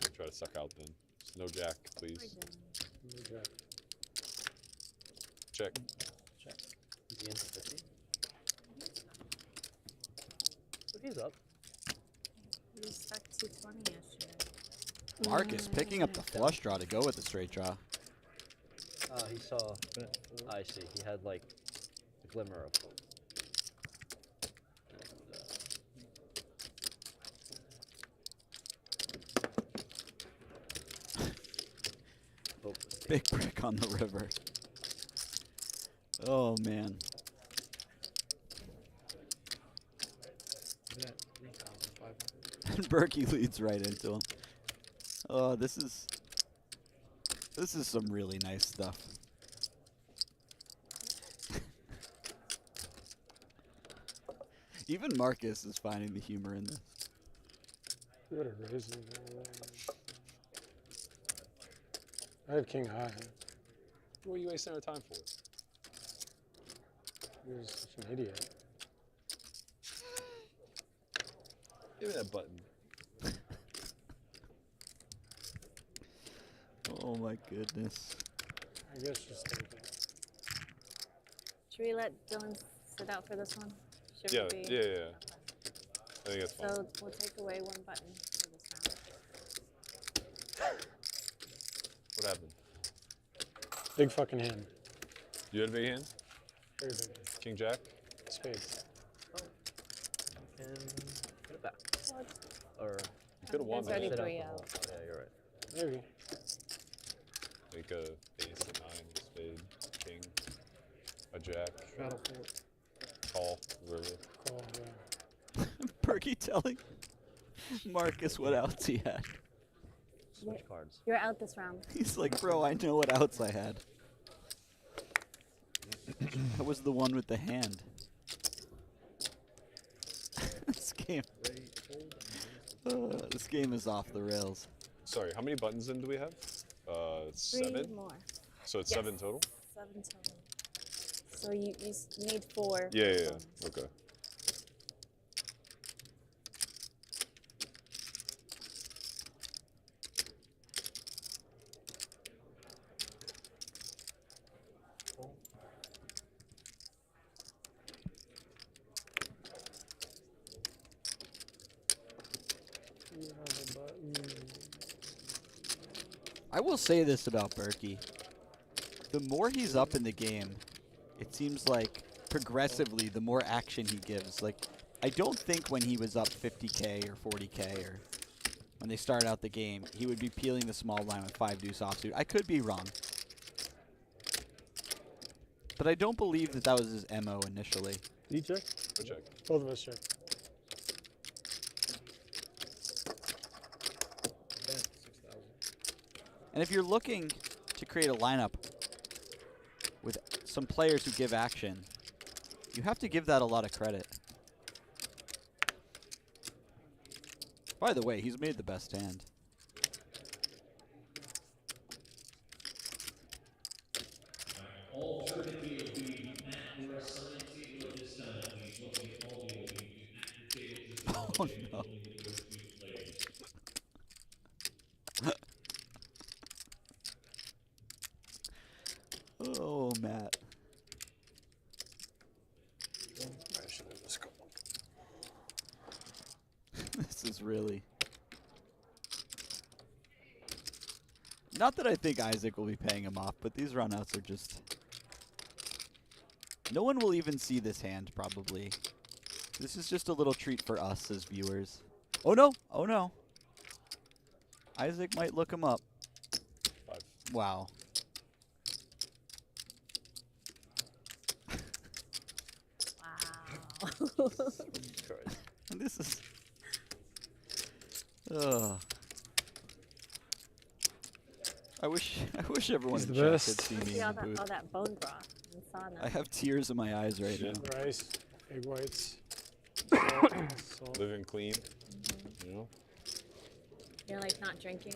I'll try to suck out then. Just no jack, please. No jack. Check. Check. Is he into 50? So he's up. You stuck 220 yesterday. Marcus picking up the flush draw to go with the straight draw. He saw. I see. He had like a glimmer of hope. Big brick on the river. Oh man. And Berkey leads right into him. Oh, this is some really nice stuff. Even Marcus is finding the humor in this. What a raisin. I have king high. What are you wasting our time for? You're such an idiot. Give me that button. Oh my goodness. I guess just take it. Should we let Dylan sit out for this one? Should Yeah, we be? yeah. I think that's fine. So we'll take away one button for this round. What happened? Big fucking hand. You had a big hand? Very big hand. King Jack? Spades. And put it back. Or You could have won There's that. already 3 out. yeah, you're right. Maybe. Like a ace, a 9, a spade, king, a jack, Straddle port. call, river. Call, yeah. Berkey telling Marcus what outs he had. Switch cards. You're out this round. He's like, bro, I know what outs I had. That was the one with the hand. This game is off the rails. Sorry, how many buttons in do we have? 3 7? more. So it's Yes. 7 total? 7 total. So you need 4. Yeah. Okay. You have a button. I will say this about Berkey. The more he's up in the game, it seems like progressively the more action he gives. Like, I don't think when he was up 50K or 40K or when they started out the game, he would be peeling the small line with 5 deuce offsuit. I could be wrong. But I don't believe that that was his MO initially. Did you check? Go check. Both of us check. And if you're looking to create a lineup with some players who give action, you have to give that a lot of credit. By the way, he's made the best hand. Oh no. Oh, Matt. I should have just gone. This is really... Not that I think Isaac will be paying him off, but these runouts are just... No one will even see this hand, probably. This is just a little treat for us as viewers. Oh, no. Oh, no. Isaac might look him up. 5. Wow. Wow. This is... Ugh. I wish everyone He's in the chat best. could see me See in all the that, booth. all that bone broth and sauna. I have tears in my eyes right now. Rice, egg whites. Salt. Living clean. You know? You're like not drinking.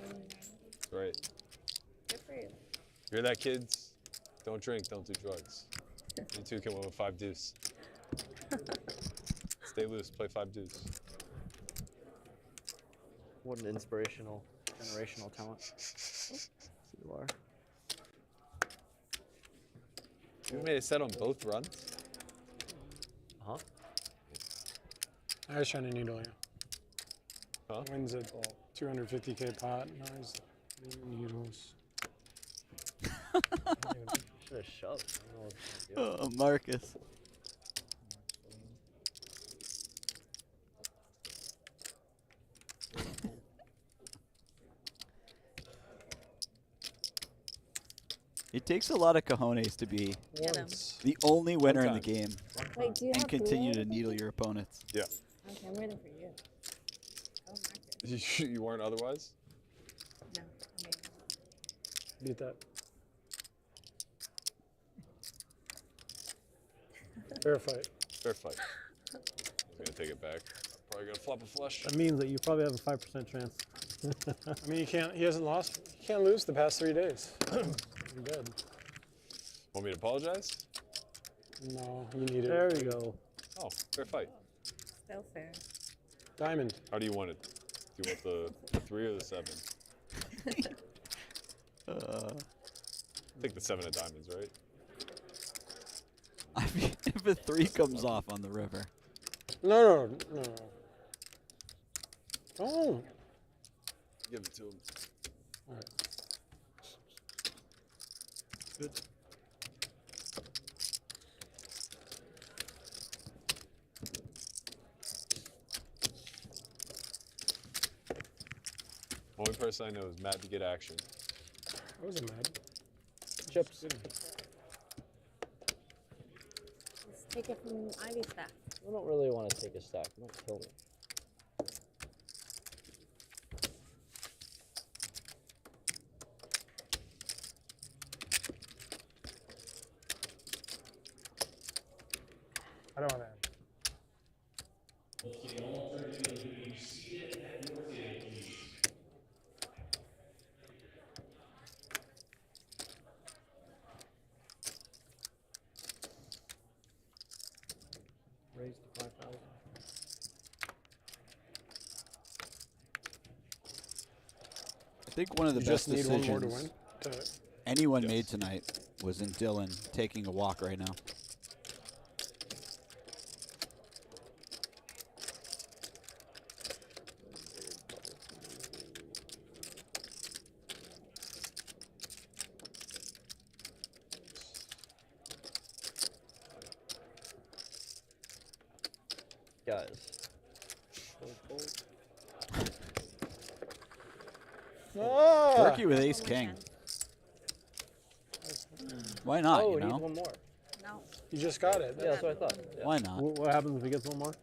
Right. Good for you. Hear that, kids? Don't drink, don't do drugs. You too can win with 5 deuce. Stay loose, play 5 deuce. What an inspirational, generational talent you are. You made a set on both runs? Huh? I was trying to needle you. Huh? Wins at 250K pot. Now he's needles. Should have shoved. I don't know what to do. Oh, Marcus. It takes a lot of cojones to be Get him. the only winner in the One game Wait, do you and have continue blue? to needle your opponents. Yeah. Okay, I'm waiting for you. Oh, Marcus. You weren't otherwise? No, I mean, Beat that. Fair fight. Fair fight. I'm gonna take it back. Probably gonna flop a flush. That means that you probably have a 5% chance. I mean, he hasn't lost. He can't lose the past 3 days. You're good. Want me to apologize? No, you need it. There we go. Oh, fair fight. still fair. Diamond. How do you want it? Do you want the 3 or the 7? Take the 7 of diamonds, right? I mean, if a 3 comes off on the river. No. Don't. Give it to him. All right. Good. Only person I know is mad to get action. I wasn't mad. Chips. Let's take it from Ivy stack. I don't really want to take a stack. Don't kill me. I don't want to. Raise to 5,000. I think one of the You best just need one more to decisions win. anyone made tonight was in Dylan taking a walk right now. Guys. Berkey with ace king. Why not, Oh, you we need know? one more. No. You just got it. Yeah, that's what I thought. Yeah. Why not? What happens if he gets one more?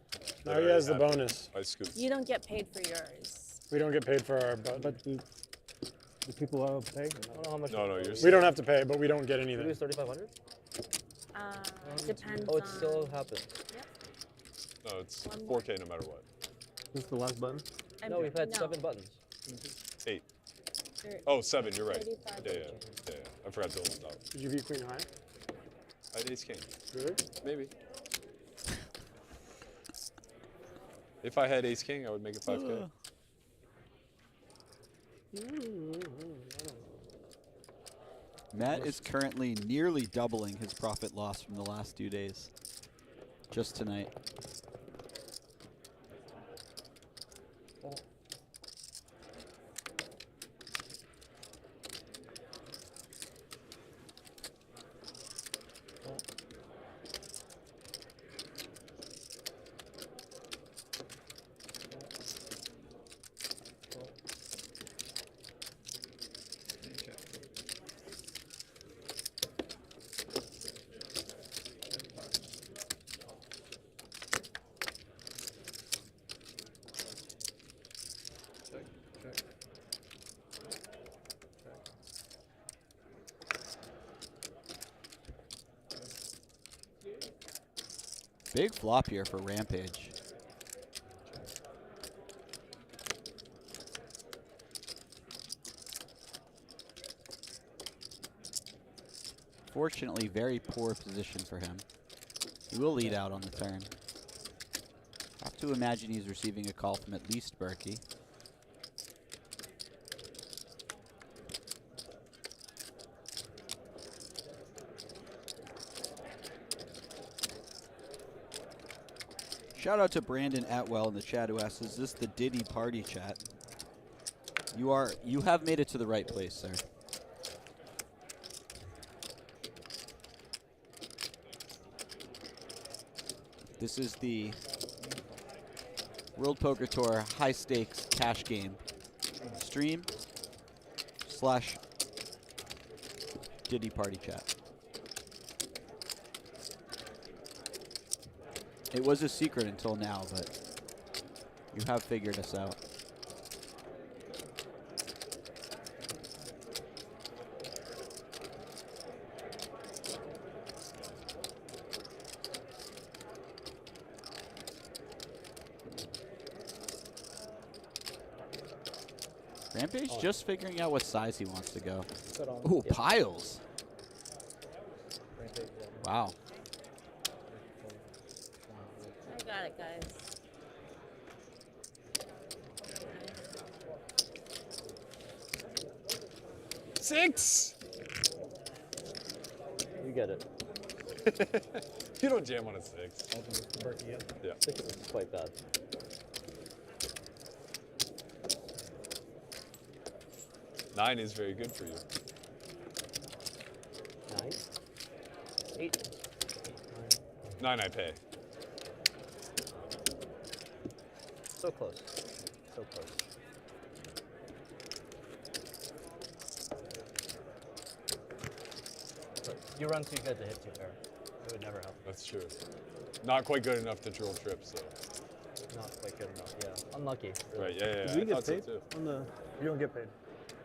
Now he has the bonus. I scoop. You don't get paid for yours. We don't get paid for our button. But do people have to pay? I don't know how much. No, you're We don't have to pay, but we don't get Maybe anything. it's 3,500. Depends Oh, it on. still happened. Yep. No, it's One more. 4K no matter what. This is the last button? No, we've had no. 7 buttons. 8. Thir- Oh, 7, you're right. 35. Yeah. I forgot Dylan's out. Did you beat Queen High? I had ace king. Really? Maybe. If I had ace king, I would make it 5K. Matt is currently nearly doubling his profit loss from the last 2 days. Just tonight. Big flop here for Rampage. Fortunately, very poor position for him. He will lead out on the turn. I have to imagine he's receiving a call from at least Berkey. Shout out to Brandon Atwell in the chat who asks, is this the Diddy party chat? You have made it to the right place, sir. This is the World Poker Tour high stakes cash game stream / Diddy party chat. It was a secret until now, but you have figured us out. Rampage just figuring out what size he wants to go. Ooh, piles. Wow. I got it, guys. Six. You get it. You don't jam on a 6. Yeah. 6 is quite bad. 9 is very good for you. 9. 8. 9 I pay. So close. So close. But you run too good to hit 2 pair. It would never help. That's true. Not quite good enough to drill trips, though. Not quite good enough, yeah. Unlucky. Really. Right, yeah. Did we I get thought so paid too. on the? You don't get paid.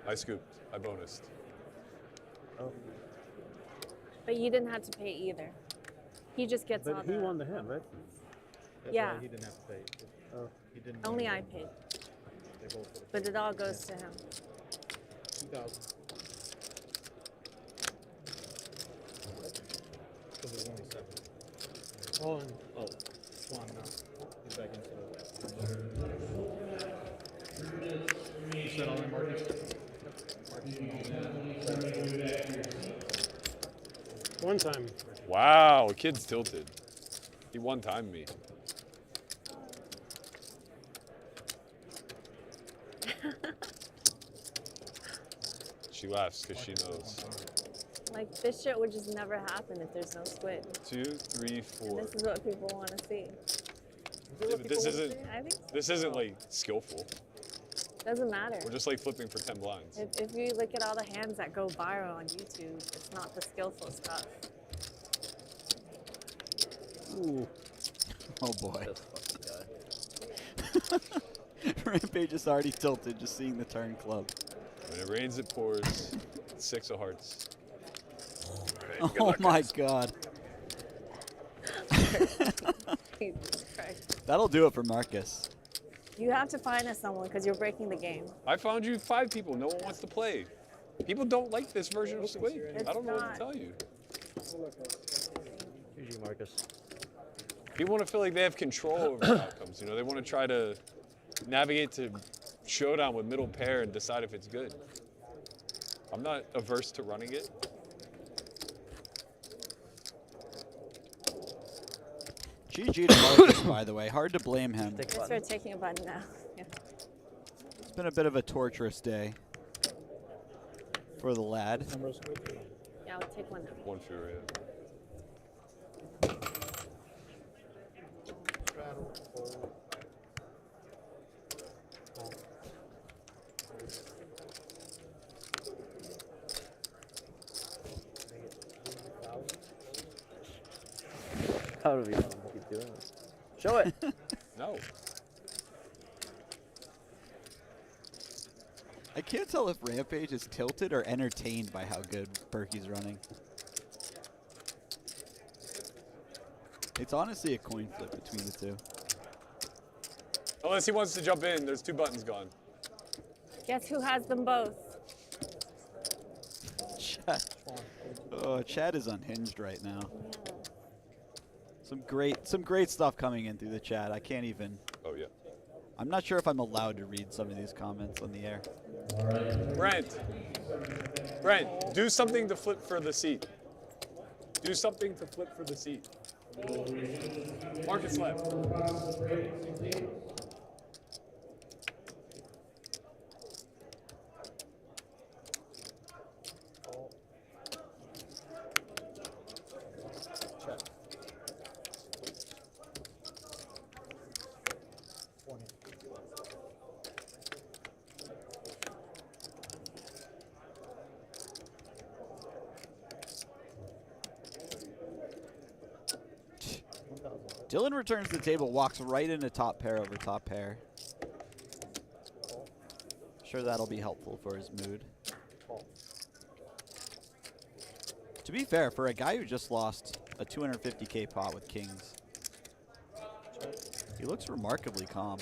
I scooped. I bonused. Oh, But you didn't have to pay either. He just gets all but he the. won the hand, right? That's Yeah. why he didn't have to pay. Oh, He didn't. Only win. I paid, They both would have but it all goes to him. 2,000. Because there's only 7. Oh, and Oh, Xuan now. He's back into the. You said all in Marcus? one time. Wow, a kid's tilted. He one-timed me. She laughs because she knows. Like, this shit would just never happen if there's no squid. 2, 3, And 4. this is what people want to see. Yeah, but this isn't. I think so. This isn't like skillful. Doesn't matter. We're just like flipping for 10 blinds. If you look at all the hands that go viral on YouTube, it's not the skillful stuff. ooh. Oh boy. This fucking guy. Rampage is already tilted just seeing the turn club. When it rains, it pours. 6 of hearts. Oh my god. Jesus Christ. That'll do it for Marcus. You have to find us someone because you're breaking the game. I found you 5 people. No one wants to play. People don't like this version of Squid. I don't know what to tell you. GG, Marcus. People want to feel like they have control over the outcomes. You know, they want to try to navigate to showdown with middle pair and decide if it's good. I'm not averse to running it. GG to Marcus, by the way. Hard to blame him. Thanks for taking a button now. Yeah. It's been a bit of a torturous day for the lad. Yeah, I'll take one now. 1 Fury. How do we want to keep doing this? Show it. No. I can't tell if Rampage is tilted or entertained by how good Berkey's running. It's honestly a coin flip between the two. Unless he wants to jump in, there's 2 buttons gone. Guess who has them both? Chad. Oh, Chad is unhinged right now. Some great stuff coming in through the chat. I can't even. Oh yeah. I'm not sure if I'm allowed to read some of these comments on the air. Brent, do something to flip for the seat. Do something to flip for the seat. Market slap. Dylan returns to the table, walks right into top pair over top pair. Sure that'll be helpful for his mood. To be fair, for a guy who just lost a 250K pot with kings, he looks remarkably calm.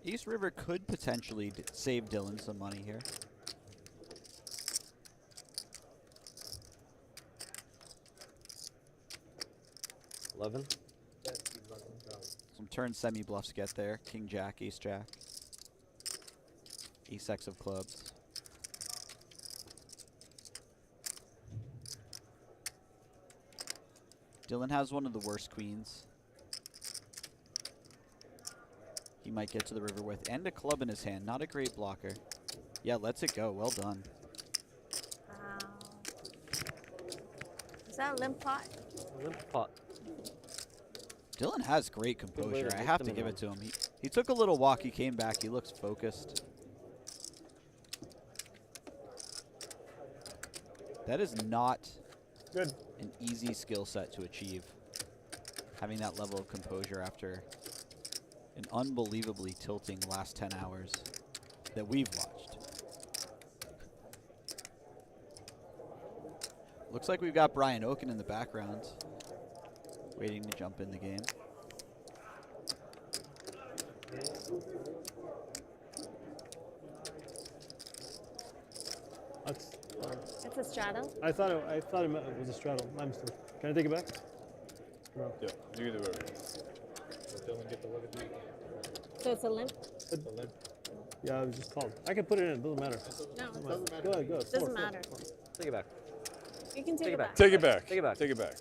East River could potentially save Dylan some money here. Some turn semi-bluffs get there. King Jack, Ace Jack. Ace X of clubs. Dylan has one of the worst queens. He might get to the river with, and a club in his hand. Not a great blocker. Yeah, lets it go. Well done. Wow. Is that a limp pot? Limp pot. Dylan has great composure. I have to give it to him. He took a little walk. He came back. He looks focused. That is not an easy skill set to achieve. Having that level of composure after an unbelievably tilting last 10 hours that we've watched. Looks like we've got Brian Oken in the background, waiting to jump in the game. It's a straddle. I thought it was a straddle. My mistake. Can I take it back? No. Yeah, you can do everything. Dylan get the look at me. So it's a limp? It's a limp. Yeah, I was just called. I can put it in. It doesn't matter. No, it doesn't matter. Go ahead. Go ahead. Doesn't matter. Take it back. You can take it back. Take it back. Take it back. Take it back.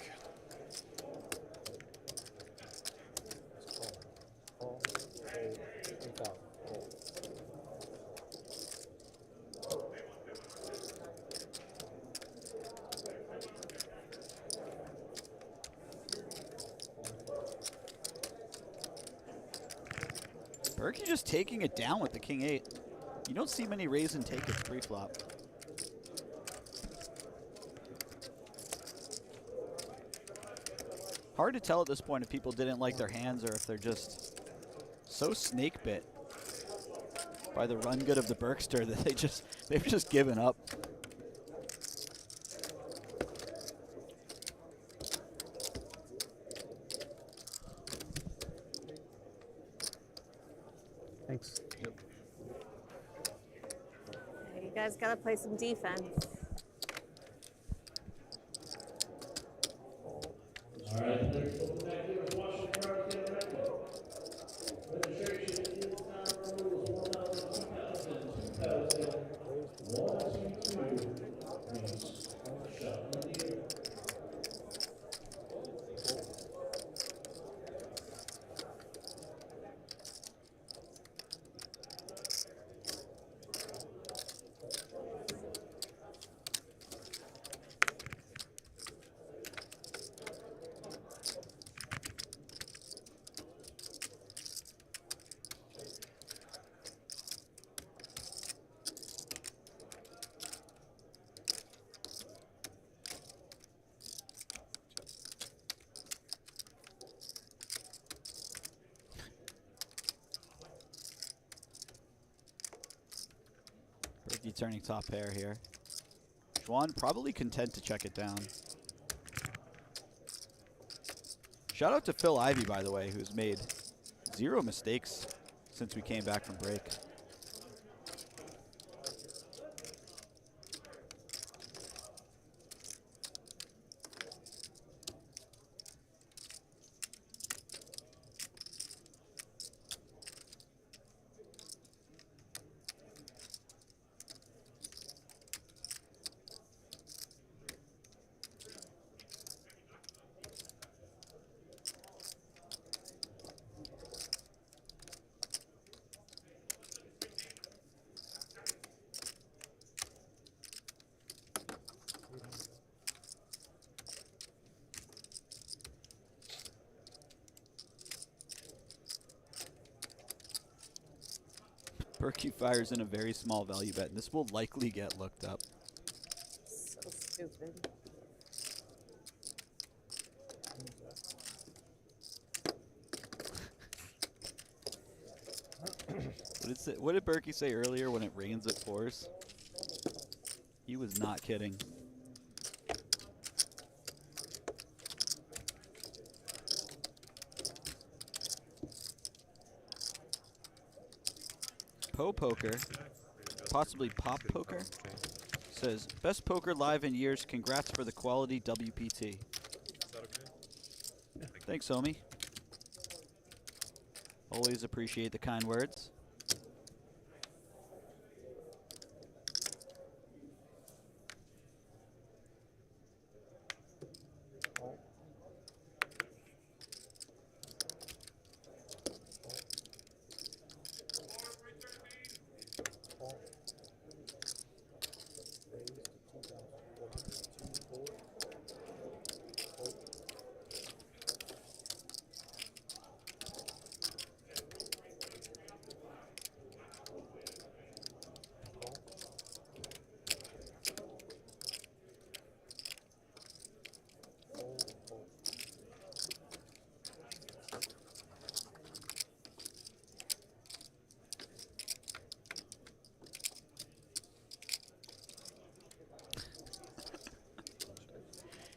Berkey just taking it down with the king 8. You don't see many raise and take it pre-flop. Hard to tell at this point if people didn't like their hands or if they're just so snake bit by the run good of the Berkster that they've just given up. Thanks. Yep. You guys gotta play some defense. Berkey turning top pair here. Xuan probably content to check it down. Shout out to Phil Ivey, by the way, who's made 0 mistakes since we came back from break. Berkey fires in a very small value bet, and this will likely get looked up. So stupid. What did Berkey say earlier? When it rains, it pours. He was not kidding. Poker, possibly Pop Poker, says, best poker live in years. Congrats for the quality WPT. Thanks, homie. Always appreciate the kind words.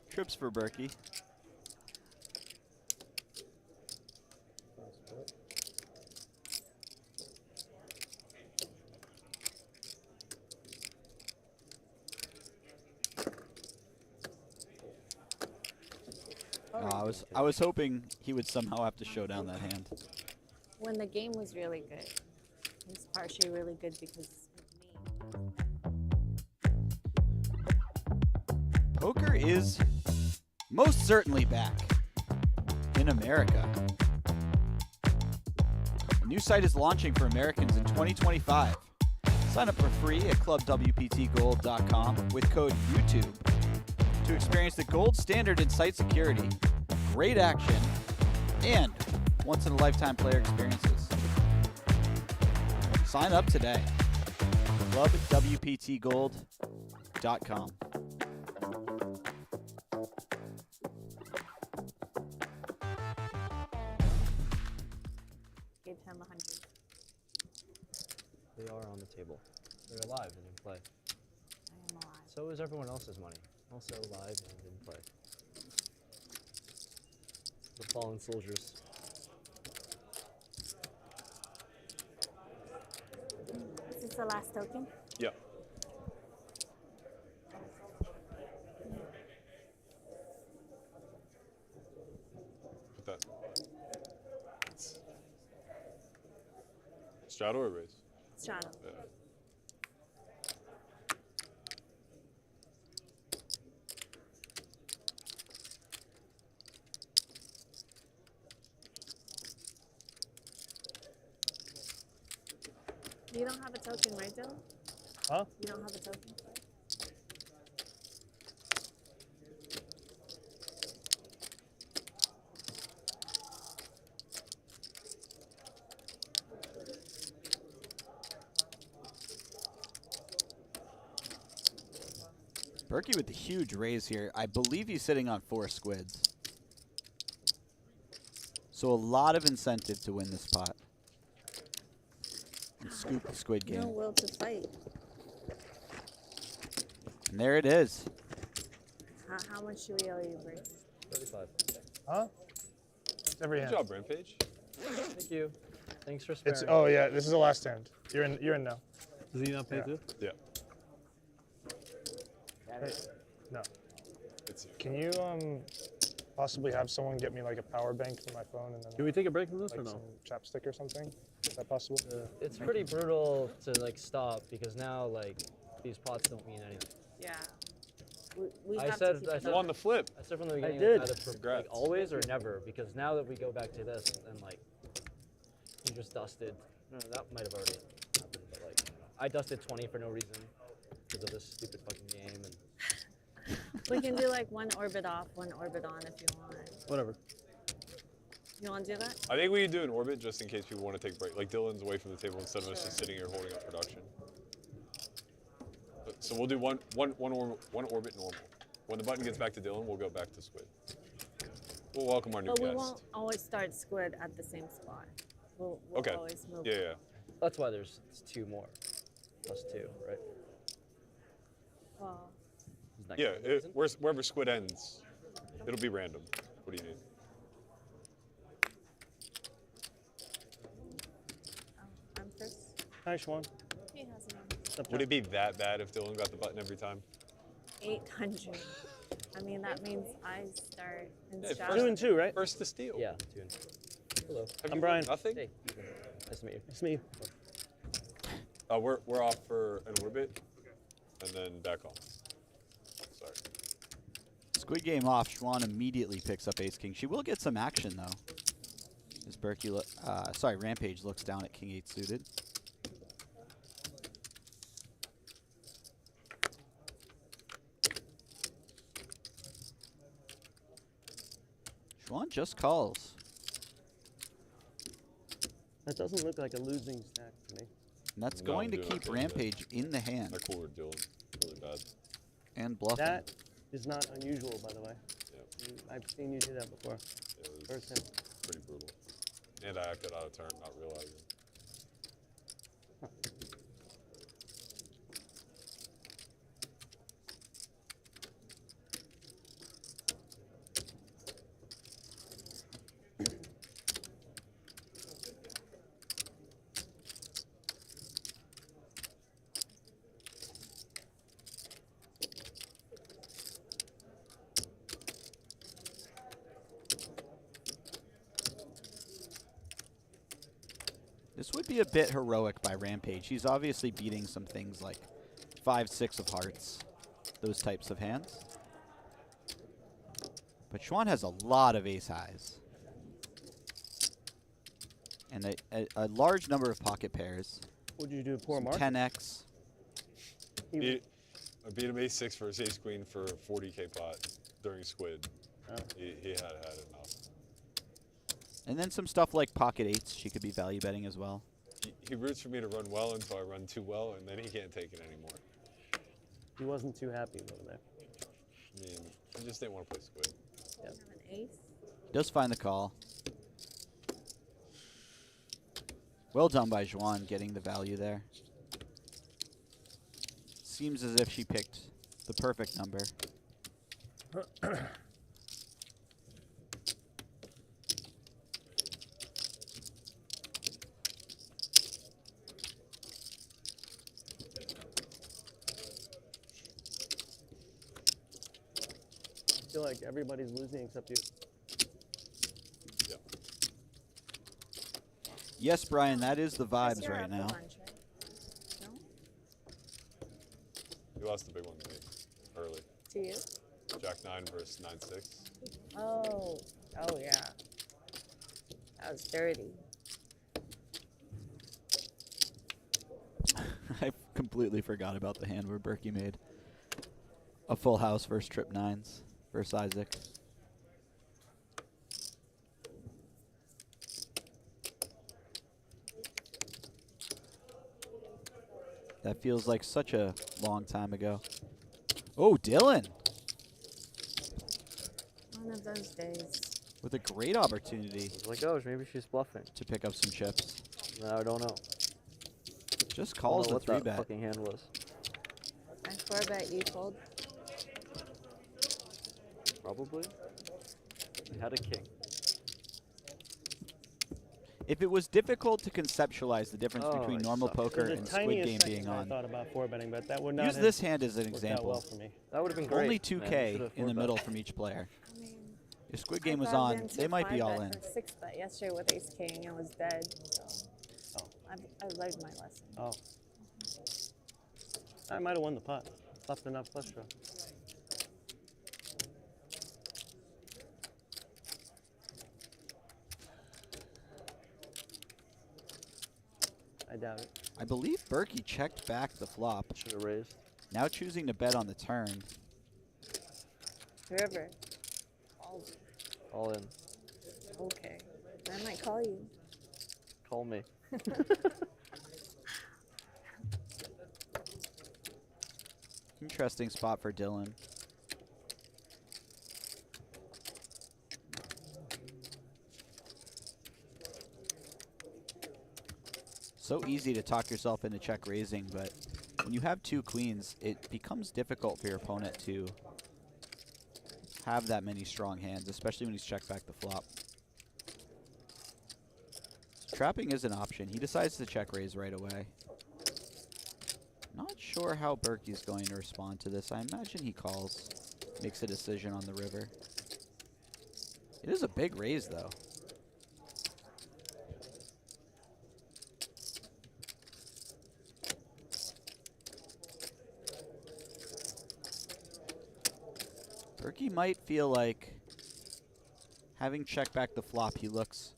Trips for Berkey. I was hoping he would somehow have to show down that hand. When the game was really good. It's partially really good because of me. Poker is most certainly back in America. A new site is launching for Americans in 2025. Sign up for free at clubwptgold.com with code YouTube to experience the gold standard in site security, great action, and once-in-a-lifetime player experiences. Sign up today. clubwptgold.com. Gave him 100. They are on the table. They're alive and in play. I am alive. So is everyone else's money. Also alive and in play. The fallen soldiers. Is this the last token? Yeah. Put that. Straddle or raise? Straddle. Yeah. You don't have a token, right, Dylan? Huh? You don't have a token? Berkey with the huge raise here. I believe he's sitting on 4 squids. So a lot of incentive to win this pot. And scoop the squid game. No will to fight. And there it is. How much should we owe you, Bree? 35. Huh? It's every Good hand. job, Rampage. Thank you. Thanks for sparing. It's oh yeah, this is the last hand. You're in. You're in now. Does he not pay too? Yeah. Hey, no. It's you. Can you possibly have someone get me like a power bank for my phone and then Can we take a break from this like or no? some chapstick or something? Is that possible? It's pretty brutal to like stop because now like these pots don't mean anything. Yeah. We I have said to keep I it said up. On the flip. I said from the beginning did. either for, like Congrats. always or never because now that we go back to this and like you just dusted. No, that might have already happened, but like I dusted 20 for no reason because of this stupid fucking game and. We can do like one orbit off, one orbit on if you want. Whatever. You want to do that? I think we can do an orbit just in case people want to take a break. Like Dylan's away from the table instead of us just sitting here holding up production. So we'll do one orbit normal. When the button gets back to Dylan, we'll go back to Squid. We'll welcome our new But we guest. won't always start Squid at the same spot. We'll Okay. always move. Yeah. That's why there's 2 more plus 2, right? Well, Yeah, wherever Squid ends, it'll be random. What do you need? I'm first. Hi, Xuan. He has an Would it be that bad if Dylan got the button every time? 800. I mean, that means I start in Yeah, shot. 2 and 2, right? First to steal. Yeah, 2 and 2. Hello. Have I'm you Brian. won Nothing? Hey, nice to meet you. Nice to meet you. We're off for an orbit, and then back on. Sorry. Squid game off. Xuan immediately picks up ace king. She will get some action though. As Berkey, Rampage looks down at king 8 suited. Xuan just calls. That doesn't look like a losing stack to me. And that's No, going I'm to doing keep okay with Rampage in the hand That quarter Dylan, really bad. and bluffing. That is not unusual, by the way. Yep. I've seen you do that before. Yeah, it was First hand. pretty brutal. And I acted out of turn, not realizing. This would be a bit heroic by Rampage. He's obviously beating some things like 5, 6 of hearts, those types of hands. But Xuan has a lot of ace highs. And a large number of pocket pairs. What'd you do, poor Some Mark? 10x. I beat him ace-6 for his ace-queen for a 40K pot during Squid. Oh. He had enough. And then some stuff like pocket 8s she could be value betting as well. He roots for me to run well until I run too well, and then he can't take it anymore. He wasn't too happy over there. I mean, he just didn't want to play Squid. Yep. Have an ace. Does find the call. Well done by Xuan getting the value there. Seems as if she picked the perfect number. I feel like everybody's losing except you. Yeah. Yes, Brian, that is the vibes You're right up a now. bunch, right? No? He lost the big one to me early. To you? Jack 9 versus 9-6. Oh. Oh, yeah. That was dirty. I completely forgot about the hand where Berkey made a full house versus trip 9s versus Isaac. That feels like such a long time ago. Oh, Dylan One of those days. with a great opportunity Like, oh, maybe she's bluffing. to pick up some chips. No, I don't know. Just I don't calls know the what that 3-bet. fucking hand was. I 4-bet you fold? Probably. We had a king. If it was difficult to conceptualize the difference between I normal suck. poker The and Squid tiniest Game second being I on, thought about 4-betting, but that would not use have this hand as an worked out example. well for me. That would have been great. Only man. 2K Should've in the 4-bet. middle from each player. I mean, If Squid Game I was dived on, into they might be all 5-bet in. or 6-bet yesterday with Ace King and was dead. So I learned my lesson. Oh. I might have won the pot. Left enough flush draw. I doubt it. I believe Berkey checked back the flop. Should have raised. Now choosing to bet on the turn. River. Call you. All in. Okay. I might call you. Call me. Interesting spot for Dylan. So easy to talk yourself into check raising, but when you have 2 queens, it becomes difficult for your opponent to have that many strong hands, especially when he's checked back the flop. So trapping is an option. He decides to check raise right away. Not sure how Berkey's going to respond to this. I imagine he calls, makes a decision on the river. It is a big raise, though. Berkey might feel like having checked back the flop, he looks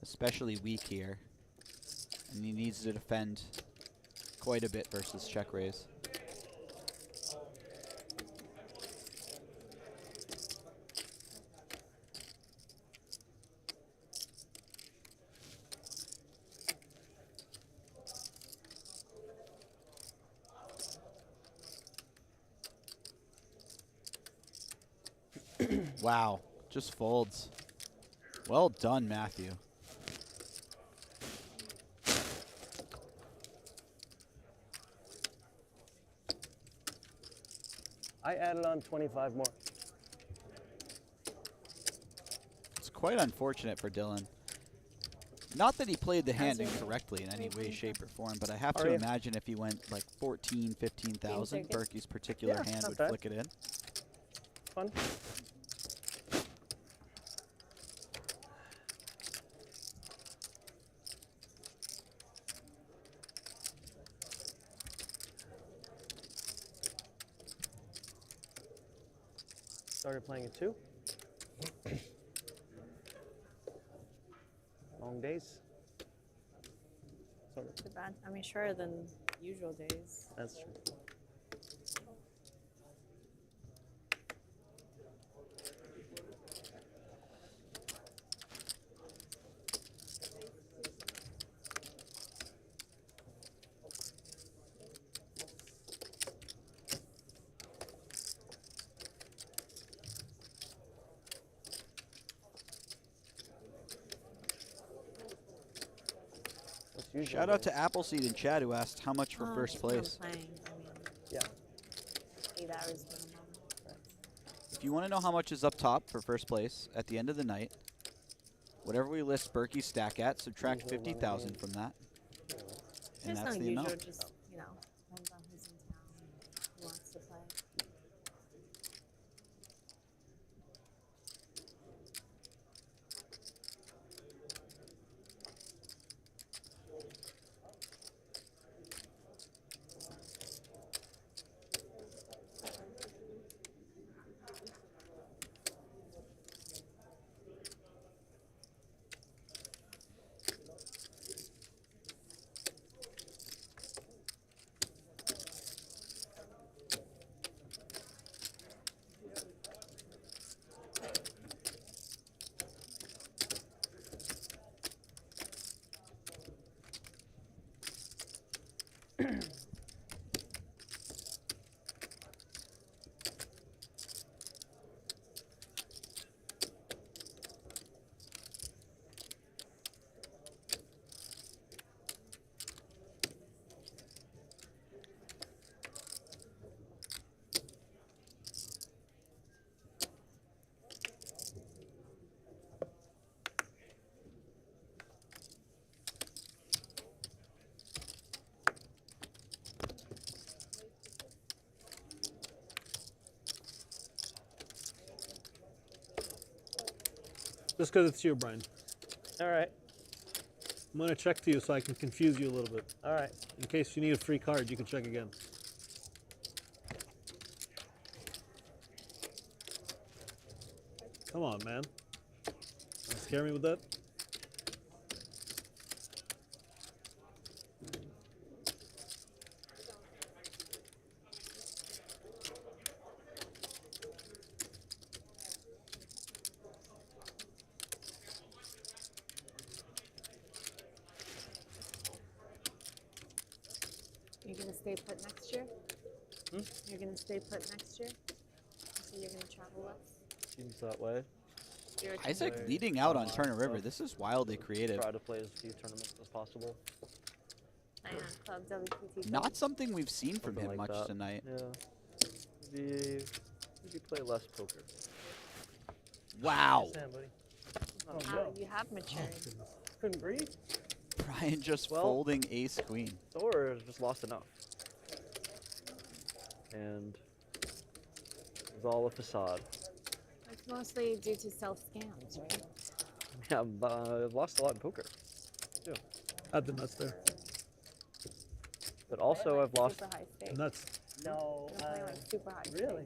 especially weak here. And he needs to defend quite a bit versus check raise. Wow, just folds. Well done, Matthew. I added on 25 more. It's quite unfortunate for Dylan. Not that he played the hand incorrectly in any way, shape, or form, but I have to imagine if he went like 14, 15,000, Berkey's particular hand would flick it in. Fun. Started playing at 2. Long days. Sort of. Too bad. I mean, shorter than usual days. That's true. Shout out to Appleseed in chat who asked how much for first place. Yeah. 8 hours minimum. If you want to know how much is up top for first place at the end of the night, whatever we list Berkey's stack at, subtract 50,000 from that. And It's that's not the usual, amount. just, you know, depends on who's in town and who wants to play. Just because it's you, Brian. All right. I'm going to check to you so I can confuse you a little bit. All right. In case you need a free card, you can check again. Come on, man. Don't scare me with that. You're gonna stay put next year? You're gonna stay put next year? So you're gonna travel less? Seems that way. Isaac leading out on Turner River. This is wildly creative. Try to play as few tournaments as possible. Club WPT. Not something we've seen from Something him like much that. tonight. Yeah. Maybe play less poker. Wow. Stand, buddy. Wow, you have matured. Couldn't breathe. Brian just folding ace queen. Or just lost enough. And it was all a facade. It's mostly due to self-scams, right? Yeah, I've lost a lot in poker. Yeah. Had the nuts there. But also I've lost Super high stakes. Nuts. No. You don't play like super high Really?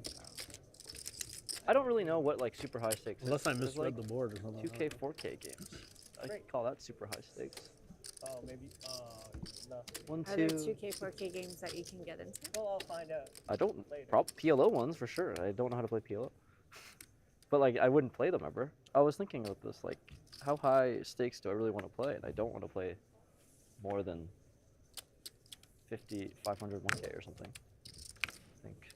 I don't really know what like super high stakes is. Unless I There's, misread like, the board or something. 2K, 4K games. I call that super high stakes. Oh, maybe. No. 1, Are 2. there 2K, 4K games that you can get into? Well, I'll find out. I don't. Later. PLO ones for sure. I don't know how to play PLO. But like, I wouldn't play them ever. I was thinking about this. Like, how high stakes do I really want to play? And I don't want to play more than 50, 500, 1K or something. I think.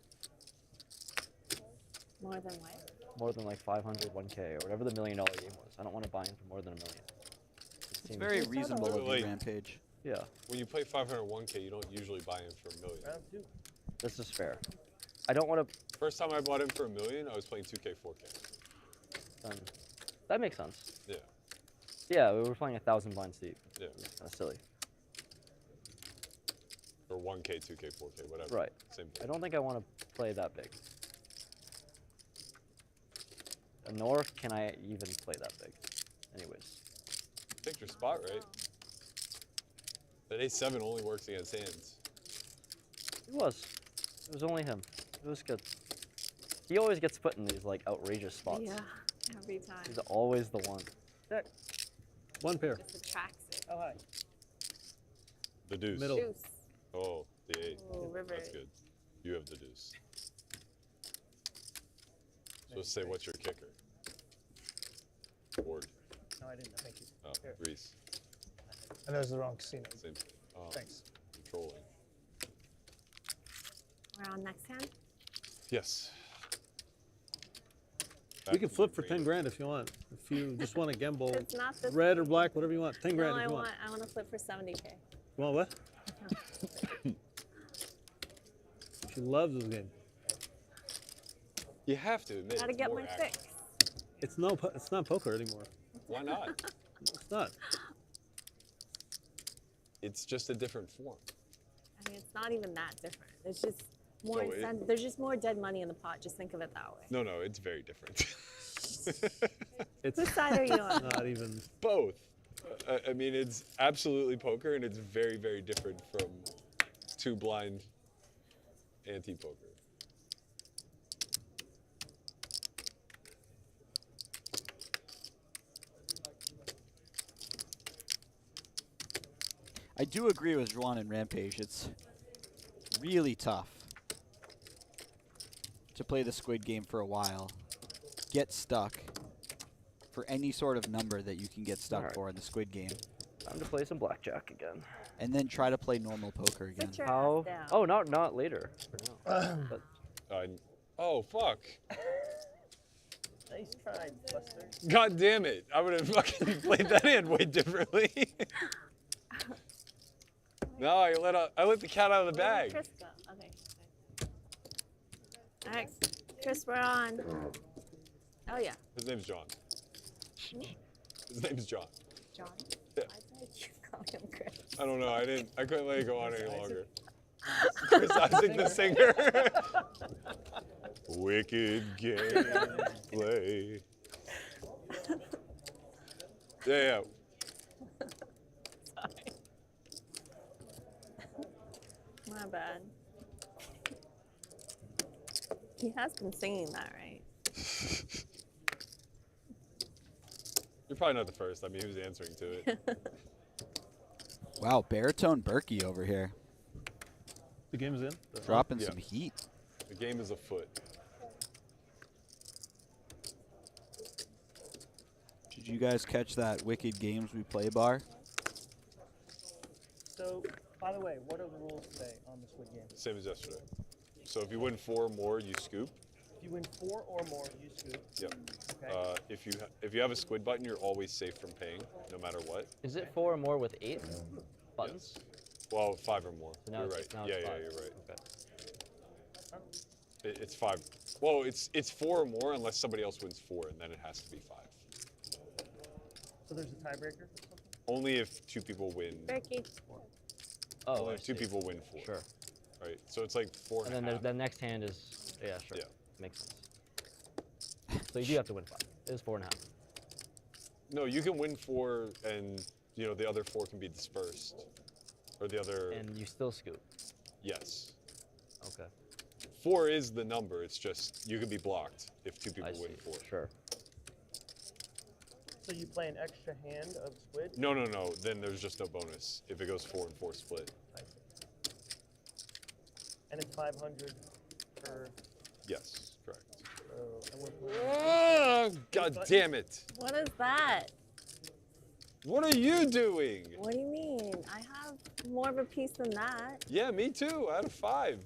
More than what? More than like 500, 1K, or whatever the $1 million game was. I don't want to buy in for more than $1 million. It's very reasonable of you, Rampage. Yeah. When you play 501K, you don't usually buy in for $1 million. Round 2. This is fair. I don't want to. First time I bought in for $1 million, I was playing 2K, 4K. That makes sense. Yeah. Yeah, we were playing 1,000 blinds deep. Yeah. That's silly. Or 1K, 2K, 4K, whatever. Right. Same thing. I don't think I want to play that big. Nor can I even play that big. Anyways. Picked your spot, right? That A7 only works against hands. It was. It was only him. It was good. He always gets put in these like outrageous spots. Yeah, every time. He's always the one. Check. One pair. Just attracts it. Oh, hi. The deuce. Middle. Deuce. Oh, the 8. Oh, river. That's good. You have the deuce. So say, what's your kicker? Board. No, I didn't. Thank you. Oh, Here. Reese. And there's the wrong casino. Same. Oh, Thanks. Controlling. We're on next hand? Yes. We can flip for 10 grand if you want. If you just want to gamble, It's not this red or black, whatever you want. 10 grand No, if I you want. want. I want to flip for 70K. You want what? She loves this game. You have to admit. Gotta it's get more my active. fix. It's it's not poker anymore. Why not? It's not. It's just a different form. I mean, it's not even that different. It's just more. No, it- There's just more dead money in the pot. Just think of it that way. No, it's very different. It's Whose side are you on? not even. Both. I mean, it's absolutely poker, and it's very, very different from two blind anti-poker. I do agree with Xuan and Rampage. It's really tough to play the Squid game for a while, get stuck for any sort of number that you can get stuck Alright. for in the Squid game, Time to play some blackjack again. and then try to play normal poker again. Sit your How? ass down. Oh, not later. For now. But Oh, fuck. Nice try, Buster. God damn it. I would have fucking played that hand way differently. No, I let the cat out of the Where bag. did Chris go? Okay. All right, Chris, we're on. Oh yeah. His name's John. His name's John. John. Yeah. Why did you call him Chris? I don't know. I couldn't let it go on any longer. Chris Isaac the singer. Wicked game play. Yeah. Sorry. My bad. He has been singing that, right? You're probably not the first. I mean, he was answering to it. Wow, baritone Berkey over here. The game's in. Dropping Yeah. some heat. The game is afoot. Did you guys catch that Wicked Games We Play bar? So, by the way, what are the rules today on the Squid game? Same as yesterday. So if you win 4 or more, you scoop. If you win 4 or more, you scoop. Yep. Okay. If you have a squid button, you're always safe from paying, no matter what. Is it 4 or more with 8 buttons? Yes. Well, 5 or more. So now You're it's- right. now Yeah, it's yeah, 5. you're right. Okay. It's 5. Well, it's 4 or more unless somebody else wins 4, and then it has to be 5. So there's a tiebreaker or something? Only if 2 people win. Berkey. Oh, Only I if 2 see. people win 4. Sure. Right. So it's like 4 And and then a half. the next hand is, yeah, sure. Yeah. Makes sense. So you do have to win 5. It is 4.5. No, you can win 4, and the other 4 can be dispersed, or the other. And you still scoop. Yes. Okay. 4 is the number. It's just you can be blocked if 2 people I win see. 4. Sure. So you play an extra hand of Squid? No. Then there's just no bonus if it goes 4 and 4 split. I see. And it's 500 per. Yes, correct. And we're playing. Oh, God damn it! What is that? What are you doing? What do you mean? I have more of a piece than that. Yeah, me too. Out of 5.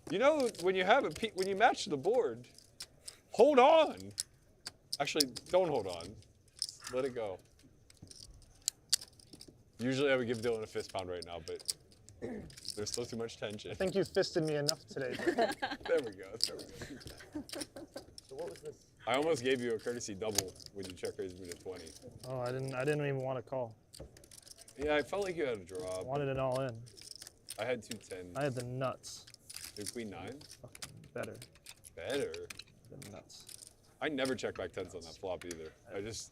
When you match the board, hold on. Actually, don't hold on. Let it go. Usually I would give Dylan a fist pound right now, but there's still too much tension. I think you fisted me enough today. There we go. So what was this? I almost gave you a courtesy double when you check raised me to 20. Oh, I didn't even want to call. Yeah, I felt like you had a I drop. wanted it all in. I had 2 10s. I had the nuts. Your queen 9? Fucking better. Better. The nuts. I never checked back 10s on that flop either. I just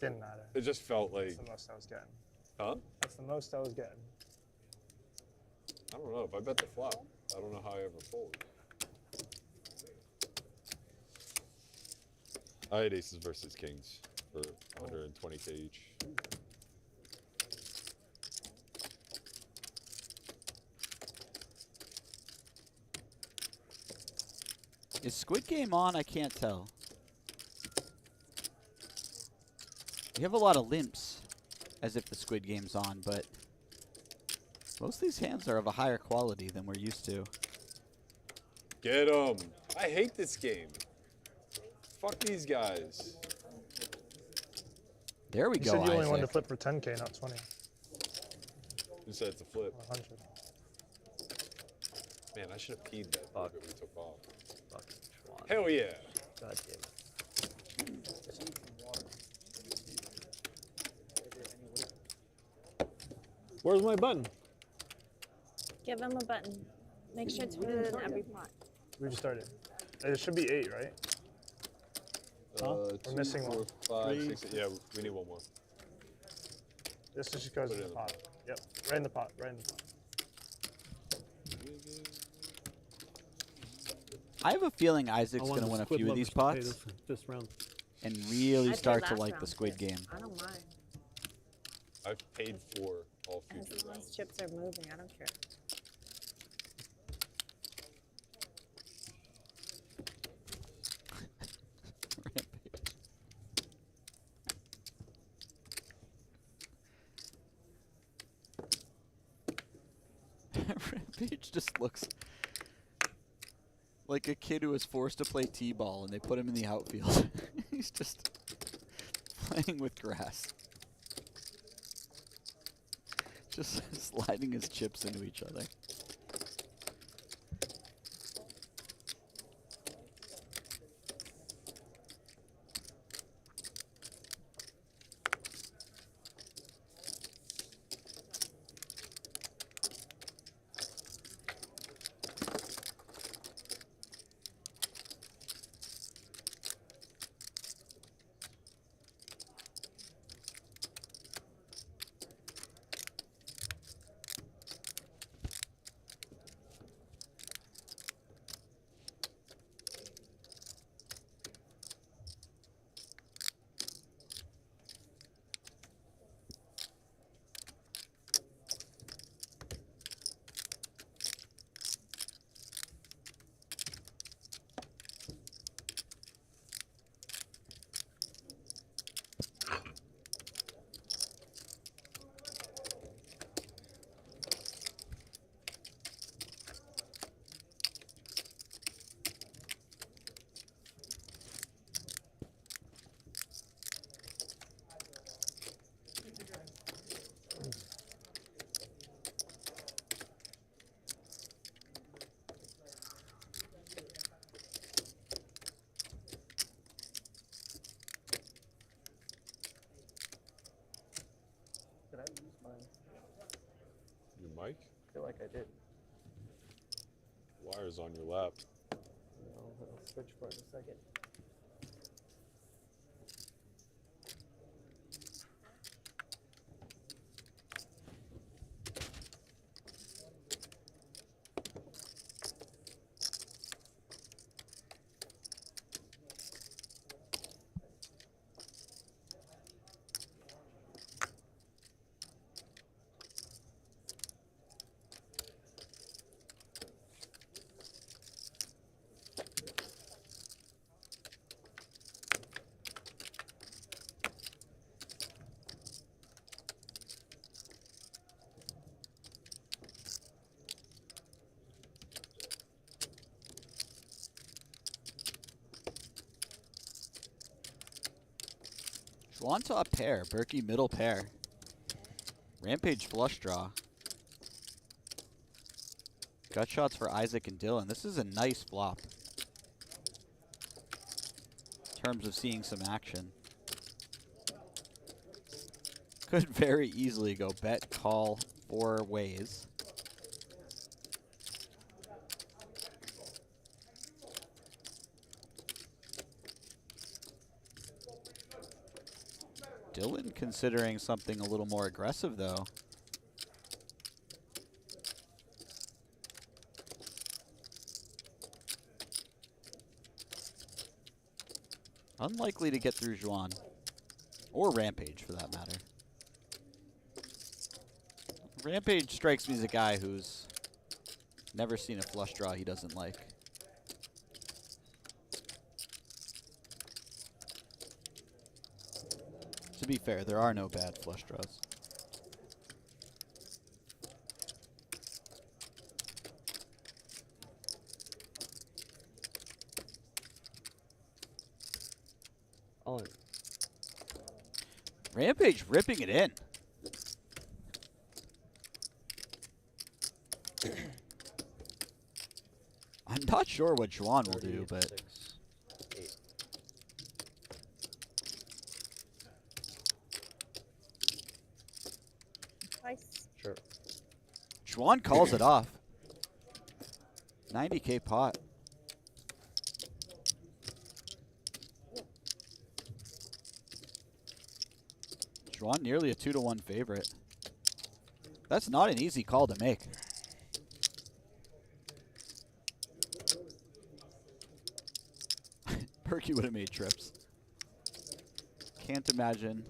Didn't matter. it just felt like, That's the most I was getting. huh? That's the most I was getting. I don't know. If I bet the flop, I don't know how I ever fold. I had aces versus kings for 120k each. Is Squid Game on? I can't tell. You have a lot of limps, as if the Squid Game's on, but most of these hands are of a higher quality than we're used to. Get 'em! I hate this game. Fuck these guys. There we You go, said you only Isaac. wanted to flip for 10K, not 20. Who said it's a flip? 100. Man, I should have peed that bug that we took off. Fucking Xuan. Hell yeah. God damn it. Where's my button? Give him a button. Make sure to put it in every pot. We just started. It should be 8, right? We're 2, missing 4, one. 5, 3. 6. Yeah, we need one more. This just goes Put in it the in the pot. Yep, right in the pot, right in the pot. I have a feeling Isaac's I going wanted to win a Squid few of these Lovers pots potatoes this round. and really I start played to last like the round, Squid too. Game. I don't mind. I've paid for all As future long as rounds. chips are moving, I don't care. Rampage just looks like a kid who was forced to play t-ball and they put him in the outfield. He's just playing with grass. Just sliding his chips into each other. mic? I feel like I did. Wire's on your lap. I'll switch for it in a second. Xuan top pair, Berkey middle pair. Rampage flush draw. Gut shots for Isaac and Dylan. This is a nice flop in terms of seeing some action. Could very easily go bet, call, 4 ways. Dylan considering something a little more aggressive, though. Unlikely to get through Xuan. Or Rampage, for that matter. Rampage strikes me as a guy who's never seen a flush draw he doesn't like. To be fair, there are no bad flush draws. All in. Rampage ripping it in. I'm not sure what Xuan will do, but 6, 8. Twice. Sure. Xuan calls it off. 90K pot. Xuan nearly a 2-to-1 favorite. That's not an easy call to make. Berkey would have made trips. Can't imagine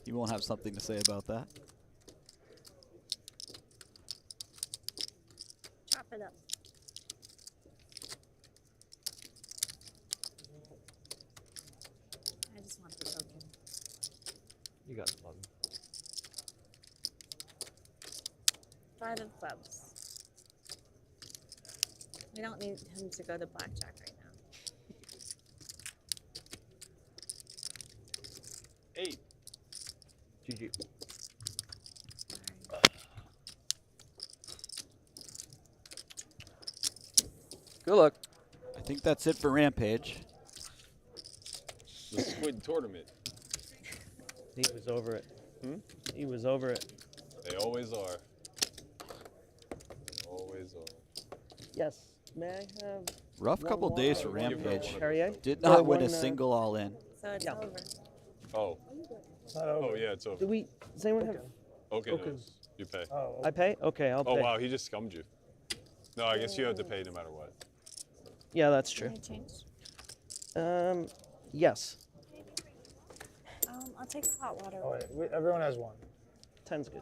he won't have something to say about that. Chop it up. I just want the token. You got the button. 5 of clubs. We don't need him to go to blackjack right now. 8. GG. Good luck. I think that's it for Rampage. The Squid tournament. He was over it. Hmm? He was over it. They always are. Always are. Yes. May I have Rough one couple more? days for Rampage. Perrier? Did Or not win one, a single all in. So it's over. Oh. It's not over. Oh, yeah, it's over. Do we? Does anyone have? Okay, Okay. no, you pay. Oh, I pay. Okay, I'll pay. Oh, wow, he just scummed you. No, I guess you have to pay no matter what. Yeah, that's true. Can I change? Yes. I'll take a hot water. oh wait, everyone has one. 10's good.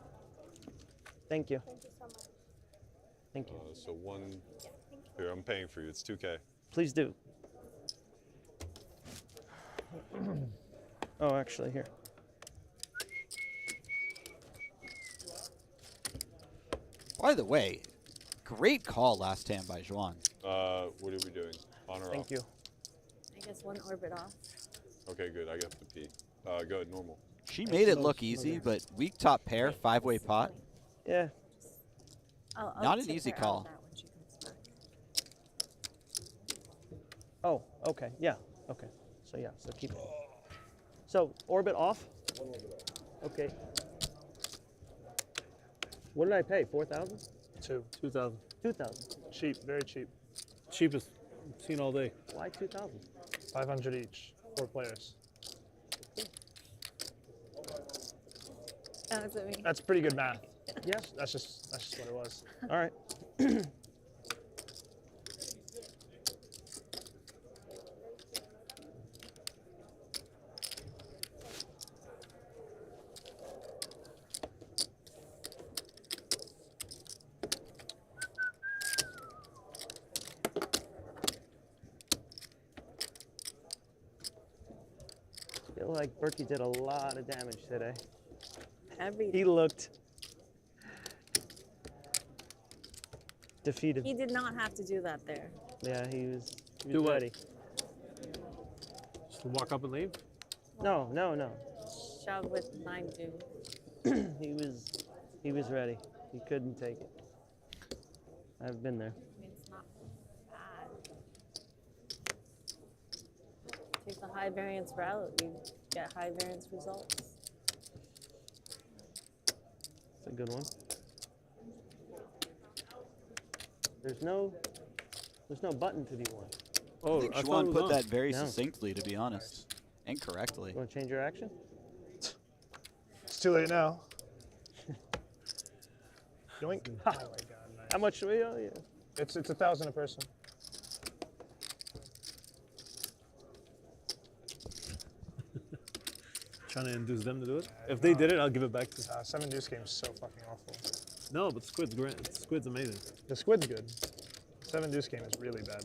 Thank you. Thank you so much. Thank you. So one. Here, I'm paying for you. It's 2K. Please do. Oh, actually, here. By the way, great call last hand by Xuan. What are we doing? On or off? Thank you. I guess one orbit off. Okay, good. I got the P. Go ahead, normal. She made it look easy, but weak top pair, 5-way pot. Yeah. I'll Not an take easy her out of call. that when she comes back. Oh, okay. Yeah. Okay. So yeah. So keep it. So orbit off. Okay. What did I pay? 4,000? 2,000. 2,000. Cheap, very cheap. Cheapest I've seen all day. Why 2,000? 500 each, 4 players. That's what I mean. That's pretty good math. Yeah. That's just what it was. All right. I feel like Berkey did a lot of damage today. He looked defeated. He did not have to do that there. Yeah, he was Do what? ready. Just walk up and leave? No, no, no. Shove with 9-2. He was ready. He couldn't take it. I've been there. I mean, it's not bad. Take the high variance route, you get high variance results. It's a good one. There's no button to D1. Oh, I think I thought it Xuan was put on. that very No. succinctly, to be honest, and correctly. You want to change your action? It's too late now. Yoink. Oh my god, nice. How much do we owe you? It's 1,000 a person. Trying to induce them to do it. If they did it, I'll give it back to you. 7 deuce game is so fucking awful. No, but Squid's great. Squid's amazing. The Squid's good. 7 deuce game is really bad.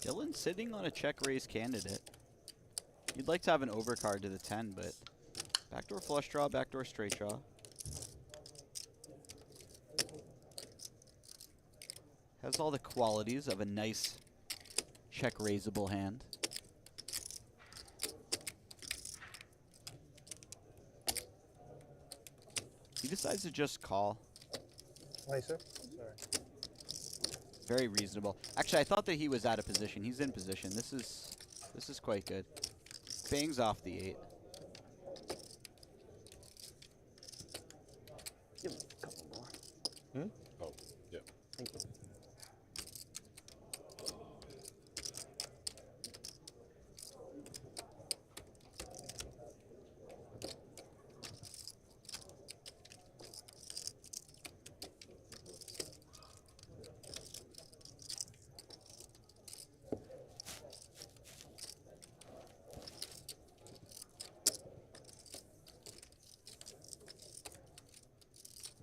Dylan's sitting on a check raise candidate. You'd like to have an overcard to the 10, but backdoor flush draw, backdoor straight draw. Has all the qualities of a nice check raisable hand. He decides to just call. Nicer. Sorry. Very reasonable. Actually, I thought that he was out of position. He's in position. This is quite good. Bangs off the 8. Give him a couple more. Oh, yeah. Thank you.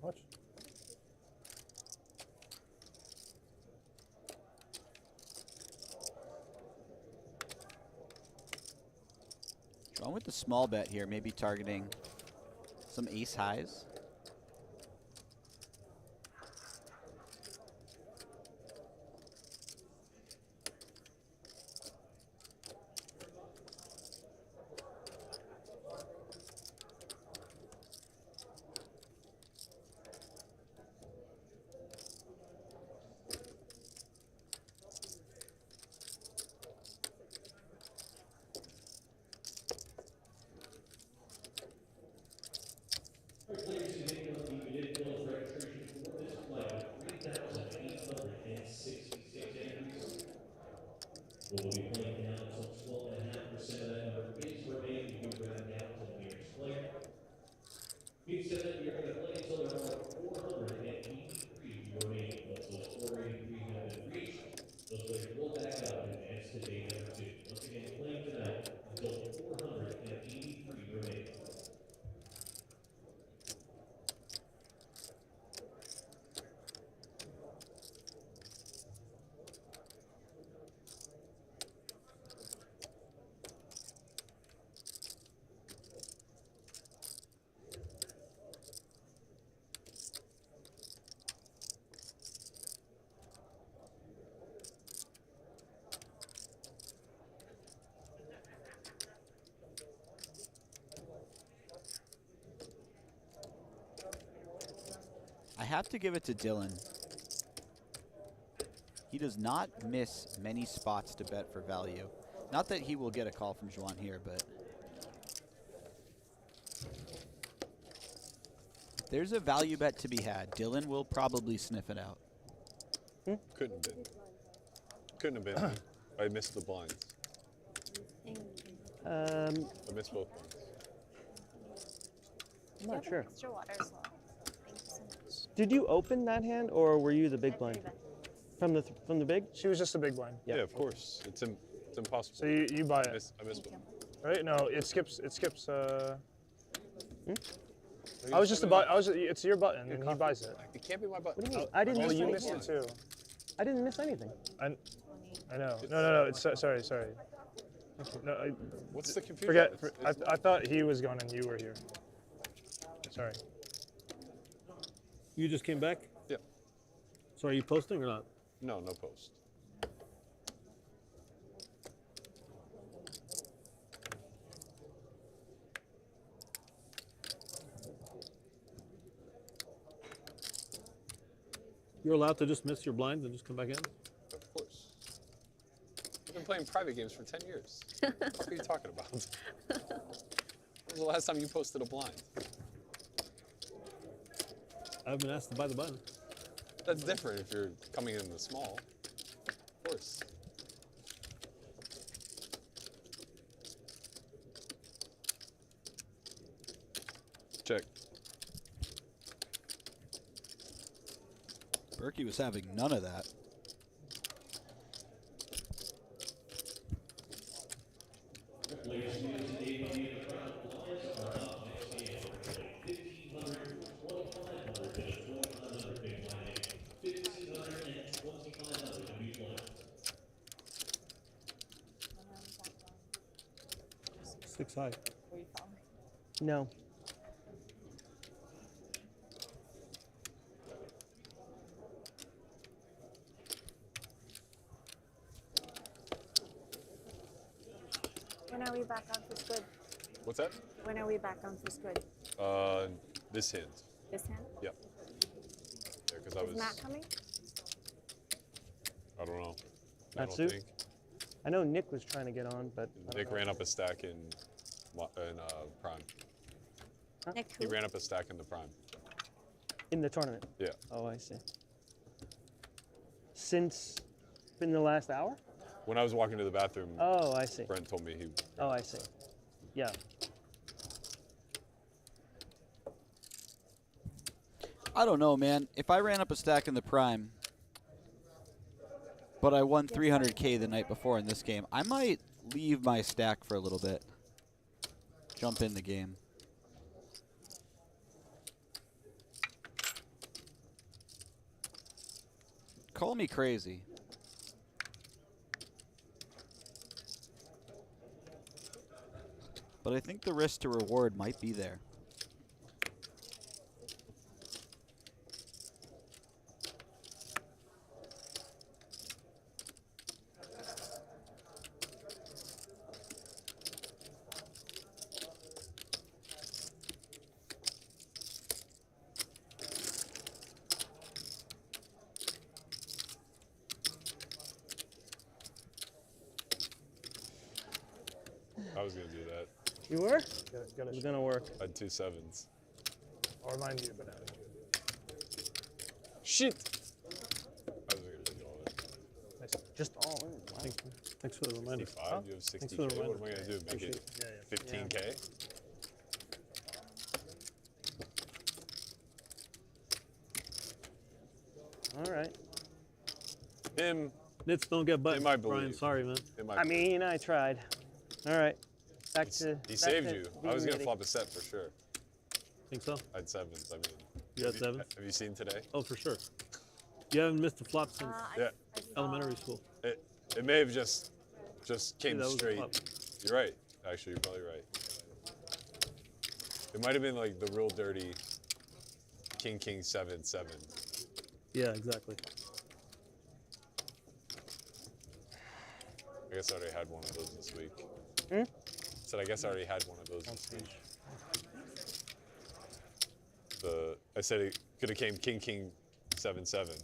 Much? Drawn with the small bet here, maybe targeting some ace highs. will be playing down until 12.5% of that number of bids were made. You can round down to the nearest player. Means that you're going to play until there are 483 remaining. Once those 483 have been reached, those players will back out and advance to day number 2. Once again, playing tonight until 483 remaining. I have to give it to Dylan. He does not miss many spots to bet for value. Not that he will get a call from Xuan here, but if there's a value bet to be had, Dylan will probably sniff it out. Couldn't have been. Couldn't have been. I missed the blinds. I missed both blinds. I'm not sure. Extra water as well. Thank you so much. Did you open that hand, or were you the big blind? From the big? She was just a big blind. Yeah, of course. It's impossible. So you buy it. I missed both. Right? No, it skips. I was just about. It's your button, and he buys it. It can't be my button. What do you mean? I didn't miss you anything. missed it too. I didn't miss anything. I know. No. It's sorry. No, What's the confusion? Forget. I thought he was gone and you were here. Sorry. You just came back? Yep. So are you posting or not? No post. You're allowed to just miss your blinds and just come back in? Of course. I've been playing private games for 10 years. What are you talking about? When was the last time you posted a blind? I've been asked to buy the button. That's different if you're coming in the small. Of course. Check. Berkey was having none of that. Six high. No. When are we back on for Squid? What's that? When are we back on for Squid? This hand. This hand? Yep. Yeah, because I was. Is Matt coming? I don't know. I Matt don't Sue? think. I know Nick was trying to get on, but Nick ran up a stack in prime. Nick He who? ran up a stack in the prime. in the tournament. Yeah. Oh, I see. Since in the last hour? When I was walking to the bathroom. Oh, I see. Brent told me he. Oh, I see. Yeah. I don't know, man. If I ran up a stack in the prime, but I won 300K the night before in this game, I might leave my stack for a little bit. Jump in the game. Call me crazy. But I think the risk to reward might be there. I was gonna do that. You were? Got It was gonna work. I had 2 7s. I'll remind you, but Shit! I was gonna do all that. nice. Just all in. Wow. Thanks for the reminder. 65. You have Thanks 60K. for the What reminder. am I gonna do? Make Appreciate it it. 15K? All right. Him. Nits don't get buttons, I Brian. believe. Sorry, man. I mean, I tried. All right. Back to. He back saved to you. I being was gonna ready. flop a set for sure. Think so? I had sevens. I mean, You had have sevens? Have you seen today? Oh, for sure. You haven't missed a flop since Yeah. elementary school. It may have just came that was a straight. flop. You're right. Actually, you're probably right. It might have been like the real dirty king, 7, 7. Yeah, exactly. I guess I already had one of those this week. Hmm? Said I guess I already had one of those this week. I said it could have came king, 7, 7.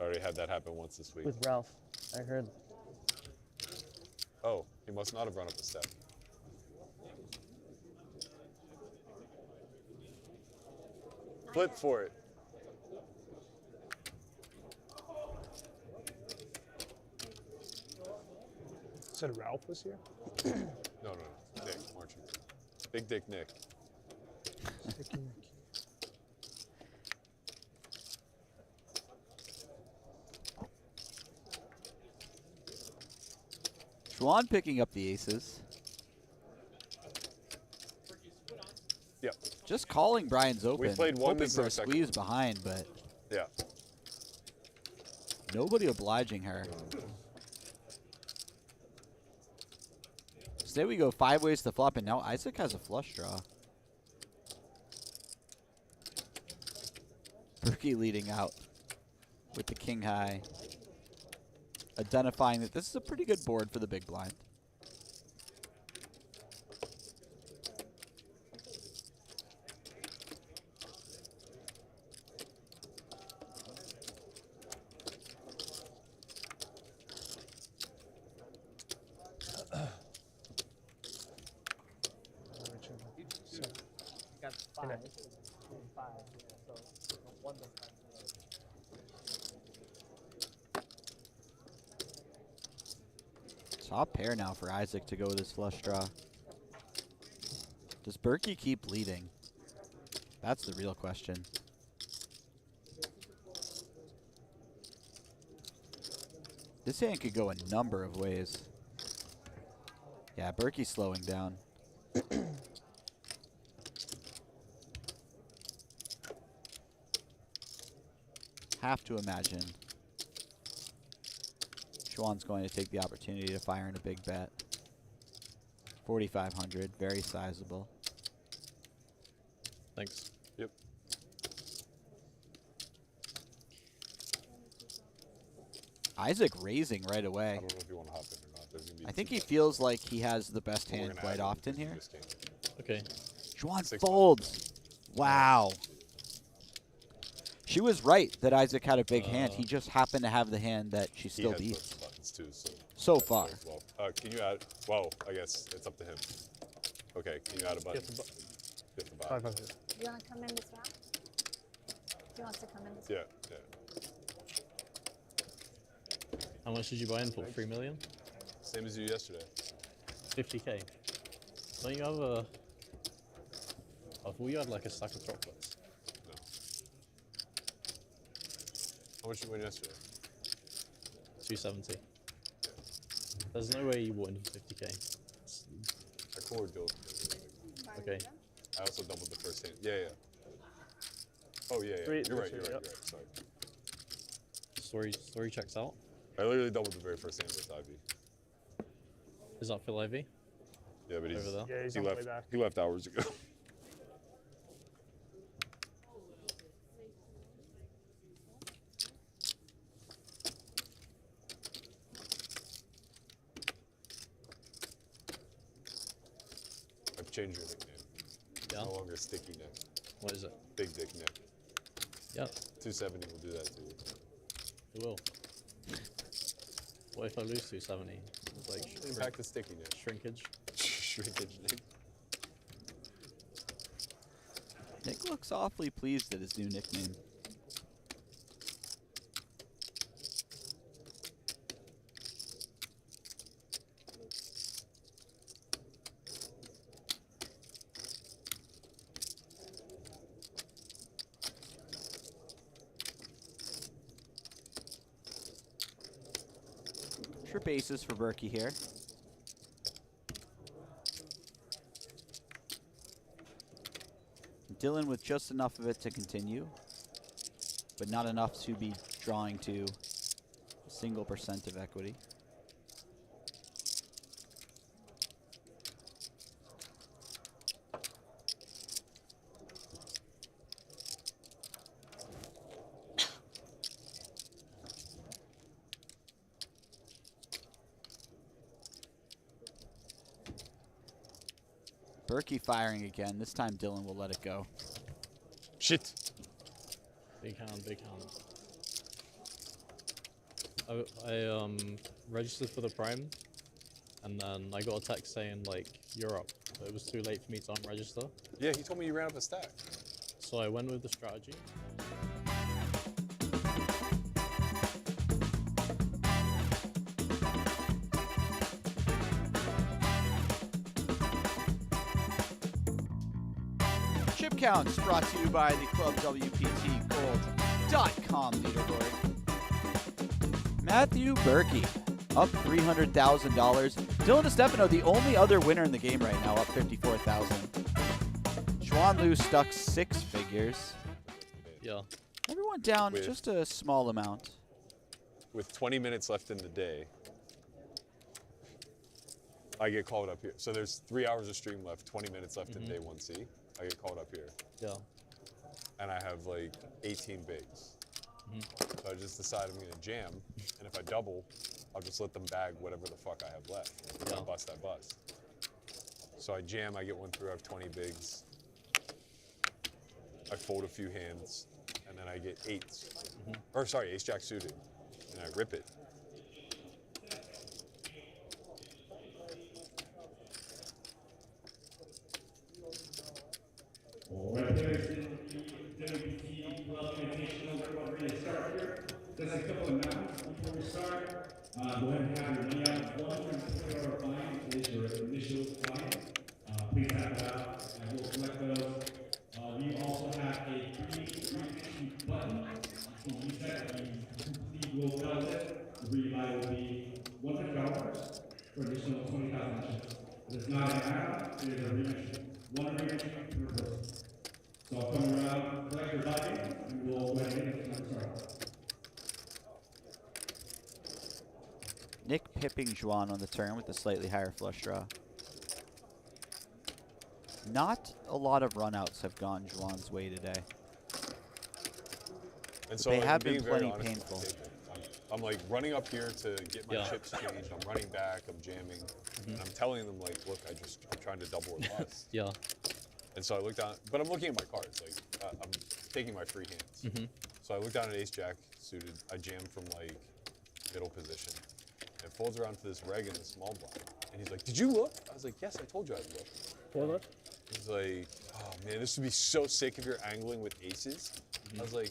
I already had that happen once this week. With Ralph, I heard. Oh, he must not have run up a step. Flip for it. Said Ralph was here? No. Nick, aren't you? Big Dick Nick. Xuan picking up the aces. Yep. Just calling Brian's open. We played one hoping mid for for a a second. squeeze behind, but Yeah. nobody obliging her. So there we go, 5 ways to flop, and now Isaac has a flush draw. Berkey leading out with the king high, identifying that this is a pretty good board for the big blind. Got 5. 5. Yeah, so one this time. Top pair now for Isaac to go with his flush draw. Does Berkey keep leading? That's the real question. This hand could go a number of ways. Yeah, Berkey's slowing down. Have to imagine Xuan's going to take the opportunity to fire in a big bet. 4,500, very sizable. Thanks. Yep. Isaac raising right away. I don't know if you want to hop in or not. There's gonna be I think he feels like he has the best hand quite often here. Okay. Xuan folds. Wow. She was right that Isaac had a big hand. He just happened to have the hand that she still he beats. has buttons too, So far. Well, can you add? Well, I guess it's up to him. Okay, can you add a button? You You have to buy. 500. Do you want to come in this round? He wants to come in this Yeah, round. yeah. How much did you buy in for? 3 million? Same as you yesterday. 50K. Don't you have a... I thought you had like a stack of chocolates. No. How much you win yesterday? 270. There's no way you won 50K. I forward build. Okay. I also doubled the first hand. Yeah. Oh yeah. Three- You're right. three, You're right. yep. You're right. Sorry. Story checks out. I literally doubled the very first hand with Ivey. Is that Phil Ivey? Yeah, but he's, Over there? Yeah, he's he on the way left. back. He left hours ago. I've changed your nickname. Yeah. No longer Sticky Nick. What is it? Big Dick Nick. Yep. 270 will do that to you. It will. What if I lose 270? It's like Back to Sticky Nick. shrinkage. Shrinkage Nick. Nick looks awfully pleased at his new nickname. strip aces for Berkey here. Dylan with just enough of it to continue, but not enough to be drawing to a single % of equity. Berkey firing again. This time Dylan will let it go. Shit. Big hand, big hand. I registered for the prime, and then I got a text saying like you're up, but it was too late for me to unregister. Yeah, he told me you ran up a stack. So I went with the strategy. Chip counts brought to you by the Club WPT Gold.com leaderboard. Matthew Berkey up $300,000. Dylan DeStefano, the only other winner in the game right now, up $54,000. Xuan Lu stuck 6 figures. Yeah. Everyone down just a small amount. With 20 minutes left in the day, I get called up here. So there's 3 hours of stream left, 20 minutes left in day 1C. I get called up here. Yeah. And I have like 18 bigs. So I just decide I'm gonna jam, and if I double, I'll just let them bag whatever the fuck I have left. If I bust, I bust. So I jam, I get one through, I have 20 bigs. I fold a few hands, and then I get 8s. Or sorry, ace jack suited, and I rip it. All right, players in the WPT World Championship, we're ready to start here. Just a couple of announcements before we start. Go ahead and have your money out. $120 fine is your initial fine. Please have it out, and we'll collect those. We also have a free remission button. You can use that when you complete World Championship. The rebuy will be $100 for additional 20,000 chips. It is not an add-on, it is a remission. One remission per person. So I'll come around, collect your body, and we'll go ahead and get it started. Nick pipping Xuan on the turn with a slightly higher flush draw. Not a lot of runouts have gone Xuan's way today. And so they like, have being been very plenty honest painful. with the table. I'm like running up here to get my chips changed. I'm running back, I'm jamming, and I'm telling them like, look, I'm trying to double or bust. Yeah. And so I look down, but I'm looking at my cards, like I'm taking my free hands. So I look down at ace jack suited, I jam from like middle position. It folds around to this reg in the small blind. And he's like, did you look? I was like, yes, I told you I'd look. What? He's like, oh man, this would be so sick if you're angling with aces. I was like,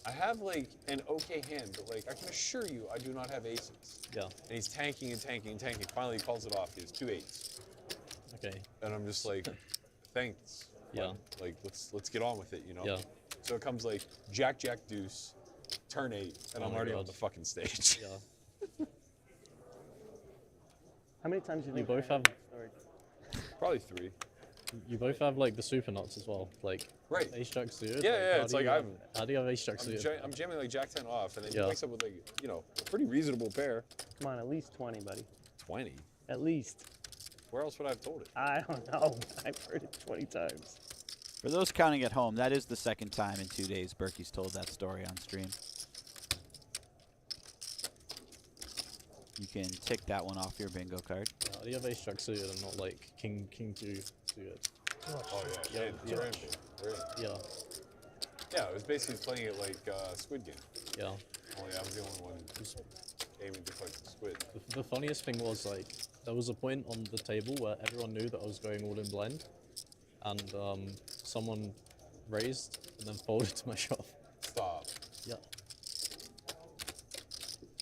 I have like an okay hand, but like I can assure you I do not have aces. Yeah. And he's tanking and tanking and tanking. Finally he calls it off. He has 2 8s. Okay. And I'm just like, thanks. Yeah. Like let's get on with it, you know? Yeah. So it comes like jack, jack, deuce, turn 8, and I'm already on the fucking stage. Yeah. How many times have You you both have. Probably 3. You both have like the super nuts as well, like Right. ace jack suited. Yeah, like, yeah, how it's do like you I'm- have- How do you have ace jack suited? I'm jamming like jack 10 off, and then Yeah. he wakes up with like, you know, a pretty reasonable pair. Come on, at least 20, buddy. 20? At least. Where else would I have told it? I don't know. I've heard it 20 times. For those counting at home, that is the second time in 2 days Berkey's told that story on stream. You can tick that one off your bingo card. How do you have ace jack suited and not like king 2 suited? Oh yeah, yeah. Rampage. Yeah. Yeah, it was basically playing it like Squid game. Yeah. Only I was the only one aiming to fight the squid. The funniest thing was like there was a point on the table where everyone knew that I was going all in blind, and someone raised and then folded to my shove. Stop. Yeah.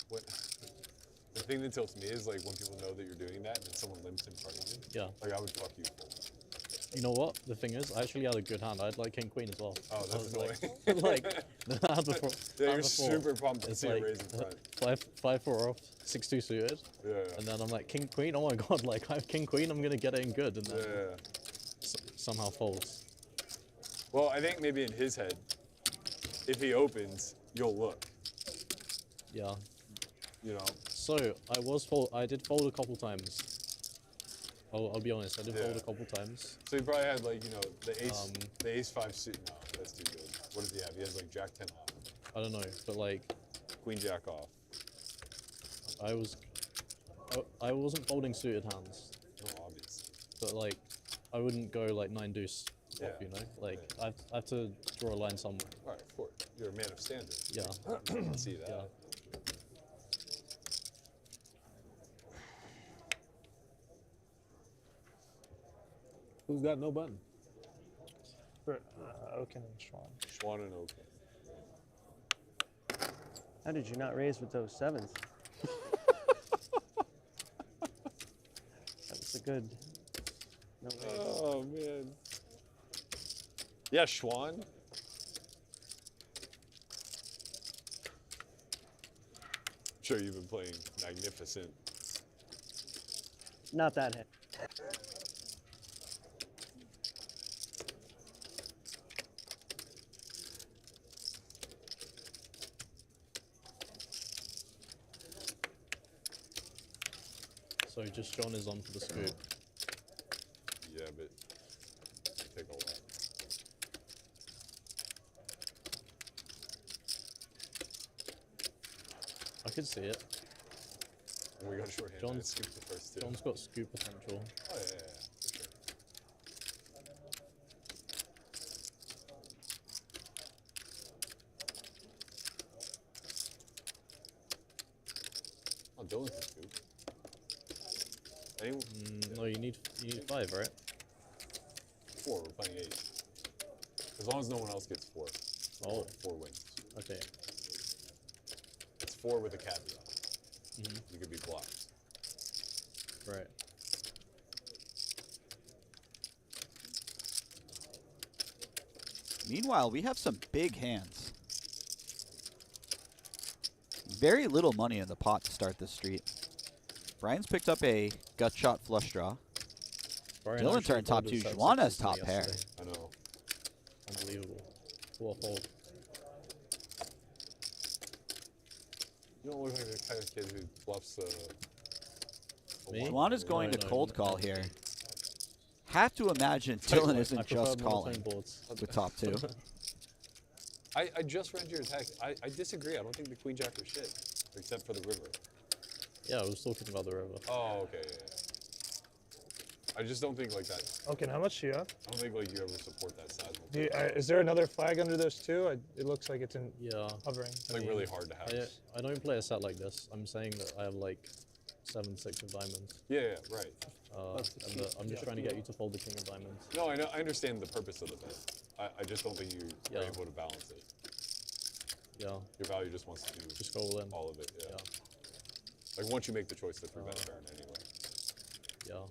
What? The thing that tilts me is like when people know that you're doing that and then someone limps in front of you. Yeah. Like I would fuck you. You know what? The thing is, I actually had a good hand. I had like king queen as well. Oh, that's annoying. Like the hand before. Yeah, hand you're before, super pumped to it's see like a raise in front. 5-4 off, 6-2 suited. Yeah. And then I'm like king queen. Oh my god! Like I have king queen. I'm gonna get it in good, and then somehow folds. Well, I think maybe in his head, if he opens, you'll look. Yeah. You know. So I did fold a couple times. I'll be honest. I did fold a couple times. So he probably had like, you know, the ace 5 suit. No, that's too good. What does he have? He has like jack 10 off. I don't know, but like queen jack off. I wasn't folding suited hands. No, obvious. But like I wouldn't go like 9 deuce off, you know? Like I have to draw a line somewhere. Alright, of course. You're a man of standard. Yeah. I can see that. Yeah. Who's got no button? Oaken and Xuan. Xuan and Oaken. How did you not raise with those 7s? That was a good. No raise. Oh man. Yeah, Xuan. I'm sure you've been playing magnificent. Not that hit. So just John is on for the scoop. Yeah, but take a lot. I could see it. And we got a short hand. John's Scoop the first two. John's got scoop potential. Oh yeah, for sure. Oh, Dylan can scoop. No, you need 5, right? 4. We're playing 8. As long as no one else gets 4. Oh. 4 wins. Okay. It's 4 with a caveat. You could be blocked. Right. Meanwhile, we have some big hands. Very little money in the pot to start this street. Brian's picked up a gut shot flush draw. Brian Dylan actually turned top folded 2. set Xuan has sixes to me top pair. yesterday. I know. Unbelievable. Full fold. You don't look like the kind of kid who bluffs Me? Xuan is going No, to no, cold no, call no. here. Have to imagine Dylan isn't just calling boards. with top 2. I just read your text. I disagree. I don't think the queen jack was shit, except for the river. Yeah, I was talking about the river. Oh, okay. Yeah. I just don't think like that. Okay, how much do you have? I don't think like you ever support that size. Do you, is there another flag under those two? It looks like it's in hovering. It's like really hard to have. I don't play a set like this. I'm saying that I have like 7-6 of diamonds. Yeah, right. And I'm just trying to get you to fold the king of diamonds. No, I know. I understand the purpose of the bet. I just don't think you are able to balance it. Yeah. Your value just wants to do just go all in. All of it. Yeah. Like once you make the choice to 3-bet a Baron anyway. Yeah.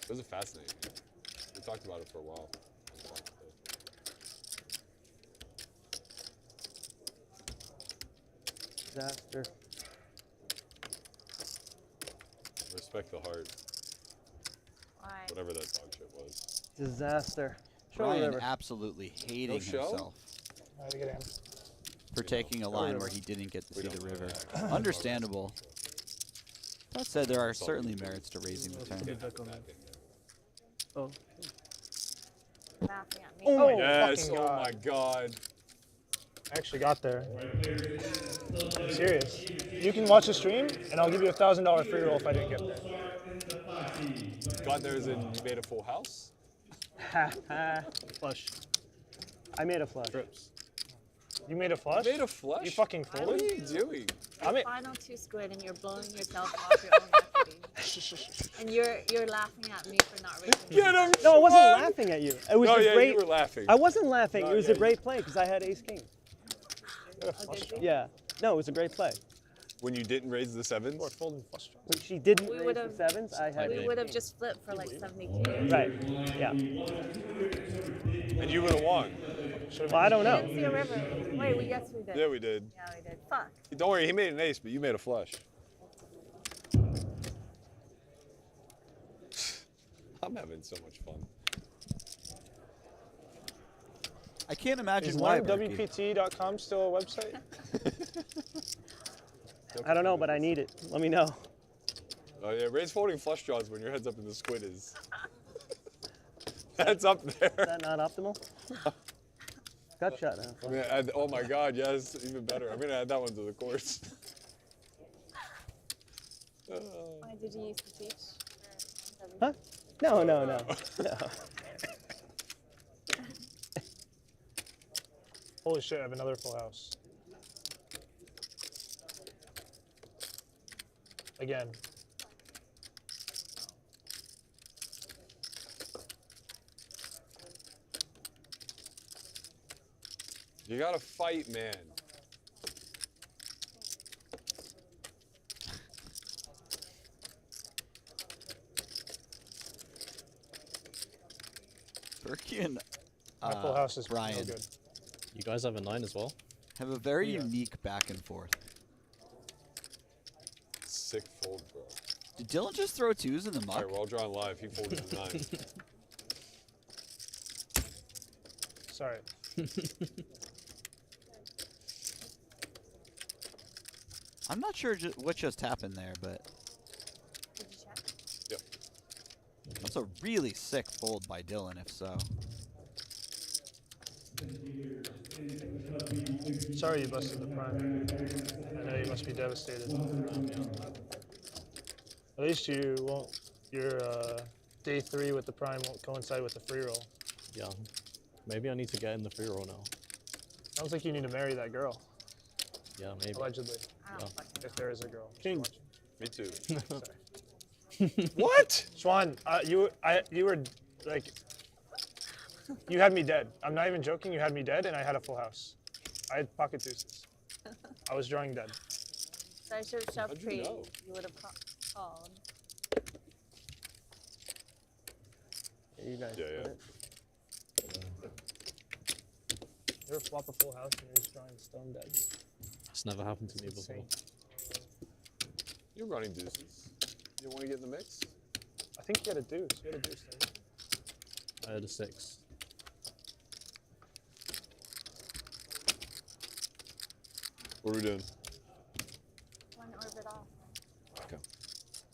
It was a fascinating game. We talked about it for a while. Disaster. Respect the heart. Why? Whatever that dog shit was. Disaster. Brian absolutely hating No show? himself How'd you get in? for taking a line where he didn't get to see the river. Understandable. That said, there are certainly merits to raising the turn. Oh. Laughing at me. Oh, yes! fucking Oh God. my God! I actually got there. I'm serious. You can watch the stream, and I'll give you $1,000 free roll if I didn't get there. Got there as in you made a full house? Ha ha. Flush. I made a flush. Trips. You made a flush? You made a flush? You fucking What folded? are you doing? Final 2 squid, and you're blowing yourself off your own equity. And you're laughing at me for not raising. Get him! No, I wasn't laughing at you. It was No, a yeah, great. you were laughing. I wasn't laughing. No, it was yeah, a great play because I had ace king. Oh, did you? Yeah. No, it was a great play. When you didn't raise the sevens? Or folding flush draws. She didn't We raise would've- the sevens. I had. We would have just flipped for like 70K. Right. Yeah. And you would have won. Well, I don't We know. didn't see a river. Wait, yes we did. Yeah, we did. Yeah, we did. Fuck. Don't worry, he made an ace, but you made a flush. I'm having so much fun. I can't imagine Is why. Berkey. WPT.com still a website? I don't know, but I need it. Let me know. Oh yeah, raise folding flush draws when your head's up in the squid is. That's up there. Is that not optimal? Gut shot. Huh? I'm gonna add, oh my God, yes, even better. I'm gonna add that one to the course. Why did you use the teach? Huh? No. Holy shit, I have another full house. Again. You gotta fight, man. Berkey and My full house is Brian no good. You guys have a 9 as well? have a very unique back and forth. Sick fold, bro. Did Dylan just throw twos in the muck? All right, we're all drawing live. He folded his 9. Sorry. I'm not sure what just happened there, but Did you check? Yep. that's a really sick fold by Dylan, if so. Sorry you busted the prime. I know you must be devastated. At least you won't. Your day 3 with the prime won't coincide with the free roll. Yeah. Maybe I need to get in the free roll now. Sounds like you need to marry that girl. Yeah, maybe. Allegedly. I don't fucking If there is a girl. King. Me too. What? Xuan, you were like, you had me dead. I'm not even joking. You had me dead, and I had a full house. I had pocket deuces. I was drawing dead. So I should have shoved How'd you pre. know? You would have called. You guys. Yeah, put yeah. it. You ever flop a full house and you're just drawing stone dead? It's never happened to me before. You're running deuces. You want to get in the mix? I think you had a deuce. You had a deuce there. I had a 6. What are we doing? One orbit off. Okay.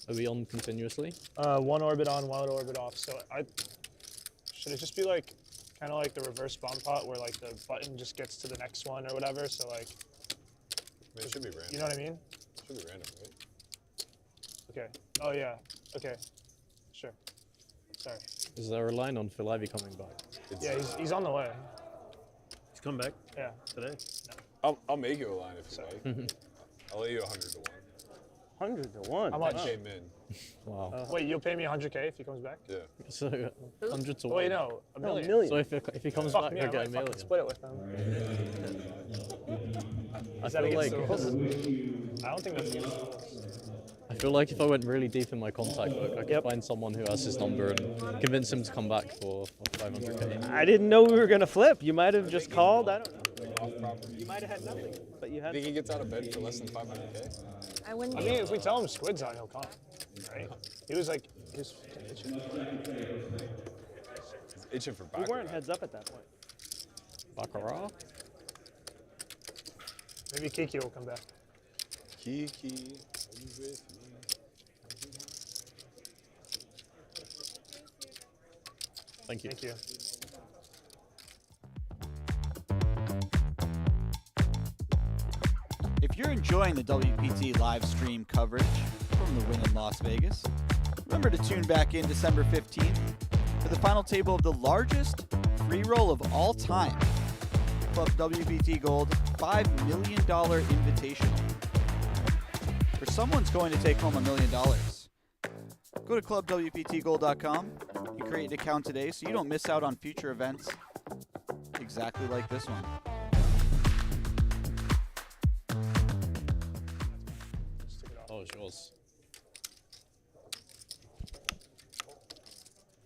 Are we on continuously? One orbit on, one orbit off. So should it just be like, kind of like the reverse bomb pot where like the button just gets to the next one or whatever? So like, I mean, it should be random. you know what I mean? It should be random, right? Okay. Oh yeah. Okay. Sure. Sorry. Is there a line on Phil Ivey coming back? Yeah, he's on the way. He's come back Yeah. today. I'll make you a line if you like. I'll let you 100 to 1. 100 to 1. How I much? came in. Wow. Wait, you'll pay me 100K if he comes back? Yeah. So 100 to 1. Wait, no, a No, million. million. So if he comes Fuck back, me, I I get a might fucking million. split it with him. I Is that feel against like the rules? I don't think that's against the rules. I feel like if I went really deep in my contact book, I could find someone who has his number and convince him to come back for 500K. I didn't know we were gonna flip. You might have just called. I don't know. Off property. You might have had nothing, but you had. Think he gets out of bed for less than 500K? I wouldn't. I mean, if we tell him Squid's on, he'll come. Right? He was like, He's itching for We back. weren't heads up at that point. Baccarat? maybe Kiki will come back. Kiki, are you with me? Thank you. Thank you. If you're enjoying the WPT live stream coverage from the win in Las Vegas, remember to tune back in December 15th for the final table of the largest free roll of all time. Club WPT Gold $5 million invitational. Or someone's going to take home $1 million. Go to clubwptgold.com and create an account today so you don't miss out on future events exactly like this one. yours.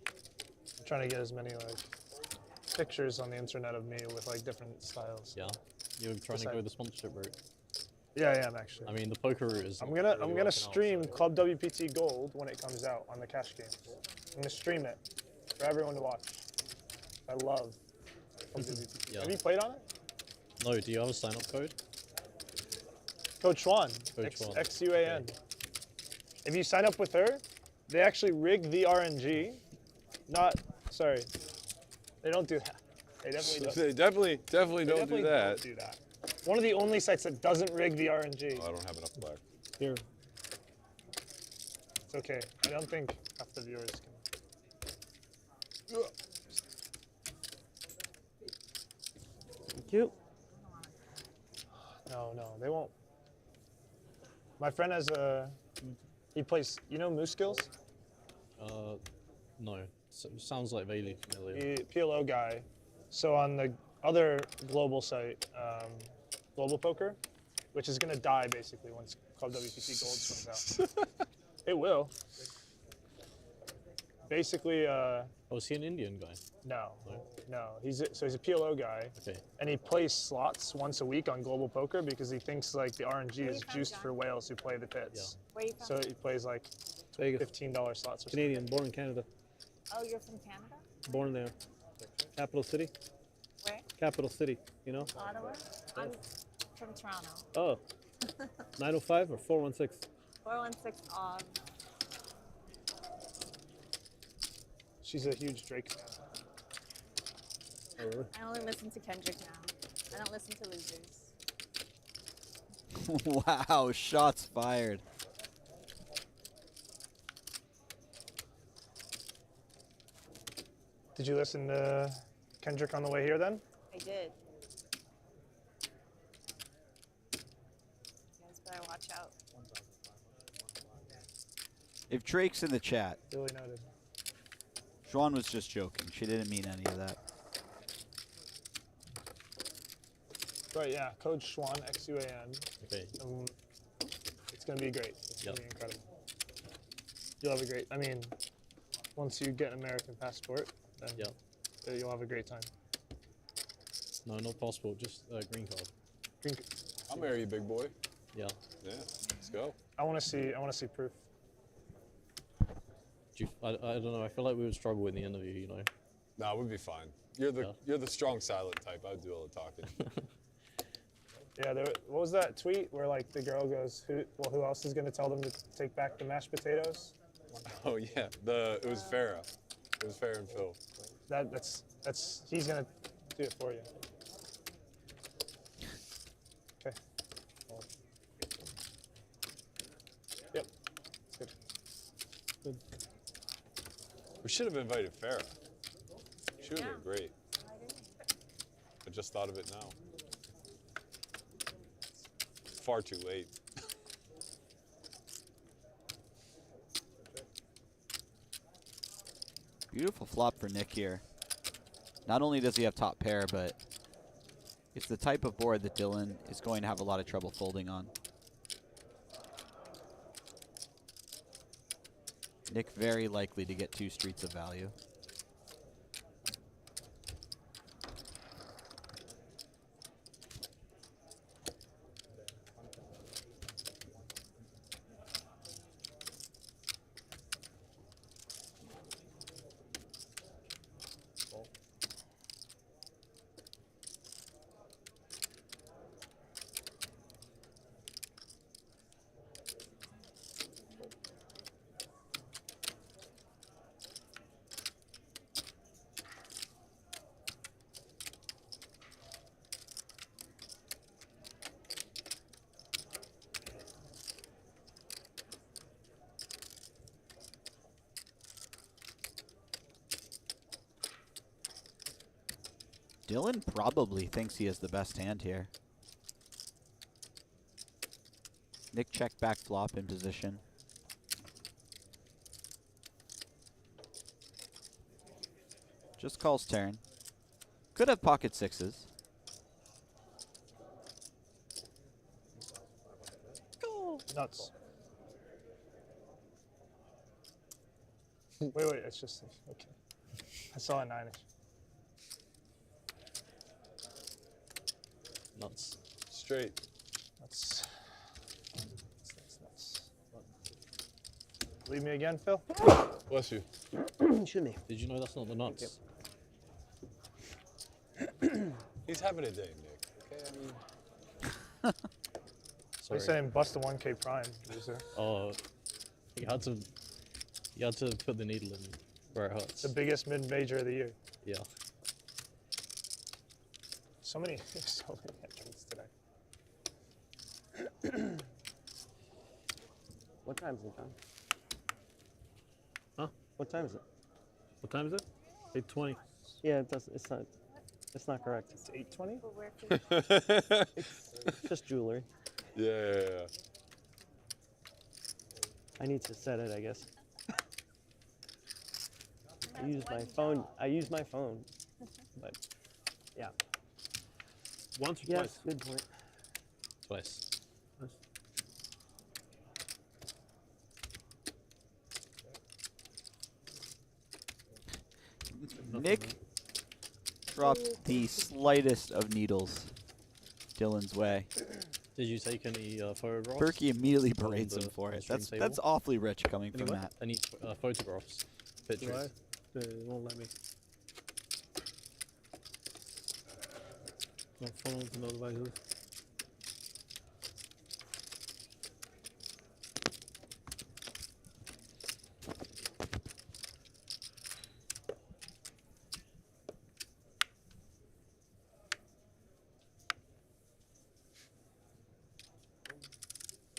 I'm trying to get as many like pictures on the internet of me with like different styles. Yeah. You're trying to go the sponsorship route. Yeah, I am actually. I mean, the poker route is. I'm gonna stream Club WPT Gold when it comes out on the cash games. I'm gonna stream it for everyone to watch. I love Club WPT. Yeah. Have you played on it? No. Do you have a sign-up code? Code Xuan. Code Xuan. Xuan. Okay. If you sign up with her, they actually rig the RNG. Sorry. They don't do that. They definitely don't. They definitely don't do that. Do that. One of the only sites that doesn't rig the RNG. Oh, I don't have enough black. Here. It's okay. I don't think half the viewers can. Thank you. No, they won't. My friend has he plays, you know Moose Skills? No. Sounds like vaguely familiar. PLO guy. So on the other global site, Global Poker, which is going to die basically once Club WPT Gold comes out. It will. Basically. Oh, is he an Indian guy? No. He's a PLO guy. Okay. And he plays slots once a week on Global Poker because he thinks like the RNG is juiced for whales who play the pits. Yeah. Where are you from? So he plays like $15 slots or Canadian, born in Canada. Oh, you're from Canada? Born there. Capital city. Where? Capital city, you know? Ottawa? I'm from Toronto. Oh. 905 or 416? 416 off. She's a huge Drake fan. Oh, really? I only listen to Kendrick now. I don't listen to losers. Wow, shots fired. Did you listen to Kendrick on the way here then? I did. You guys better watch out. If Drake's in the chat, Really noted. Xuan was just joking. She didn't mean any of that. Right, yeah. Code Xuan, Xuan. Okay. It's going to be great. It's going to be incredible. You'll have a great, once you get an American passport, then you'll have a great time. No, not passport, just green card. I'll marry you, big boy. Yeah. Yeah, let's go. I want to see proof. I don't know. I feel like we would struggle in the interview, you know. Nah, we'd be fine. You're the strong silent type. I'd do all the talking. Yeah, what was that tweet where like the girl goes, who else is going to tell them to take back the mashed potatoes? Oh yeah, it was Farrah. It was Farrah and Phil. That's he's going to do it for you. Okay. Yep. It's good. Good. We should have invited Farrah. She would have been great. I just thought of it now. Far too late. Beautiful flop for Nick here. Not only does he have top pair, but it's the type of board that Dylan is going to have a lot of trouble folding on. Nick very likely to get 2 streets of value. Dylan probably thinks he has the best hand here. Nick check back flop in position. Just calls turn. Could have pocket sixes. Nuts. Wait, it's just okay. I saw a 9-ish. Nuts. Straight. Nuts. Leave me again, Phil? Bless you. Shimmy. Did you know that's not the nuts? He's having a day, Nick. Okay, I mean. I'm saying bust the 1K prime. Loser. Oh, you had to put the needle in where it hurts. The biggest mid-major of the year. Yeah. So many entrants today. What time is it, John? Huh? What time is it? What time is it? 8:20. Yeah, it does. It's not correct. It's 8:20. It's just jewelry. Yeah. I need to set it, I guess. I use my phone. But yeah. Once or yes, twice? Good point. Twice. Nick dropped the slightest of needles Dylan's way. Did you take any photographs? Berkey immediately berates him for it. That's awfully rich coming from Anyway, Matt. I need photographs, pictures. They won't let me. Not phones, no devices.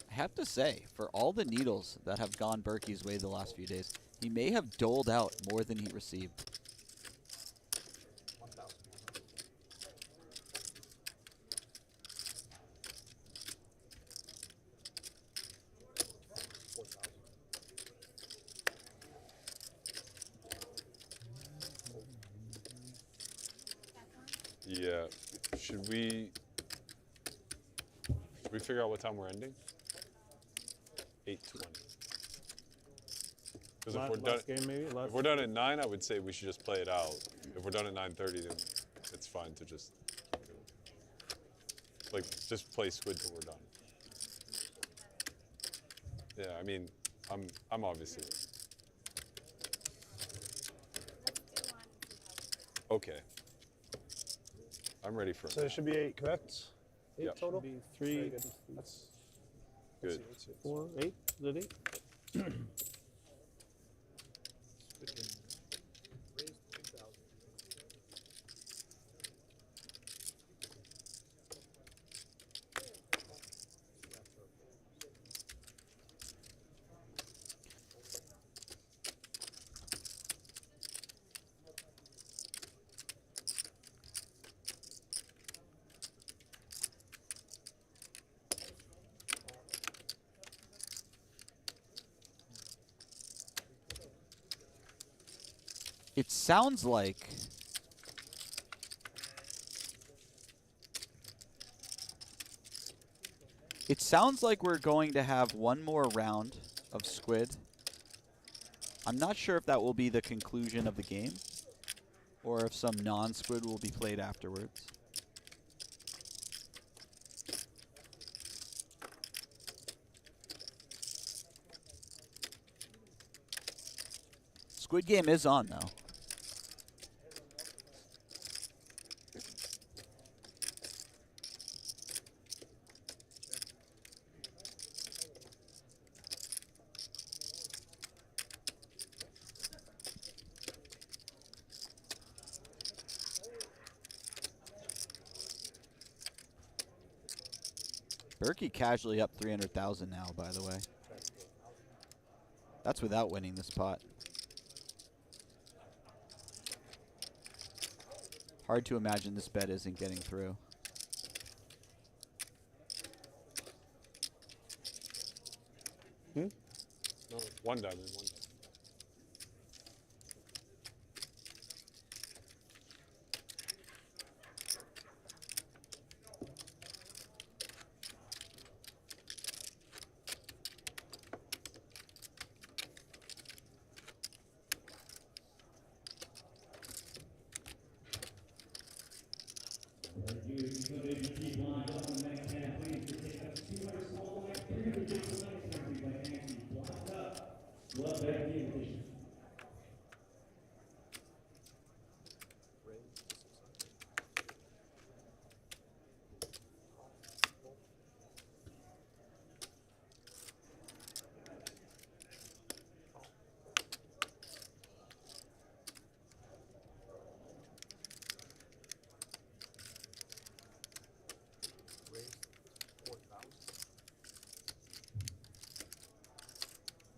I have to say, for all the needles that have gone Berkey's way the last few days, he may have doled out more than he received. Yeah. Should we figure out what time we're ending? 8:20. Because if we're done at 9, I would say we should just play it out. If we're done at 9:30, then it's fine to just just play Squid till we're done. Yeah, I mean, I'm obviously okay. I'm ready for it. So there should be 8, correct? 8 Yep. total? Be 3. That's Good. 4, 8. Is it 8? It sounds like we're going to have one more round of Squid. I'm not sure if that will be the conclusion of the game or if some non-Squid will be played afterwards. Squid game is on, though. Berkey casually up 300,000 now, by the way. That's without winning this pot. Hard to imagine this bet isn't getting through. No, one diamond. Blood Berkey edition.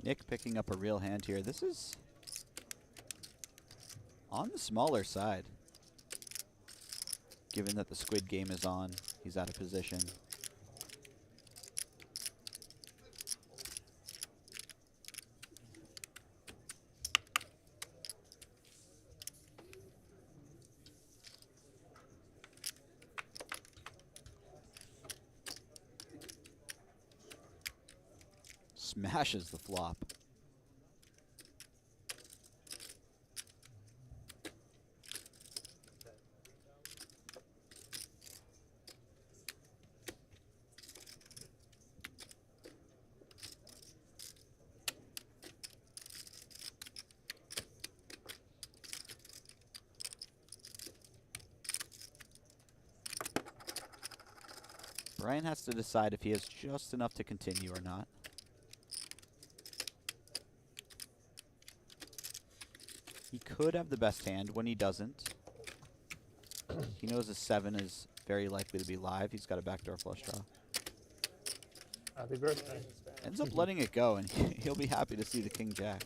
Nick picking up a real hand here. This is on the smaller side. Given that the Squid game is on, he's out of position. Smashes the flop. Brian has to decide if he has just enough to continue or not. He could have the best hand. When he doesn't, he knows a 7 is very likely to be live. He's got a backdoor flush draw. Happy birthday. Ends up letting it go, and he'll be happy to see the king jack.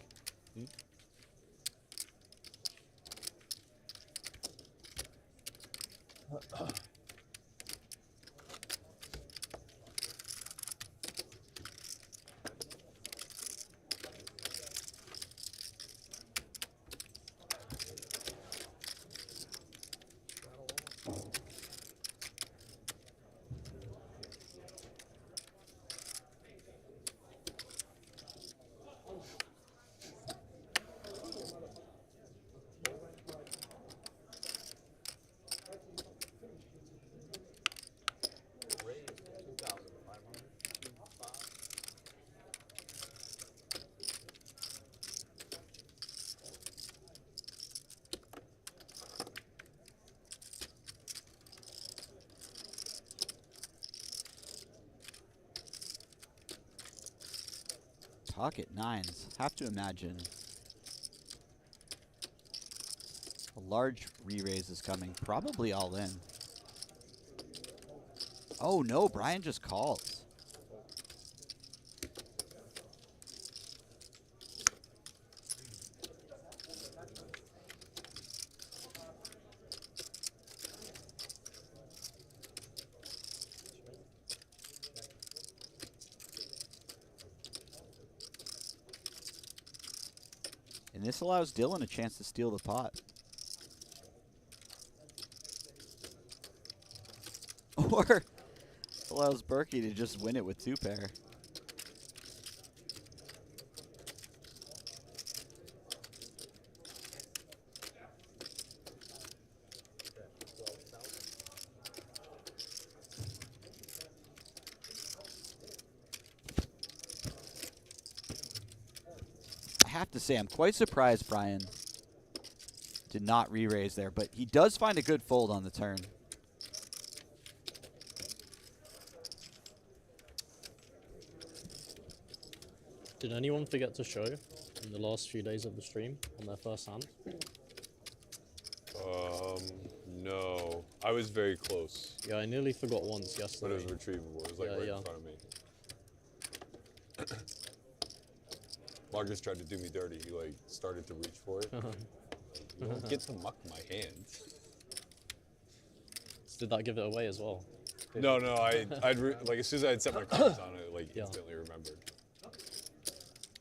Pocket nines. Have to imagine a large re-raise is coming. Probably all in. Oh no, Brian just calls. And this allows Dylan a chance to steal the pot. Or allows Berkey to just win it with 2-pair. I have to say, I'm quite surprised Brian did not re-raise there, but he does find a good fold on the turn. Did anyone forget to show in the last few days of the stream on their first hand? No. I was very close. Yeah, I nearly forgot once yesterday. But it was retrievable. It was like right in front of me. Marcus tried to do me dirty. He like started to reach for it. You don't get to muck my hand. Did that give it away as well? No, I'd like as soon as I had set my cards on it, like instantly remembered.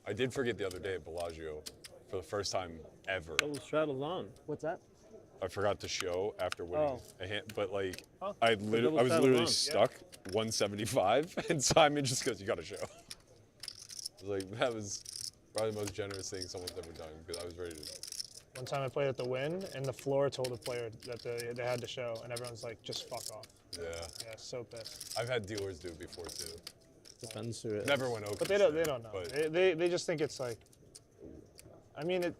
I did forget the other day at Bellagio for the first time ever. Double straddles on. What's that? I forgot to show after winning a hand, but like Oh, I was literally stuck 175, and Simon just goes, "You got to show." I was like, that was probably the most generous thing someone's ever done because I was ready to. One time I played at the Win, and the floor told the player that they had to show, and everyone's like, "Just fuck off." Yeah. Yeah, so pissed. I've had dealers do it before too. Depends who it is. Never went okay. But they don't know. They just think it's like I mean, it.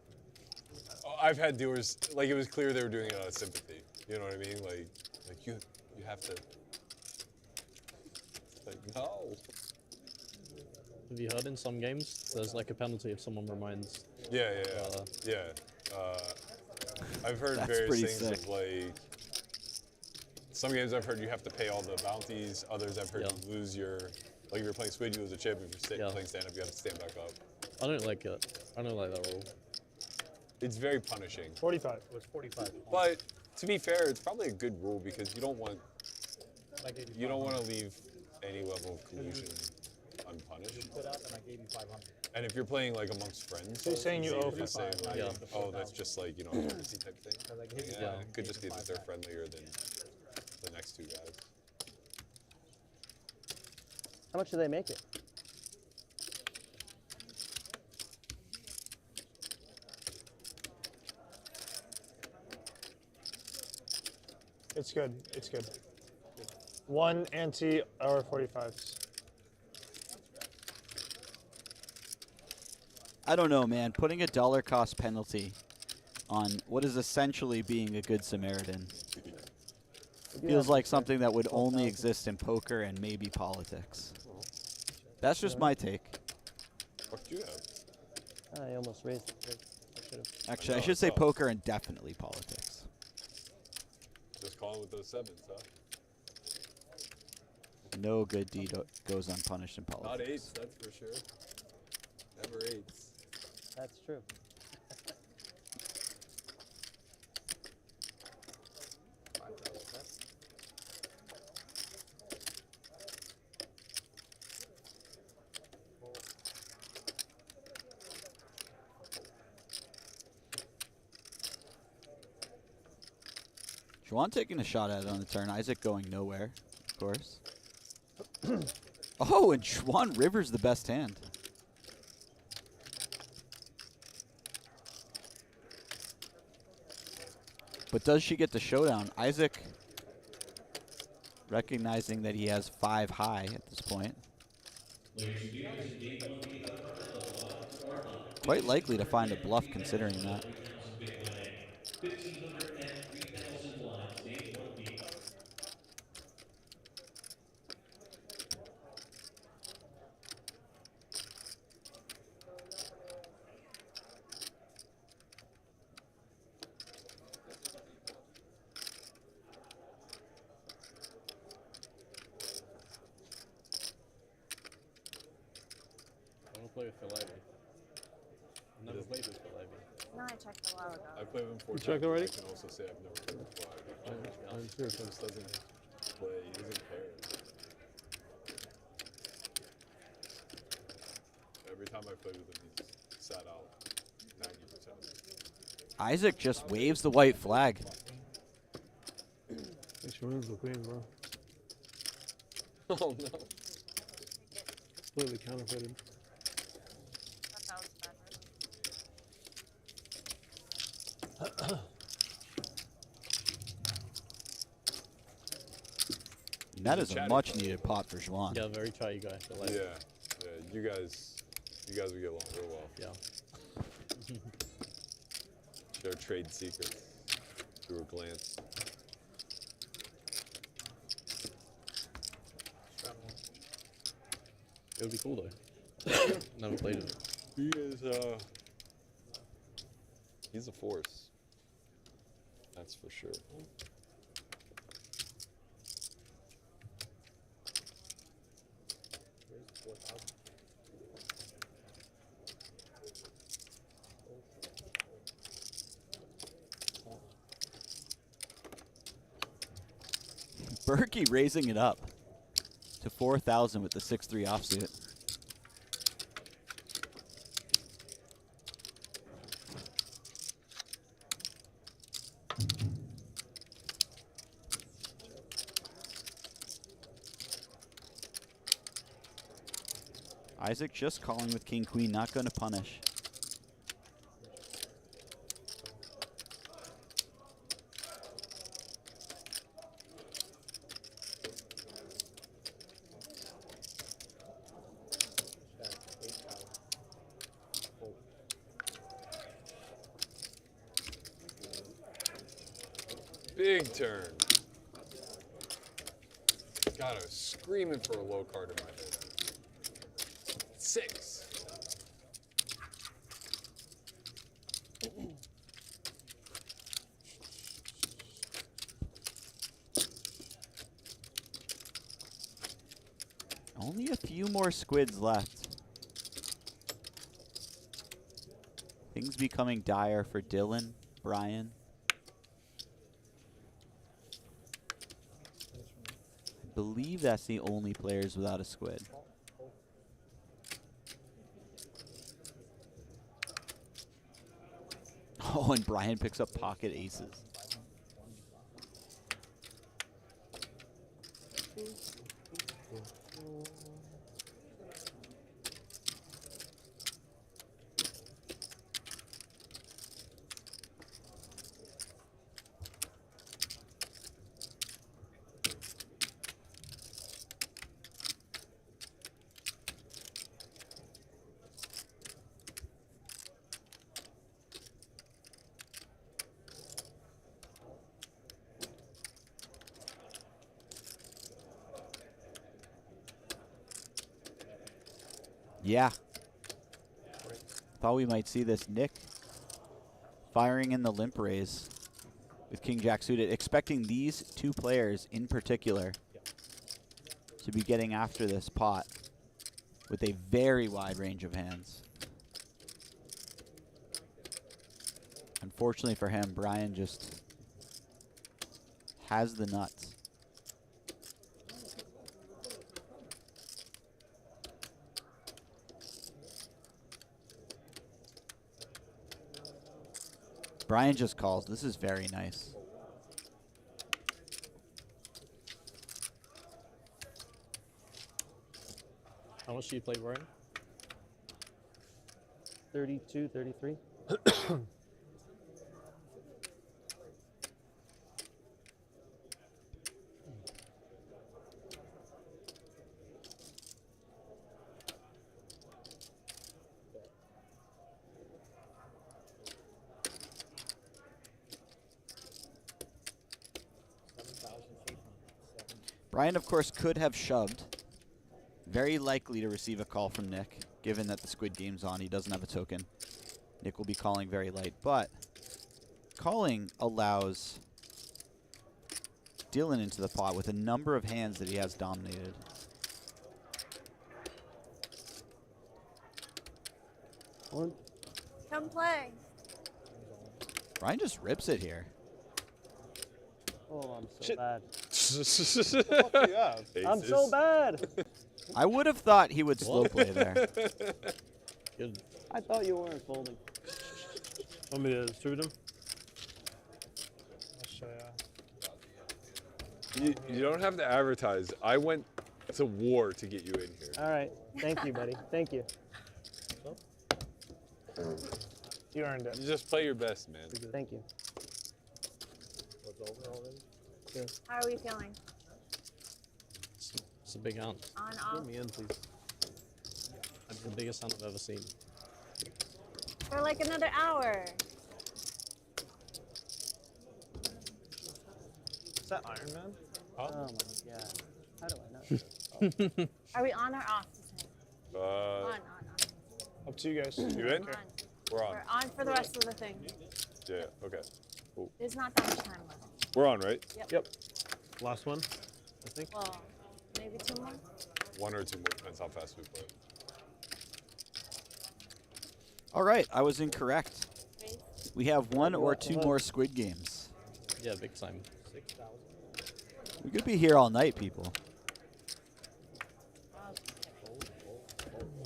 I've had dealers, like, it was clear they were doing it out of sympathy. You know what I mean? Like you have to. Like, no. Have you heard in some games there's like a penalty if someone reminds? Yeah. I've heard That's various pretty things sick. of like. Some games I've heard you have to pay all the bounties. Others I've heard you lose your. Like if you're playing Squid, you lose a chip. If you're playing stand up, you have to stand back up. I don't like it. I don't like that rule. It's very punishing. 45. It was 45. But to be fair, it's probably a good rule because you don't want to leave any level of collusion unpunished. Put up and I gave you 500. And if you're playing like amongst friends, So you're saying you owe just say 5, like, yeah. oh, that's just like courtesy type thing. Yeah, it could just be that they're friendlier than the next two guys. How much do they make it? It's good. It's good. 1 ante or 45s. I don't know, man. Putting a dollar cost penalty on what is essentially being a good Samaritan feels like something that would only exist in poker and maybe politics. That's just my take. What do you have? I almost raised it. Actually, I should say poker and definitely politics. Just call it with those sevens, huh? No good deed goes unpunished in politics. Not eights, that's for sure. Never eights. That's true. Xuan taking a shot at it on the turn. Isaac going nowhere, of course. Oh, and Xuan River's the best hand. But does she get the showdown? Isaac recognizing that he has 5 high at this point. Quite likely to find a bluff considering that. Play with Phil Ivey. I've never played with Phil Ivey. No, I checked a while ago. I've played with him 4 You times. checked already? I can also say I've never played with Phil Ivey. I'm He just doesn't play. He doesn't care. Every time I played with him, he's sat out 90% of it. Isaac just waves the white flag. She wins the queen, bro. Oh no. Completely counterfeited. That is a much needed pot for Xuan. Yeah, very chatty guy. Phil Ivey. Yeah, you guys will get along real well. Yeah. Share trade secrets through a glance. It would be cool though. Never played it. He is he's a force. That's for sure. Berkey raising it up to 4,000 with the 6-3 offsuit. Isaac just calling with King Queen, not going to punish. Big turn. God, I was screaming for a low card in my head. 6. Only a few more squids left. Things becoming dire for Dylan, Brian. I believe that's the only players without a squid. Oh, and Brian picks up pocket aces. Yeah. Thought we might see this. Nick firing in the limp raise with King Jack suited, expecting these two players in particular to be getting after this pot with a very wide range of hands. Unfortunately for him, Brian just has the nuts. Brian just calls. This is very nice. How much do you play, Brian? 32, 33. Brian, of course, could have shoved. Very likely to receive a call from Nick, given that the Squid game's on. He doesn't have a token. Nick will be calling very light, but calling allows Dylan into the pot with a number of hands that he has dominated. Come play. Brian just rips it here. Oh, I'm so bad. Yeah. I'm so bad. I would have thought he would slow play there. Good. I thought you weren't folding. Want me to distribute them? I'll show you. You don't have to advertise. I went to war to get you in here. All right. Thank you, buddy. Thank you. You earned it. You just play your best, man. Thank you. What's over already? Good. How are we feeling? It's a big hand. On, Put off? me in, please. That's the biggest hand I've ever seen. For like another hour. Is that Iron Man? Oh my god. How do I not? Are we on or off? On. Up to you guys. You in? On. We're on. We're on for the rest of the thing. Yeah, okay. Cool. There's not that much time left. We're on, right? Yep. Last one, I think. Well, maybe 2 more. 1 or 2 more, depends how fast we play. All right, I was incorrect. We have 1 or 2 more Squid games. Yeah, big time. We could be here all night, people.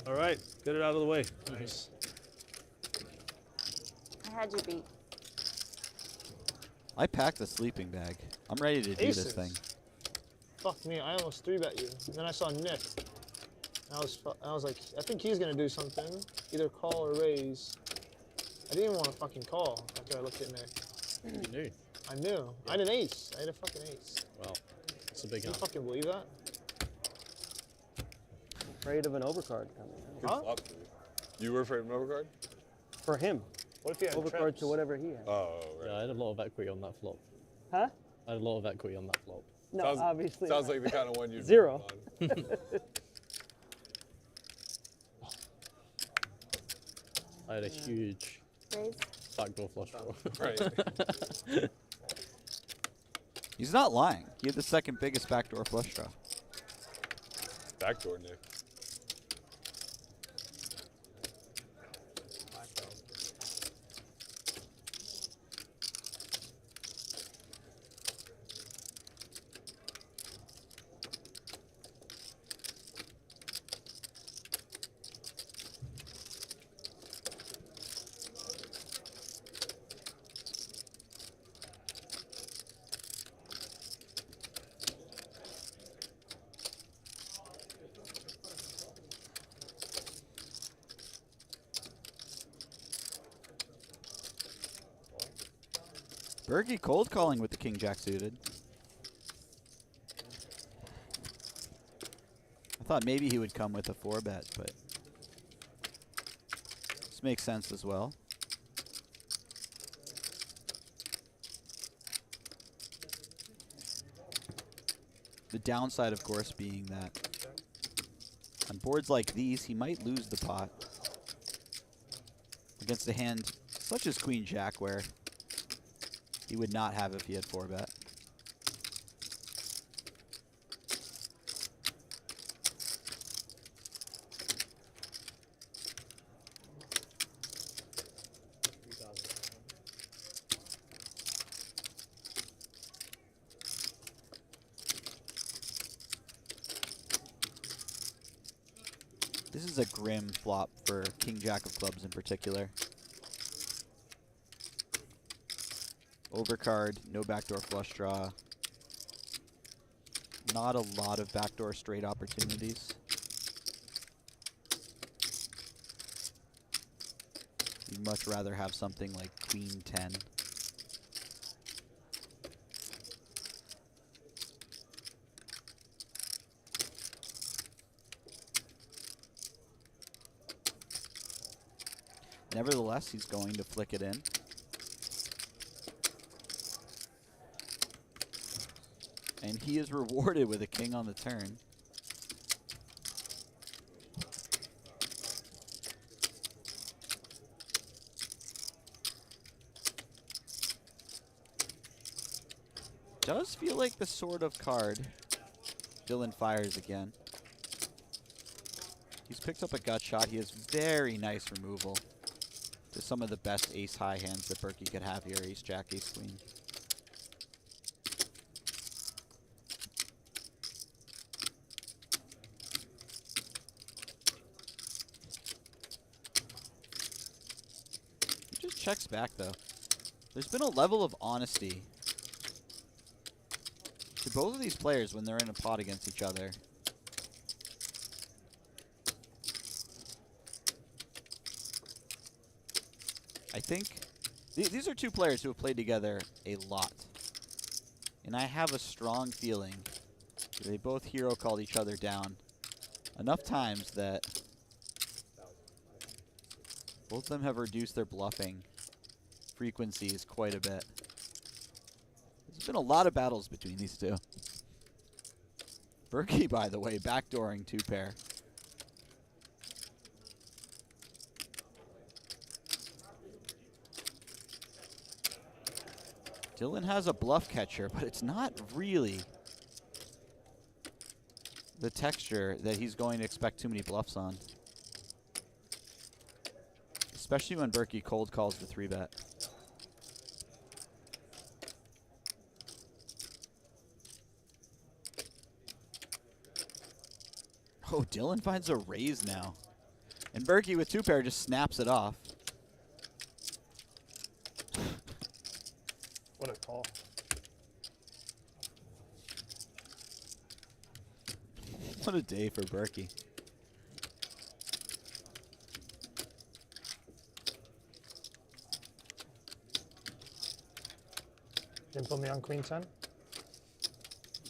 All right, get it out of the way. Nice. I had you beat. I packed the sleeping bag. I'm ready to do this Aces. thing. Fuck me, I almost 3-bet you. And then I saw Nick. And I was like, I think he's gonna do something. Either call or raise. I didn't even want to fucking call after I looked at Nick. You knew. I knew. Yeah. I had an ace. I had a fucking ace. Well, it's a big Can you hand. fucking believe that? Afraid of an overcard coming. Good Huh? flop for you. You were afraid of an overcard? For him. What if he had Overcard traps? to whatever he had. Oh, right. Yeah, I had a lot of equity on that flop. Huh? I had a lot of equity on that flop. No, sounds, obviously sounds not. like the kind of one you'd Zero. run on. I had a huge Raise. backdoor flush draw. Right. He's not lying. He had the second biggest backdoor flush draw. Backdoor, Nick. Berkey cold calling with the king jack suited. I thought maybe he would come with a 4-bet, but this makes sense as well. The downside, of course, being that on boards like these, he might lose the pot against a hand such as queen jack, where he would not have if he had 4-bet. This is a grim flop for king jack of clubs in particular. Overcard, no backdoor flush draw. Not a lot of backdoor straight opportunities. You'd much rather have something like queen 10. Nevertheless, he's going to flick it in. And he is rewarded with a king on the turn. Does feel like the sort of card Dylan fires again. He's picked up a gut shot. He has very nice removal to some of the best ace-high hands that Berkey could have here. Ace-jack, ace-queen. He just checks back, though. There's been a level of honesty to both of these players when they're in a pot against each other. I think these are two players who have played together a lot. And I have a strong feeling that they both hero called each other down enough times that both of them have reduced their bluffing frequencies quite a bit. There's been a lot of battles between these two. Berkey, by the way, backdooring 2-pair. Dylan has a bluff catcher, but it's not really the texture that he's going to expect too many bluffs on. Especially when Berkey cold calls the 3-bet. Oh, Dylan finds a raise now. And Berkey with 2-pair just snaps it off. What a call. What a day for Berkey. Didn't put me on queen 10?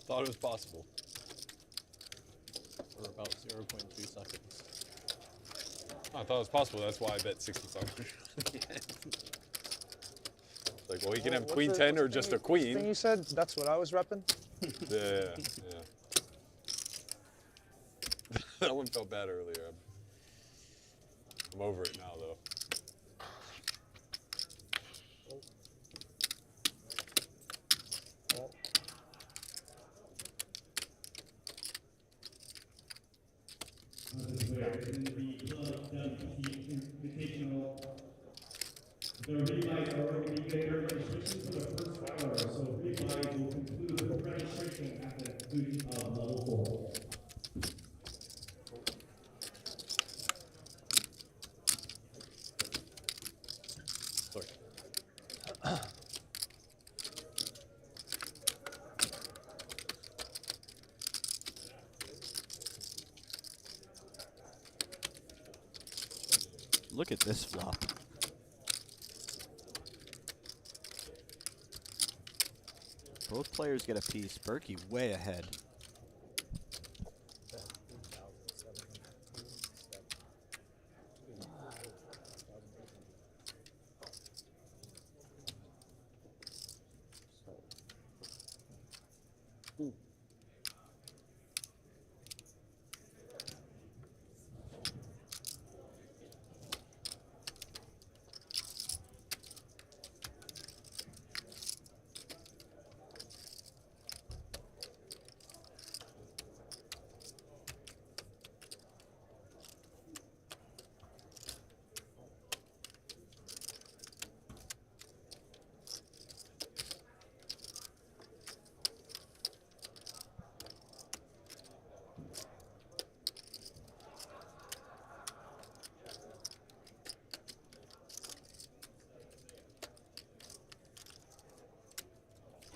Thought it was possible. For about 0.2 seconds. I thought it was possible. That's why I bet 65. Like, well, he can have What's queen the- 10 or what's the just thing a queen. Thing you said, that's what I was repping? Yeah. That one felt bad earlier. I'm over it now, though. This way, in the WPT Invitational, the rebuys are already beginning their registration for the first hour, so rebuys will conclude registration at the conclusion of level 4. Look at this flop. Both players get a piece. Berkey way ahead.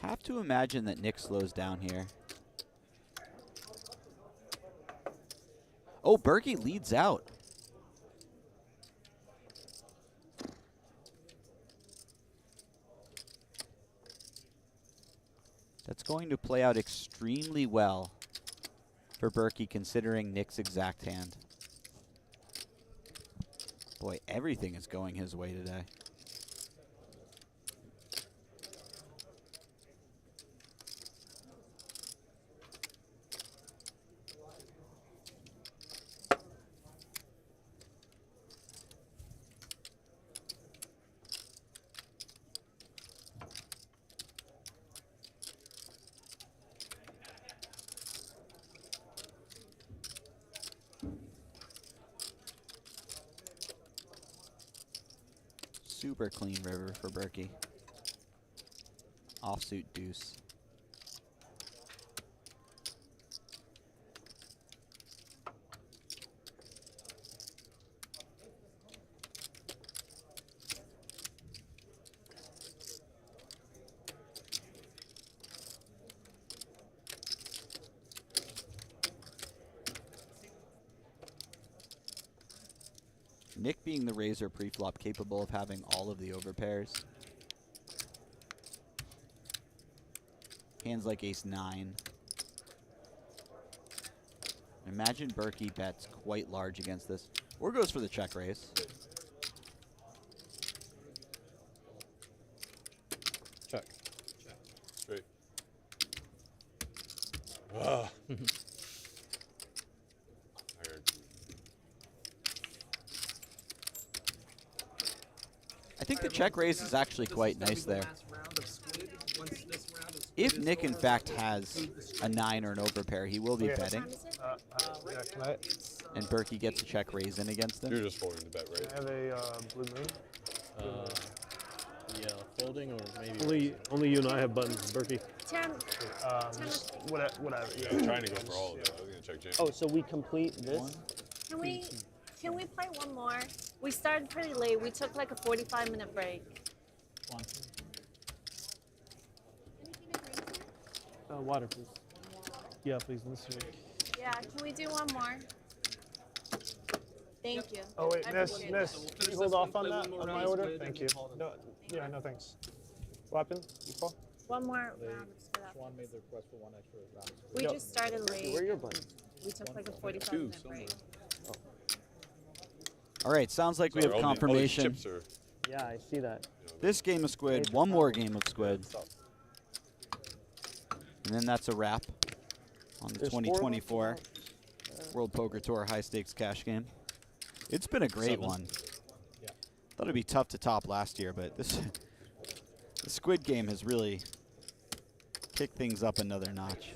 Have to imagine that Nick slows down here. Oh, Berkey leads out. That's going to play out extremely well for Berkey considering Nick's exact hand. Boy, everything is going his way today. Super clean river for Berkey. Offsuit deuce. Nick being the raiser pre-flop, capable of having all of the overpairs. Hands like ace-9. Imagine Berkey bets quite large against this. Or goes for the check raise. Check. Straight. Ah. I think the check raise is actually quite nice there. If Nick, in fact, has a 9 or an overpair, he will be betting. Yeah, can I And Berkey gets a check raise in against him. You're just folding the bet, right? have a blue moon? Yeah, folding or maybe. Only you and I have buttons, Berkey. Just whatever. Yeah, I'm trying to go for all of it. I was going to check James. Oh, so we complete this? Can we play one more? We started pretty late. We took like a 45-minute break. Water, please. Yeah, please. This week. Yeah, can we do one more? Thank you. Oh wait, I miss. appreciate it. Can you hold off on that on my order? Thank you. No, yeah, no thanks. What happened? You fall? One more round of split up. Xuan made the request for one extra round. We just started late. Where are your buttons? We took like a 45-minute break. All right, sounds like we have confirmation. Chips are Yeah, I see that. This game of Squid, one more game of Squid. And then that's a wrap on the There's 2024 World Poker Tour High Stakes Cash Game. It's been a great one. Thought it'd be tough to top last year, but the Squid game has really kicked things up another notch.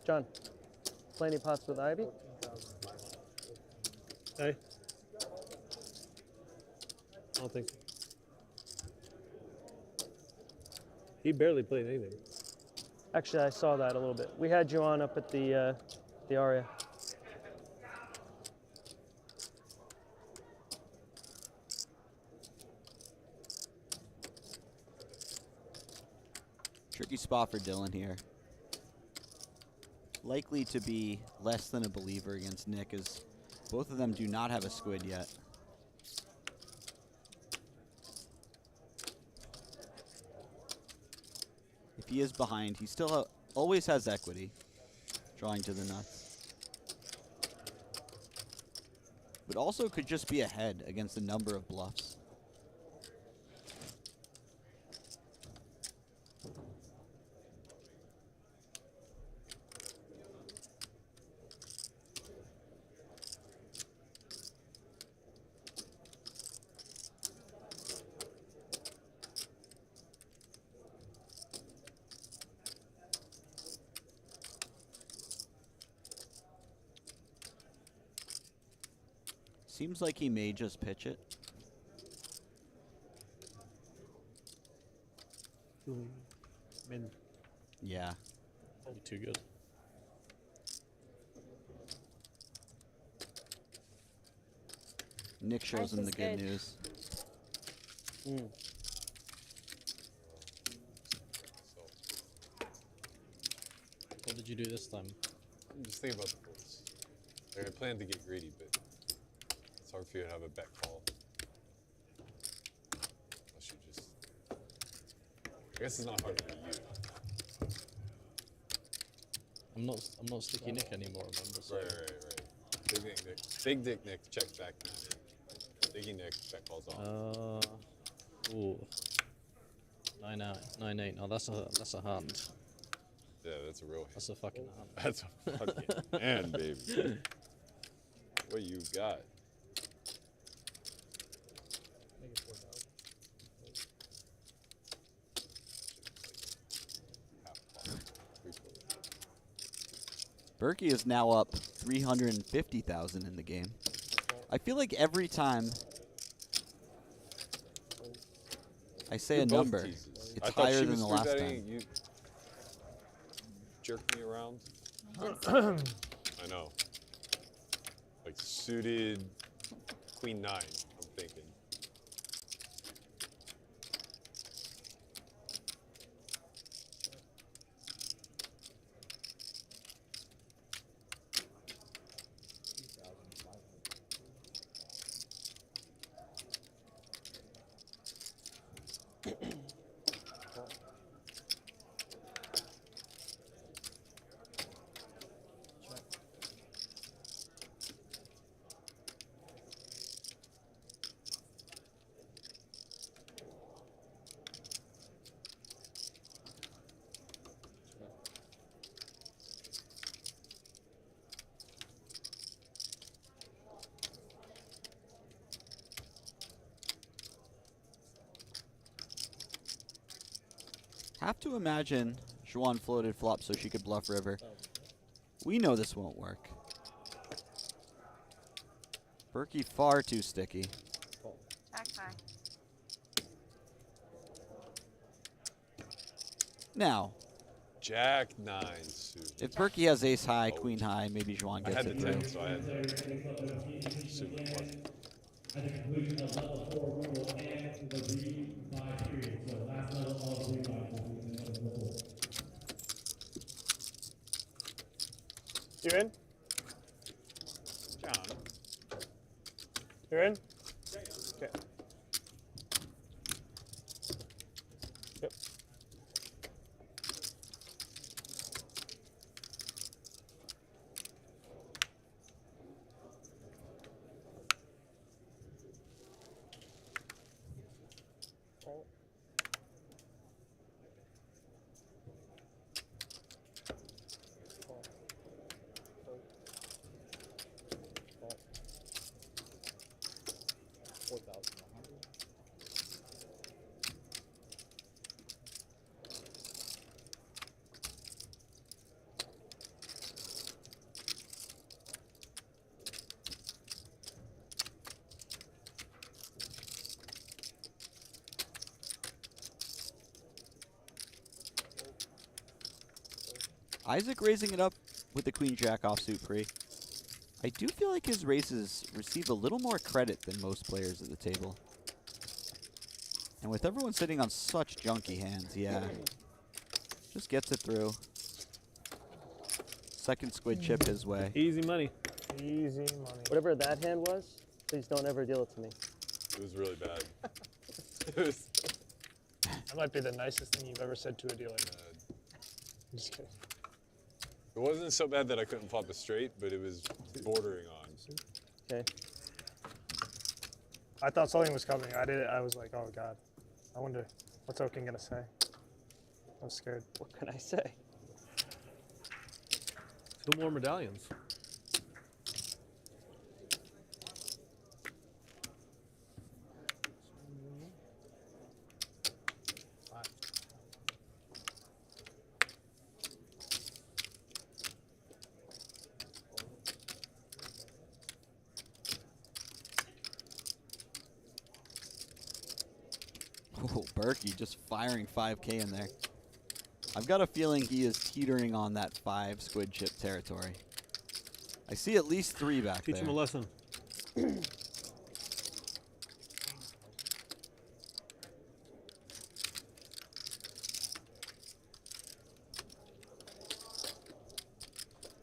John, play any pots with Ivey? Hey. I don't think so. He barely played anything. Actually, I saw that a little bit. We had Xuan up at the Aria. Tricky spot for Dylan here. Likely to be less than a believer against Nick, as both of them do not have a Squid yet. If he is behind, he still always has equity, drawing to the nuts. But also could just be ahead against a number of bluffs. Seems like he may just pitch it. Min. Yeah. Probably too good. Nick shows him the good news. What did you do this time? I'm just thinking about the folds. Like, I planned to get greedy, but it's hard for you to have a bet call. Unless you just... I guess it's not hard for you. I'm not sticky Nick anymore, remember? So. Right. Big Dick Nick checks back. Sticky Nick check calls off. Ooh. 9-8. 9-8. No, that's a hand. Yeah, that's a real hand. That's a fucking hand. That's a fucking hand, baby. What you got? Berkey is now up 350,000 in the game. I feel like every time I say a number, it's higher than the last time. You jerked me around. I know. Like suited Queen 9, I'm thinking. Have to imagine Xuan floated flop so she could bluff river. We know this won't work. Berkey far too sticky. Jack high. Now, Jack 9 suit. if Berkey has ace high, queen high, maybe Xuan I gets had it the through. 10, so I had the suit plus. At the conclusion of level 4, we will end the rebuy period. So last level of rebuy will be the level 4. You in? John. You're in? Okay. Yep. Oh. Isaac raising it up with the queen jack offsuit pre. I do feel like his raises receive a little more credit than most players at the table. And with everyone sitting on such junky hands, yeah. Just gets it through. Second squid chip his way. Easy money. Easy money. Whatever that hand was, please don't ever deal it to me. It was really bad. It was That might be the nicest thing you've ever said to a dealer. I'm just kidding. It wasn't so bad that I couldn't flop a straight, but it was bordering on. Okay. I thought something was coming. I was like, oh god. I wonder what's Oaken gonna say. I was scared. What can I say? 2 more medallions. Oh, Berkey just firing 5K in there. I've got a feeling he is teetering on that 5 squid chip territory. I see at least 3 back there. Teach him a lesson.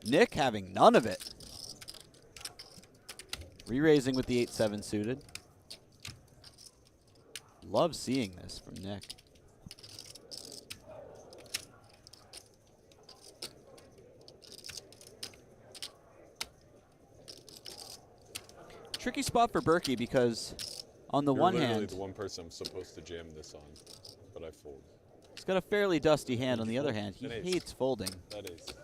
Nick having none of it. Re-raising with the 8-7 suited. Love seeing this from Nick. Tricky spot for Berkey because on the You're one literally hand, the one person I'm supposed to jam this on, but I fold. he's got a fairly dusty hand. On the other hand, he An ace. hates folding. That is.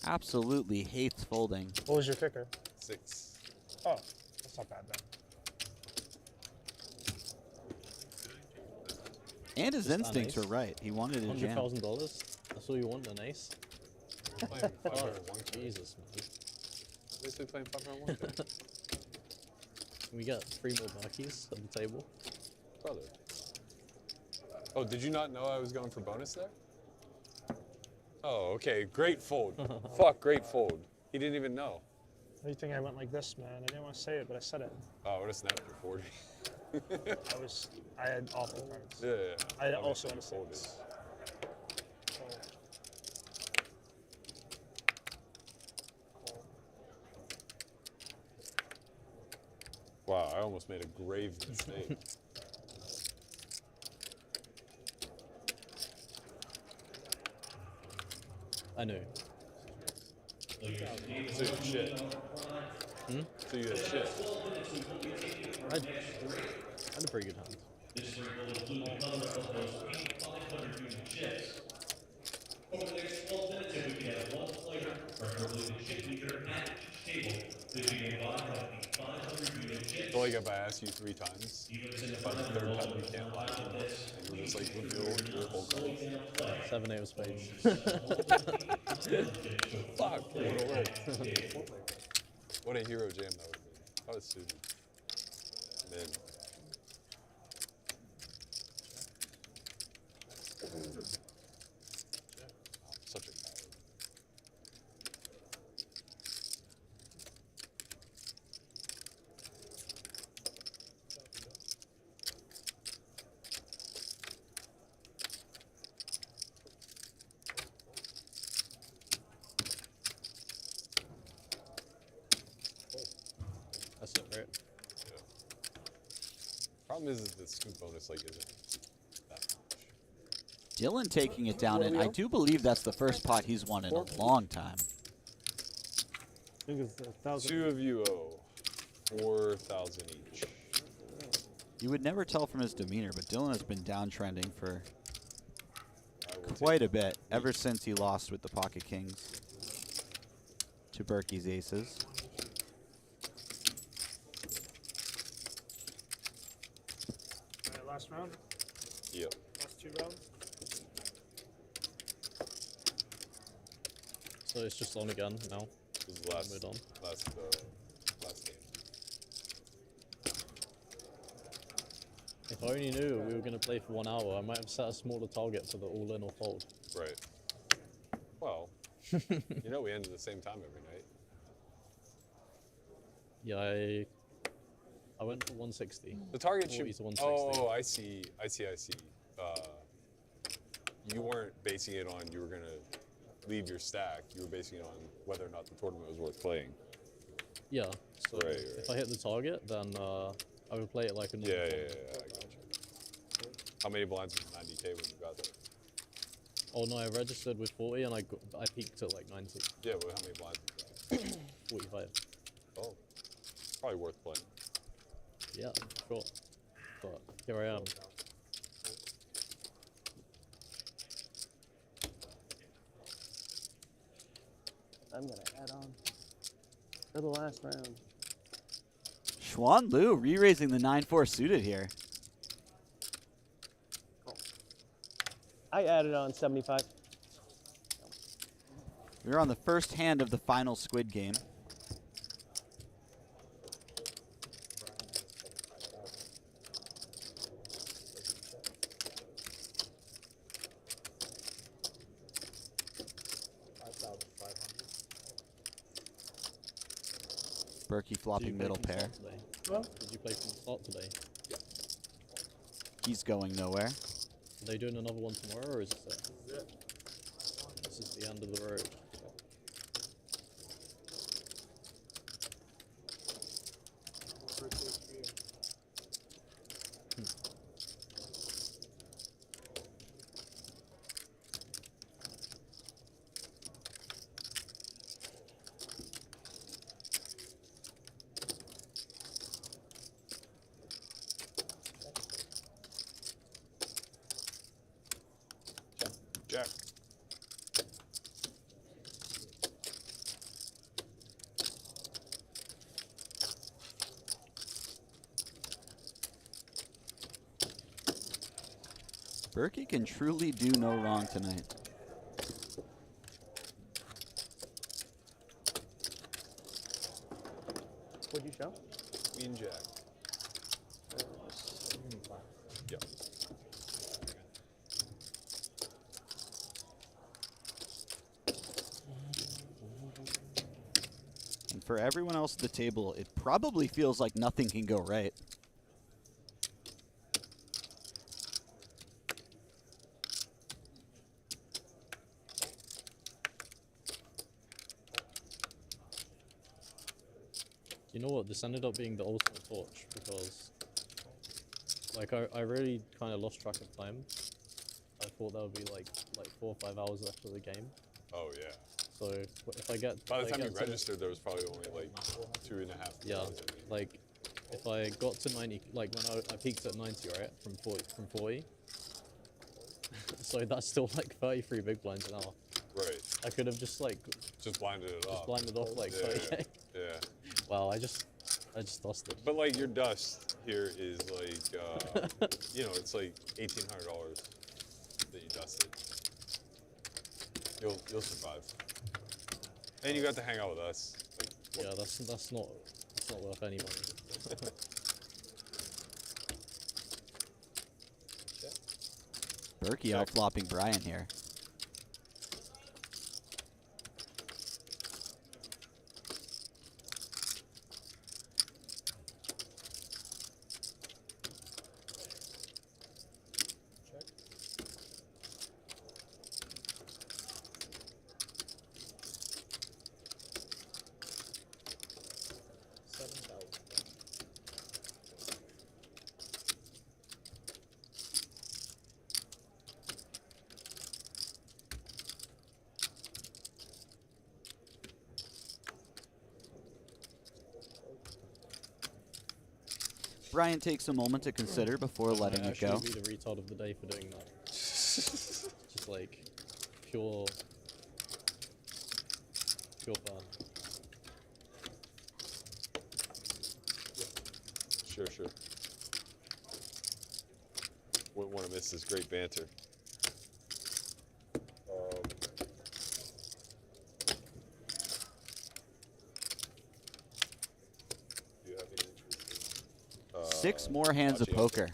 Absolutely hates folding. What was your kicker? 6. Oh, that's not bad then. And his Just instincts nice. were right. He wanted a jam. $100,000. That's all you want, a nice. Playing 5 Oh, round 1 Jesus, man. Basically playing 5 round 1 card. We got 3 more Berkeys on the table. Brother. Oh, did you not know I was going for bonus there? Oh, okay. Great fold. Fuck, great fold. He didn't even know. What do you think I went like this, man? I didn't want to say it, but I said it. Oh, I would have snapped your 40. I had awful cards. Yeah, yeah. I would've also had a folded. 6. Wow, I almost made a grave mistake. I know. So you had shit. Hmm? So you had shit. I had a pretty good hand. This ring will include the color of those pink 500 unit chips. Over the next 12 minutes, if we can have one player, preferably the chip leader, at each table, to be involved by the 500 feel like if I ask you 3 times, by the 3rd time you can't laugh at this, and you're just like, reveal your whole cards. 7, 8 of spades. Fuck, it would have worked. What a hero jam that would have been. That was suited. Man. Such a coward. That's it, right? Yeah. Problem is the scoop bonus like isn't that much. Dylan taking it down, and I do believe that's the first pot he's won in a long time. I think it's 1,000. 2 of you owe 4,000 each. You would never tell from his demeanor, but Dylan has been downtrending for quite a bit ever since he lost with the Pocket Kings to Berkey's Aces. All right, last round. Yep. Last 2 rounds. So it's just on again now. This is the last, We're done. last game. If I only knew we were going to play for 1 hour, I might have set a smaller target for the all-in or fold. Right. Well, you know we end at the same time every night. Yeah, I went for 160. The target 40 should. to 160. Oh, I see. You weren't basing it on you were gonna leave your stack. You were basing it on whether or not the tournament was worth playing. Yeah. So Right, if I hit the target, then I would play it like a normal Yeah, fold. I got you. How many blinds was 90K when you got there? Oh no, I registered with 40 and I peaked at like 90. Yeah, but how many blinds was that? 45. Oh, probably worth playing. Yeah, sure. But here I am. I'm gonna add on for the last round. Xuan Liu re-raising the 9-4 suited here. I added on 75. We're on the first hand of the final Squid game. Berkey flopping middle pair. Well, did you play from the start today? He's going nowhere. Are they doing another one tomorrow, or is this it? This is the end of the road. Jack. Berkey can truly do no wrong tonight. What'd you show? Queen Jack. Yep. And for everyone else at the table, it probably feels like nothing can go right. You know what? This ended up being the ultimate torch because, like, I really kind of lost track of time. I thought that would be like 4 or 5 hours left of the game. Oh yeah. So if I get By the if I time you get to- registered, there was probably only like 2.5 yeah, hours. like if I got to 90, like when I peaked at 90, right, from 40. So that's still like 33 big blinds an hour. Right. I could have just like Just blinded it off. blinded off like Yeah, 30K. yeah. Wow, I just I just dusted. But like your dust here is like, you know, it's like $1,800 that you dusted. You'll survive. And you got to hang out with us. Like, Yeah, that's not worth any money. Berkey out flopping Brian here. Brian takes a moment to consider before letting it go. I'd actually be the retard of the day for doing that. Just like pure fun. sure. Wouldn't want to miss this great banter. Do you have any interest in, 6 more hands of hibachi? poker.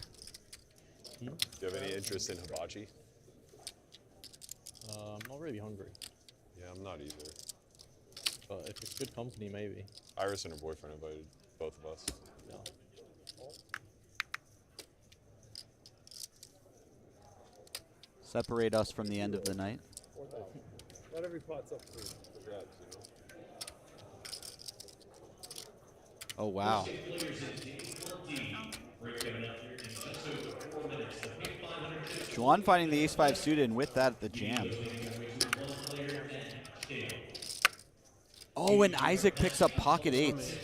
Do you have any interest in hibachi? I'm not really hungry, Yeah, I'm not either. but if it's good company, maybe. Iris and her boyfriend invited both of us. Yeah. Separate us from the end of the night. Not every pot's up for grabs, you know? Oh, wow. Xuan finding the ace-5 suited, and with that, the jam. Oh, and Isaac picks up pocket eights.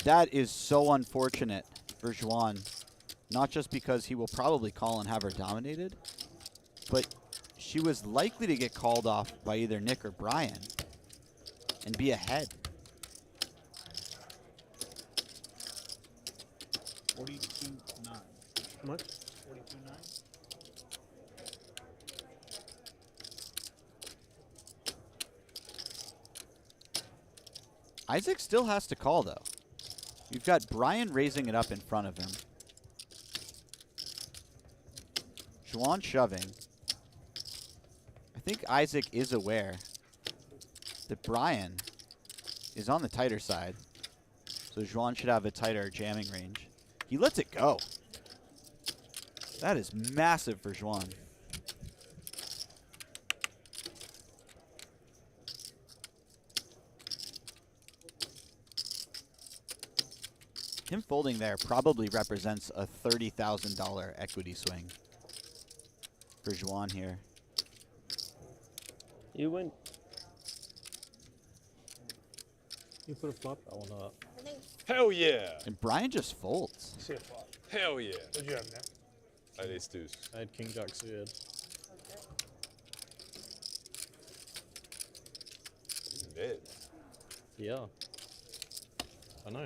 That is so unfortunate for Xuan. Not just because he will probably call and have her dominated, but she was likely to get called off by either Nick or Brian and be ahead. 42-9. What? 42-9. Isaac still has to call, though. You've got Brian raising it up in front of him. Xuan shoving. I think Isaac is aware that Brian is on the tighter side. So Xuan should have a tighter jamming range. He lets it go. That is massive for Xuan. Him folding there probably represents a $30,000 equity swing for Xuan here. You win. You put a flop that one up. Hell yeah! And Brian just folds. See a flop. Hell yeah! What'd you have, Nick? I had ace deuce. I had king jack suited. You did. Yeah. I know. I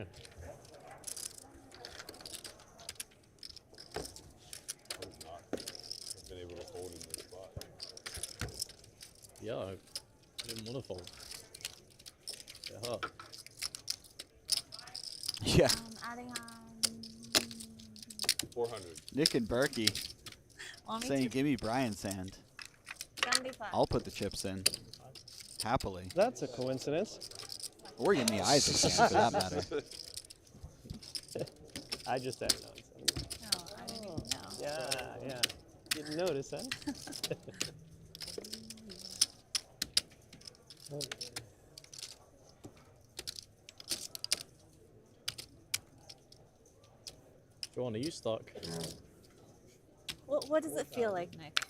would not have been able to fold in this spot. Yeah, I didn't want to fold. It hurt. Yeah. Adding on. 400. Nick and Berkey Want me saying, to? give me Brian's hand. 75. I'll put the chips in. Happily. That's a coincidence. Or give me Isaac's hand, for that matter. I just had known. No, I didn't even know. Yeah. Didn't notice, huh? John, are you stuck? What does it feel like, Nick?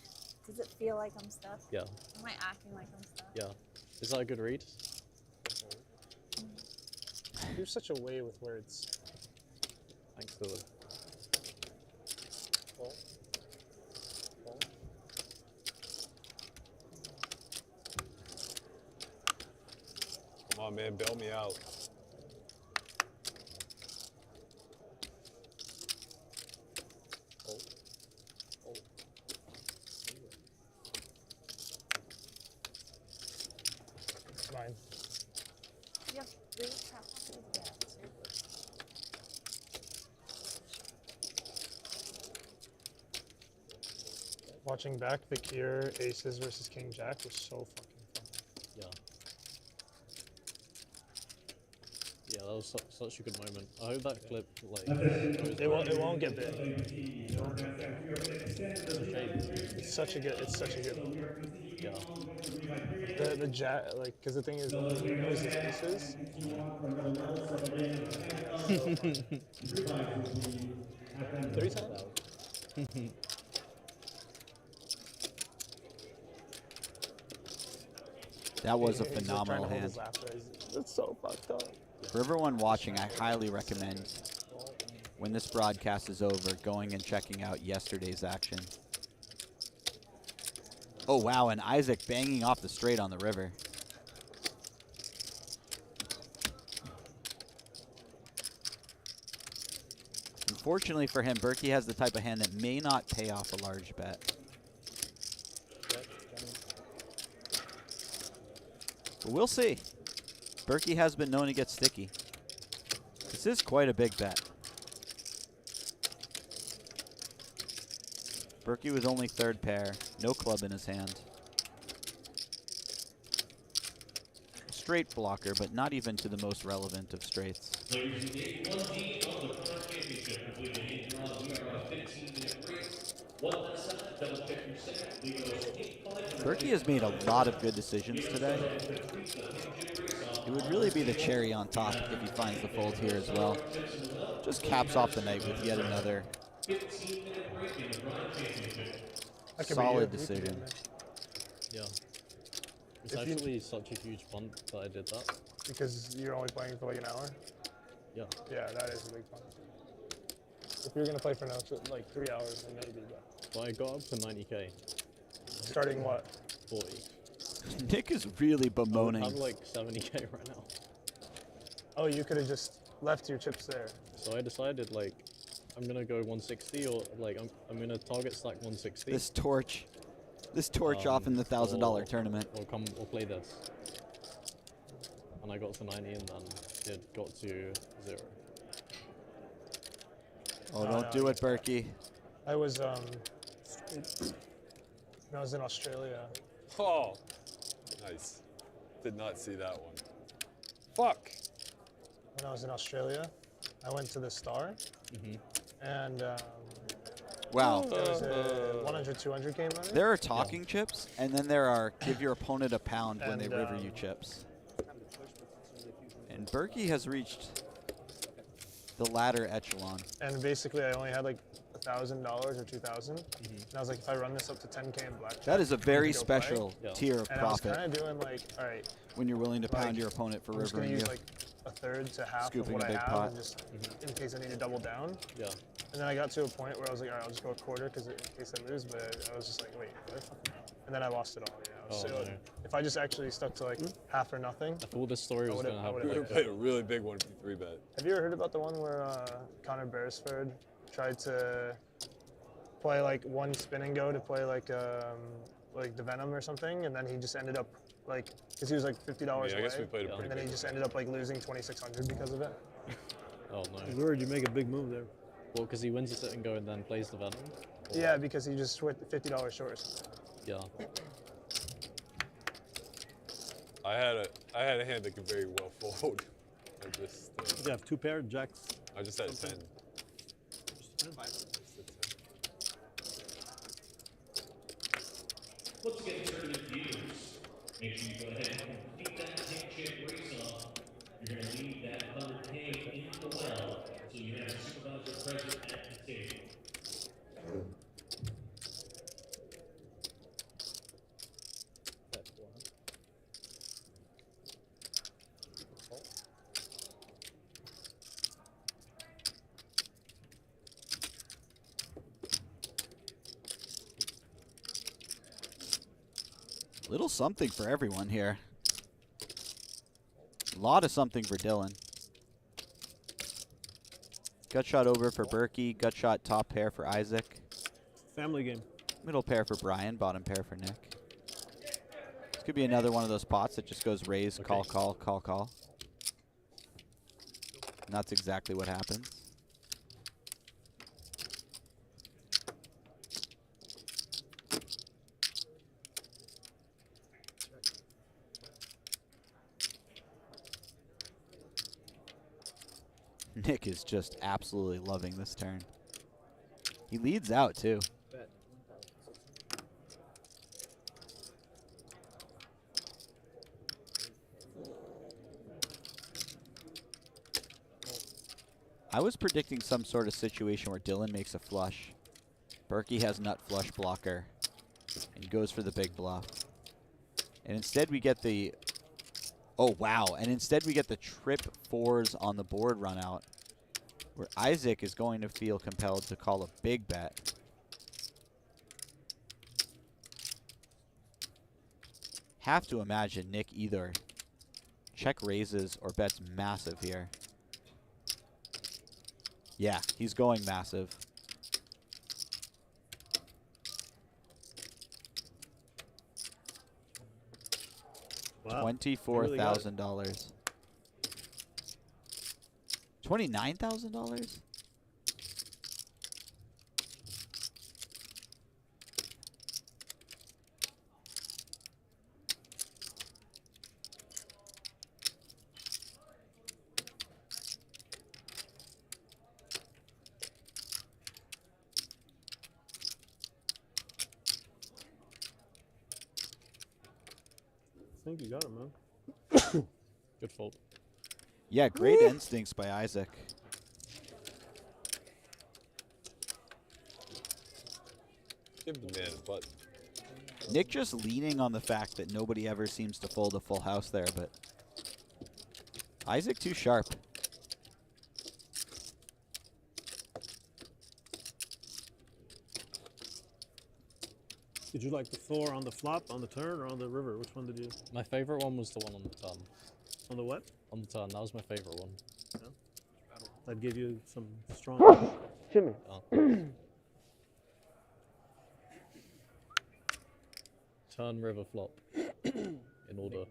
Does it feel like I'm stuck? Yeah. Am I acting like I'm stuck? Yeah. Is that a good read? You have such a way with words. Thanks to the... Come on, man, bail me out. It's mine. You have 3 trap boxes? Yeah, that's your Watching back the Kier Aces versus King Jack was so fucking fun. Yeah. Yeah, that was such a good moment. I hope that clip like goes It won't get big. It's such a shame. It's such a good one. Yeah. The Jack, like, because the thing is, all he knows is aces. Three times? That was a He's, like, phenomenal trying to hold hand. his laughter. It's so fucked up. For everyone watching, I highly recommend, when this broadcast is over, going and checking out yesterday's action. Oh, wow, and Isaac banging off the straight on the river. Unfortunately for him, Berkey has the type of hand that may not pay off a large bet. But we'll see. Berkey has been known to get sticky. This is quite a big bet. Berkey was only third pair, no club in his hand. Straight blocker, but not even to the most relevant of straights. Ladies and gentlemen, 1G of the Current Championship, completed in draw. We are on a 15-minute race. One last side, double check your set. Leave those 8-5. Berkey has made a lot of good decisions today. It would really be the cherry on top if he finds the fold here as well. Just caps off the night with yet another 15-minute break in the Current Championship. solid decision. Yeah. It's actually such a huge punt that I did that. Because you're only playing for like an hour? Yeah. Yeah, that is a big punt. If you're going to play for like 3 hours, then maybe, but... Well, I got up to 90k. Starting what? 40. Nick is really bemoaning. I'm like 70k right now. Oh, you could have just left your chips there. So I decided like, I'm going to go 160 or like, I'm going to target stack 160. This torch off in the $1,000 tournament. We'll play this. And I got to 90 and then it got to 0. Oh, don't do it, Berkey. I was when I was in Australia. Oh, nice. Did not see that one. Fuck. When I was in Australia, I went to the Star, and Wow. there was a 100, 200 game runner. There are talking chips, and then there are give your opponent a pound when they river you chips. And Berkey has reached the latter echelon. And basically, I only had like $1,000 or $2,000, and I was like, if I run this up to 10K in blackjack, That is a very I can go special play. tier of and profit. I was kind of doing like, all right, when you're willing to like, pound your opponent for I'm just gonna rivering use you. like a third to half Scooping of what a big I have, pot. and just in case I need to double down. Yeah. And then I got to a point where I was like, all right, I'll just go a quarter because in case I lose. But I was just like, wait, what? And then I lost it all. Yeah. Oh, So no. if I just actually stuck to like half or nothing, I thought this story was going to happen. You would have played a really big 1v3 bet. Have you ever heard about the one where Connor Beresford tried to play like one spin and go to play like the Venom or something, and then he just ended up like, because he was like $50 away, I guess we played a pretty and then he big just ended up like losing 2,600 because of it. Oh no. I heard you make a big move there. Well, because he wins the sit and go and then plays the Venom? Yeah, because he just went $50 short or something. Yeah. I had a hand that could very well fold. I just You have 2 pair jacks. I just had a 10. Let's get tournament viewers. Make sure you go ahead and complete that 10-chip race off. You're going to leave that 100K in the well, so you have a supervisor present at the table. Little something for everyone here. lot of something for Dylan. Gut shot over for Berkey. Gut shot top pair for Isaac. Family game. Middle pair for Brian. Bottom pair for Nick. This could be another one of those pots that just goes raise, call, call, call, call. And that's exactly what happens. Nick is just absolutely loving this turn. He leads out too. I was predicting some sort of situation where Dylan makes a flush. Berkey has nut flush blocker and goes for the big bluff. And instead we get the, oh wow, and instead we get the trip fours on the board run out, where Isaac is going to feel compelled to call a big bet. Have to imagine Nick either check raises or bets massive here. Yeah, he's going massive. Wow. $24,000. $29,000? I think you got him, man. Good fold. Yeah, great instincts by Isaac. Give the man a button. Nick just leaning on the fact that nobody ever seems to fold a full house there, but Isaac too sharp. Did you like the 4 on the flop, on the turn, or on the river? Which one did you? My favorite one was the one on the turn. On the what? On the turn. That was my favorite one. Yeah. That gave you some strong. Jimmy. Oh. Turn, river, flop. In order.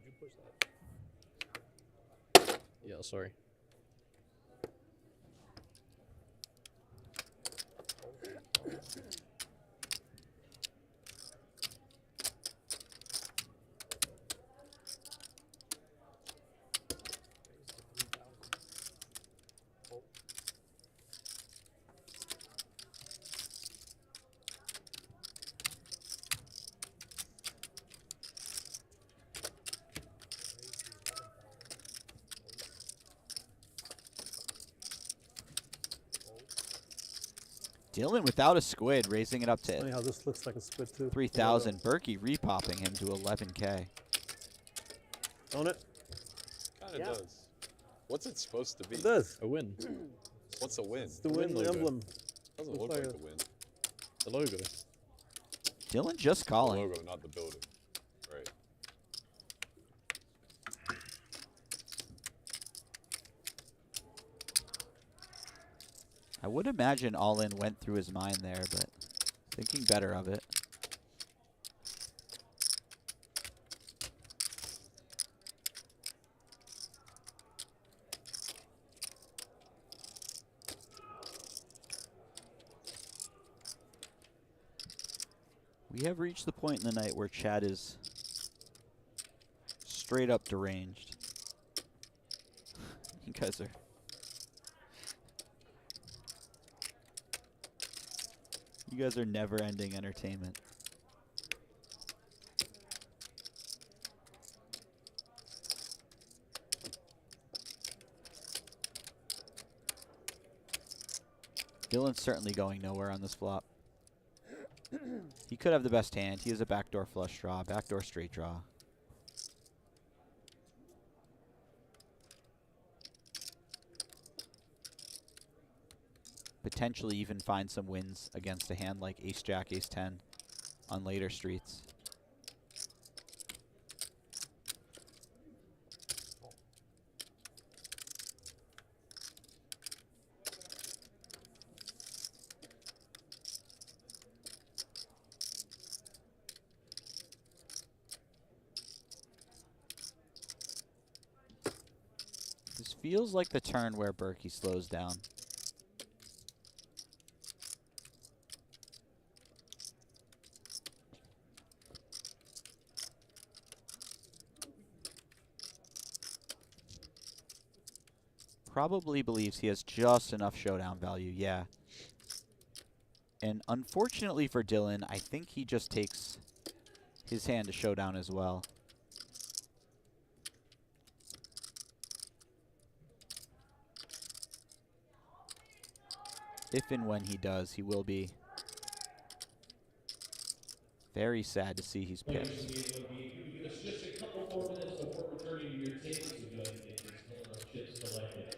Yeah, sorry. Dylan without a squid, raising it up to Funny how this looks like a squid too. 3,000. Berkey repopping him to 11K. Own it? Kind of does. What's it supposed to be? It does. A win. What's a win? It's the win logo. emblem. Doesn't Looks look like like a- the win. The logo. Dylan just The calling. logo, not the building. Right. I would imagine all in went through his mind there, but thinking better of it. We have reached the point in the night where Chad is straight up deranged. You guys are... You guys are never-ending entertainment. Dylan's certainly going nowhere on this flop. He could have the best hand. He has a backdoor flush draw, backdoor straight draw. Potentially even find some wins against a hand like ace-jack, ace-10 on later streets. This feels like the turn where Berkey slows down. Probably believes he has just enough showdown value, yeah. And unfortunately for Dylan, I think he just takes his hand to showdown as well. If and when he does, he will be very sad to see he's picked. Give us just a couple more minutes before returning to your table to go ahead and get these color of chips collected.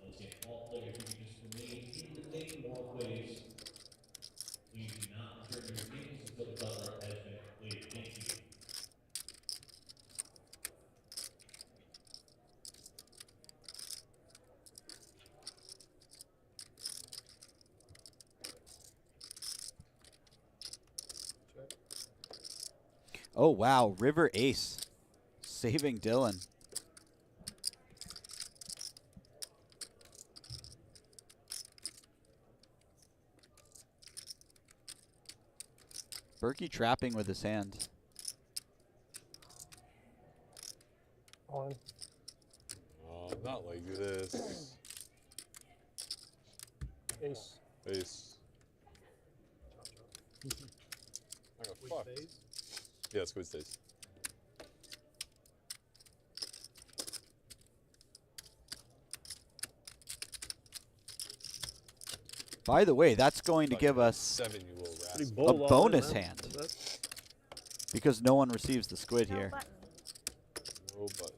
Once again, all players, you can just remain in the main walkways. Please do not return to your tables until the color has been completed. Thank you. Oh, wow. River ace. Saving Dylan. Berkey trapping with his hand. On. Oh, not like this. Ace. Ace. I got fucked. Yeah, Squid stays. By the way, that's going to give us 7, you little rascal. a bonus hand. Because no one receives the squid here. No button.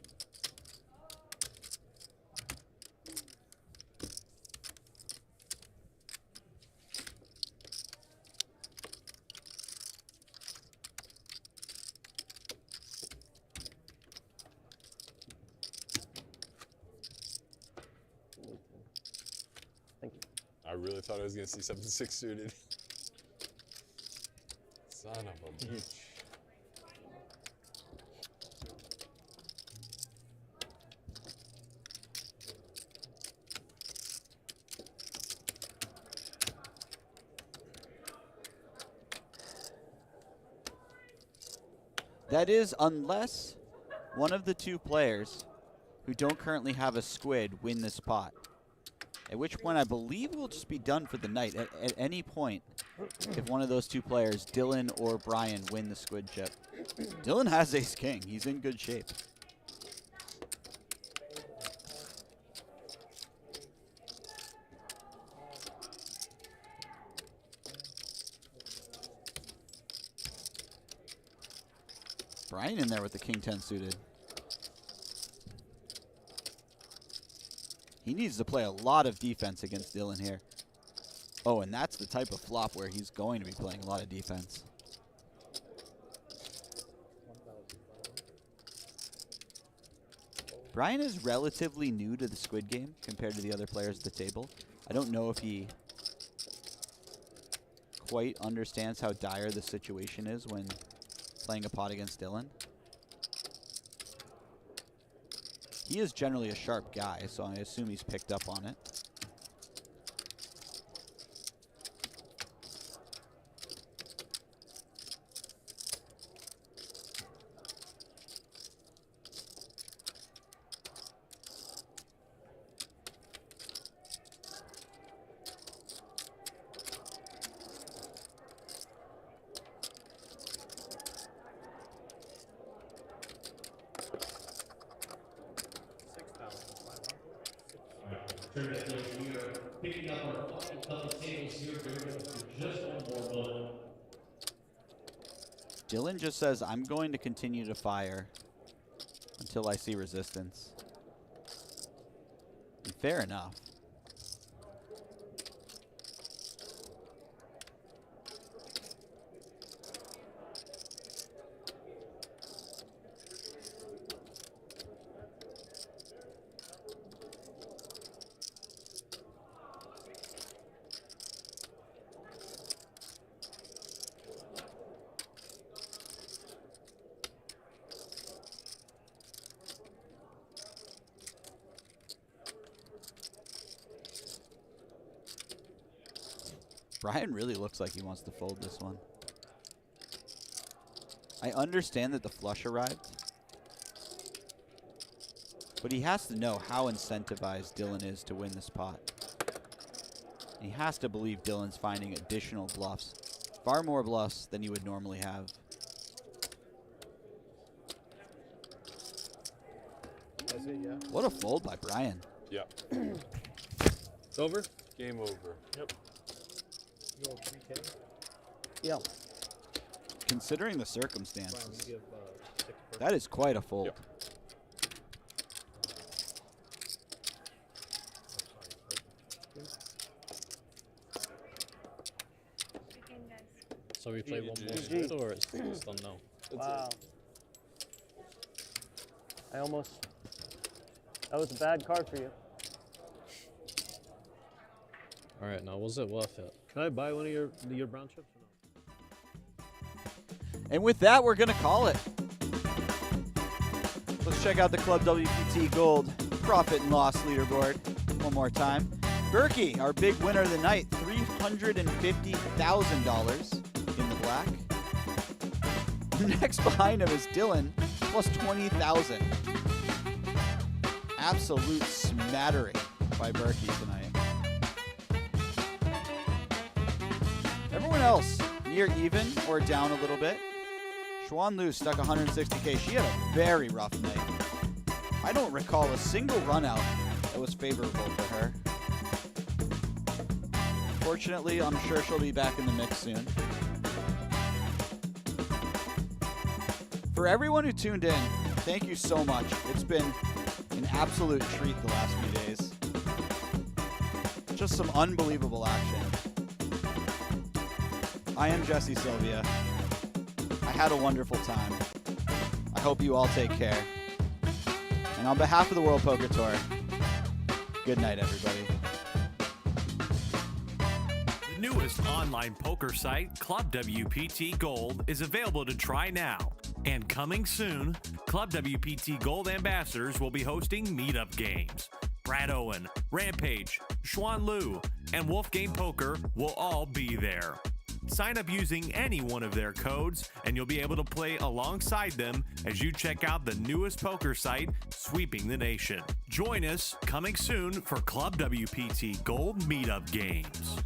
Thank you. I really thought I was going to see 7-6 suited. Son of a bitch. That is, unless one of the two players who don't currently have a squid win this pot. At which point I believe we'll just be done for the night. At any point, if one of those two players, Dylan or Brian, win the squid chip. Dylan has ace king. He's in good shape. Brian in there with the king 10 suited. He needs to play a lot of defense against Dylan here. Oh, and that's the type of flop where he's going to be playing a lot of defense. Brian is relatively new to the squid game compared to the other players at the table. I don't know if he quite understands how dire the situation is when playing a pot against Dylan. He is generally a sharp guy, so I assume he's picked up on it. Turn it over. We are picking up our final couple tables here. Bear with us for just one more moment. Dylan just says, I'm going to continue to fire until I see resistance. And fair enough. Brian really looks like he wants to fold this one. I understand that the flush arrived, but he has to know how incentivized Dylan is to win this pot. He has to believe Dylan's finding additional bluffs, far more bluffs than he would normally have. That's it, yeah. What a fold by Brian. Yeah. It's over? Game over. Yep. You go 3K? Yeah. Considering the Brian, circumstances, you give 6 per. that is quite a fold. Yep. Again, guys. So we play one more GG. Squid, or it's still no? Wow. I almost. That was a bad card for you. All right, now what's it worth it? Can I buy one of your brown chips or no? And with that, we're going to call it. Let's check out the Club WPT Gold profit and loss leaderboard one more time. Berkey, our big winner of the night, $350,000 in the black. Next behind him is Dylan, plus 20,000. Absolute smattering by Berkey tonight. Everyone else near even or down a little bit. Xuan Lu stuck 160K. She had a very rough night. I don't recall a single run out that was favorable for her. Fortunately, I'm sure she'll be back in the mix soon. For everyone who tuned in, thank you so much. It's been an absolute treat the last few days. Just some unbelievable action. I am Jesse Sylvia. I had a wonderful time. I hope you all take care. And on behalf of the World Poker Tour, good night, everybody. The newest online poker site, Club WPT Gold, is available to try now. And coming soon, Club WPT Gold ambassadors will be hosting meetup games. Brad Owen, Rampage, Xuan Lu, and Wolf Game Poker will all be there. Sign up using any one of their codes, and you'll be able to play alongside them as you check out the newest poker site sweeping the nation. Join us coming soon for Club WPT Gold Meetup Games.